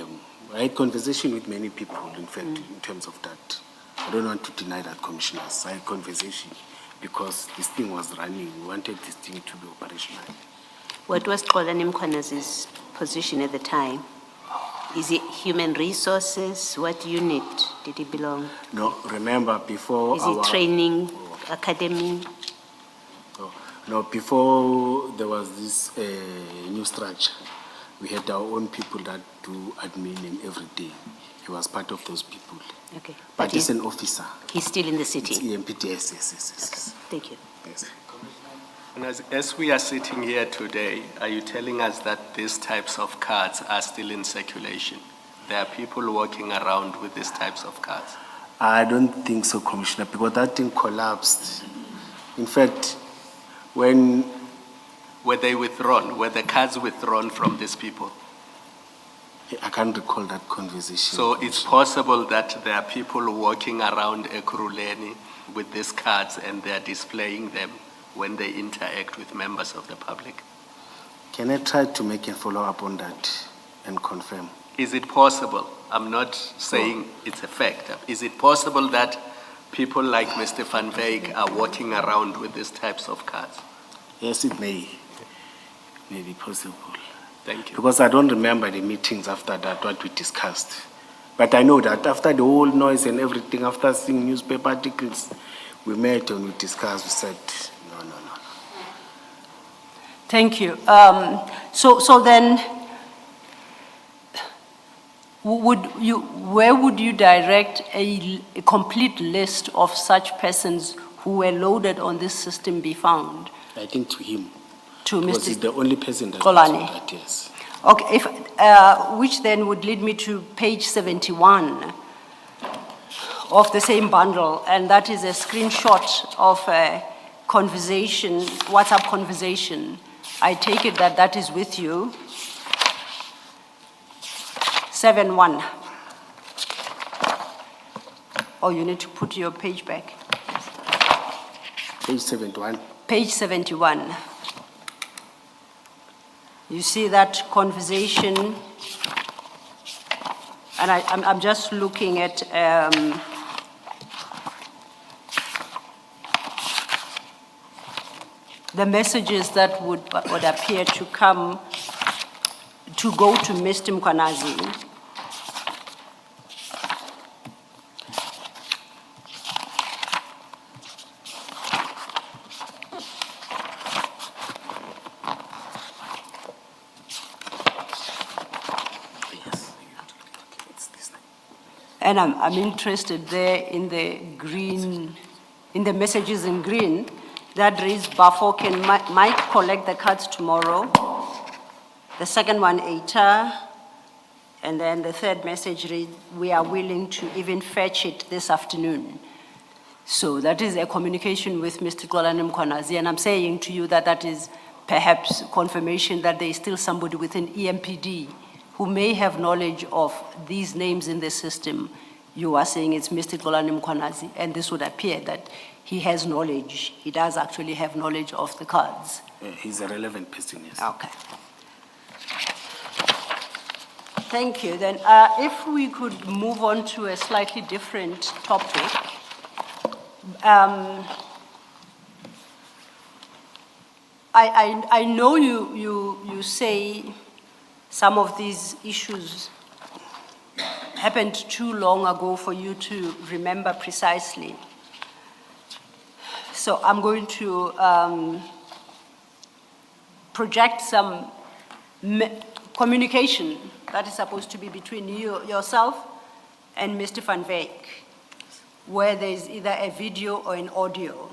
I had conversation with many people, in fact, in terms of that. I don't want to deny that, commissioners. I had conversation because this thing was running. We wanted this thing to be operational. What was Xolani Mkwanazi's position at the time? Is it human resources? What unit did he belong? No, remember before Is it training, academy? No, before there was this new structure, we had our own people that do admin and every day. He was part of those people. Okay. But he's an officer. He's still in the city? It's EMPT, yes. Thank you. Yes. And as we are sitting here today, are you telling us that these types of cards are still in circulation? There are people walking around with these types of cards? I don't think so, Commissioner, because that thing collapsed. In fact, when... Were they withdrawn? Were the cards withdrawn from these people? I can't recall that conversation. So it's possible that there are people walking around Ekurhuleni with these cards and they are displaying them when they interact with members of the public. Can I try to make a follow-up on that and confirm? Is it possible? I'm not saying it's a fact. Is it possible that people like Mr. Van Wyk are walking around with these types of cards? Yes, it may be possible. Thank you. Because I don't remember the meetings after that, what we discussed. But I know that after the whole noise and everything, after seeing newspaper articles, we met and we discussed, we said, no. Thank you. So then, where would you direct a complete list of such persons who were loaded on this system be found? I think to him. To Because Mr. he's the only person that Xolani. knows that, yes. Okay, which then would lead me to page 71 of the same bundle, and that is a screenshot of a conversation, WhatsApp conversation. I take it that that is with you. 71. Oh, you need to put your page back. Page 71. Page 71. You see that conversation, and I'm just looking at the messages that would appear to come, to go to Mr. Mkwanazi. And I'm interested there in the green, in the messages in green, that reads, Bafo, can Mike collect the cards tomorrow? The second one, ETA. And then the third message reads, we are willing to even fetch it this afternoon. So that is a communication with Mr. Xolani Mkwanazi, and I'm saying to you that that is perhaps confirmation that there is still somebody within EMPD who may have knowledge of these names in the system. You are saying it's Mr. Xolani Mkwanazi, and this would appear that he has knowledge. He does actually have knowledge of the cards. He's a relevant person, yes. Okay. Thank you. Then if we could move on to a slightly different topic. I know you say some of these issues happened too long ago for you to remember precisely. So I'm going to project some communication that is supposed to be between yourself and Mr. Van Wyk, where there is either a video or an audio.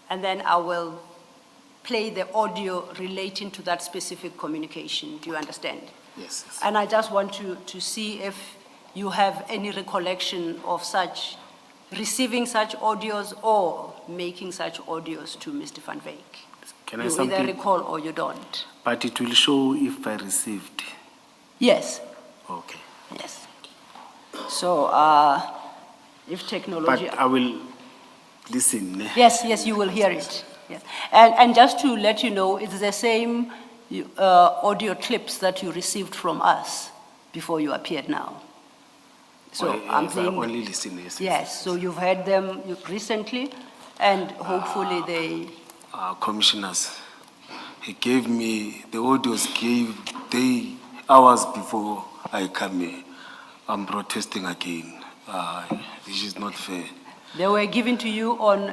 And then I will play the audio relating to that specific communication. Do you understand? Yes. Yes. And I just want to see if you have any recollection of receiving such audios or making such audios to Mr. Van Wyk. Can I You either something? recall or you don't. But it will show if I received. Yes, Okay. yes. So if technology... But I will listen. Yes, yes, you will hear it. Yes. And just to let you know, it's the same audio clips that you received from us before you appeared now. So I'm I playing. only listen. Yes. Yes, so you've heard them recently, and hopefully they. Commissioners, he gave me, the audios hours before I come here. I'm protesting again. This is not fair. They were given to you on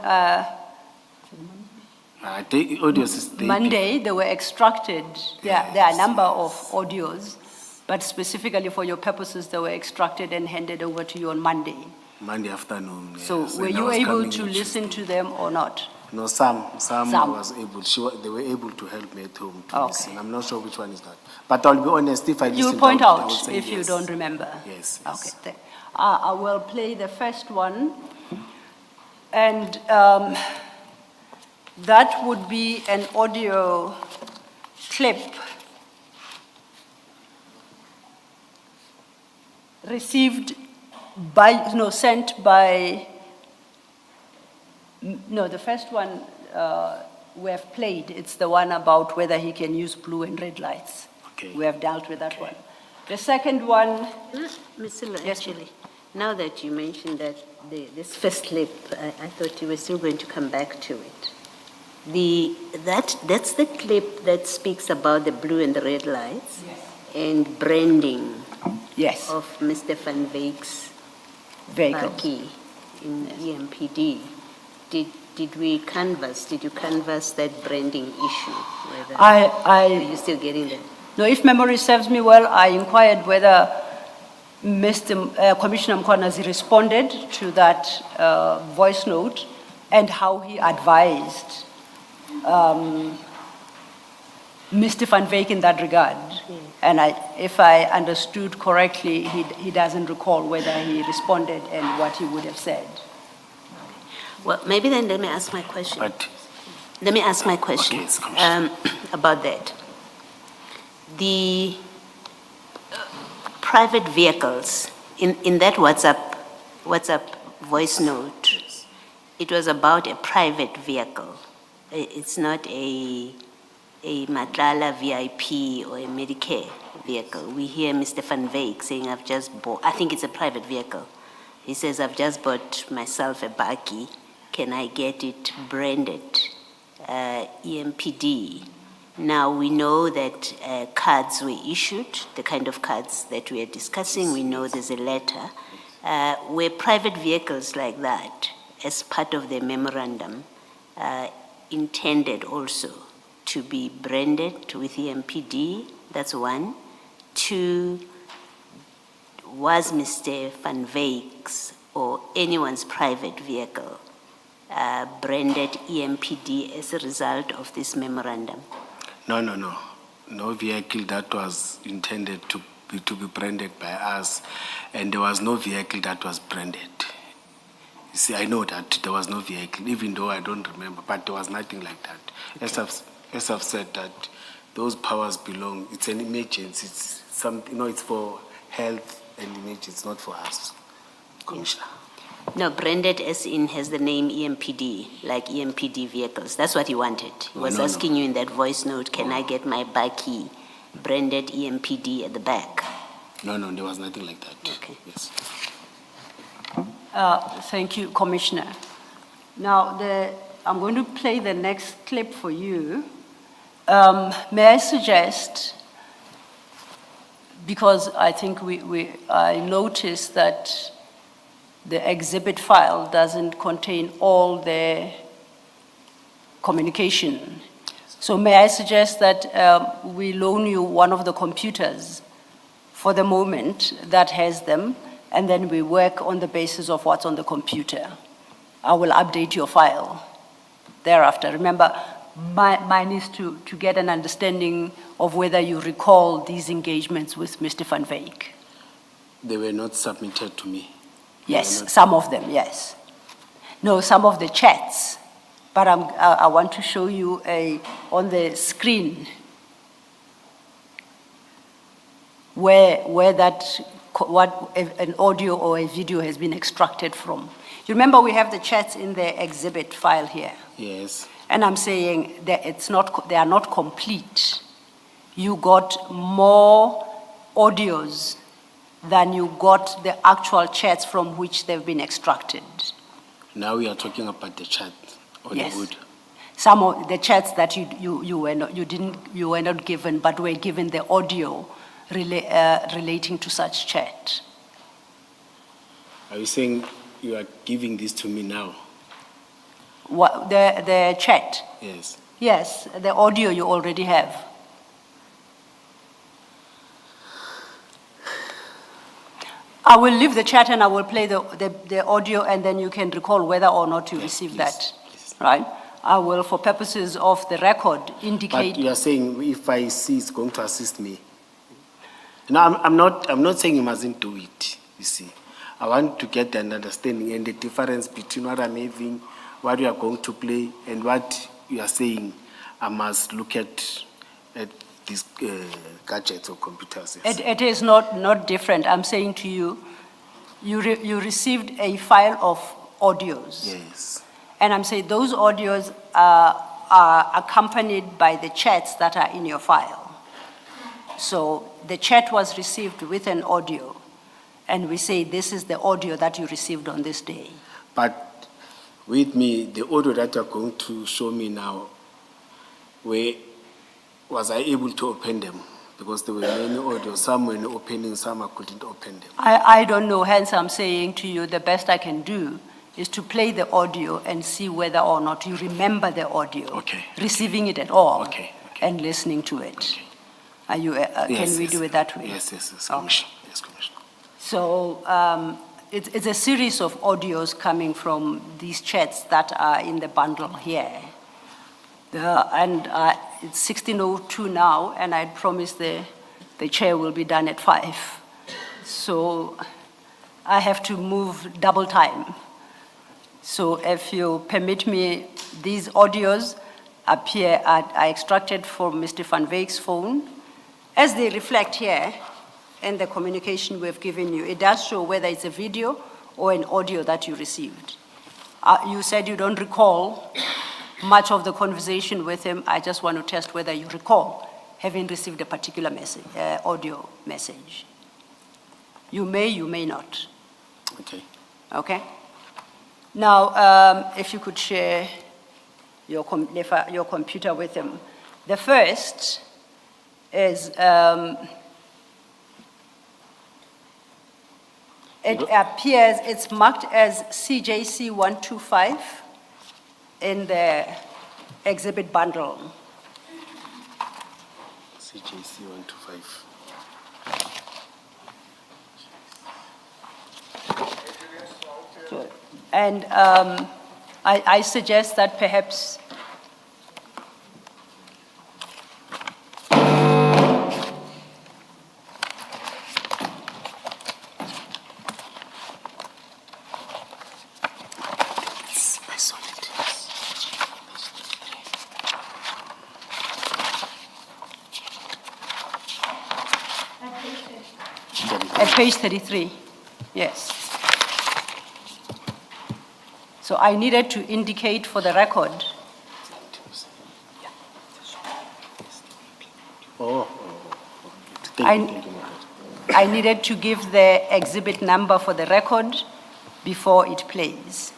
Audios is Monday. They were extracted. There are a number of audios, but specifically for your purposes, they were extracted and handed over to you on Monday. Monday afternoon. So yes, were and I you was able coming to on listen Tuesday. to them or not? No, some I Some. was able. They were able to help me at home to Okay. listen. I'm not sure which one is that. But I'll be honest, if I listen, You'll point I will out say if you yes. don't remember. Yes. Okay. I will play the first one, and that would be an audio clip sent by, the first one we have played, it's the one about whether he can use blue and red lights. Okay. We have dealt with that one. The second one, Ms. Silla, Yes, actually, now that you mentioned that this first clip, I thought you were still going to come back to it. That's the clip that speaks about the blue and the red lights and branding yes, of Mr. Van Wyk's vehicles. Baki in EMPD. Did you canvass that branding issue? Whether, are you still getting that? No, if memory serves me well, I inquired whether Commissioner Mkhwanazi responded to that voice note and how he advised Mr. Van Wyk in that regard. And if I understood correctly, he doesn't recall whether he responded and what he would have said. Well, maybe then let me ask my question. But Let me ask my question Okay, it's Commissioner. about that. The private vehicles, in that WhatsApp voice note, it was about a private vehicle. It's not a Madlanga VIP or a Medicare vehicle. We hear Mr. Van Wyk saying, I've just bought, I think it's a private vehicle. He says, I've just bought myself a Baki. Can I get it branded EMPD? Now, we know that cards were issued, the kind of cards that we are discussing. We know there's a letter. Were private vehicles like that, as part of the memorandum, intended also to be branded with EMPD? That's one. Two, was Mr. Van Wyk's or anyone's private vehicle branded EMPD as a result of this memorandum? No. No vehicle that was intended to be branded by us, and there was no vehicle that was branded. You see, I know that there was no vehicle, even though I don't remember, but there was nothing like that. As I've said, that those powers belong, it's an emergency, it's something, it's for health and emergency, it's not for us, Commissioner. No, branded as in has the name EMPD, like EMPD vehicles. That's what he wanted. He was No. asking you in that voice note, can I get my Baki branded EMPD at the back? No, there was nothing like that. Okay. Yes. Thank you, Commissioner. Now, I'm going to play the next clip for you. May I suggest because I think I noticed that the exhibit file doesn't contain all the communication. So may I suggest that we loan you one of the computers for the moment that has them, and then we work on the basis of what's on the computer. I will update your file thereafter. Remember, mine is to get an understanding of whether you recall these engagements with Mr. Van Wyk. They were not submitted to me. Yes, some of them, yes. No, some of the chats. But I want to show you on the screen where an audio or a video has been extracted from. You remember we have the chats in the exhibit file here. Yes. And I'm saying that they are not complete. You got more audios than you got the actual chats from which they've been extracted. Now we are talking about the chat or Yes. the audio. Some of the chats that you were not given, but were given the audio relating to such chat. Are you saying you are giving this to me now? What, the chat? Yes. Yes, the audio you already have. I will leave the chat and I will play the audio, and then you can recall whether or not you received that, please. right? I will, for purposes of the record, indicate. But you are saying if I see it's going to assist me. No, I'm not saying you mustn't do it, you see. I want to get an understanding and the difference between what I'm having, what you are going to play, and what you are saying I must look at these gadgets or computers. Yes. It is not different. I'm saying to you, you received a file of audios. Yes. And I'm saying those audios are accompanied by the chats that are in your file. So the chat was received with an audio, and we say this is the audio that you received on this day. But with me, the audio that you're going to show me now, was I able to open them? Because there were many audios, some were opening, some I couldn't open them. I don't know, hence I'm saying to you the best I can do is to play the audio and see whether or not you remember the audio, Okay. receiving it at all, Okay. and listening to it. Okay. Are you, can we do it that way? Yes, Okay. Commissioner. Yes, Commissioner. So it's a series of audios coming from these chats that are in the bundle here. It's 16:02 now, and I promised the chair will be done at 5. So I have to move double time. So if you permit me, these audios are extracted from Mr. Van Wyk's phone. As they reflect here in the communication we've given you, it does show whether it's a video or an audio that you received. You said you don't recall much of the conversation with him. I just want to test whether you recall having received a particular message, audio message. You may not. Okay. Okay? Now, if you could share your computer with him. The first is, it appears, it's marked as CJC 125 in the exhibit bundle. CJC 125. And I suggest that perhaps I saw it. at page 33, yes. So I needed to indicate for the record I needed to give the exhibit number for the record before it plays.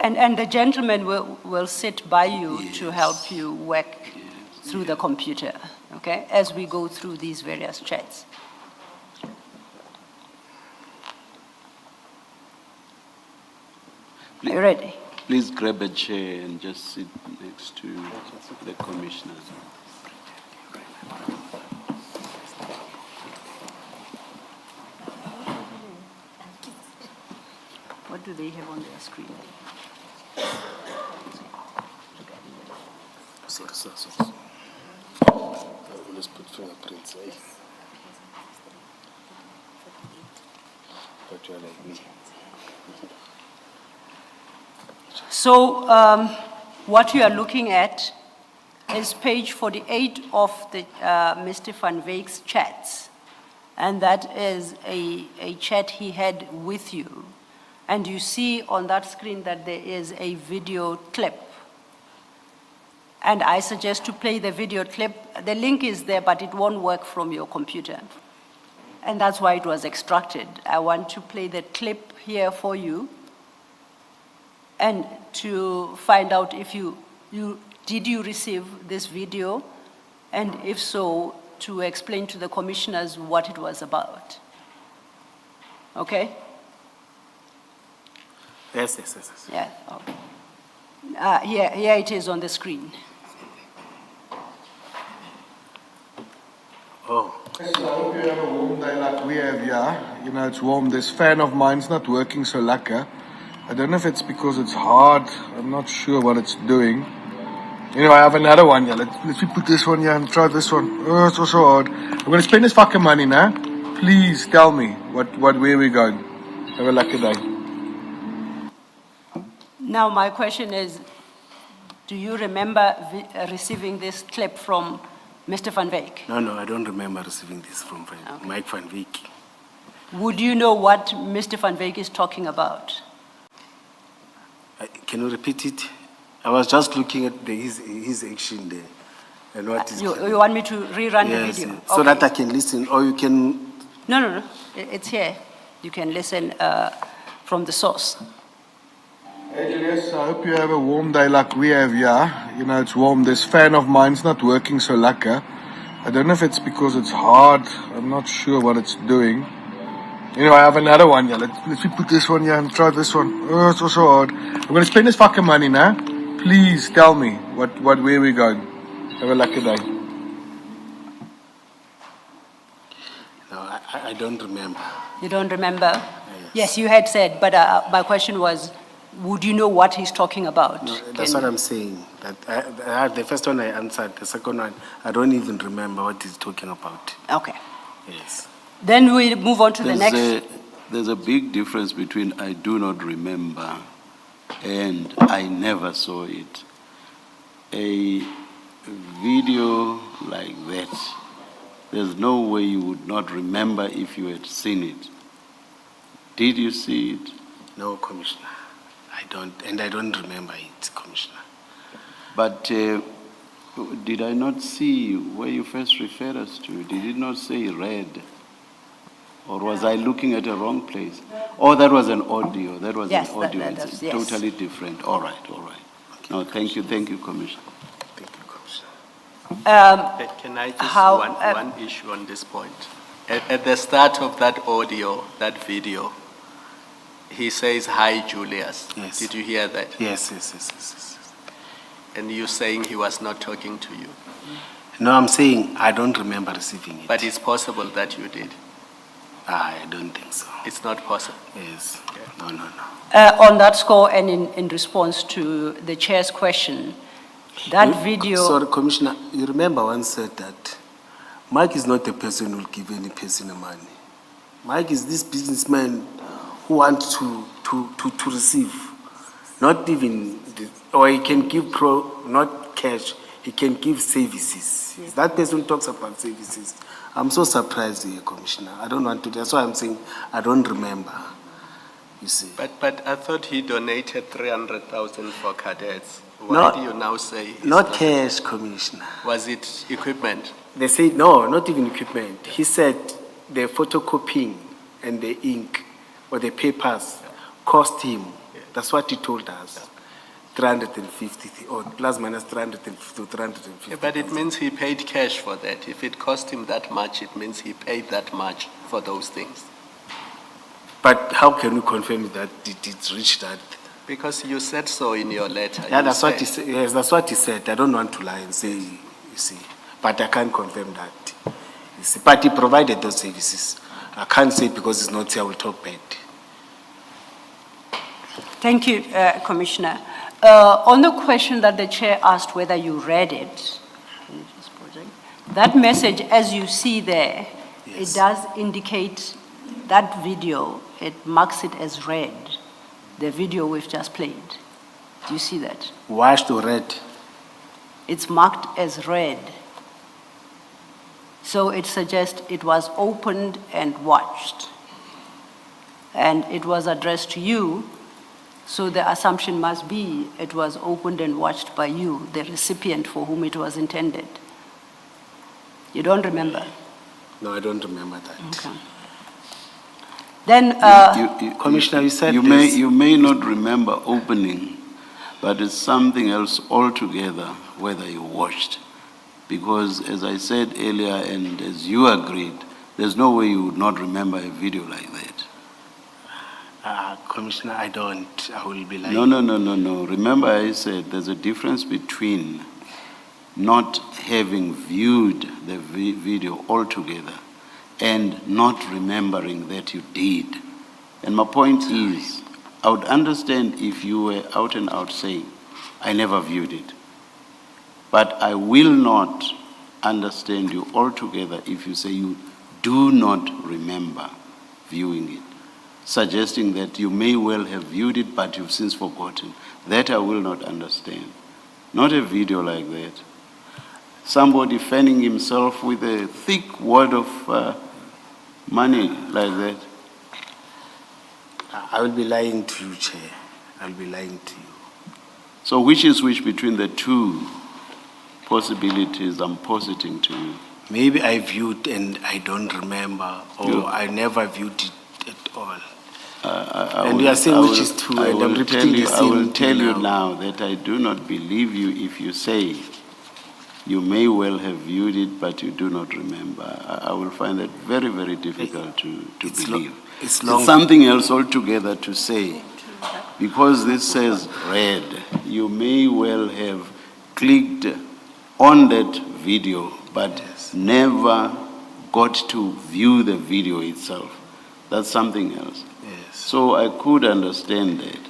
And the gentleman will sit by you to help you work through the computer, okay, as we go through these various chats. Are you ready? Please grab a chair and just sit next to the commissioner. What do they have on their screen? Sorry. Let's put fingerprints, eh? But you're like me. So what you are looking at is page 48 of the Mr. Van Wyk's chats. And that is a chat he had with you. And you see on that screen that there is a video clip. And I suggest to play the video clip. The link is there, but it won't work from your computer. And that's why it was extracted. I want to play the clip here for you and to find out if did you receive this video, and if so, to explain to the commissioners what it was about. Okay? Yes. Yeah, okay. Here it is on the screen. Oh. So I hope you have a warm day like we have here. You know, it's warm. This fan of mine's not working so lekker. I don't know if it's because it's hard. I'm not sure what it's doing. Anyway, I have another one here. Let's put this one here and try this one. Oh, it's also hard. I'm going to spend this fucking money now. Please tell me where we're going. Have a lucky day. Now, my question is, do you remember receiving this clip from Mr. Van Wyk? No, I don't remember receiving this from Mike Van Wyk. Would you know what Mr. Van Wyk is talking about? Can you repeat it? I was just looking at his action there. And what is You want me to rerun the yes, video? so that I can listen, or you can... No. It's here. You can listen from the source. Hey Julius, I hope you have a warm day like we have here. You know, it's warm. This fan of mine's not working so lekker. I don't know if it's because it's hard. I'm not sure what it's doing. Anyway, I have another one here. Let's put this one here and try this one. Oh, it's also hard. I'm going to spend this fucking money now. Please tell me where we're going. Have a lucky day. No, I don't remember. You don't remember? Yes, you had said, but my question was, would you know what he's talking about? No, that's what I'm saying. That the first one I answered, the second one, I don't even remember what he's talking about. Okay. Yes. Then we move on to the next. There's a big difference between I do not remember and I never saw it. A video like that, there's no way you would not remember if you had seen it. Did you see it? No, Commissioner. I don't, and I don't remember it, Commissioner. But did I not see where you first referred us to? Did it not say red? Or was I looking at the wrong place? Oh, that was an audio. That was Yes, an audio. that's- It's yes. totally different. All right. No, thank you, Commissioner. Thank you, Commissioner. Can I just, How- one issue on this point? At the start of that audio, that video, he says, "Hi, Julius." Yes. Did you hear that? Yes. And you saying he was not talking to you. No, I'm saying I don't remember receiving it. But it's possible that you did. I don't think so. It's not possible. Yes. Okay. No. On that score and in response to the chair's question, that video... Sorry, Commissioner, you remember once said that Mike is not the person who will give any person money. Mike is this businessman who wants to receive, not even, or he can give not cash, he can give services. Yes. That person talks about services. I'm so surprised here, Commissioner. I don't want to, that's why I'm saying I don't remember, you see. But I thought he donated 300,000 for cadets. Why do you now say it's not cash, Commissioner. Was it equipment? They say, no, not even equipment. He said the photocopying and the ink or the papers cost him. Yeah. That's what he told us. 350 or plus minus 350 to 350. Yeah, but it means he paid cash for that. If it cost him that much, it means he paid that much for those things. But how can you confirm that it reached that? Because you said so in your letter. Yeah, You that's what he said- said. Yes, that's what he said. I don't want to lie and say, you see, but I can't confirm that. You see, but he provided those services. I can't say because it's not here, I will talk bad. Thank you, Commissioner. On the question that the chair asked whether you read it, that message, as you see there, Yes. it does indicate that video, it marks it as read, the video we've just played. Do you see that? Watched or read? It's marked as read. So it suggests it was opened and watched. And it was addressed to you, so the assumption must be it was opened and watched by you, the recipient for whom it was intended. You don't remember? No, I don't remember that. Okay. Then, Commissioner, you said you this. you may not remember opening, but it's something else altogether whether you watched. Because as I said earlier, and as you agreed, there's no way you would not remember a video like that. Commissioner, I don't. I will be lying. No. Remember I said there's a difference between not having viewed the video altogether and not remembering that you did. And my point is, I would understand if you were out and out saying, I never viewed it. But I will not understand you altogether if you say you do not remember viewing it, suggesting that you may well have viewed it, but you've since forgotten. That I will not understand. Not a video like that. Somebody fanning himself with a thick wad of money like that. I will be lying to you, Chair. I will be lying to you. So which is which between the two possibilities I'm positing to you? Maybe I viewed and I don't remember, or You- I never viewed it at all. I And will- you are saying I which will- is true, I and will I'm repeating tell you- the I will same tell thing you now. now that I do not believe you if you say you may well have viewed it, but you do not remember. I will find that very, very difficult to It's lo- believe. it's long- something else altogether to say. Because this says read, you may well have clicked on that video, but never got to view the video itself. That's something else. Yes. So I could understand that.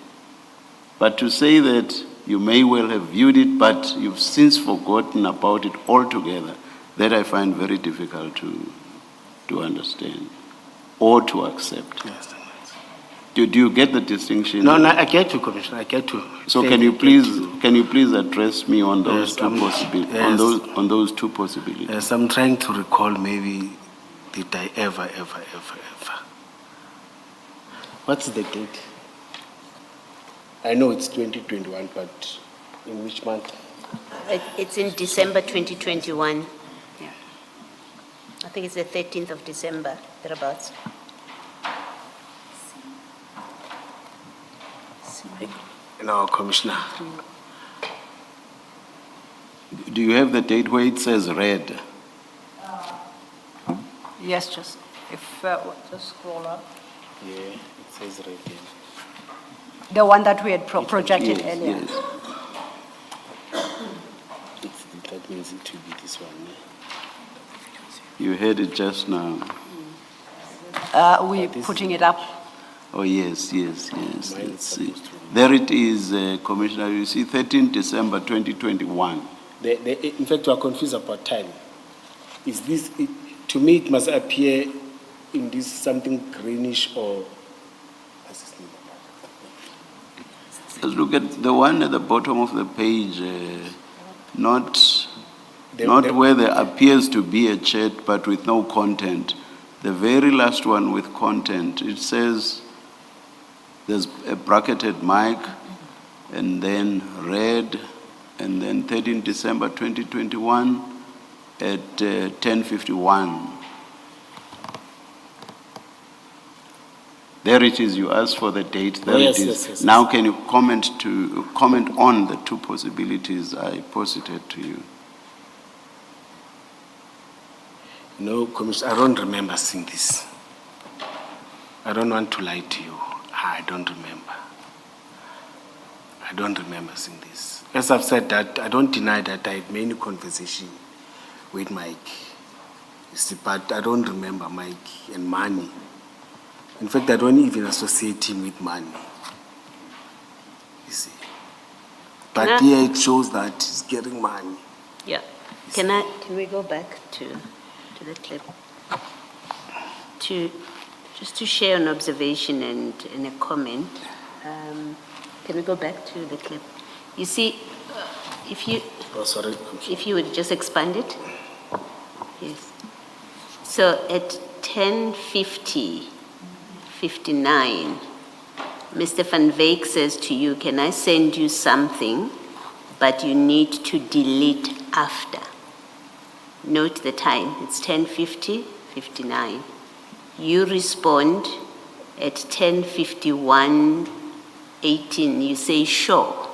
But to say that you may well have viewed it, but you've since forgotten about it altogether, that I find very difficult to understand or to accept. Yes. Do you get the distinction? No, I get you, Commissioner. I get you. So I can you get please address me on those Yes, two possibilities? yes. On those two possibilities. Yes, I'm trying to recall maybe did I ever. What's the date? I know it's 2021, but in which month? It's in December 2021. Yeah. I think it's the 13th of December, thereabouts. No, Commissioner. Do you have the date where it says red? yes, just scroll up. Yeah, it says right here. The one that we had projected Yes, earlier. yes. That means it will be this one. You heard it just now. We're putting it up. Oh, yes. Mine Let's is see. supposed to be- There it is, Commissioner. You see, 13 December 2021. In fact, we are confused about time. Is this, to me, it must appear in this something greenish or. What's his name? Let's look at the one at the bottom of the page, not where there appears to be a chat, but with no content. The very last one with content, it says there's a bracketed mic, and then red, and then 13 December 2021 at 10:51. There it is, you asked for the date, there Yes, it is. yes, yes, Now can you comment on the two possibilities I posited to you? No, Commissioner, I don't remember seeing this. I don't want to lie to you. I don't remember. I don't remember seeing this. As I've said that, I don't deny that I had many conversations with Mike. You see, but I don't remember Mike and money. In fact, I don't even associate him with money. You see. But Nah. here it shows that he's getting money. Yeah. Can we go back to the clip? Just to share an observation and a comment. Can we go back to the clip? You see, if you would just expand it. Yes. So at 10:59, Mr. Van Wyk says to you, can I send you something, but you need to delete after. Note the time, it's 10:59. You respond at 10:51:18, you say sure.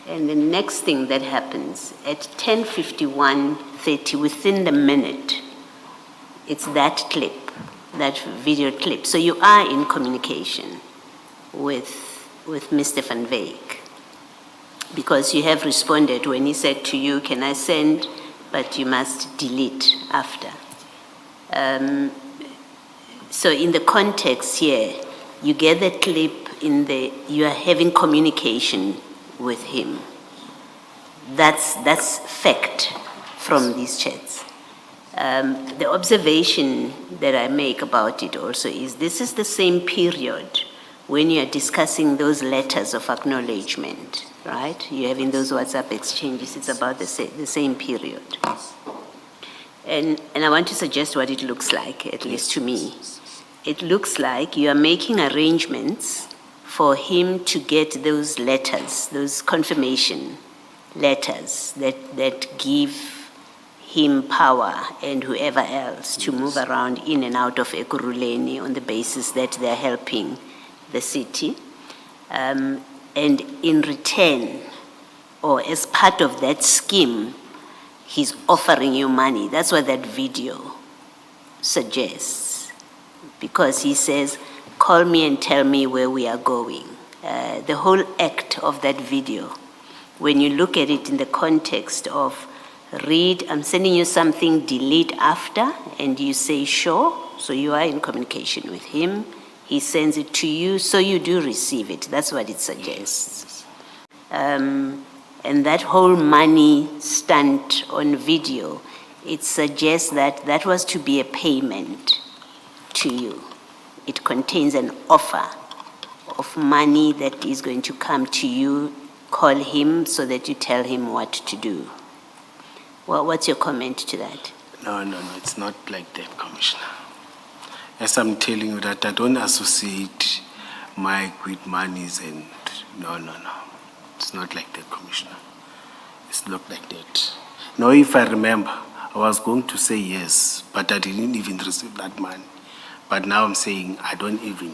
And the next thing that happens at 10:51:30, within the minute, it's that clip, that video clip. So you are in communication with Mr. Van Wyk, because you have responded when he said to you, can I send, but you must delete after. So in the context here, you get the clip you are having communication with him. That's fact from these chats. The observation that I make about it also is this is the same period when you are discussing those letters of acknowledgement, right? You're having those WhatsApp exchanges, it's about the same period. And I want to suggest what it looks like, at least to me. It looks like you are making arrangements for him to get those letters, those confirmation letters that give him power and whoever else to move around in and out of Ekurhuleni on the basis that they're helping the city. And in return, or as part of that scheme, he's offering you money. That's what that video suggests. Because he says, call me and tell me where we are going. The whole act of that video, when you look at it in the context of read, I'm sending you something, delete after, and you say sure, so you are in communication with him. He sends it to you, so you do receive it. That's what it suggests. And that whole money stunt on video, it suggests that that was to be a payment to you. It contains an offer of money that is going to come to you. Call him so that you tell him what to do. Well, what's your comment to that? No, it's not like that, Commissioner. As I'm telling you that I don't associate Mike with monies and no. It's not like that, Commissioner. It's not like that. No, if I remember, I was going to say yes, but I didn't even receive that money. But now I'm saying I don't even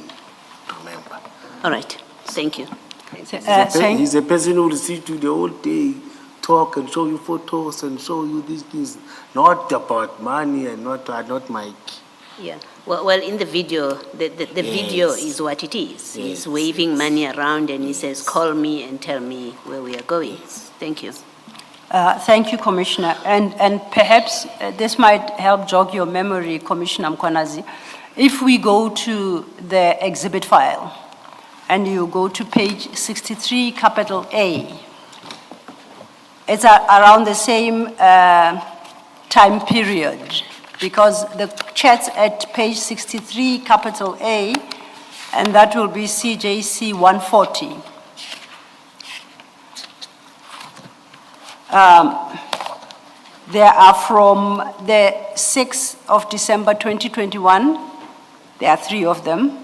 remember. All right, thank you. He's a person who will sit you the whole day, talk and show you photos and show you these things, not about money and not Mike. Yeah, well, in the video, the video is what it is. He's waving money around and he says, call me and tell me where we are going. Thank you. Thank you, Commissioner. And perhaps this might help jog your memory, Commissioner Mkwanazi. If we go to the exhibit file and you go to page 63, capital A, it's around the same time period, because the chat's at page 63, capital A, and that will be CJC 140. There are from the 6th of December 2021, there are 3 of them.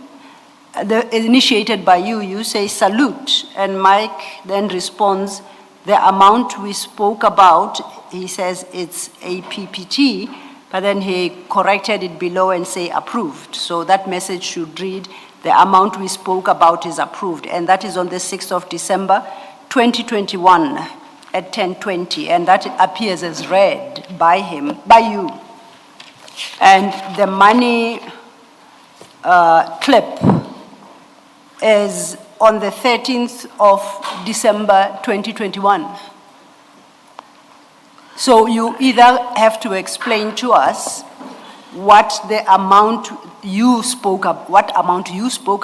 Initiated by you, you say salute, and Mike then responds, the amount we spoke about, he says it's a PPT, but then he corrected it below and say approved. So that message should read, the the amount we spoke about is approved, and that is on the 6th of December, 2021 at 10:20, and that appears as read by you. And the money clip is on the 13th of December, 2021. So you either have to explain to us what amount you spoke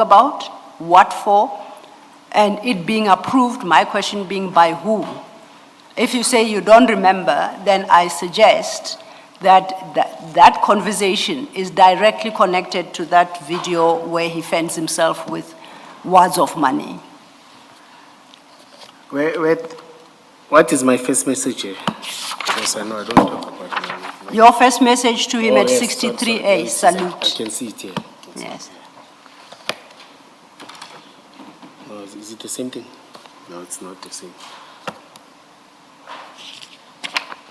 about, what for, and it being approved, my question being by who. If you say you don't remember, then I suggest that conversation is directly connected to that video where he fends himself with wads of money. What is my first message here? Because I know I don't talk about money. Your first message to him Oh, at yes, 63A, sorry. I salute. can see it here. Yes. No, is it the same thing? No, it's not the same.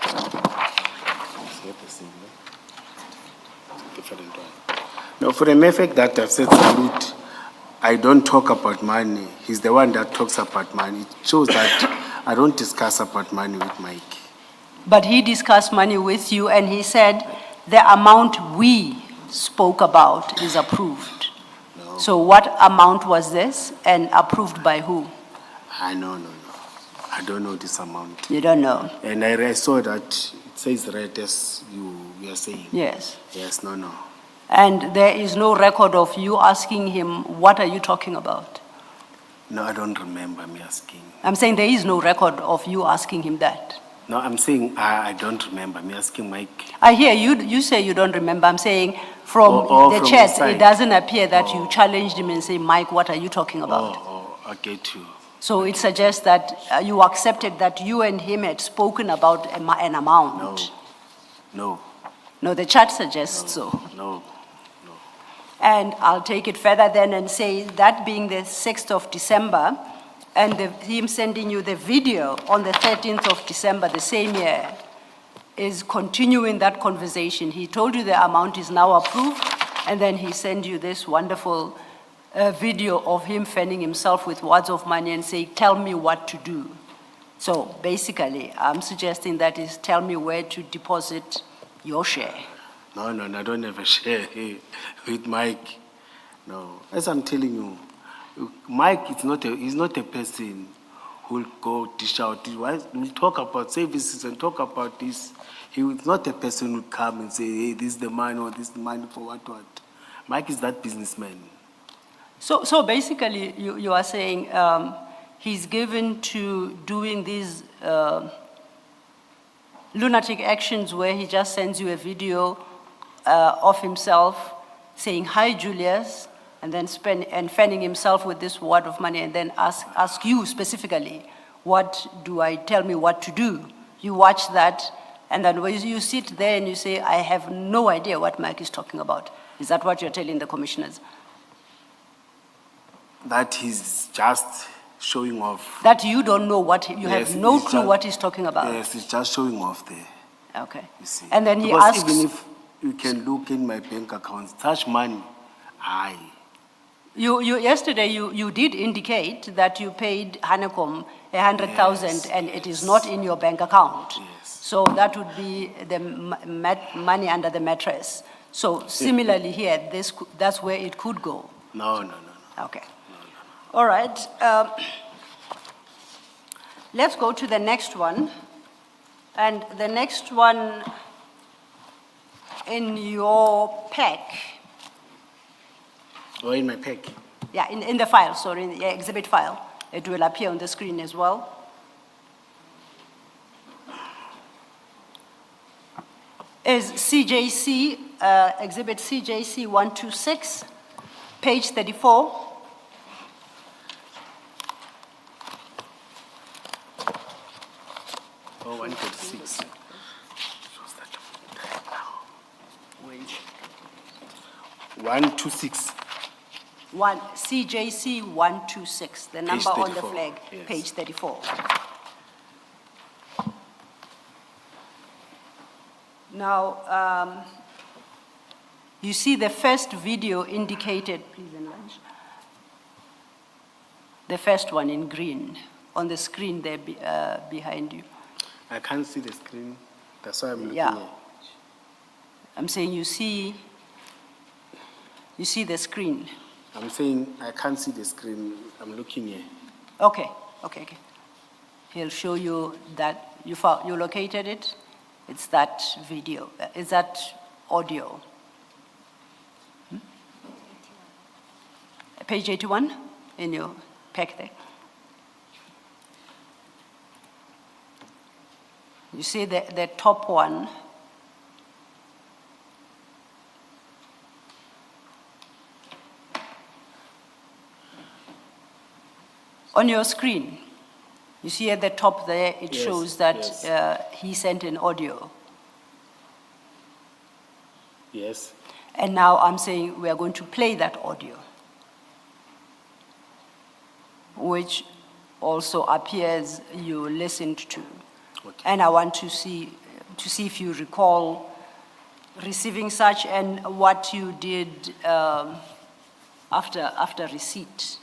It's not the same, no? Different one. No, for the mere fact that I've said salute, I don't talk about money. He's the one that talks about money. It shows that I don't discuss about money with Mike. But he discussed money with you, and he said the amount we spoke about is approved. No. So what amount was this, and approved by who? No. I don't know this amount. You don't know? And I saw that it says right as you are saying. Yes. Yes, no. And there is no record of you asking him, what are you talking about? No, I don't remember me asking. I'm saying there is no record of you asking him that. No, I'm saying I don't remember me asking Mike. I hear you say you don't remember. I'm saying from the from chat, his side. it doesn't appear that you challenged him and say, Mike, what are you talking about? I get you. So it suggests that you accepted that you and him had spoken about an amount. No. No, the chat suggests so. No. And I'll take it further then and say that being the 6th of December, and him sending you the video on the 13th of December the same year, is continuing that conversation. He told you the amount is now approved, and then he sent you this wonderful video of him fending himself with wads of money and saying, tell me what to do. So basically, I'm suggesting that is tell me where to deposit your share. No, I don't have a share with Mike. No, as I'm telling you, Mike is he's not a person who will go dish out. We'll talk about services and talk about this. He is not a person who will come and say, hey, this is the money or this is the money for what. Mike is that businessman. So basically, you are saying he's given to doing these lunatic actions where he just sends you a video of himself saying, hi, Julius, and then fanning himself with this wad of money, and then ask you specifically, tell me what to do. You watch that, and then when you sit there and you say, I have no idea what Mike is talking about. Is that what you're telling the commissioners? That he's just showing off. That you don't know you Yes, have no he's clue just- what he's talking about? Yes, he's just showing off there. Okay. You see. And then he Because asks... even if you can look in my bank account, such money, Yesterday, you did indicate that you paid Hanekom 100,000 and it is not in your bank account. Yes. So that would be the money under the mattress. So similarly here, that's where it could go. No. Okay. All right. Let's go to the next one. And the next one in your pack. Or in my pack. Yeah, in the file, sorry, in the exhibit file. It will appear on the screen as well. Is CJC, exhibit CJC 126, page 34. Oh, 136. 126. CJC 126, the number on the 34, flag, yes. page 34. Now, you see the first video indicated, please enlarge. The first one in green, on the screen there behind you. I can't see the screen. That's why I'm looking Yeah. here. I'm saying you see the screen. I'm saying I can't see the screen. I'm looking here. Okay. He'll show you that you located it. It's that video, it's that audio. Page 81 in your pack there. You see the top one. On your screen, you see at the top there, it Yes, shows that yes. he sent an audio. Yes. And now I'm saying we are going to play that audio, which also appears you listened to. Okay. And I want to see if you recall receiving such and what you did after receipt.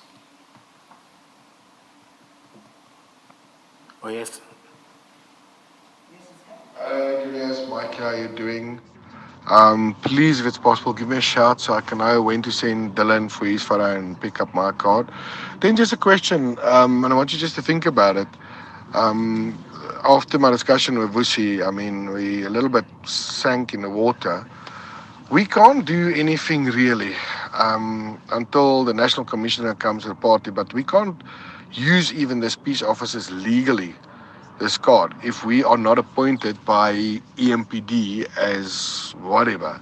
Oh, yes. Julius, Mike, how are you doing? Please, if it's possible, give me a shout so I can know when to send Dylan for his photo and pick up my card. Then just a question, and I want you just to think about it. After my discussion with Vusi, I mean, we a little bit sank in the water. We can't do anything really until the National Commissioner comes to the party, but we can't use even the peace officers legally, this card, if we are not appointed by EMPD as whatever.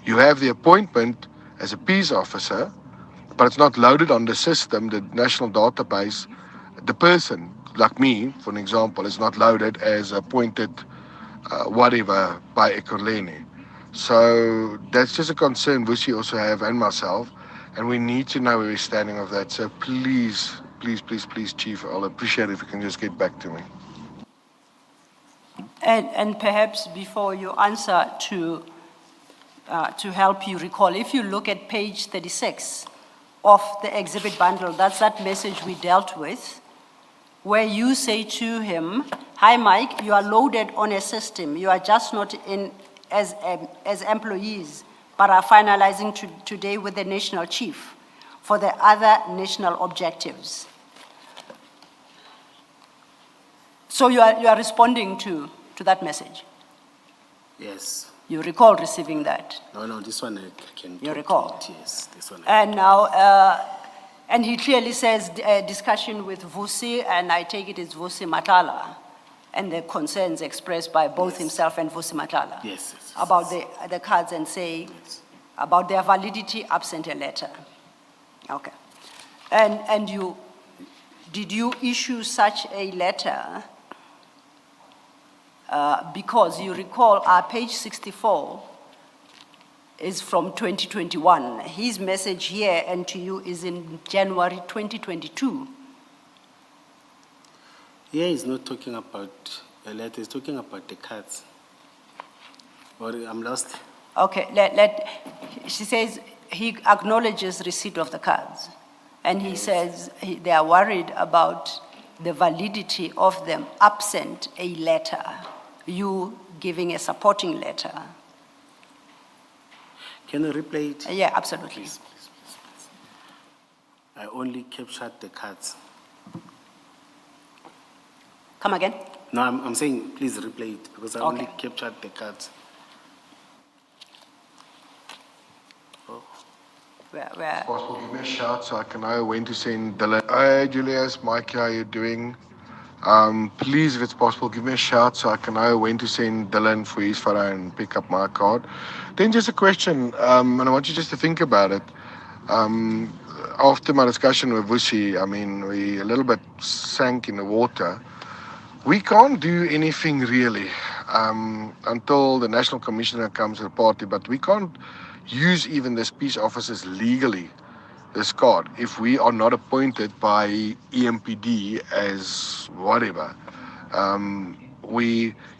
You have the appointment as a peace officer, but it's not loaded on the system, the national database. The person, like me, for an example, is not loaded as appointed whatever by Ekurhuleni. So that's just a concern Vusi also have and myself, and we need to know where we're standing of that. So please, Chief, I'll appreciate it if you can just get back to me. And perhaps before you answer, to help you recall, if you look at page 36 of the exhibit bundle, that's that message we dealt with, where you say to him, "Hi, Mike, you are loaded on a system. You are just not in as employees, but are finalizing today with the national chief for the other national objectives." So you are responding to that message. Yes. You recall receiving that. No, this one I can. You recall? talk to it, yes, this one. And now, and he clearly says discussion with Vusi, and I take it it's Vusi Matala, and the concerns expressed by both himself and Vusi Matala. Yes. About the cards and say about their validity absent a letter. Okay. And did you issue such a letter? Because you recall our page 64 is from 2021. His message here and to you is in January 2022. Here he's not talking about a letter, he's talking about the cards. Or I'm lost. Okay, she says he acknowledges receipt of the cards. And he says they are worried about the validity of them absent a letter, you giving a supporting letter. Can you replay it? Yeah, absolutely. Please. I only captured the cards. Come again? No, I'm saying please replay it because I Okay. only captured the cards. Where? Possible, give me a shout so I can know when to send Dylan. Hi, Julius, Mike, how are you doing? Please, if it's possible, give me a shout so I can know when to send Dylan for his photo and pick up my card. Then just a question, and I want you just to think about it. After my discussion with Vusi, I mean, we a little bit sank in the water. We can't do anything really until the National Commissioner comes to the party, but we can't use even the peace officers legally, this card, if we are not appointed by EMPD as whatever.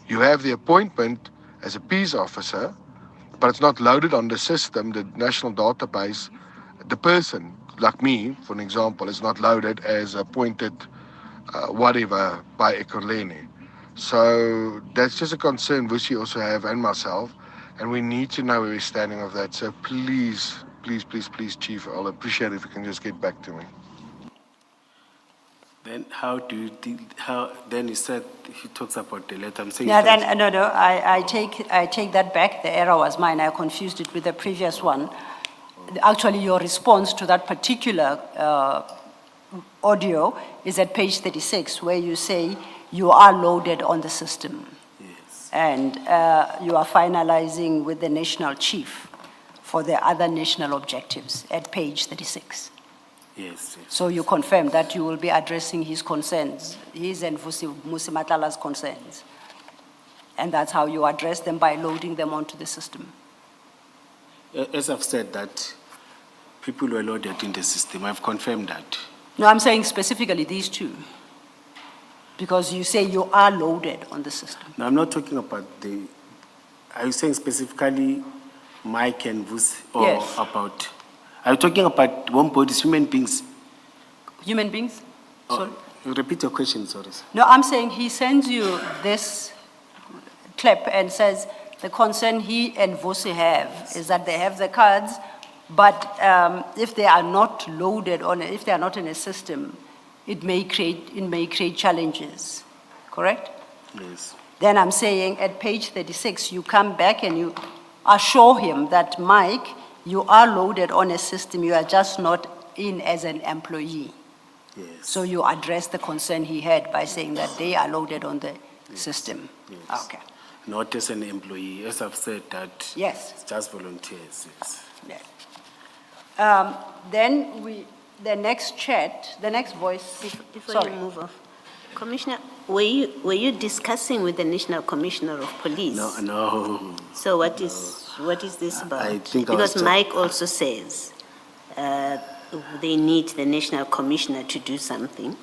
You have the appointment as a peace officer, but it's not loaded on the system, the national database. The person, like me, for an example, is not loaded as appointed whatever by Ekurhuleni. So that's just a concern Vusi also have and myself, and we need to know where we're standing of that. So please, Chief, I'll appreciate it if you can just get back to me. Then how do you then he said, he talks about the letter, I'm saying. Yeah, that- then, no, I take that back. The error was mine. I confused it with the previous one. Actually, your response to that particular audio is at page 36, where you say you are loaded on the system. Yes. And you are finalizing with the national chief for the other national objectives at page 36. Yes, yes. So you confirm that you will be addressing his concerns, his and Musi Matlala's concerns. And that's how you address them, by loading them onto the system. As I've said that people were loaded in the system, I've confirmed that. No, I'm saying specifically these two. Because you say you are loaded on the system. No, I'm not talking about are you saying specifically Mike and Vusi, or Yes. about, are you talking about one bodies, human beings? Human beings? Sorry? You repeat your question, sorry. Sir. No, I'm saying he sends you this clip and says the concern he and Vusi have is that they have the cards, but if they are not loaded on it, if they are not in a system, it may create challenges, correct? Yes. Then I'm saying at page 36, you come back and you assure him that, Mike, you are loaded on a system, you are just not in as an employee. Yes. So you address the concern he had by saying that they are loaded on the system. Yes. Okay. Not as an employee, as I've said that. Yes. It's just volunteers, yes. Yeah. Then the next chat, the next voice. Before Sorry. you move off, Commissioner, were you discussing with the National Commissioner of Police? No. So what is this about? I think I was Because just- Mike also says they need the National Commissioner to do something,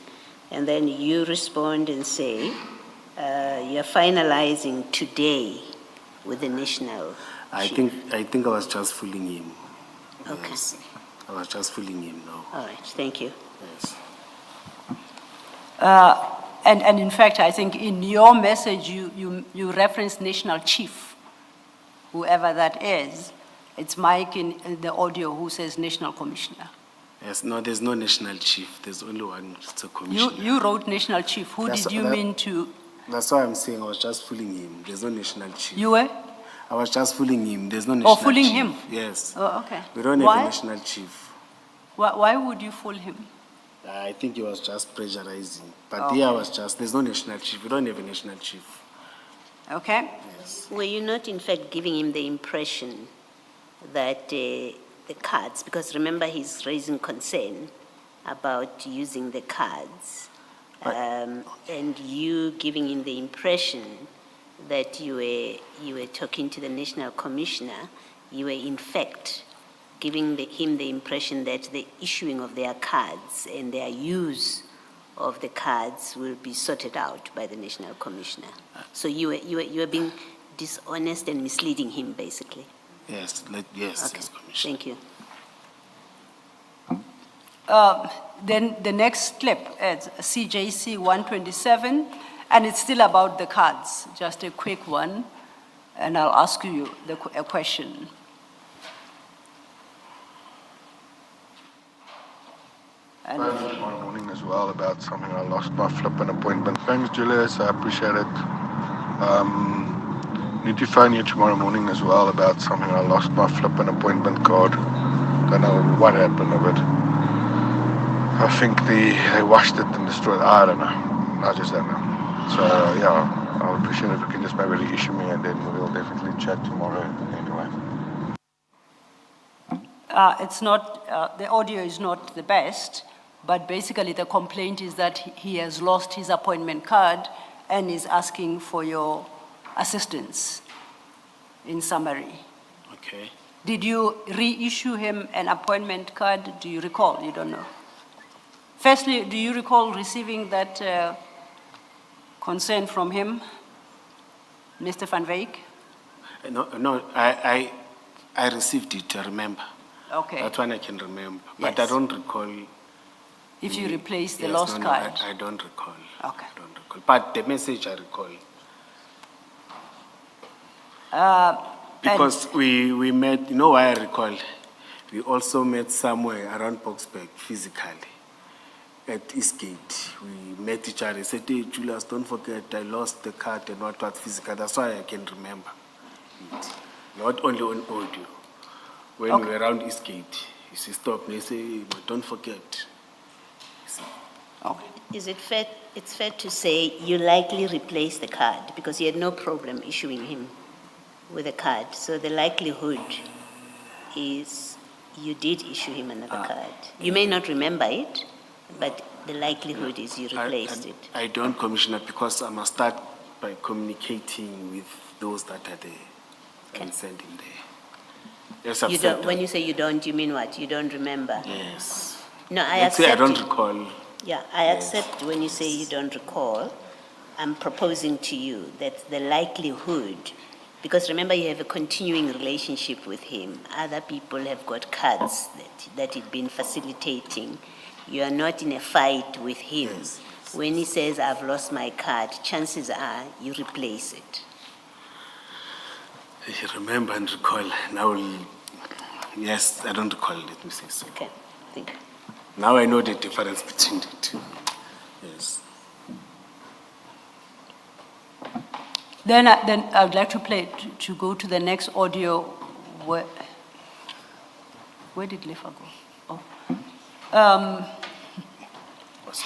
and then you respond and say you're finalizing today with the National I Chief. think I was just fooling him. Okay. Yes. I was just fooling him, no. All right, thank you. Yes. And in fact, I think in your message, you reference National Chief, whoever that is. It's Mike in the audio who says National Commissioner. Yes, no, there's no national chief. There's only one, it's a commissioner. You wrote National Chief. Who That's- did you that- mean to? That's why I'm saying I was just fooling him. There's no national chief. You were? I was just fooling him. There's no national chief. fooling him? Yes. Oh, okay. We don't have Why? a national chief. Why would you fool him? I think he was just pressurizing. But Okay. here I was just, there's no national chief. We don't have a national chief. Okay? Yes. Were you not in fact giving him the impression that the cards, because remember he's raising concern about using the cards, and you giving him the impression that you were talking to the National Commissioner, you were in fact giving him the impression that the issuing of their cards and their use of the cards will be sorted out by the National Commissioner. So you were being dishonest and misleading him, basically. Yes, yes, Okay, yes, Commissioner. thank you. Then the next clip is CJC 127, and it's still about the cards, just a quick one, and I'll ask you a question. And Tomorrow morning as well about something I lost my flipping appointment. Thanks, Julius. I appreciate it. Need to phone you tomorrow morning as well about something I lost my flipping appointment card. Don't know what happened of it. I think they washed it and destroyed it. I don't know. I just don't know. So yeah, I would appreciate it if you can just maybe reissue me, and then we'll definitely chat tomorrow anyway. it's not, the audio is not the best, but basically the complaint is that he has lost his appointment card and is asking for your assistance, in summary. Okay. Did you reissue him an appointment card? Do you recall? You don't know. Firstly, do you recall receiving that concern from him, Mr. Van Wyk? No, I received it, I remember. Okay. That one I can remember, but I Yes. don't recall. If you replace the Yes, lost no, card? I don't recall. Okay. I don't recall, but the message I recall. Because we met, you know why I recall? We also met somewhere around Boxburg physically at Eastgate. We met each other. He said, hey, Julius, don't forget, I lost the card and what physical. That's why I can remember it. Not only on audio. When we Okay. were around Eastgate, he said, stop. And he said, hey, but don't forget. You see. Okay. Is it fair, it's fair to say you likely replaced the card because you had no problem issuing him with a card. So the likelihood is you did issue him another card. You may not remember it, but the likelihood is you replaced it. I don't, Commissioner, because I must start by communicating with those that are there Okay. and send him there. Yes, I've You said don't, when that. you say you don't, you mean what? You don't remember? Yes. No, I Let's say I accept don't it. recall. Yeah, I Yes. accept when you say you don't recall. I'm proposing to you that the likelihood, because remember you have a continuing relationship with him. Other people have got cards that he'd been facilitating. You are not in a fight with him. Yes. When he says, I've lost my card, chances are you replace it. I remember and recall. Now, yes, I don't recall, let me say so. Okay, thank you. Now I know the difference between the two. Yes. Then I would like to play, to go to the next audio. Where did Lefa go? Oh. What's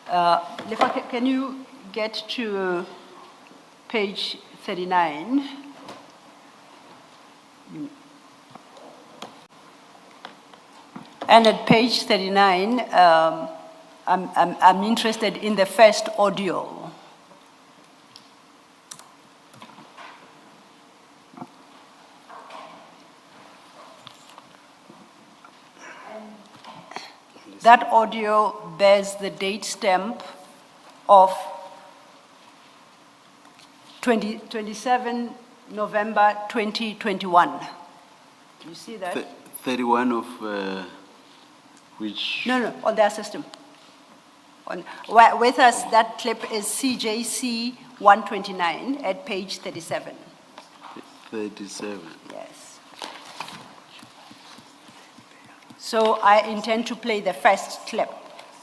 Lefa, can you get to page 39? And at page 39, I'm interested in the first audio. That audio bears the date stamp of 27 November 2021. Do you see that? 31 of which? No, on their system. With us, that clip is CJC 129 at page 37. 37. Yes. So I intend to play the first clip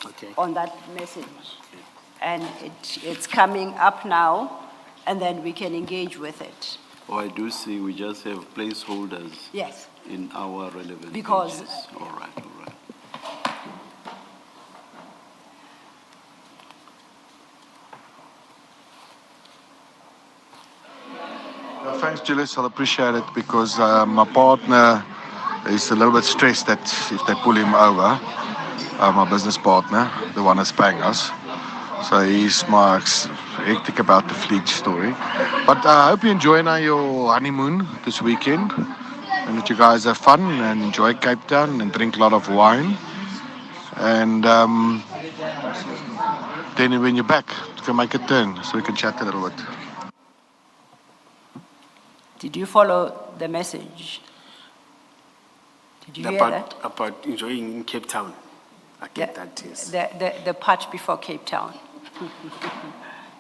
Okay. on that message. And it's coming up now, and then we can engage with it. Oh, I do see we just have placeholders Yes. in our relevant Because- pages. All right, all right. Thanks, Julius. I'll appreciate it because my partner is a little bit stressed that if they pull him over, my business partner, the one that's paying us. So he's hectic about the fleet story. But I hope you enjoy now your honeymoon this weekend and that you guys have fun and enjoy Cape Town and drink a lot of wine. And then when you're back, you can make a turn so we can chat a little bit. Did you follow the message? Did you hear that? About enjoying in Cape Town. I get that, yes. The part before Cape Town.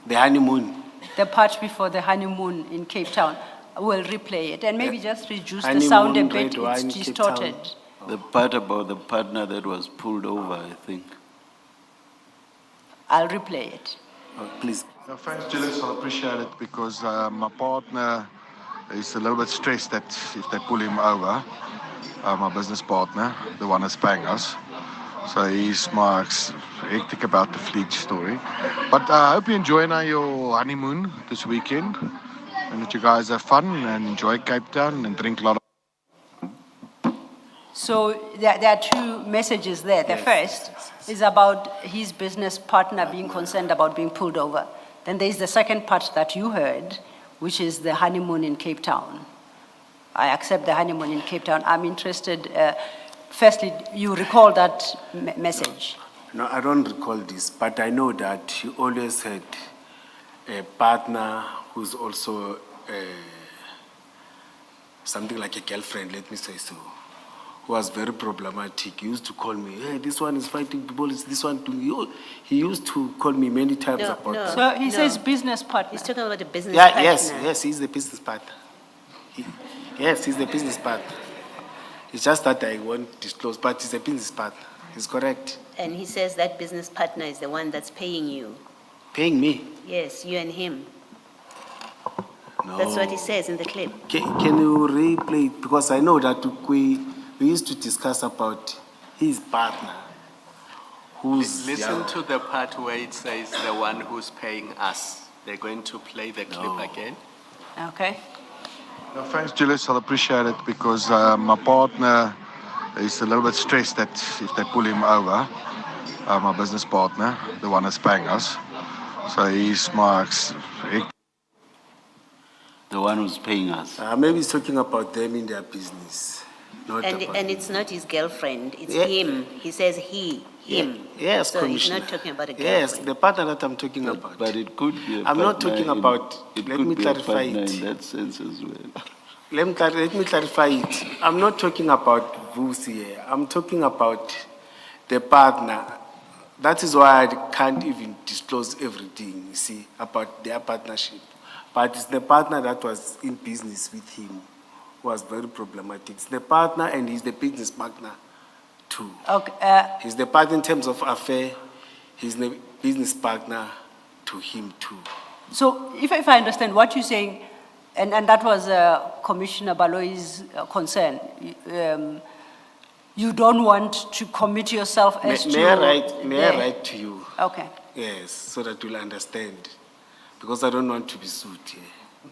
The honeymoon. The part before the honeymoon in Cape Town. We'll replay it and maybe just reduce the Honeymoon, sound a bit. red It's wine, Cape distorted. Town. The part about the partner that was pulled over, I think. I'll replay it. Please. Thanks, Julius. I appreciate it because my partner is a little bit stressed that if they pull him over, my business partner, the one that's paying us. So he's hectic about the fleet story. But I hope you enjoy now your honeymoon this weekend and that you guys have fun and enjoy Cape Town and drink a lot of. So there are two messages there. The first is about his business partner being concerned about being pulled over. Then there's the second part that you heard, which is the honeymoon in Cape Town. I accept the honeymoon in Cape Town. I'm interested, firstly, you recall that message? No, I don't recall this, but I know that he always had a partner who's also something like a girlfriend, let me say so, who was very problematic. He used to call me, hey, this one is fighting people, it's this one to me. He used to call me many times No, about no. that. So he says business partner. He's talking about a business Yeah, partner. yes, he's the business partner. Yes, he's the business partner. It's just that I won't disclose, but he's a business partner. He's correct. And he says that business partner is the one that's paying you. Paying me? Yes, you and him. No. That's what he says in the clip. Can you replay it? Because I know that we used to discuss about his partner. Who's Listen to the part where it says the one who's paying us. They're going to play the clip again. Okay. No, thanks, Julius. I'll appreciate it because my partner is a little bit stressed that if they pull him over, my business partner, the one that's paying us, so he's my The one who's paying us. maybe he's talking about them in their business. Not about And it's not his girlfriend, it's Yeah. him. He says him. Yes, So he's Commissioner. not talking about a Yes, girlfriend. the partner that I'm talking about. But it could be a I'm not partner talking in- about- It let could me be a clarify partner it. in that sense as well. Let me clarify it. I'm not talking about Vusi here. I'm talking about the partner. That is why I can't even disclose everything, you see, about their partnership. But it's the partner that was in business with him who was very problematic. It's the partner and he's the business partner too. Okay, He's the partner in terms of affair. He's the business partner to him too. so if I understand what you're saying, and that was Commissioner Baloi's concern, you don't want to commit yourself as to... May I the- write to you? Okay. Yes, so that you'll understand. Because I don't want to be sued here.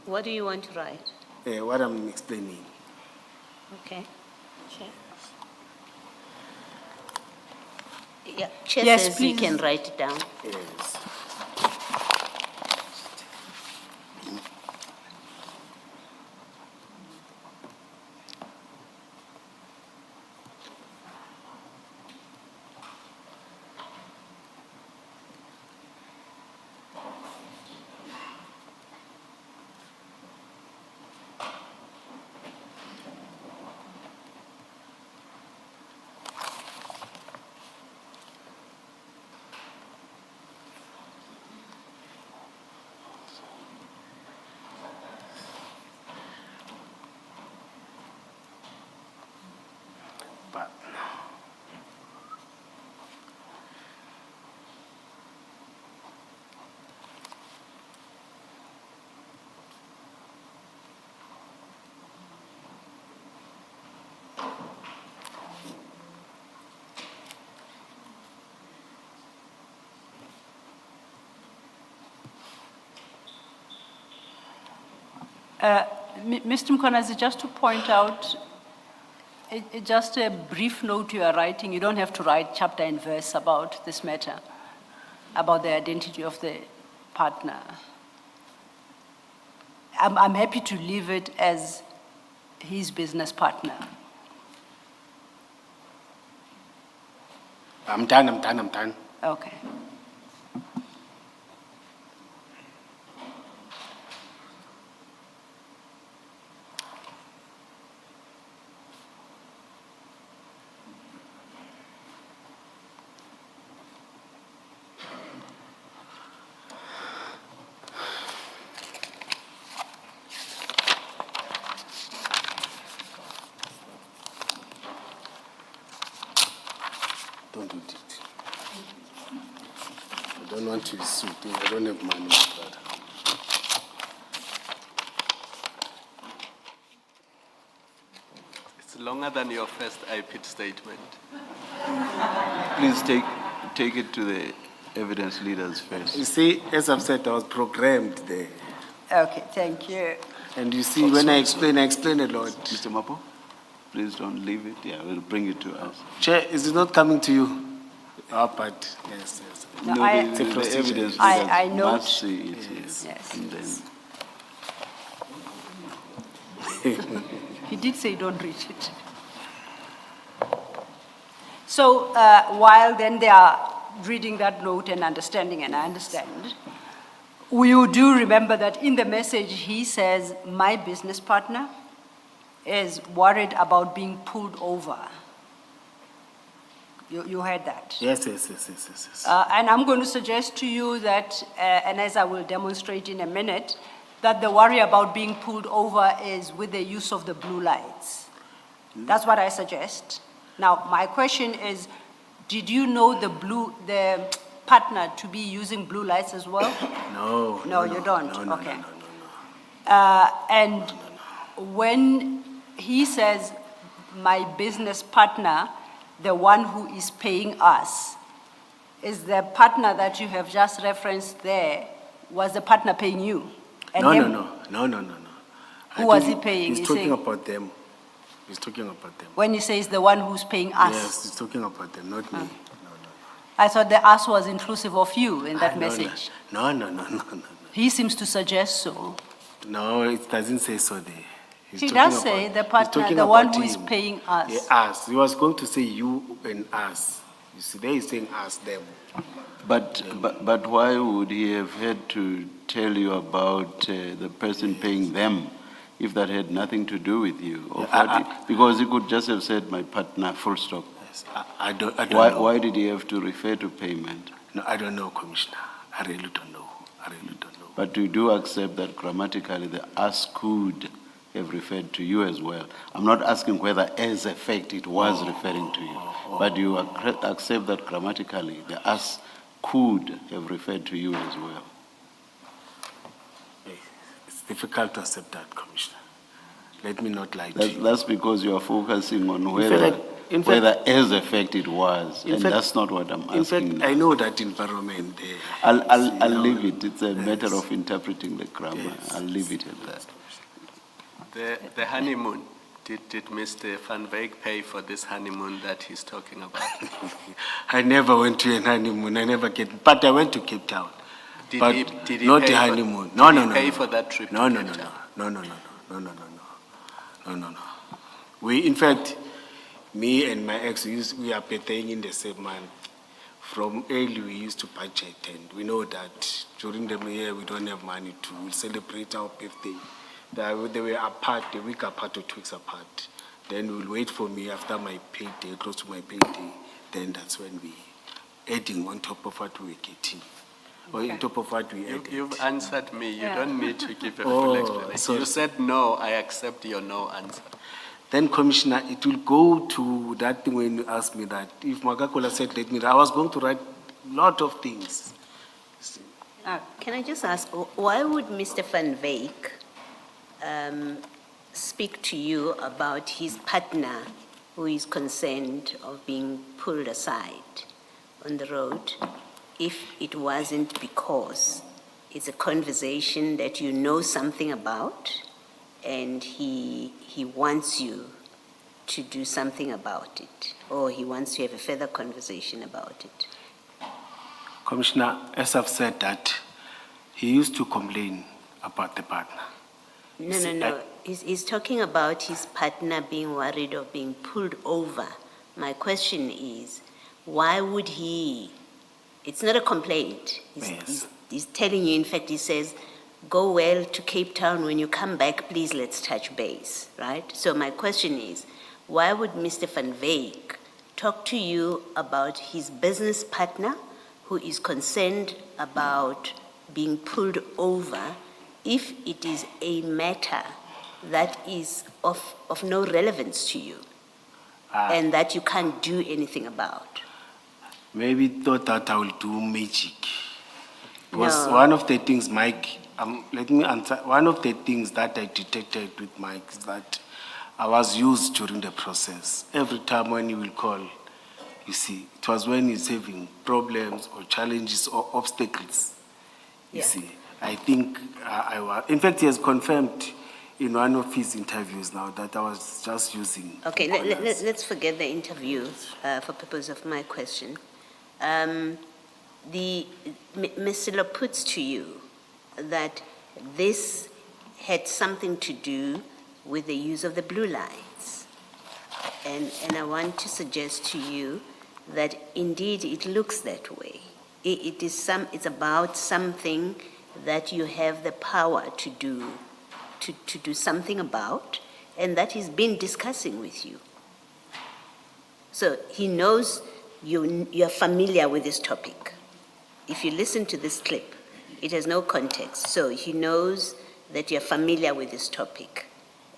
What do you want to write? What I'm explaining. Okay. Chair. Yeah, Chair Yes, says you please. can write it down. Yes. But Mr. Mkonazi, just to point out, just a brief note you are writing, you don't have to write chapter and verse about this matter, about the identity of the partner. I'm happy to leave it as his business partner. I'm done. Okay. Don't do it. I don't want to be sued. I don't have money, my brother. It's longer than your first IPIT statement. Please take it to the evidence leaders first. You see, as I've said, I was programmed there. Okay, thank you. And you see, when I explain a lot. Mr. Mapo, please don't leave it. Yeah, we'll bring it to us. Chair, is it not coming to you? But yes. No, No, I- the procedure. evidence I leaders note- must see it, Yes. Yes. and then He did say don't read it. So while then they are reading that note and understanding, and I understand, you do remember that in the message he says, my business partner is worried about being pulled over You heard that? Yes. And I'm going to suggest to you that, and as I will demonstrate in a minute, that the worry about being pulled over is with the use of the blue lights. That's what I suggest. Now, my question is, did you know the partner to be using blue lights as well? No. No, you don't? No. Okay. And when he says, my business partner, the one who is paying us, is the partner that you have just referenced there, was the partner paying you? And him? No. Who was he paying? He's He's talking saying- about them. He's talking about them. When he says the one who's paying us? Yes, he's talking about them, not me. I thought the us was inclusive of you in that message. No. He seems to suggest so. No, it doesn't say so there. He's He talking does say about- the he's partner, talking the one about who is him. paying us. Yeah, us. He was going to say you and us. You see, there he's saying us, them. But why would he have had to tell you about the person paying them if that had nothing to do with you? Or because he could just have said, my partner, full stop. Yes, I don't know. Why did he have to refer to payment? No, I don't know, Commissioner. I really don't know. But you do accept that grammatically the us could have referred to you as well. I'm not asking whether as a fact it was referring to you, but you accept that grammatically the us could have referred to you as well. It's difficult to accept that, Commissioner. Let me not lie to you. That's because you are focusing on in fact- whether as a fact it was, In and fact- that's not what I'm In fact, asking. I know that environment there. I'll leave it. It's a matter of interpreting the grammar. Yes. I'll leave it at that. The honeymoon, did Mr. Van Wyk pay for this honeymoon that he's talking about? I never went to a honeymoon. But I went to Cape Town. Did But he not pay a for- honeymoon. No. Did he pay for that trip to No. Cape Town? No. We, in fact, me and my ex, we are paying in the same month. From early, we used to budget, and we know that during the year we don't have money to celebrate our birthday. They were apart, a week apart or 2 weeks apart. Then we'll wait for me after my payday, close to my payday. Then that's when we adding on top of what we were getting, or on top of what we added. You've answered me. You Yeah. don't need to give a Oh, full explanation. sorry. You said no, I accept your no answer. Then, Commissioner, it will go to that thing when you asked me that. If Magakola said, let me, I was going to write a lot of things. Can I just ask, why would Mr. Van Wyk speak to you about his partner who is concerned of being pulled aside on the road if it wasn't because it's a conversation that you know something about and he wants you to do something about it, or he wants to have a further conversation about it? Commissioner, as I've said that, he used to complain about the partner. No. He's talking about his partner being worried of being pulled over. My question is, why would he? It's not a complaint. Yes. He's telling you, in fact, he says, go well to Cape Town. When you come back, please let's touch base, right? So my question is, why would Mr. Van Wyk talk to you about his business partner who is concerned about being pulled over if it is a matter that is of no relevance to you and that you can't do anything about? Maybe thought that I will do magic. Because No. one of the things, Mike, let me answer. One of the things that I detected with Mike is that I was used during the process. Every time when he will call, you see, it was when he's having problems or challenges or obstacles. You Yeah. see, I think I was, in fact, he has confirmed in one of his interviews now that I was just using. Okay, corners. let's forget the interview for purpose of my question. Ms. Silo puts to you that this had something to do with the use of the blue lights. And I want to suggest to you that indeed it looks that way. It's about something that you have the power to do something about, and that he's been discussing with you. So he knows you're familiar with this topic. If you listen to this clip, it has no context, so he knows that you're familiar with this topic.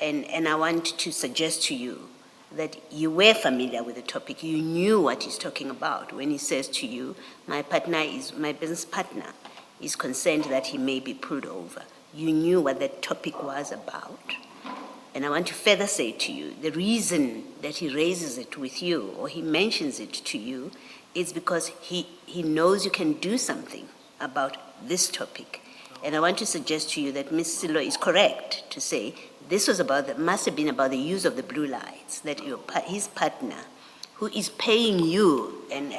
And I want to suggest to you that you were familiar with the topic. You knew what he's talking about when he says to you, my business partner is concerned that he may be pulled over. You knew what that topic was about. And I want to further say to you, the reason that he raises it with you or he mentions it to you is because he knows you can do something about this topic. And I want to suggest to you that Ms. Silo is correct to say this was must have been about the use of the blue lights, that his partner, who is paying you, and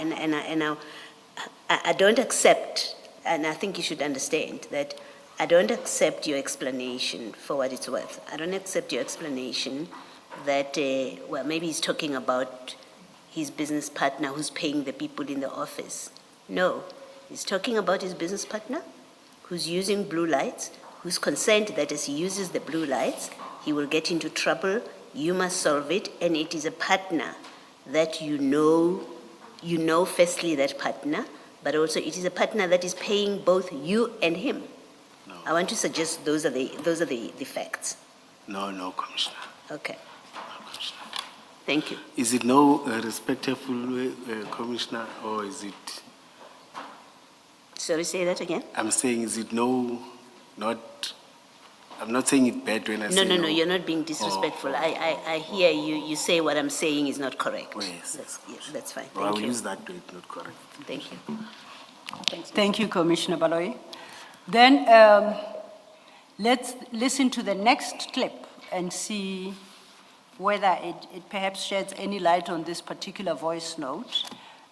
I don't accept, and I think you should understand that I don't accept your explanation for what it's worth. I don't accept your explanation that, well, maybe he's talking about his business partner who's paying the people in the office. No, he's talking about his business partner who's using blue lights, who's concerned that as he uses the blue lights, he will get into trouble, you must solve it, and it is a partner that you know firstly that partner, but also it is a partner that is paying both you and him. No. I want to suggest those are the facts. No, Commissioner. Okay, No, Commissioner. thank you. Is it no respectful Commissioner, or is it? Sorry, say that again? I'm saying, is it no, not, I'm not saying it bad when I say No, you're not being disrespectful. Oh. I hear you. You say what I'm saying is not correct. Oh, yes. That's fine. Well, I Thank will you. use that word, not correct. Thank you. Thanks. Thank you, Commissioner Baloyi. Then let's listen to the next clip and see whether it perhaps sheds any light on this particular voice note.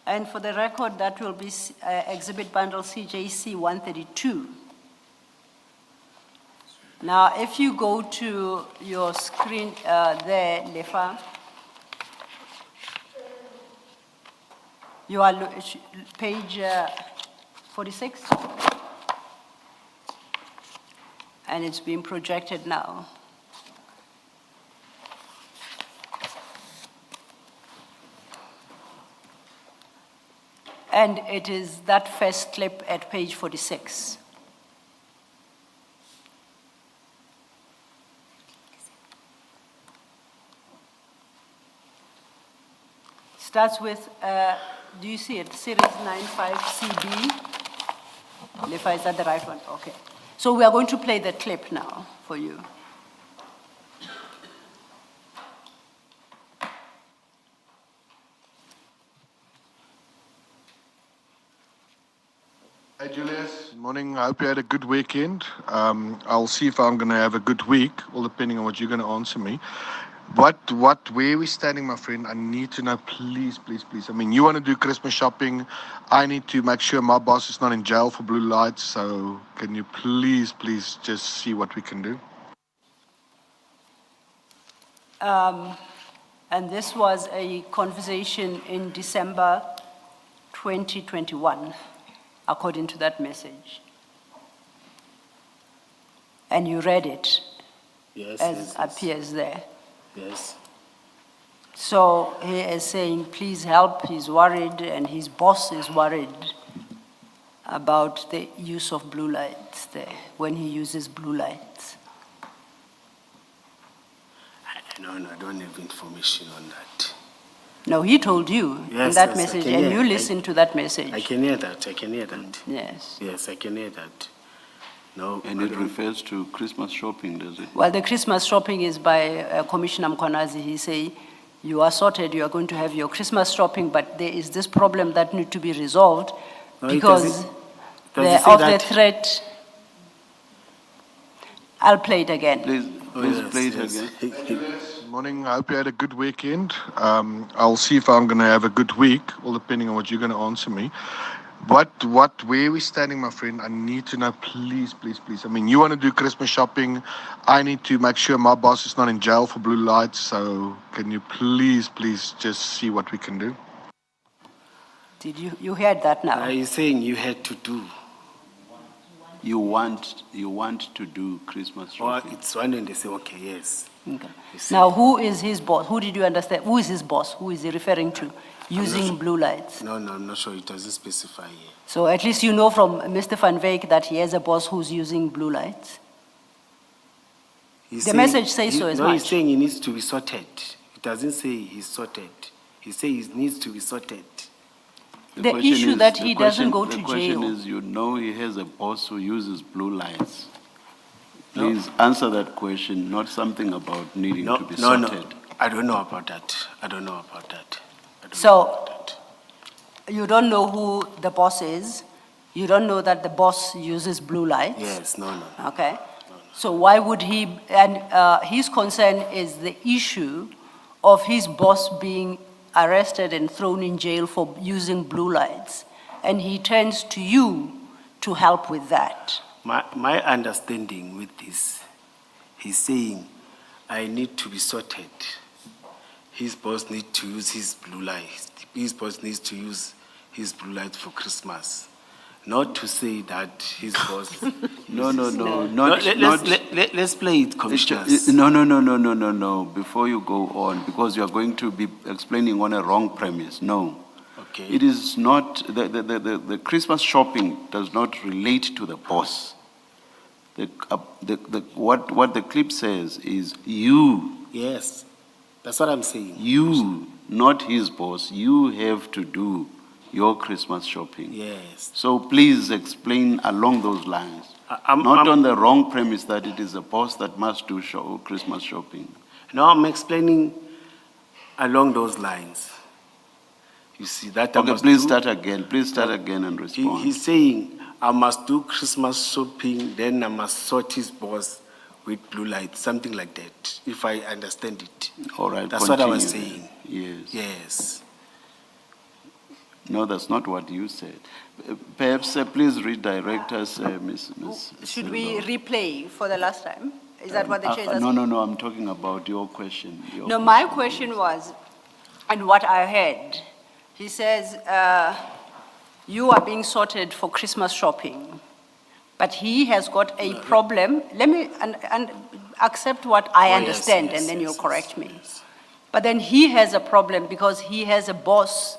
And for the record, that will be Exhibit Bundle CJC 132. Now, if you go to your screen there, Lefa, you are page 46, and it's being projected now. And it is that first clip at page 46. Starts with, do you see it? Series 95CB. Lefa, is that the right one? Okay. So we are going to play the clip now for you. Hey Julius, morning. I hope you had a good weekend. I'll see if I'm going to have a good week, all depending on what you're going to answer me. Where are we standing, my friend? I need to know, please. I mean, you want to do Christmas shopping. I need to make sure my boss is not in jail for blue lights. So can you please just see what we can do? And this was a conversation in December 2021, according to that message. And you read it as appears there. Yes. So he is saying, please help, he's worried, and his boss is worried about the use of blue lights there, when he uses blue lights. No, I don't have information on that. No, he told you in Yes, that yes, I message, can and hear- you listened to that message. I can hear that. Yes. Yes, I can hear that. No. And it refers to Christmas shopping, does it? Well, the Christmas shopping is by Commissioner Mkwanazi. He say, you are sorted, you are going to have your Christmas shopping, but there is this problem that need to be resolved No, because does of it say the that? threat. I'll play it again. Please play it yes. again. Morning. I hope you had a good weekend. I'll see if I'm going to have a good week, all depending on what you're going to answer me. Where are we standing, my friend? I need to know, please. I mean, you want to do Christmas shopping. I need to make sure my boss is not in jail for blue lights. So can you please just see what we can do? Did you heard that now? Are you saying you had to do? You want to do Christmas Or shopping? it's one and they say, okay, yes. Okay. You see. Now, who is his boss? Who did you understand? Who is his boss? Who is he referring to using blue lights? No, I'm not sure. It doesn't specify here. So at least you know from Mr. Van Wyk that he has a boss who's using blue lights. He's The saying- message says so as No, he's much. saying he needs to be sorted. It doesn't say he's sorted. He says he needs to be sorted. The question issue is- that the he doesn't question- go to The question jail. is, you know he has a boss who uses blue lights. Please answer that question, not something about needing No, to be no, sorted. no. I don't know about that. I don't know about that. I don't So- know about that. You don't know who the boss is. You don't know that the boss uses blue lights. Yes, no. Okay. So why would he, and his concern is the issue of his boss being arrested and thrown in jail for using blue lights. And he turns to you to help with that. My understanding with this, he's saying, I need to be sorted. His boss needs to use his blue lights. His boss needs to use his blue lights for Christmas. Not to say that his boss. No, Let's play it, commissioners. No, before you go on, because you are going to be explaining on a wrong premise, no. Okay. It is not, the Christmas shopping does not relate to the boss. What the clip says is you, Yes, that's what I'm saying. you, not his boss, you have to do your Christmas shopping. Yes. So please explain along those lines. I'm- Not I'm- on the wrong premise that it is the boss that must do Christmas shopping. No, I'm explaining along those lines. You see, that I Okay, must please do- start again. Please start again and He- respond. He's saying, I must do Christmas shopping, then I must sort his boss with blue light, something like that, if I understand it. All right, That's what I was continue saying. then. Yes. Yes. No, that's not what you said. Perhaps please redirect us, Ms. Should we Silo. replay for the last time? Is that what the chair is asking? No, I'm talking about your question. Your No, my question was, and what I heard, he says, you are being sorted for Christmas shopping, but he has got a problem. Let me and accept what I Oh, yes, understand, yes, and then yes, you'll yes, correct me. yes. But then he has a problem because he has a boss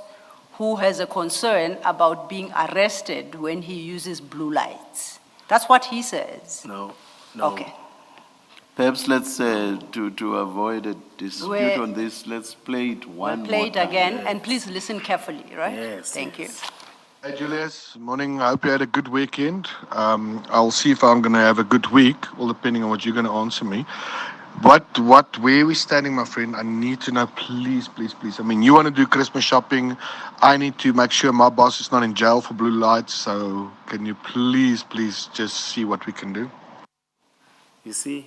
who has a concern about being arrested when he uses blue lights. That's what he says. No. Okay. Perhaps let's, to avoid a dispute Where- on this, let's play it one We'll play more it time. again, and please listen carefully, right? Yes, Thank you. yes. Hey Julius, morning. I hope you had a good weekend. I'll see if I'm going to have a good week, all depending on what you're going to answer me. Where we standing, my friend? I need to know, please. I mean, you want to do Christmas shopping. I need to make sure my boss is not in jail for blue lights. So can you please just see what we can do? You see,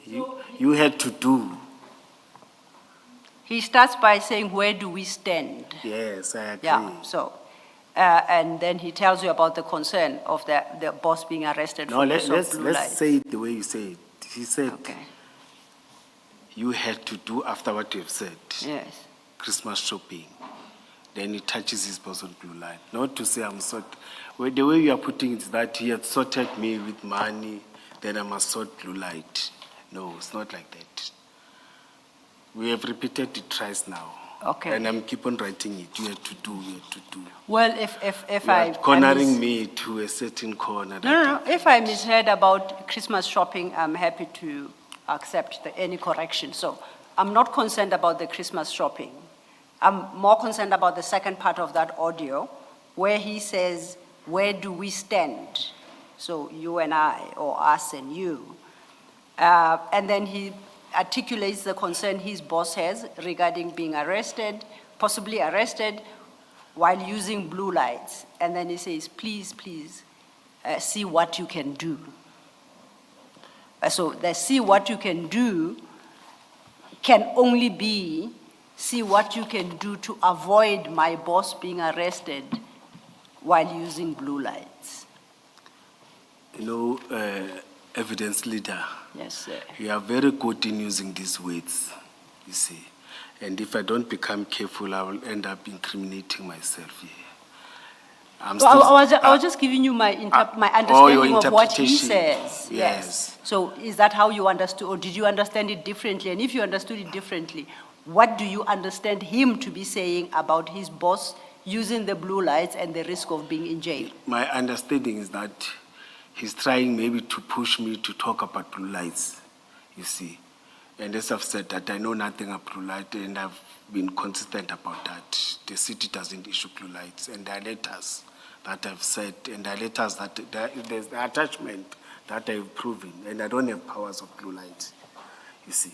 you had to do. He starts by saying, where do we stand? Yes, I agree. Yeah, so, and then he tells you about the concern of the boss being arrested No, for use of let's blue lights. say it the way you say it. He said, Okay, you had to do after what you have said. yes. Christmas shopping. Then he touches his boss on blue light. Not to say I'm sort. Well, the way you are putting it is that he had sorted me with money, then I must sort blue light. No, it's not like that. We have repeated it twice now. Okay. And I'm keep on writing it. You had to do. Well, if You I... are cornering me to a certain corner. No. If I misheard about Christmas shopping, I'm happy to accept any correction. So I'm not concerned about the Christmas shopping. I'm more concerned about the second part of that audio, where he says, where do we stand? So you and I, or us and you. And then he articulates the concern his boss has regarding being arrested, possibly arrested, while using blue lights. And then he says, please, see what you can do. So the see what you can do can only be see what you can do to avoid my boss being arrested while using blue lights. You know, evidence leader. Yes, sir. You are very good in using these words, you see. And if I don't become careful, I will end up incriminating myself here. I'm So I still- was just giving you my your understanding of what he interpretation. says. Yes. So is that how you understood, or did you understand it differently? And if you understood it differently, what do you understand him to be saying about his boss using the blue lights and the risk of being in jail? My understanding is that he's trying maybe to push me to talk about blue lights, you see. And as I've said that I know nothing about blue light, and I've been consistent about that. The city doesn't issue blue lights, and there are letters that I've said, and there are letters that there's the attachment that I've proven, and I don't have powers of blue lights, you see.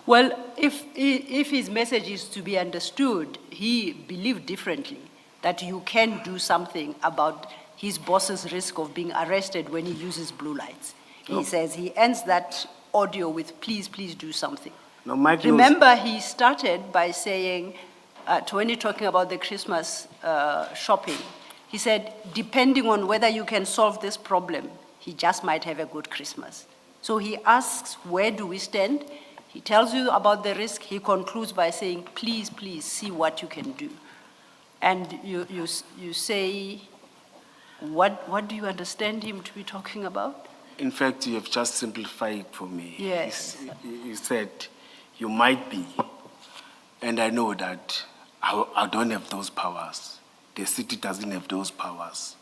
Well, if his message is to be understood, he believed differently, that you can do something about his boss's risk of being arrested when he uses blue lights. He says, he ends that audio with, please, please do something. Now, Mike knows- Remember, he started by saying, when you're talking about the Christmas shopping, he said, depending on whether you can solve this problem, he just might have a good Christmas. So he asks, where do we stand? He tells you about the risk. He concludes by saying, please, please see what you can do. And you say, what do you understand him to be talking about? In fact, you have just simplified it for me. Yes. You said, you might be, and I know that I don't have those powers. The city doesn't have those powers.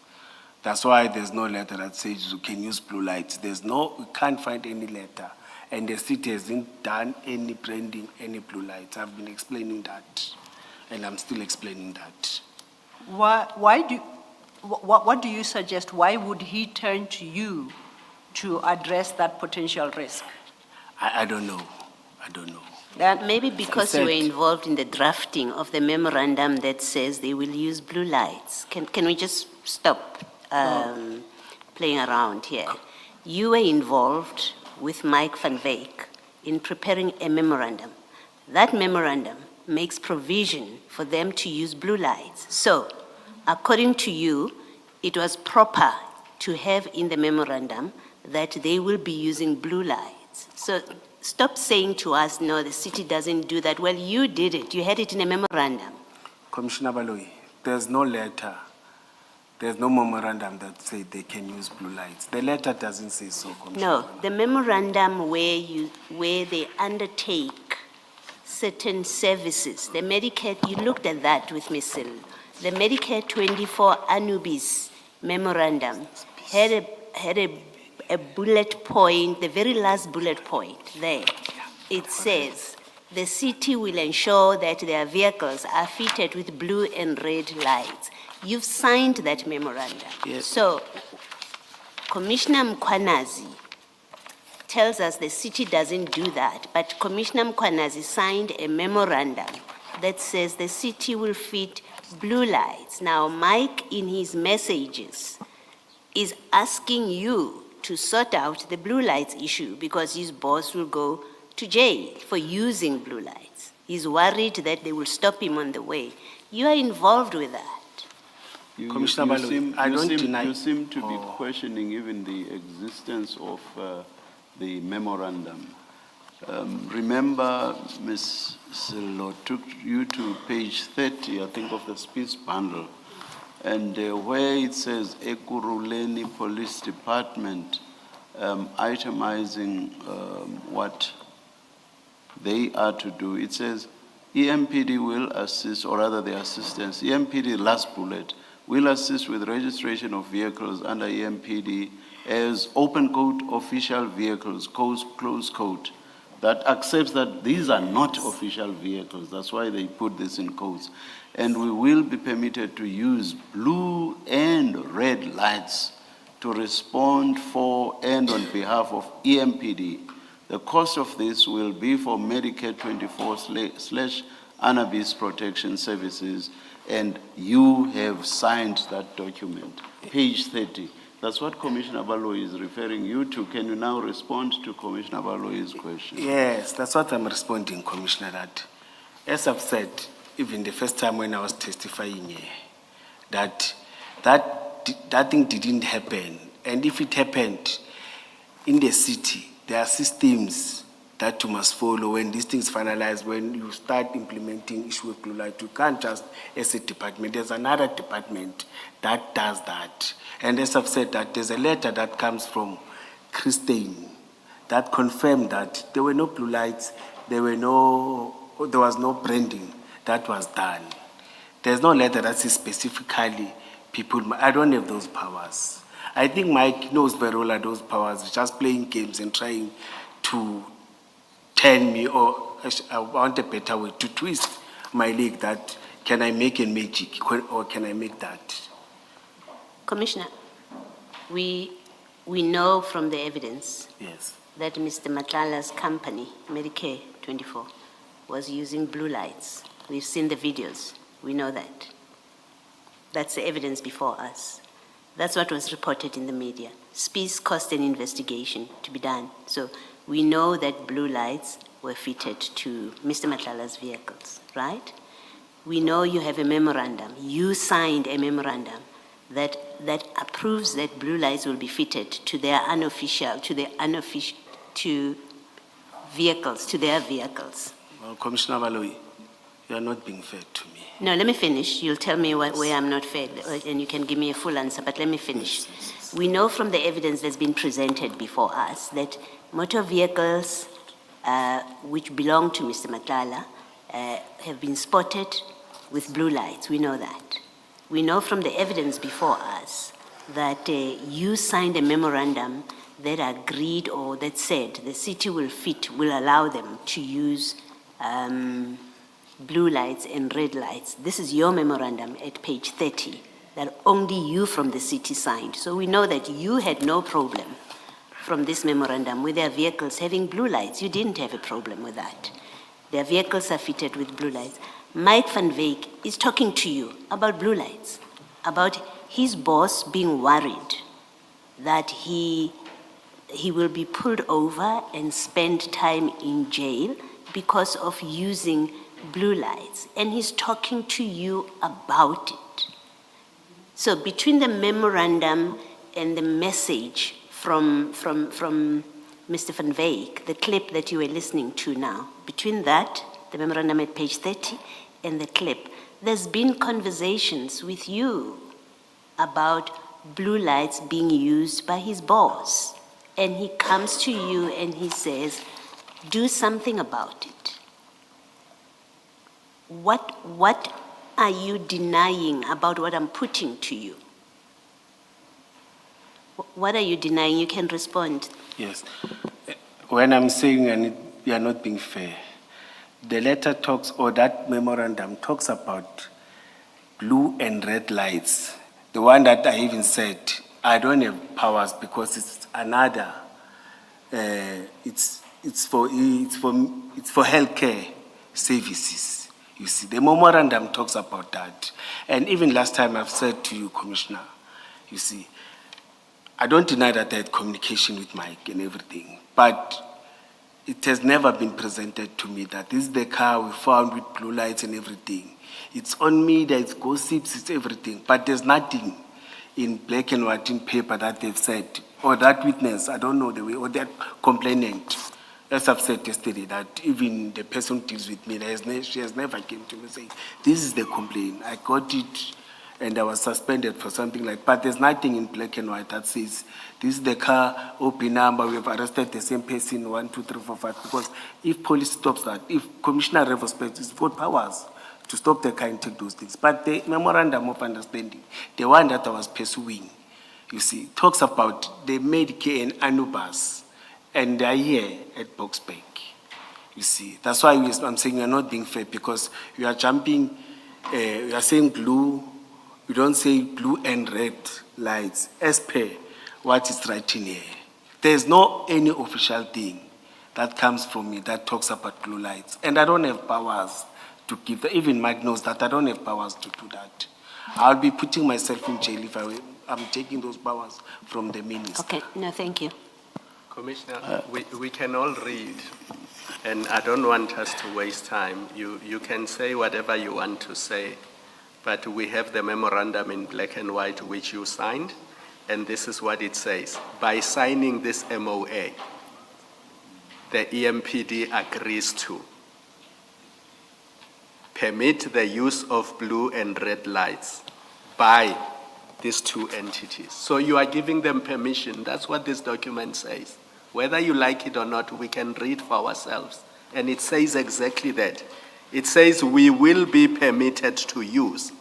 That's why there's no letter that says you can use blue lights. We can't find any letter. And the city hasn't done any branding, any blue lights. I've been explaining that, and I'm still explaining that. What do you suggest? Why would he turn to you to address that potential risk? I don't know. I don't know. That maybe because you were said- involved in the drafting of the memorandum that says they will use blue lights. Can we just stop playing around here? You were involved with Mike van Wyk in preparing a memorandum. That memorandum makes provision for them to use blue lights. So, according to you, it was proper to have in the memorandum that they will be using blue lights. So stop saying to us, no, the city doesn't do that. Well, you did it. You had it in a memorandum. Commissioner Baloyi, there's no letter. There's no memorandum that says they can use blue lights. The letter doesn't say so, Commissioner. No, the memorandum where they undertake certain services, the Medicare, you looked at that with Ms. Sil. The Medicare 24 Anubis memorandum had a bullet point, the very last bullet point there. It says, the city will ensure that their vehicles are fitted with blue and red lights. You've signed that memorandum. Yes. So, Commissioner Mkwanazi tells us the city doesn't do that, but Commissioner Mkwanazi signed a memorandum that says the city will fit blue lights. Now, Mike, in his messages, is asking you to sort out the blue lights issue because his boss will go to jail for using blue lights. He's worried that they will stop him on the way. You are involved with that. Commissioner Baloyi, I don't deny- You seem to be questioning even the existence of the memorandum. Remember, Ms. Silo took you to page 30, I think, of the speech bundle, and where it says Ekurhuleni Police Department itemizing what they are to do. It says EMPD will assist, or rather the assistance, EMPD last bullet, will assist with registration of vehicles under EMPD as open quote official vehicles, close quote. That accepts that these are not official vehicles. That's why they put this in quotes. And we will be permitted to use blue and red lights to respond for and on behalf of EMPD. The cost of this will be for Medicare 24/Anabis Protection Services, and you have signed that document, page 30. That's what Commissioner Baloyi is referring you to. Can you now respond to Commissioner Baloyi's question? Yes, that's what I'm responding, Commissioner, that, as I've said, even the first time when I was testifying here, that thing didn't happen. And if it happened in the city, there are systems that you must follow when these things finalize, when you start implementing issue of blue light. You can't just, as a department, there's another department that does that. And as I've said, that there's a letter that comes from Christine that confirmed that there were no blue lights, there was no branding that was done. There's no letter that says specifically people, I don't have those powers. I think Mike knows very well those powers, just playing games and trying to turn me, or I want a better way, to twist my leg that can I make a magic or can I make that? Commissioner, we know from the evidence Yes. that Mr. Matlala's company, Medicare 24, was using blue lights. We've seen the videos. We know that. That's the evidence before us. That's what was reported in the media. Speeds cost an investigation to be done. So we know that blue lights were fitted to Mr. Matlala's vehicles, right? We know you have a memorandum. You signed a memorandum that approves that blue lights will be fitted to their vehicles. Well, Commissioner Baloyi, you are not being fair to me. No, let me finish. You'll tell me where I'm not fair, and you can give me a full answer, but let me finish. We know from the evidence that's been presented before us that motor vehicles which belong to Mr. Matlala have been spotted with blue lights. We know that. We know from the evidence before us that you signed a memorandum that agreed or that said the city will allow them to use blue lights and red lights. This is your memorandum at page 30 that only you from the city signed. So we know that you had no problem from this memorandum with their vehicles having blue lights. You didn't have a problem with that. Their vehicles are fitted with blue lights. Mike van Wyk is talking to you about blue lights, about his boss being worried that he will be pulled over and spend time in jail because of using blue lights. And he's talking to you about it. So between the memorandum and the message from Mr. van Wyk, the clip that you were listening to now, between that, the memorandum at page 30, and the clip, there's been conversations with you about blue lights being used by his boss. And he comes to you and he says, do something about it. What are you denying about what I'm putting to you? What are you denying? You can respond. Yes. When I'm saying you are not being fair, the letter talks, or that memorandum talks about blue and red lights. The one that I even said, I don't have powers because it's another, it's for healthcare services. You see, the memorandum talks about that. And even last time I've said to you, Commissioner, you see, I don't deny that I had communication with Mike and everything, but it has never been presented to me that this is the car we found with blue lights and everything. It's on media, it's gossips, it's everything, but there's nothing in black and white in paper that they've said, or that witness, I don't know the way, or that complainant. As I've said yesterday, that even the person who deals with me, she has never came to me saying, this is the complaint, I got it, and I was suspended for something like, but there's nothing in black and white that says, this is the car, OP number, we have arrested the same person, 1, 2, 3, 4, 5, because if police stops that, if Commissioner Revospect is got powers to stop the car and take those things, but the memorandum of understanding, the one that I was pursuing, you see, talks about the Medicare and Anubas, and they are here at Boxbank, you see. That's why I'm saying you're not being fair, because you are jumping, you are saying blue, you don't say blue and red lights, as per what is written here. There's no any official thing that comes from me that talks about blue lights. And I don't have powers to give that. Even Mike knows that I don't have powers to do that. I'll be putting myself in jail if I'm taking those powers from the minister. Okay, no, thank you. Commissioner, we can all read, and I don't want us to waste time. You can say whatever you want to say, but we have the memorandum in black and white which you signed, and this is what it says. By signing this MOA, the EMPD agrees to permit the use of blue and red lights by these two entities. So you are giving them permission. That's what this document says. Whether you like it or not, we can read for ourselves. And it says exactly that. It says we will be permitted to use.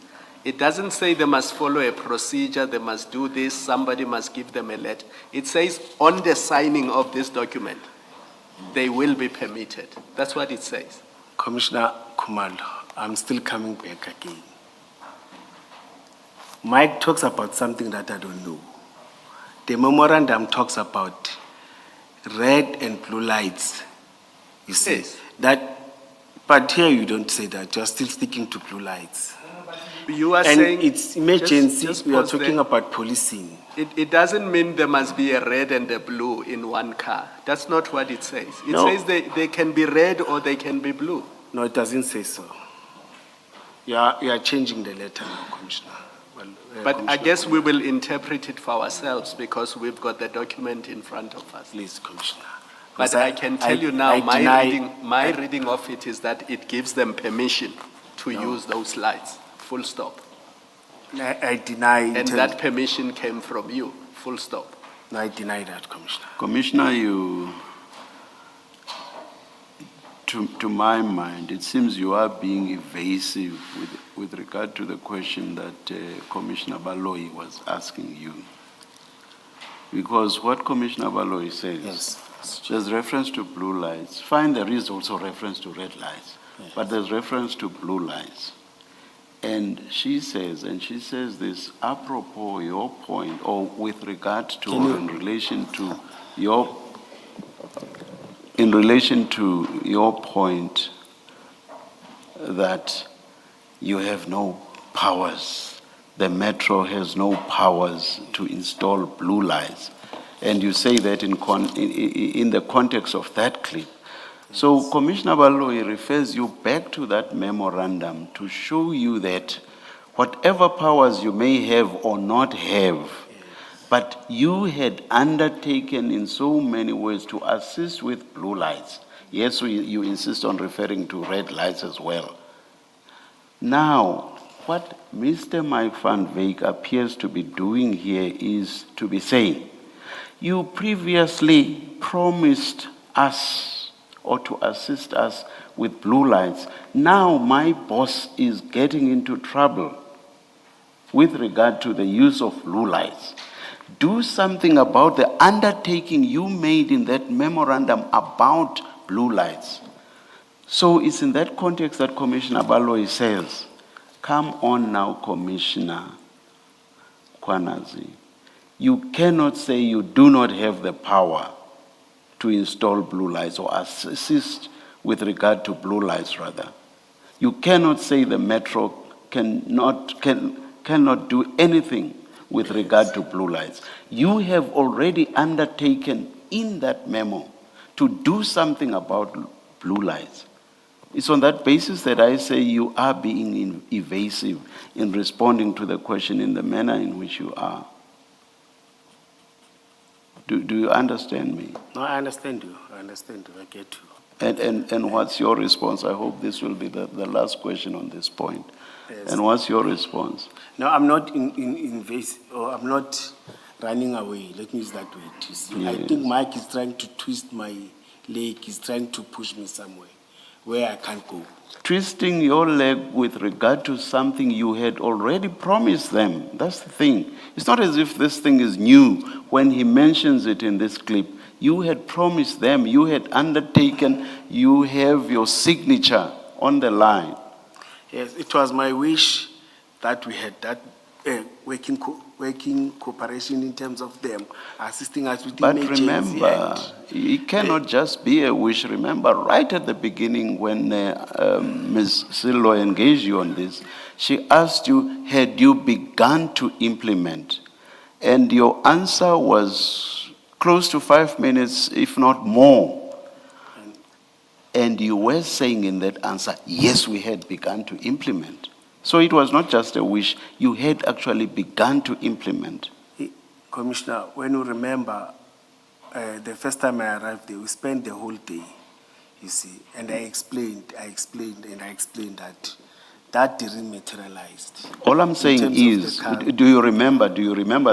It doesn't say they must follow a procedure, they must do this, somebody must give them a letter. It says on the signing of this document, they will be permitted. That's what it says. Commissioner Kumalo, I'm still coming back again. Mike talks about something that I don't know. The memorandum talks about red and blue lights. You see, Yes. but here you don't say that, you're still sticking to blue lights. You are And saying it's emergency, just we are pause talking there. about policing. It doesn't mean there must be a red and a blue in one car. That's not what it says. It No. says they can be red or they can be blue. No, it doesn't say so. You are changing the letter now, Commissioner. Well, But I Commissioner guess we Kumalo, will interpret it for ourselves because we've got the document in front of us. Please, Commissioner. But Because I can tell you now, I my reading of it is that it gives them permission to use those lights, full stop. I deny. And that permission came from you, full stop. No, I deny that, Commissioner. Commissioner, to my mind, it seems you are being evasive with regard to the question that Commissioner Baloyi was asking you. Because what Commissioner Baloyi says, Yes. there's reference to blue lights. Fine, there is also reference to red lights, but there's reference to blue lights. And she says this apropos your point, or with regard to, in relation to your point that you have no powers, the Metro has no powers to install blue lights. And you say that in the context of that clip. So Commissioner Baloyi refers you back to that memorandum to show you that whatever powers you may have or not have, but you had undertaken in so many ways to assist with blue lights. Yes, you insist on referring to red lights as well. Now, what Mr. Mike van Wyk appears to be doing here is to be saying, you previously promised us or to assist us with blue lights. Now my boss is getting into trouble with regard to the use of blue lights. Do something about the undertaking you made in that memorandum about blue lights. So it's in that context that Commissioner Baloyi says, come on now, Commissioner Kwanazi. You cannot say you do not have the power to install blue lights or assist with regard to blue lights, rather. You cannot say the Metro cannot do anything with regard to blue lights. You have already undertaken in that memo to do something about blue lights. It's on that basis that I say you are being evasive in responding to the question in the manner in which you are. Do you understand me? No, I understand you. I get you. And what's your response? I hope this will be the last question on this point. Yes. And what's your response? No, I'm not invasive, or I'm not running away. Let me use that word. You see. I Yes. think Mike is trying to twist my leg. He's trying to push me somewhere where I can't go. Twisting your leg with regard to something you had already promised them. That's the thing. It's not as if this thing is new when he mentions it in this clip. You had promised them, you had undertaken, you have your signature on the line. Yes, it was my wish that we had that working cooperation in terms of them assisting us with But emergency. remember, it cannot just be a wish. Remember, right at the beginning when Ms. Silo engaged you on this, she asked you, had you begun to implement? And your answer was close to 5 minutes, if not more. And you were saying in that answer, yes, we had begun to implement. So it was not just a wish, you had actually begun to implement. Commissioner, when you remember, the first time I arrived there, we spent the whole day, you see, and I explained that that didn't materialize. All I'm saying terms of is, the car- do you remember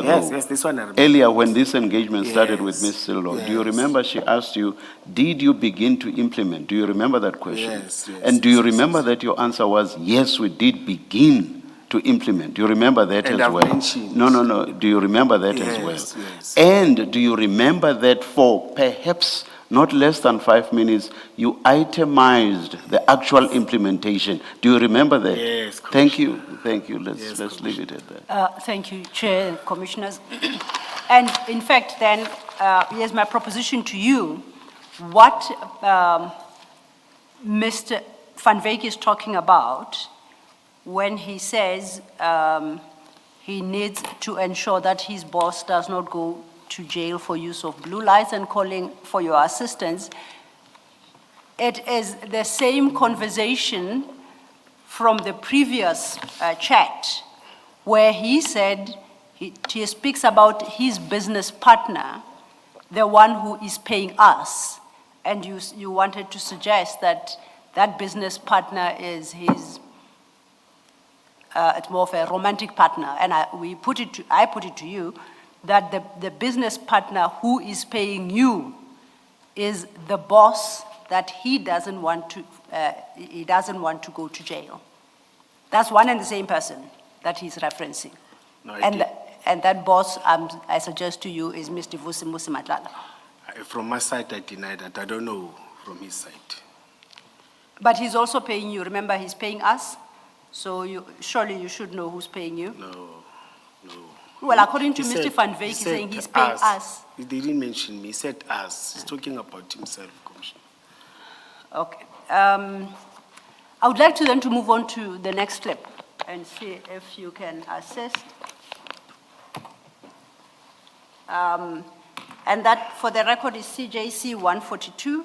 Yes, though? yes, this one I remember. Earlier, when this engagement started with Yes, Ms. Sillo, do you yes. remember she asked you, did you begin to implement? Do you remember that question? Yes, yes, And do you yes, yes, remember yes. that your answer was, yes, we did begin to implement? Do you remember that And as I've well? mentioned- No. Do you remember that as well? Yes, yes. And do you remember that for perhaps not less than 5 minutes, you itemized the actual implementation? Do you remember that? Yes, Thank you. Yes, Let's leave it at that. Thank you, Chair and Commissioners. And in fact, then, here's my proposition to you. What Mr. Van Wyk is talking about when he says he needs to ensure that his boss does not go to jail for use of blue lights and calling for your assistance, it is the same conversation from the previous chat where he said, he speaks about his business partner, the one who is paying us. And you wanted to suggest that that business partner is his, it's more of a romantic partner. And I put it to you that the business partner who is paying you is the boss that he doesn't want to go to jail. That's one and the same person that he's referencing. No, And that boss, I suggest to you, is Mr. Vusimusi Madlanga. From my side, I deny that. I don't know from his side. But he's also paying you. Remember, he's paying us. So surely you should know who's paying you. No. Well, according to He Mr. said- Van Wyk, he he's said saying he's paying us. He didn't mention me. He said us. He's talking about himself, Commissioner. Okay. I would like to then to move on to the next clip and see if you can assist. And that, for the record, is CJC 142.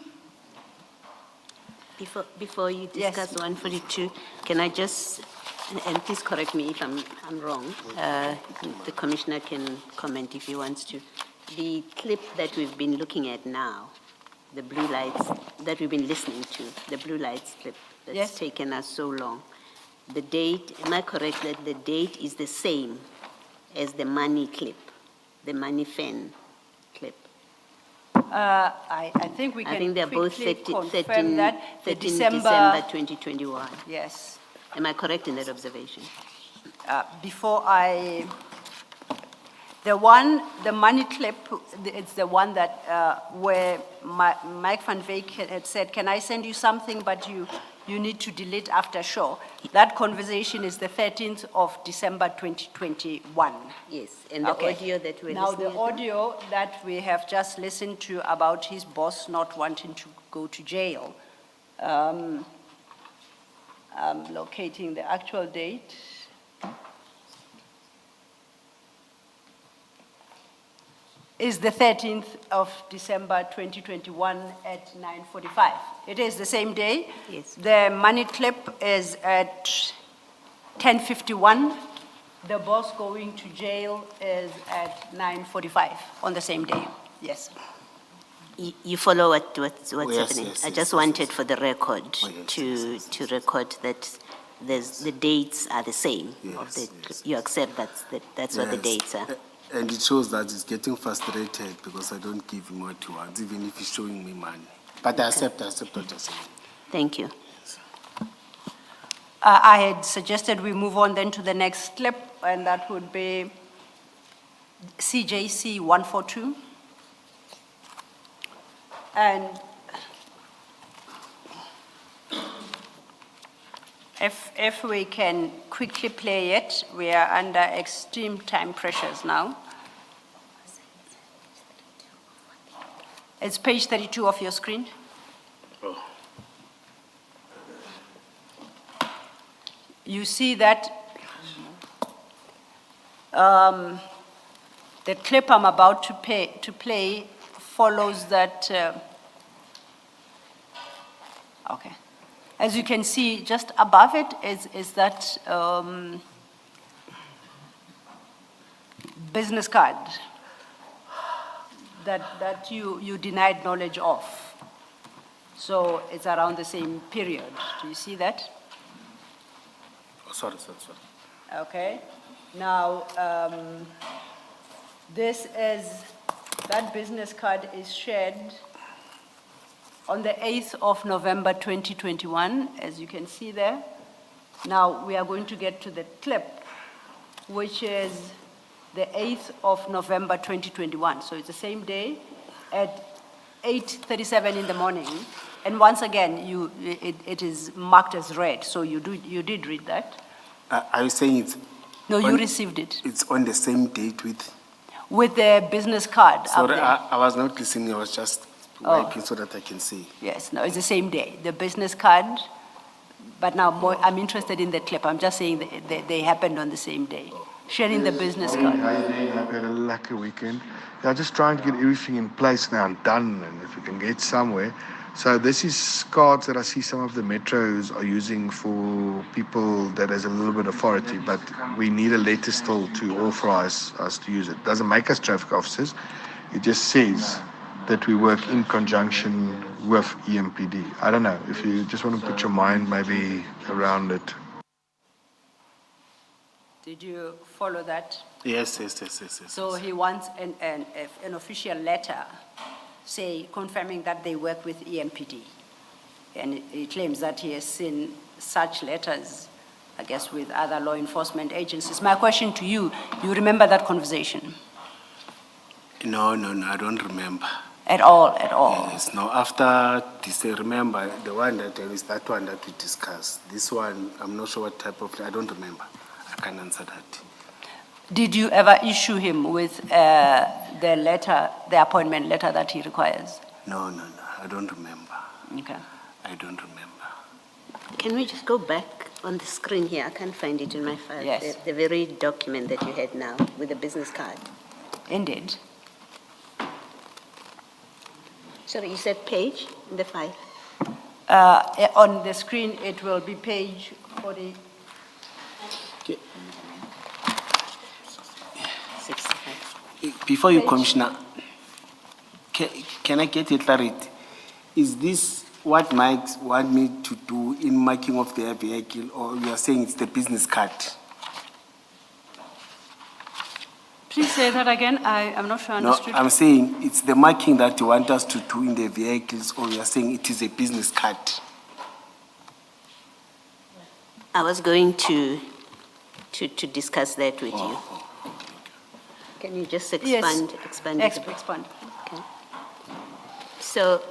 Before you Yes. discuss 142, can I just, and please correct me if I'm wrong, the Commissioner can comment if he wants to. The clip that we've been looking at now, the blue lights, that we've been listening to, the blue lights clip that's Yes. taken us so long, the date, am I correct that the date is the same as the money clip, the money fan clip? I think we can I think they're both quickly 13 confirm that. The 13 December, December 2021. yes. Am I correct in that observation? Before the money clip, it's the one that, where Mike Van Wyk had said, can I send you something, but you need to delete after show. That conversation is the 13th of December 2021. Yes, and the Okay. audio that we're Now, listening the audio that we have just listened to about his boss not wanting to go to jail, I'm locating the actual date. Is the 13th of December 2021 at 9:45. It is the same day. Yes. The money clip is at 10:51. The boss going to jail is at 9:45 on the same day. Yes. You follow what's yes, happening? yes, I yes, just yes, wanted yes. for the record Oh, yes, to record that the dates are the same. of Yes, the- yes, You accept that's what the Yes. dates are? And it shows that he's getting frustrated because I don't give him what he wants, even if he's showing me money. But I accept what you're saying. Thank you. I had suggested we move on then to the next clip, and that would be CJC 142. And if we can quickly play it, we are under extreme time pressures now. It's page 32 of your screen. You see that the clip I'm about to play follows that. Okay. As you can see, just above it is that business card that you denied knowledge of. So it's around the same period. Do you see that? Oh, sorry. Okay. Now, that business card is shared on the 8th of November 2021, as you can see there. Now, we are going to get to the clip, which is the 8th of November 2021. So it's the same day at 8:37 in the morning. And once again, it is marked as read, so you did read that? Are you saying it's? No, you on- received it It's on the same date with? with the business card up Sorry, there. I was not listening, I was just Oh. wiping so that I can see. Yes, no, it's the same day, the business card, but now I'm interested in the clip. I'm just saying that they happened on the same day, sharing the business card. How you doing? Hope you had a lekker weekend. Yeah, just trying to get everything in place now and done, and if we can get somewhere. So this is cards that I see some of the metros are using for people that has a little bit of authority, but we need a letter still to authorize us to use it. Doesn't make us traffic officers. It just says that we work in conjunction with EMPD. I don't know, if you just want to put your mind maybe around it. Did you follow that? Yes. So he wants an official letter, say, confirming that they work with EMPD. And he claims that he has seen such letters, I guess, with other law enforcement agencies. My question to you, you remember that conversation? No, I don't remember. At all? Yes, no, after this, I remember the one that is that one that we discussed. This one, I'm not sure what type of, I don't remember. I can't answer that. Did you ever issue him with the letter, the appointment letter that he requires? No, I don't remember. Okay. I don't remember. Can we just go back on the screen here? I can't find it in my file. Yes. The very document that you had now with the business card. Indeed. Sorry, you said page in the file? On the screen, it will be page 40. Okay. 65. Before you, Page. Commissioner, can I get a clarity? Is this what Mike want me to do in marking of the vehicle, or you are saying it's the business card? Please say that again. I'm not sure I No, understood. I'm saying it's the marking that you want us to do in the vehicles, or you are saying it is a business card? I was going to discuss that with you. Can you just expand? Expand. it a bit? Expand. Okay. So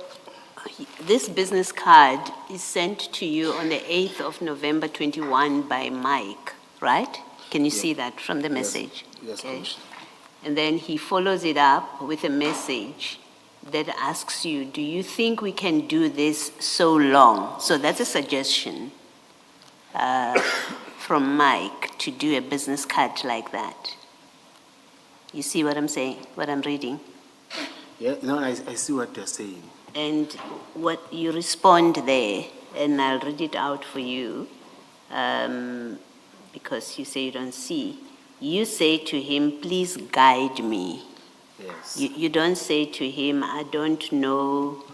this business card is sent to you on the 8th of November 21 by Mike, right? Can you see that from the message? Yes, Okay. Commissioner. And then he follows it up with a message that asks you, do you think we can do this so long? So that's a suggestion from Mike to do a business card like that. You see what I'm saying, what I'm reading? Yeah, no, I see what you're saying. And what you respond there, and I'll read it out for you, because you say you don't see. You say to him, please guide me. Yes. You don't say to him, I don't know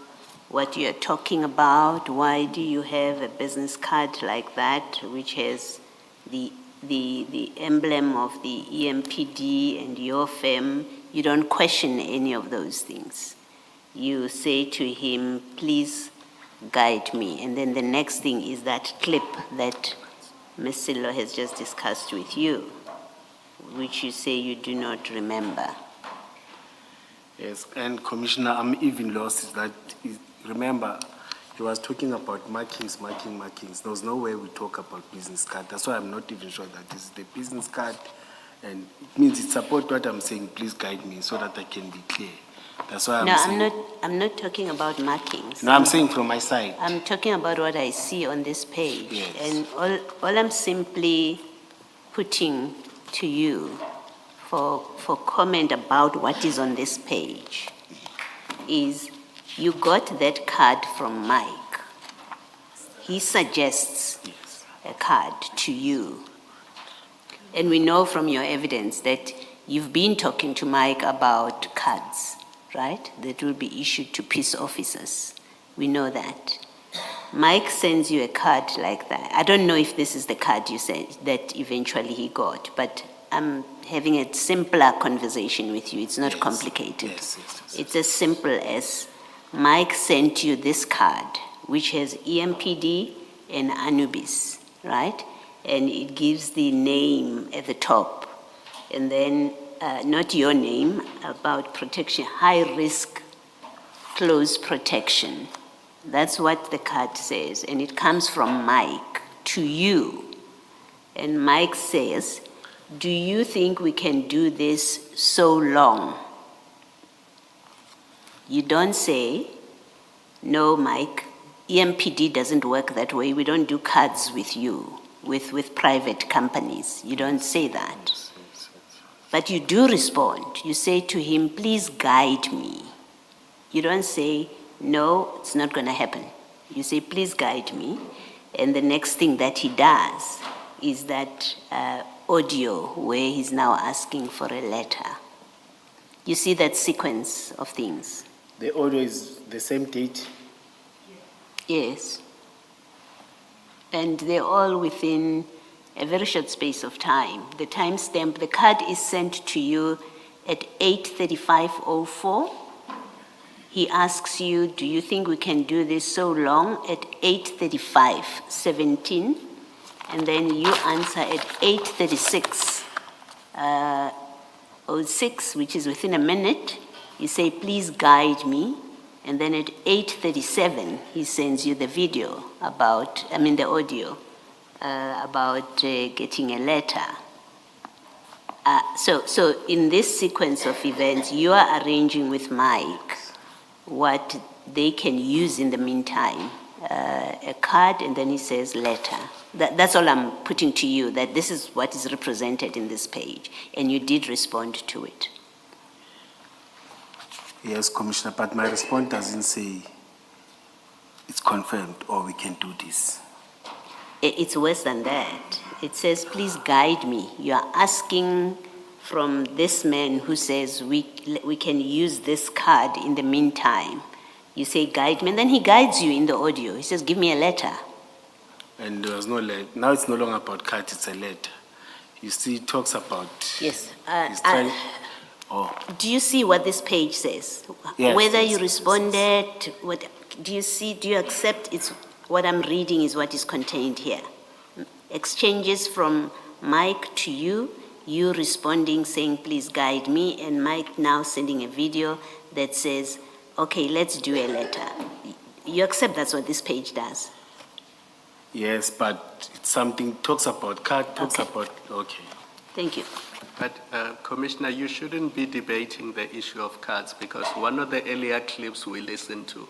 what you're talking about. Why do you have a business card like that, which has the emblem of the EMPD and your firm? You don't question any of those things. You say to him, please guide me. And then the next thing is that clip that Ms. Silo has just discussed with you, which you say you do not remember. Yes, and Commissioner, I'm even lost remember, he was talking about markings. There was no way we talk about business card. That's why I'm not even sure that this is the business card. And it means it's about what I'm saying, please guide me so that I can be clear. That's why I'm saying. I'm not talking about markings. No, I'm saying from my side. I'm talking about what I see on this page. Yes. And all I'm simply putting to you for comment about what is on this page is you got that card from Mike. He suggests a card to you. And we know from your evidence that you've been talking to Mike about cards. right? That will be issued to peace officers. We know that. Mike sends you a card like that. I don't know if this is the card you said that eventually he got, but I'm having a simpler conversation with you. It's not complicated. Yes. It's as simple as Mike sent you this card, which has EMPD and Anubis, right? And it gives the name at the top. And then, not your name, about protection, high risk, close protection. That's what the card says. And it comes from Mike to you. And Mike says, do you think we can do this so long? You don't say, no, Mike, EMPD doesn't work that way. We don't do cards with you, with private companies. You don't say that. But you do respond. You say to him, please guide me. You don't say, no, it's not going to happen. You say, please guide me. And the next thing that he does is that audio where he's now asking for a letter. You see that sequence of things? The audio is the same date? Yes. And they're all within a very short space of time. The timestamp, the card is sent to you at 8:35:04. He asks you, do you think we can do this so long? At 8:35:17. And then you answer at 8:36:06, which is within a minute. You say, please guide me. And then at 8:37, he sends you the video the audio about getting a letter. So in this sequence of events, you are arranging with Mike what they can use in the meantime, a card, and then he says letter. That's all I'm putting to you, that this is what is represented in this page, and you did respond to it. Yes, Commissioner, but my response doesn't say it's confirmed or we can do this. It's worse than that. It says, please guide me. You are asking from this man who says we can use this card in the meantime. You say, guide me, and then he guides you in the audio. He says, give me a letter. And there was no letter. Now it's no longer about card, it's a letter. You see, it talks about... Yes. he's trying... Do you see what this page says? Yes, Whether yes, you yes, responded, do you accept what I'm reading is what is contained here? Exchanges from Mike to you responding saying, please guide me, and Mike now sending a video that says, okay, let's do a letter. You accept that's what this page does? Yes, but it's something, talks about card, talks Okay. about... Okay. Thank you. But Commissioner, you shouldn't be debating the issue of cards, because one of the earlier clips we listened to,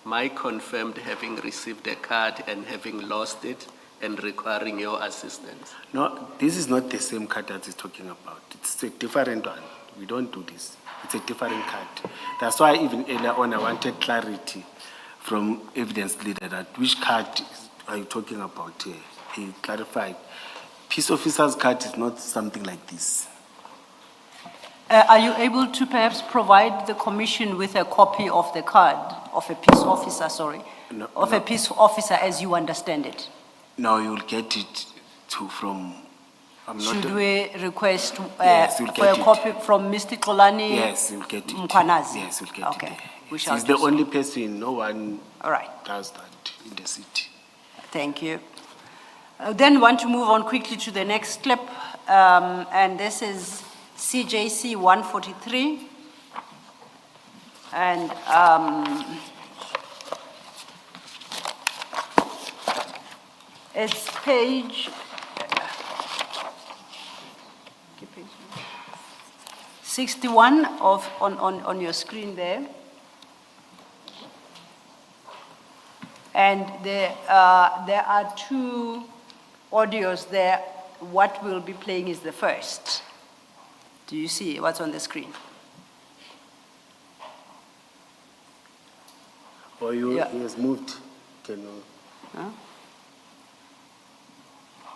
Mike confirmed having received a card and having lost it and requiring your assistance. No, this is not the same card that he's talking about. It's a different one. We don't do this. It's a different card. That's why even earlier on I wanted clarity from evidence leader that which card are you talking about here? He clarified. Peace officer's card is not something like this. Are you able to perhaps provide the commission with a copy of the card of a peace officer, No, a peace officer as you understand it? No, you'll get it from... Should we request Yes, you'll for a get it. copy from Mr. Kolani? Yes, you'll get it. Mkhwanazi? Yes, you'll get Okay, it. we shall He's do the so. only person, no one All right, does that in the city. thank you. Then want to move on quickly to the next clip, and this is CJC 143. And it's page 61 on your screen there. And there are two audios there. What we'll be playing is the first. Do you see what's on the screen? Or Yeah. he has moved. Can you...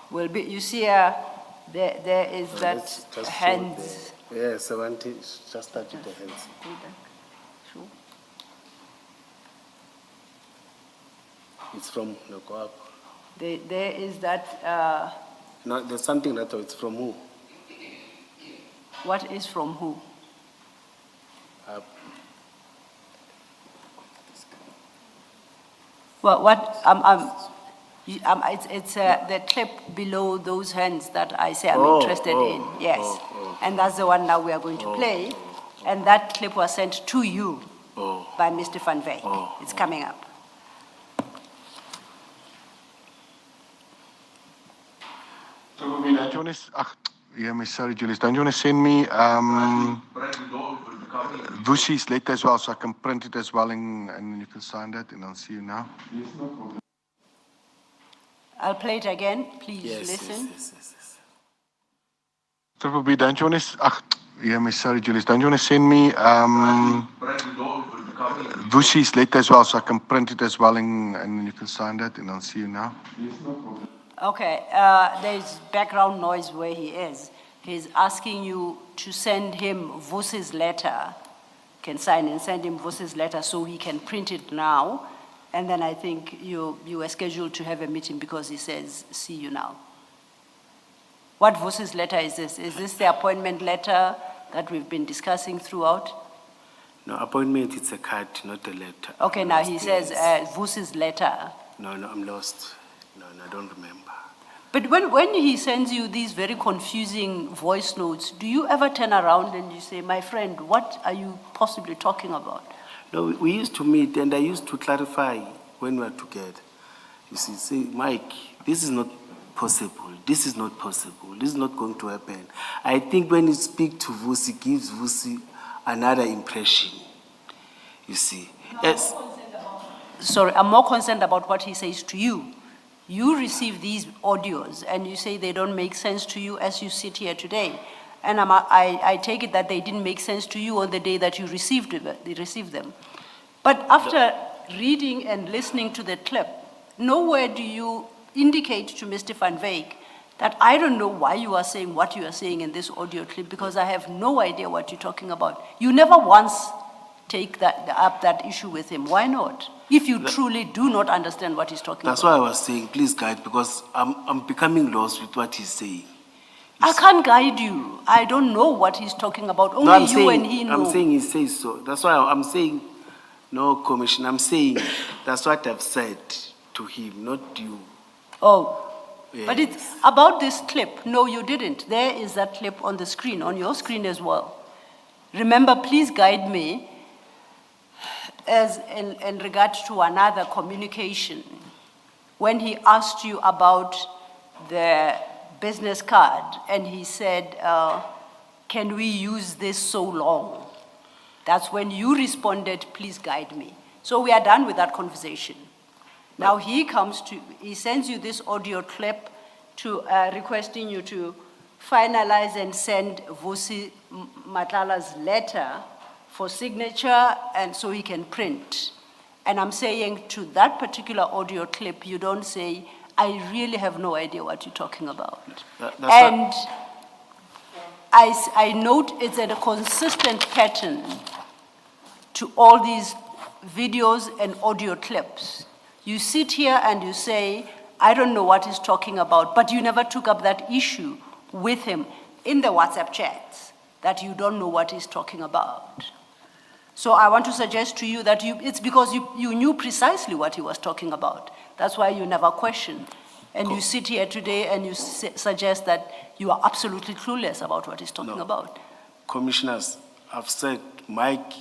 Will be, you see, there is let's that just show hands. Yes, I want to just start with the hands. It's from Nokoab. There is that, No, there's something that it's from who? what is from who? Well, it's the clip below those hands that I say I'm Oh, interested oh, in, yes. oh. And that's the one now we are going to play. And that clip was sent to you Oh. by Mr. Van Wyk. Oh, It's coming up. Probably, don't you want to, yeah, Miss, sorry, Julius, don't you want to send me, Vusi's letter as well, so I can print it as well, and you can sign that, and I'll see you now. I'll play it again, please Yes, listen. yes. Triple B, don't you want to, yeah, Miss, sorry, Julius, don't you want to send me, Vusi's letter as well, so I can print it as well, and you can sign that, and I'll see you now. Okay, there's background noise where he is. He's asking you to send him Vusi's letter, can sign and send him Vusi's letter so he can print it now. And then I think you were scheduled to have a meeting because he says, see you now. What Vusi's letter is this? Is this the appointment letter that we've been discussing throughout? No, appointment, it's a card, not a letter. Okay, I'm now lost, he says yes. Vusi's letter. No, I'm lost. No, I don't remember. But when he sends you these very confusing voice notes, do you ever turn around and you say, my friend, what are you possibly talking about? No, we used to meet, and I used to clarify when we were together. You see, say, Mike, this is not possible. This is not possible. This is not going to happen. I think when you speak to Vusi, gives Vusi another impression. You see. Yes. Sorry, I'm more concerned about what he says to you. You receive these audios and you say they don't make sense to you as you sit here today. And I take it that they didn't make sense to you on the day that you received them. But after reading and listening to the clip, nowhere do you indicate to Mr. Van Wyk that I don't know why you are saying what you are saying in this audio clip because I have no idea what you're talking about. You never once take up that issue with him. Why not? If you truly do not understand what he's talking That's about. why I was saying, please guide, because I'm becoming lost with what he's saying. I can't guide you. I don't know what he's talking about. Only No, you and he know. I'm saying he says so. That's why I'm saying, no, Commissioner, I'm saying that's what I've said to him, not you. Oh, Yes. but it's about this clip. No, you didn't. There is that clip on the screen, on your screen as well. Remember, please guide me as in regard to another communication. When he asked you about the business card and he said, can we use this so long? That's when you responded, please guide me. So we are done with that conversation. Now he sends you this audio clip to requesting you to finalize and send Vusi Matlala's letter for signature and so he can print. And I'm saying to that particular audio clip, you don't say, I really have no idea what you're talking about. And I note it's a consistent pattern to all these videos and audio clips. You sit here and you say, I don't know what he's talking about, but you never took up that issue with him in the WhatsApp chats that you don't know what he's talking about. So I want to suggest to you that it's because you knew precisely what he was talking about. That's why you never questioned. And you sit here today and you suggest that you are absolutely clueless about what he's talking about. Commissioners, I've said, Mike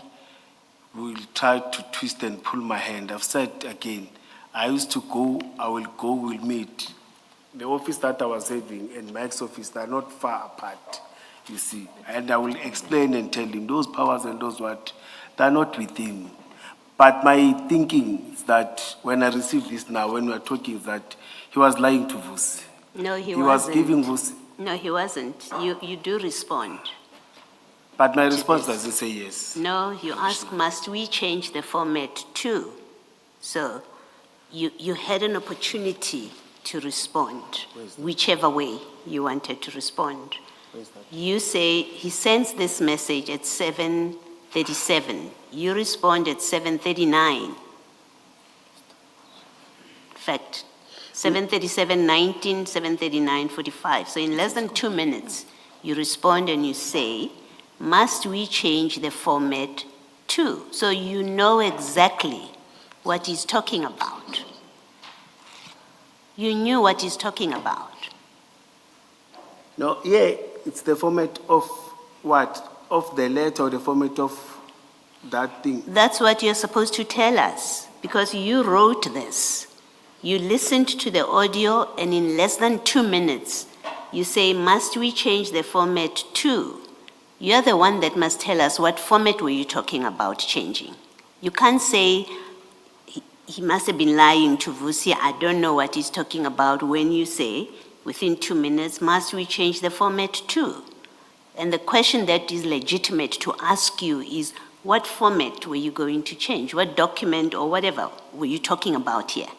will try to twist and pull my hand. I've said again, I used to go, I will go, we'll meet. The office that I was having and Mike's office, they're not far apart, you see. And I will explain and tell him those powers and those what, they're not with him. But my thinking is that when I received this now, when we're talking, is that he was lying to Vusi. No, he He wasn't. was giving Vusi. No, he wasn't. You do respond. But my response doesn't say yes. No, you ask, must we change the format too? So you had an opportunity to respond, whichever way you wanted to respond. You say, he sends this message at 7:37. You respond at 7:39. fact, 7:37:19, 7:39:45. So in less than 2 minutes, you respond and you say, must we change the format to? So you know exactly what he's talking about. You knew what he's talking about. No, yeah, it's the format of what? Of the letter or the format of that thing? That's what you're supposed to tell us, because you wrote this. You listened to the audio, and in less than 2 minutes, you say, must we change the format to? You're the one that must tell us what format were you talking about changing. You can't say, he must have been lying to Vusi, I don't know what he's talking about, when you say, within 2 minutes, must we change the format to? And the question that is legitimate to ask you is, what format were you going to change? What document or whatever were you talking about here?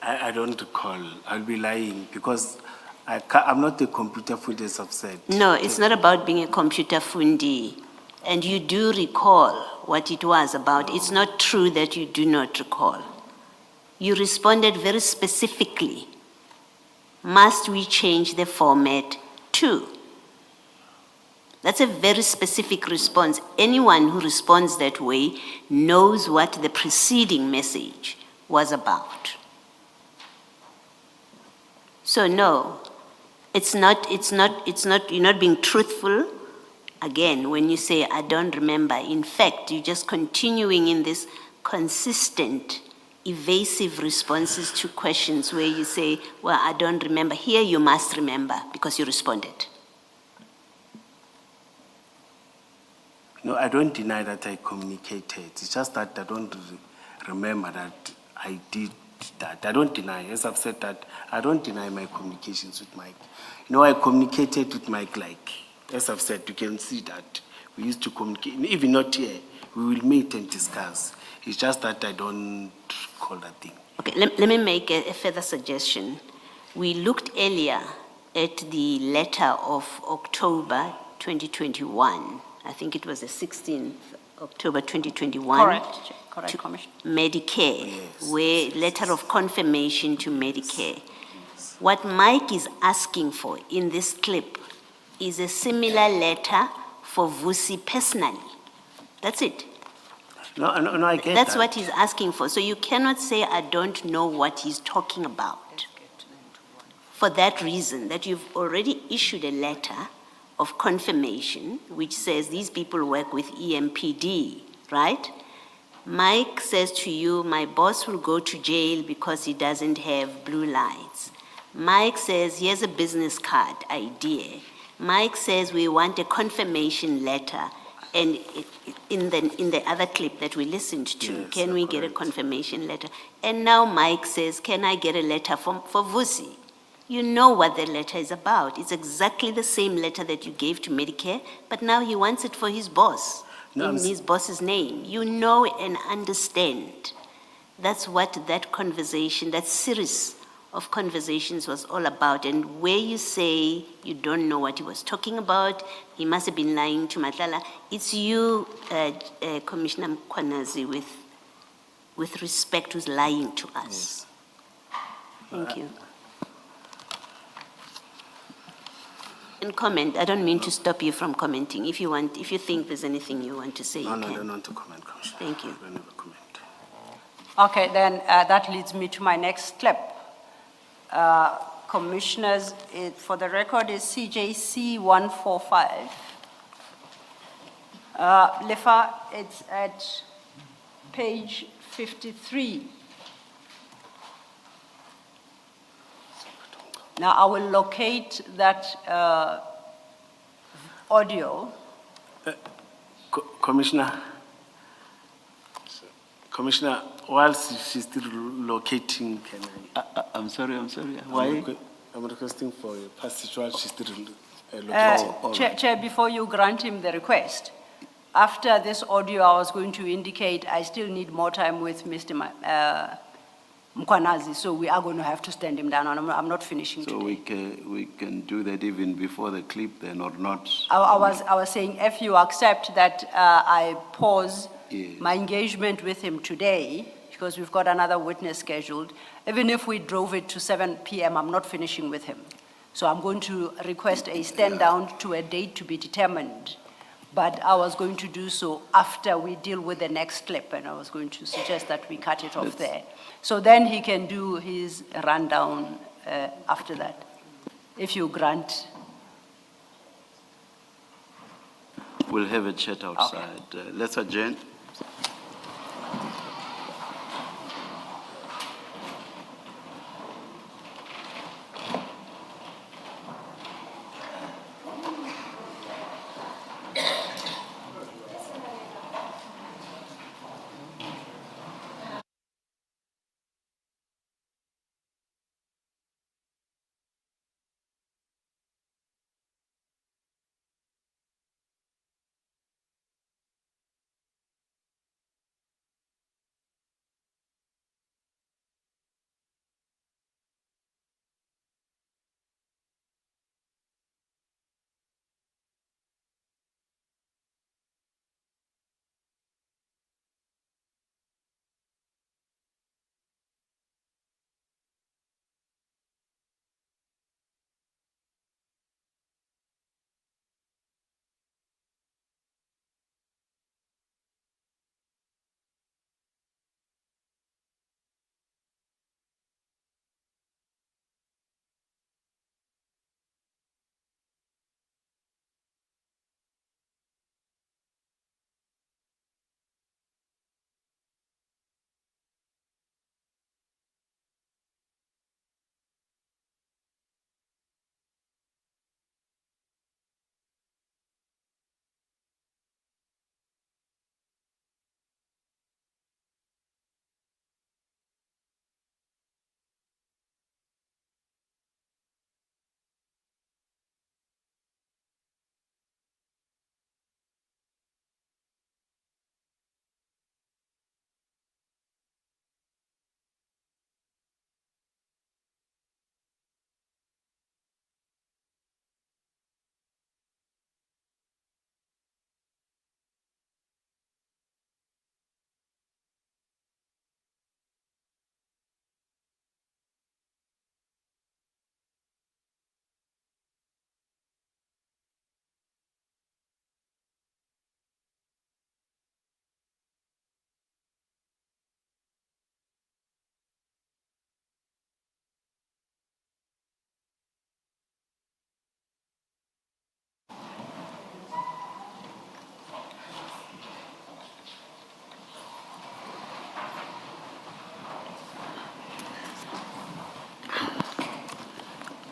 I don't recall. I'll be lying because I'm not a computer fool, as I've said. No, it's not about being a computer fundi. And you do recall what it was about. It's not true that you do not recall. You responded very specifically. Must we change the format to? That's a very specific response. Anyone who responds that way knows what the preceding message was about. So no, you're not being truthful. Again, when you say, I don't remember, in fact, you're just continuing in this consistent, evasive responses to questions where you say, well, I don't remember. Here you must remember because you responded. No, I don't deny that I communicated. It's just that I don't remember that I did that. I don't deny, as I've said that, I don't deny my communications with Mike. I communicated with Mike like, as I've said, you can see that we used to communicate, even not here, we will meet and discuss. It's just that I don't call that thing. Okay, let me make a further suggestion. We looked earlier at the letter of October 2021. I think it was the 16th October 2021. Correct, Commissioner. Medicare, Yes. where letter of confirmation to Medicare. What Mike is asking for in this clip is a similar letter for Vusi personally. That's it. No, I get That's that. what he's asking for. So you cannot say, I don't know what he's talking about. For that reason, that you've already issued a letter of confirmation, which says these people work with EMPD, right? Mike says to you, my boss will go to jail because he doesn't have blue lights. Mike says, here's a business card idea. Mike says, we want a confirmation letter. And in the other clip that we listened to, Yes, can we get a correct. confirmation letter? And now Mike says, can I get a letter for Vusi? You know what the letter is about. It's exactly the same letter that you gave to Medicare, but now he wants it for his boss, No, in his boss's name. You know and understand. That's what that conversation, that series of conversations was all about. And where you say you don't know what he was talking about, he must have been lying to Madlanga. It's you, Commissioner Mkwanazi, with respect, who's lying to us. Thank you. And comment. I don't mean to stop you from commenting. If you think there's anything you want to say, No, you I can. don't want to comment, Commissioner. Thank you. I don't have a comment. Okay, then that leads me to my next clip. Commissioners, for the record, is CJC 145. Lefa, it's at page 53. Now, I will locate that audio. Commissioner, whilst she's still locating, can I'm sorry. I? Why? I'm requesting for a passage while she's still locating. all Chair, before you grant him the request, after this audio, I was going to indicate I still need more time with Mr. Mkwanazi, so we are going to have to stand him down, and I'm not finishing So today. we can do that even before the clip then or not? I was saying if you accept that I pause Yes. My engagement with him today, because we've got another witness scheduled, even if we drove it to 7 PM, I'm not finishing with him. So I'm going to request a stand down to a date to be determined. But I was going to do so after we deal with the next clip, and I was going to suggest that we cut it off there. So then he can do his rundown after that, if you grant. We'll have a chat outside. Let's adjourn.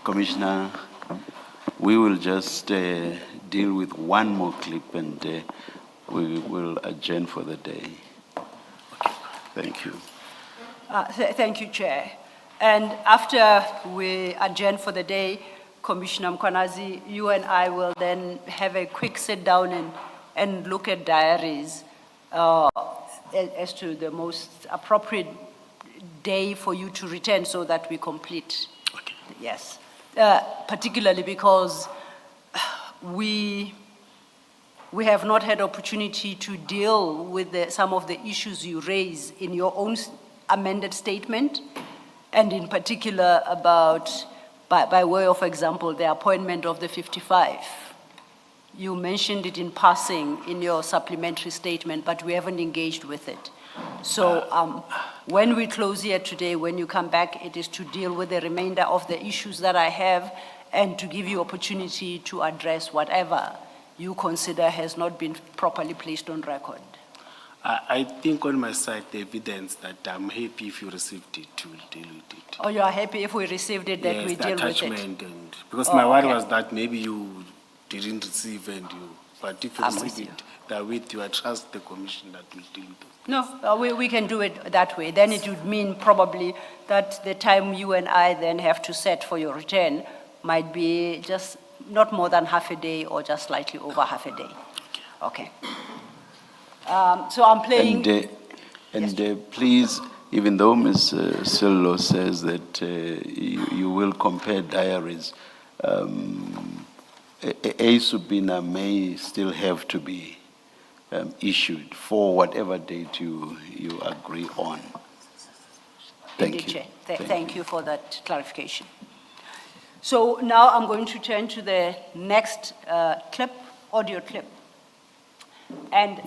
Commissioner, we will just deal with one more clip and we will adjourn for the day. Thank you. Thank you, Chair. And after we adjourn for the day, Commissioner Mkwanazi, you and I will then have a quick sit down and look at diaries as to the most appropriate day for you to return so that we complete. Okay. Yes. Particularly because we have not had opportunity to deal with some of the issues you raise in your own amended statement, and in particular about, by way of example, the appointment of the 55. You mentioned it in passing in your supplementary statement, but we haven't engaged with it. So when we close here today, when you come back, it is to deal with the remainder of the issues that I have and to give you opportunity to address whatever you consider has not been properly placed on record. I think on my side, the evidence that I'm happy if you received it, to deal with it. Oh, you are happy if we received it, that Yes, we the deal with it? attachment, and because Oh, my worry okay. was that maybe you didn't receive and you, but if you I'm with receive you. it, that with you, I trust the commission that will deal with it. No, we can do it that way. Then it would mean probably that the time you and I then have to set for your return might be just not more than half a day or just slightly over half a day. Okay. So I'm playing. Please, even though Ms. Sillo says that you will compare diaries, A Subina may still have to be issued for whatever date you agree on. Thank Indeed, you. Chair. Thank you for that clarification. So now I'm going to turn to the next clip, audio clip. And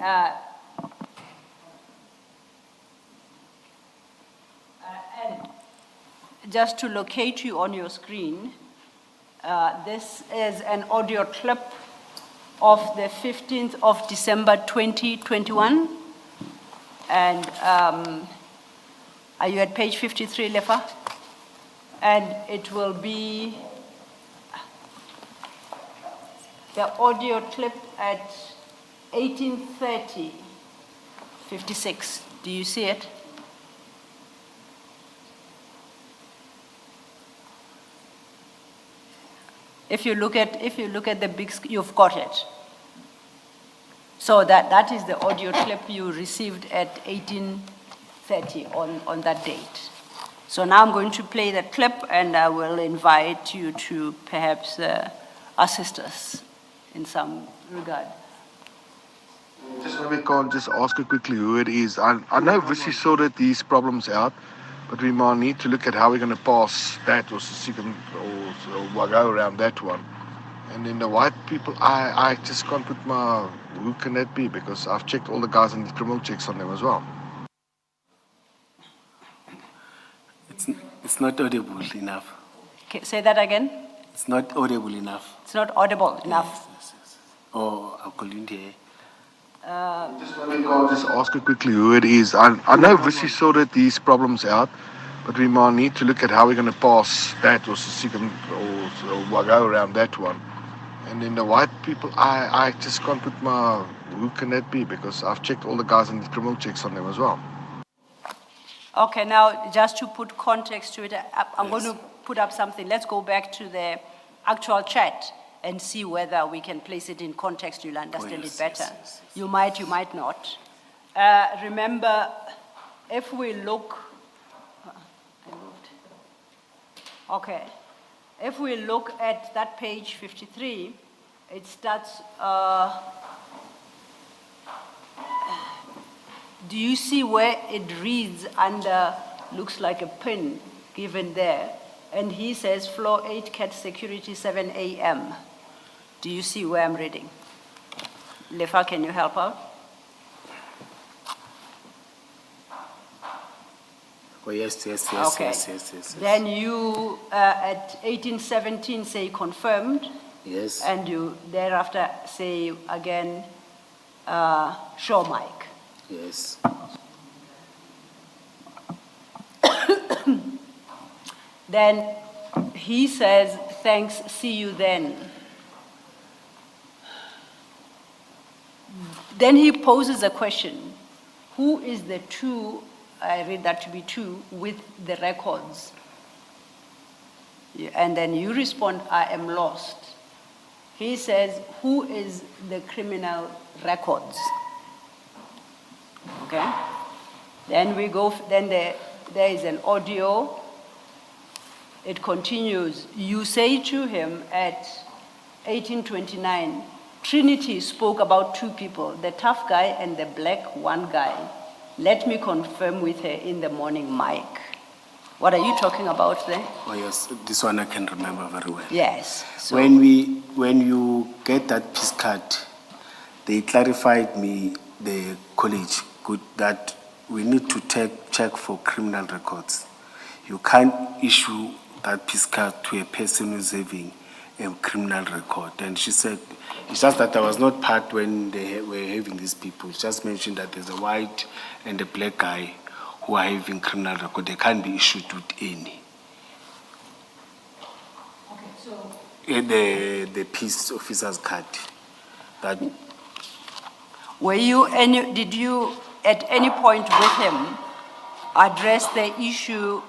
just to locate you on your screen, this is an audio clip of the 15th of December 2021. And are you at page 53, Lefa? And it will be the audio clip at 18:30, 56. Do you see it? If you look at the big screen, you've got it. So that is the audio clip you received at 18:30 on that date. So now I'm going to play that clip, and I will invite you to perhaps assist us in some regard. Just maybe can't just ask her quickly who it is. I know Vissy sorted these problems out, but we might need to look at how we're going to pass that or second or go around that one. And then the white people, I just can't put my, who can that be? Because I've checked all the guys and the criminal checks on them as well. It's not audible enough. Okay, say that again. It's not audible enough. It's not audible enough. Yes. Oh, I couldn't hear. Just maybe can't just ask her quickly who it is. I know Vissy sorted these problems out, but we might need to look at how we're going to pass that or second or go around that one. And then the white people, I just can't put my, who can that be? Because I've checked all the guys and the criminal checks on them as well. Okay, now just to put context to it, I'm going to put up something. Let's go back to the actual chat and see whether we can place it in context. You'll understand it better. Yes. You might not. Remember, if we look, okay, if we look at that page 53, it starts, do you see where it reads under, looks like a pin given there, and he says floor 8 cat security 7 a.m. Do you see where I'm reading? Lefa, can you help out? Oh, yes. Okay. Yes. Then you, at 1817, say confirmed, Yes. and you thereafter say again, show Mike. Yes. Then he says, thanks, see you then. Then he poses a question. Who is the two, I read that to be two, with the records? And then you respond, I am lost. He says, who is the criminal records? Okay? Then we go, then there is an audio. It continues. You say to him at 1829, Trinity spoke about two people, the tough guy and the black one guy. Let me confirm with her in the morning, Mike. What are you talking about there? Oh, yes. This one I can remember very well. Yes. So When you get that piece card, they clarified me, the college, that we need to check for criminal records. You can't issue that piece card to a person who's having a criminal record. And she said, it's just that I was not part when they were having these people. She just mentioned that there's a white and a black guy who are having criminal record. They can't be issued with any. okay, so The peace officer's card. That did you at any point with him address the issue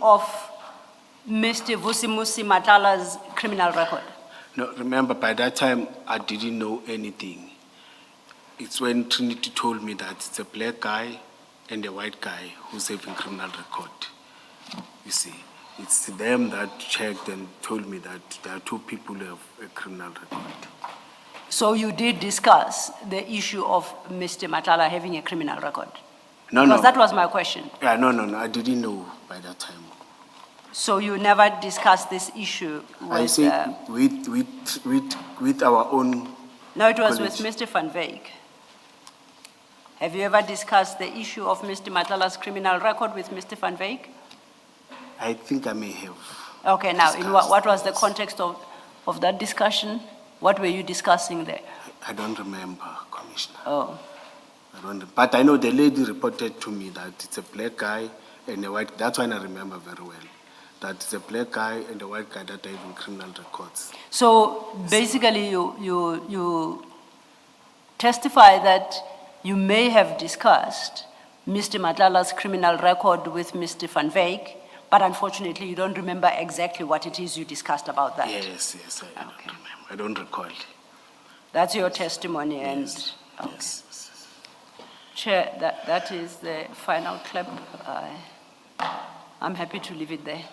of Mr. Vusimusi Matala's criminal record? No, remember, by that time, I didn't know anything. It's when Trinity told me that it's a black guy and a white guy who's having criminal record. You see, it's them that checked and told me that there are two people who have a criminal record. So you did discuss the issue of Mr. Matlala having a criminal record? No, Because no. that was my question. Yeah, no, I didn't know by that time. So you never discussed this issue I with, said with our own. no, it was with colleagues. Mr. Van Wyk. Have you ever discussed the issue of Mr. Matlala's criminal record with Mr. Van Wyk? I think I may have. Okay, now, in Discussed, what was the yes. context of that discussion? What were you discussing there? I don't remember, Commissioner. Oh, But I know the lady reported to me that it's a black guy and a white. That's when I remember very well. That it's a black guy and a white guy that are having criminal records. so basically you testify that you may have discussed Mr. Matlala's criminal record with Mr. Van Wyk, but unfortunately you don't remember exactly what it is you discussed about that. Yes, I don't Okay. remember. I don't recall. That's your testimony and, Yes, okay. yes. Chair, that is the final clap. I'm happy to leave it there.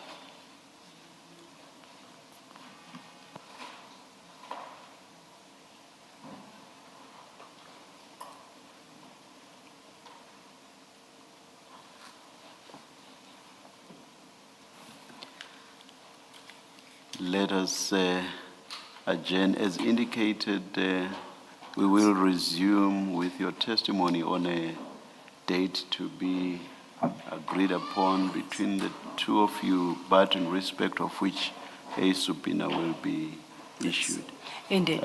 Let us adjourn. As indicated, we will resume with your testimony on a date to be agreed upon between the two of you, but in respect of which a subpoena will be issued. Indeed.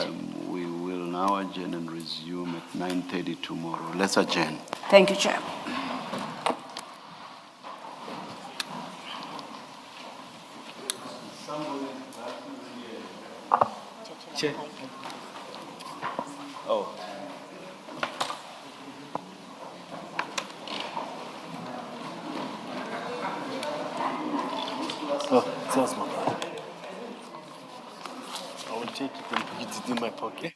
We will now adjourn and resume at 9:30 tomorrow. Let's adjourn. Thank you, Chair. Oh. Oh, sounds my I will take it and put it in my pocket.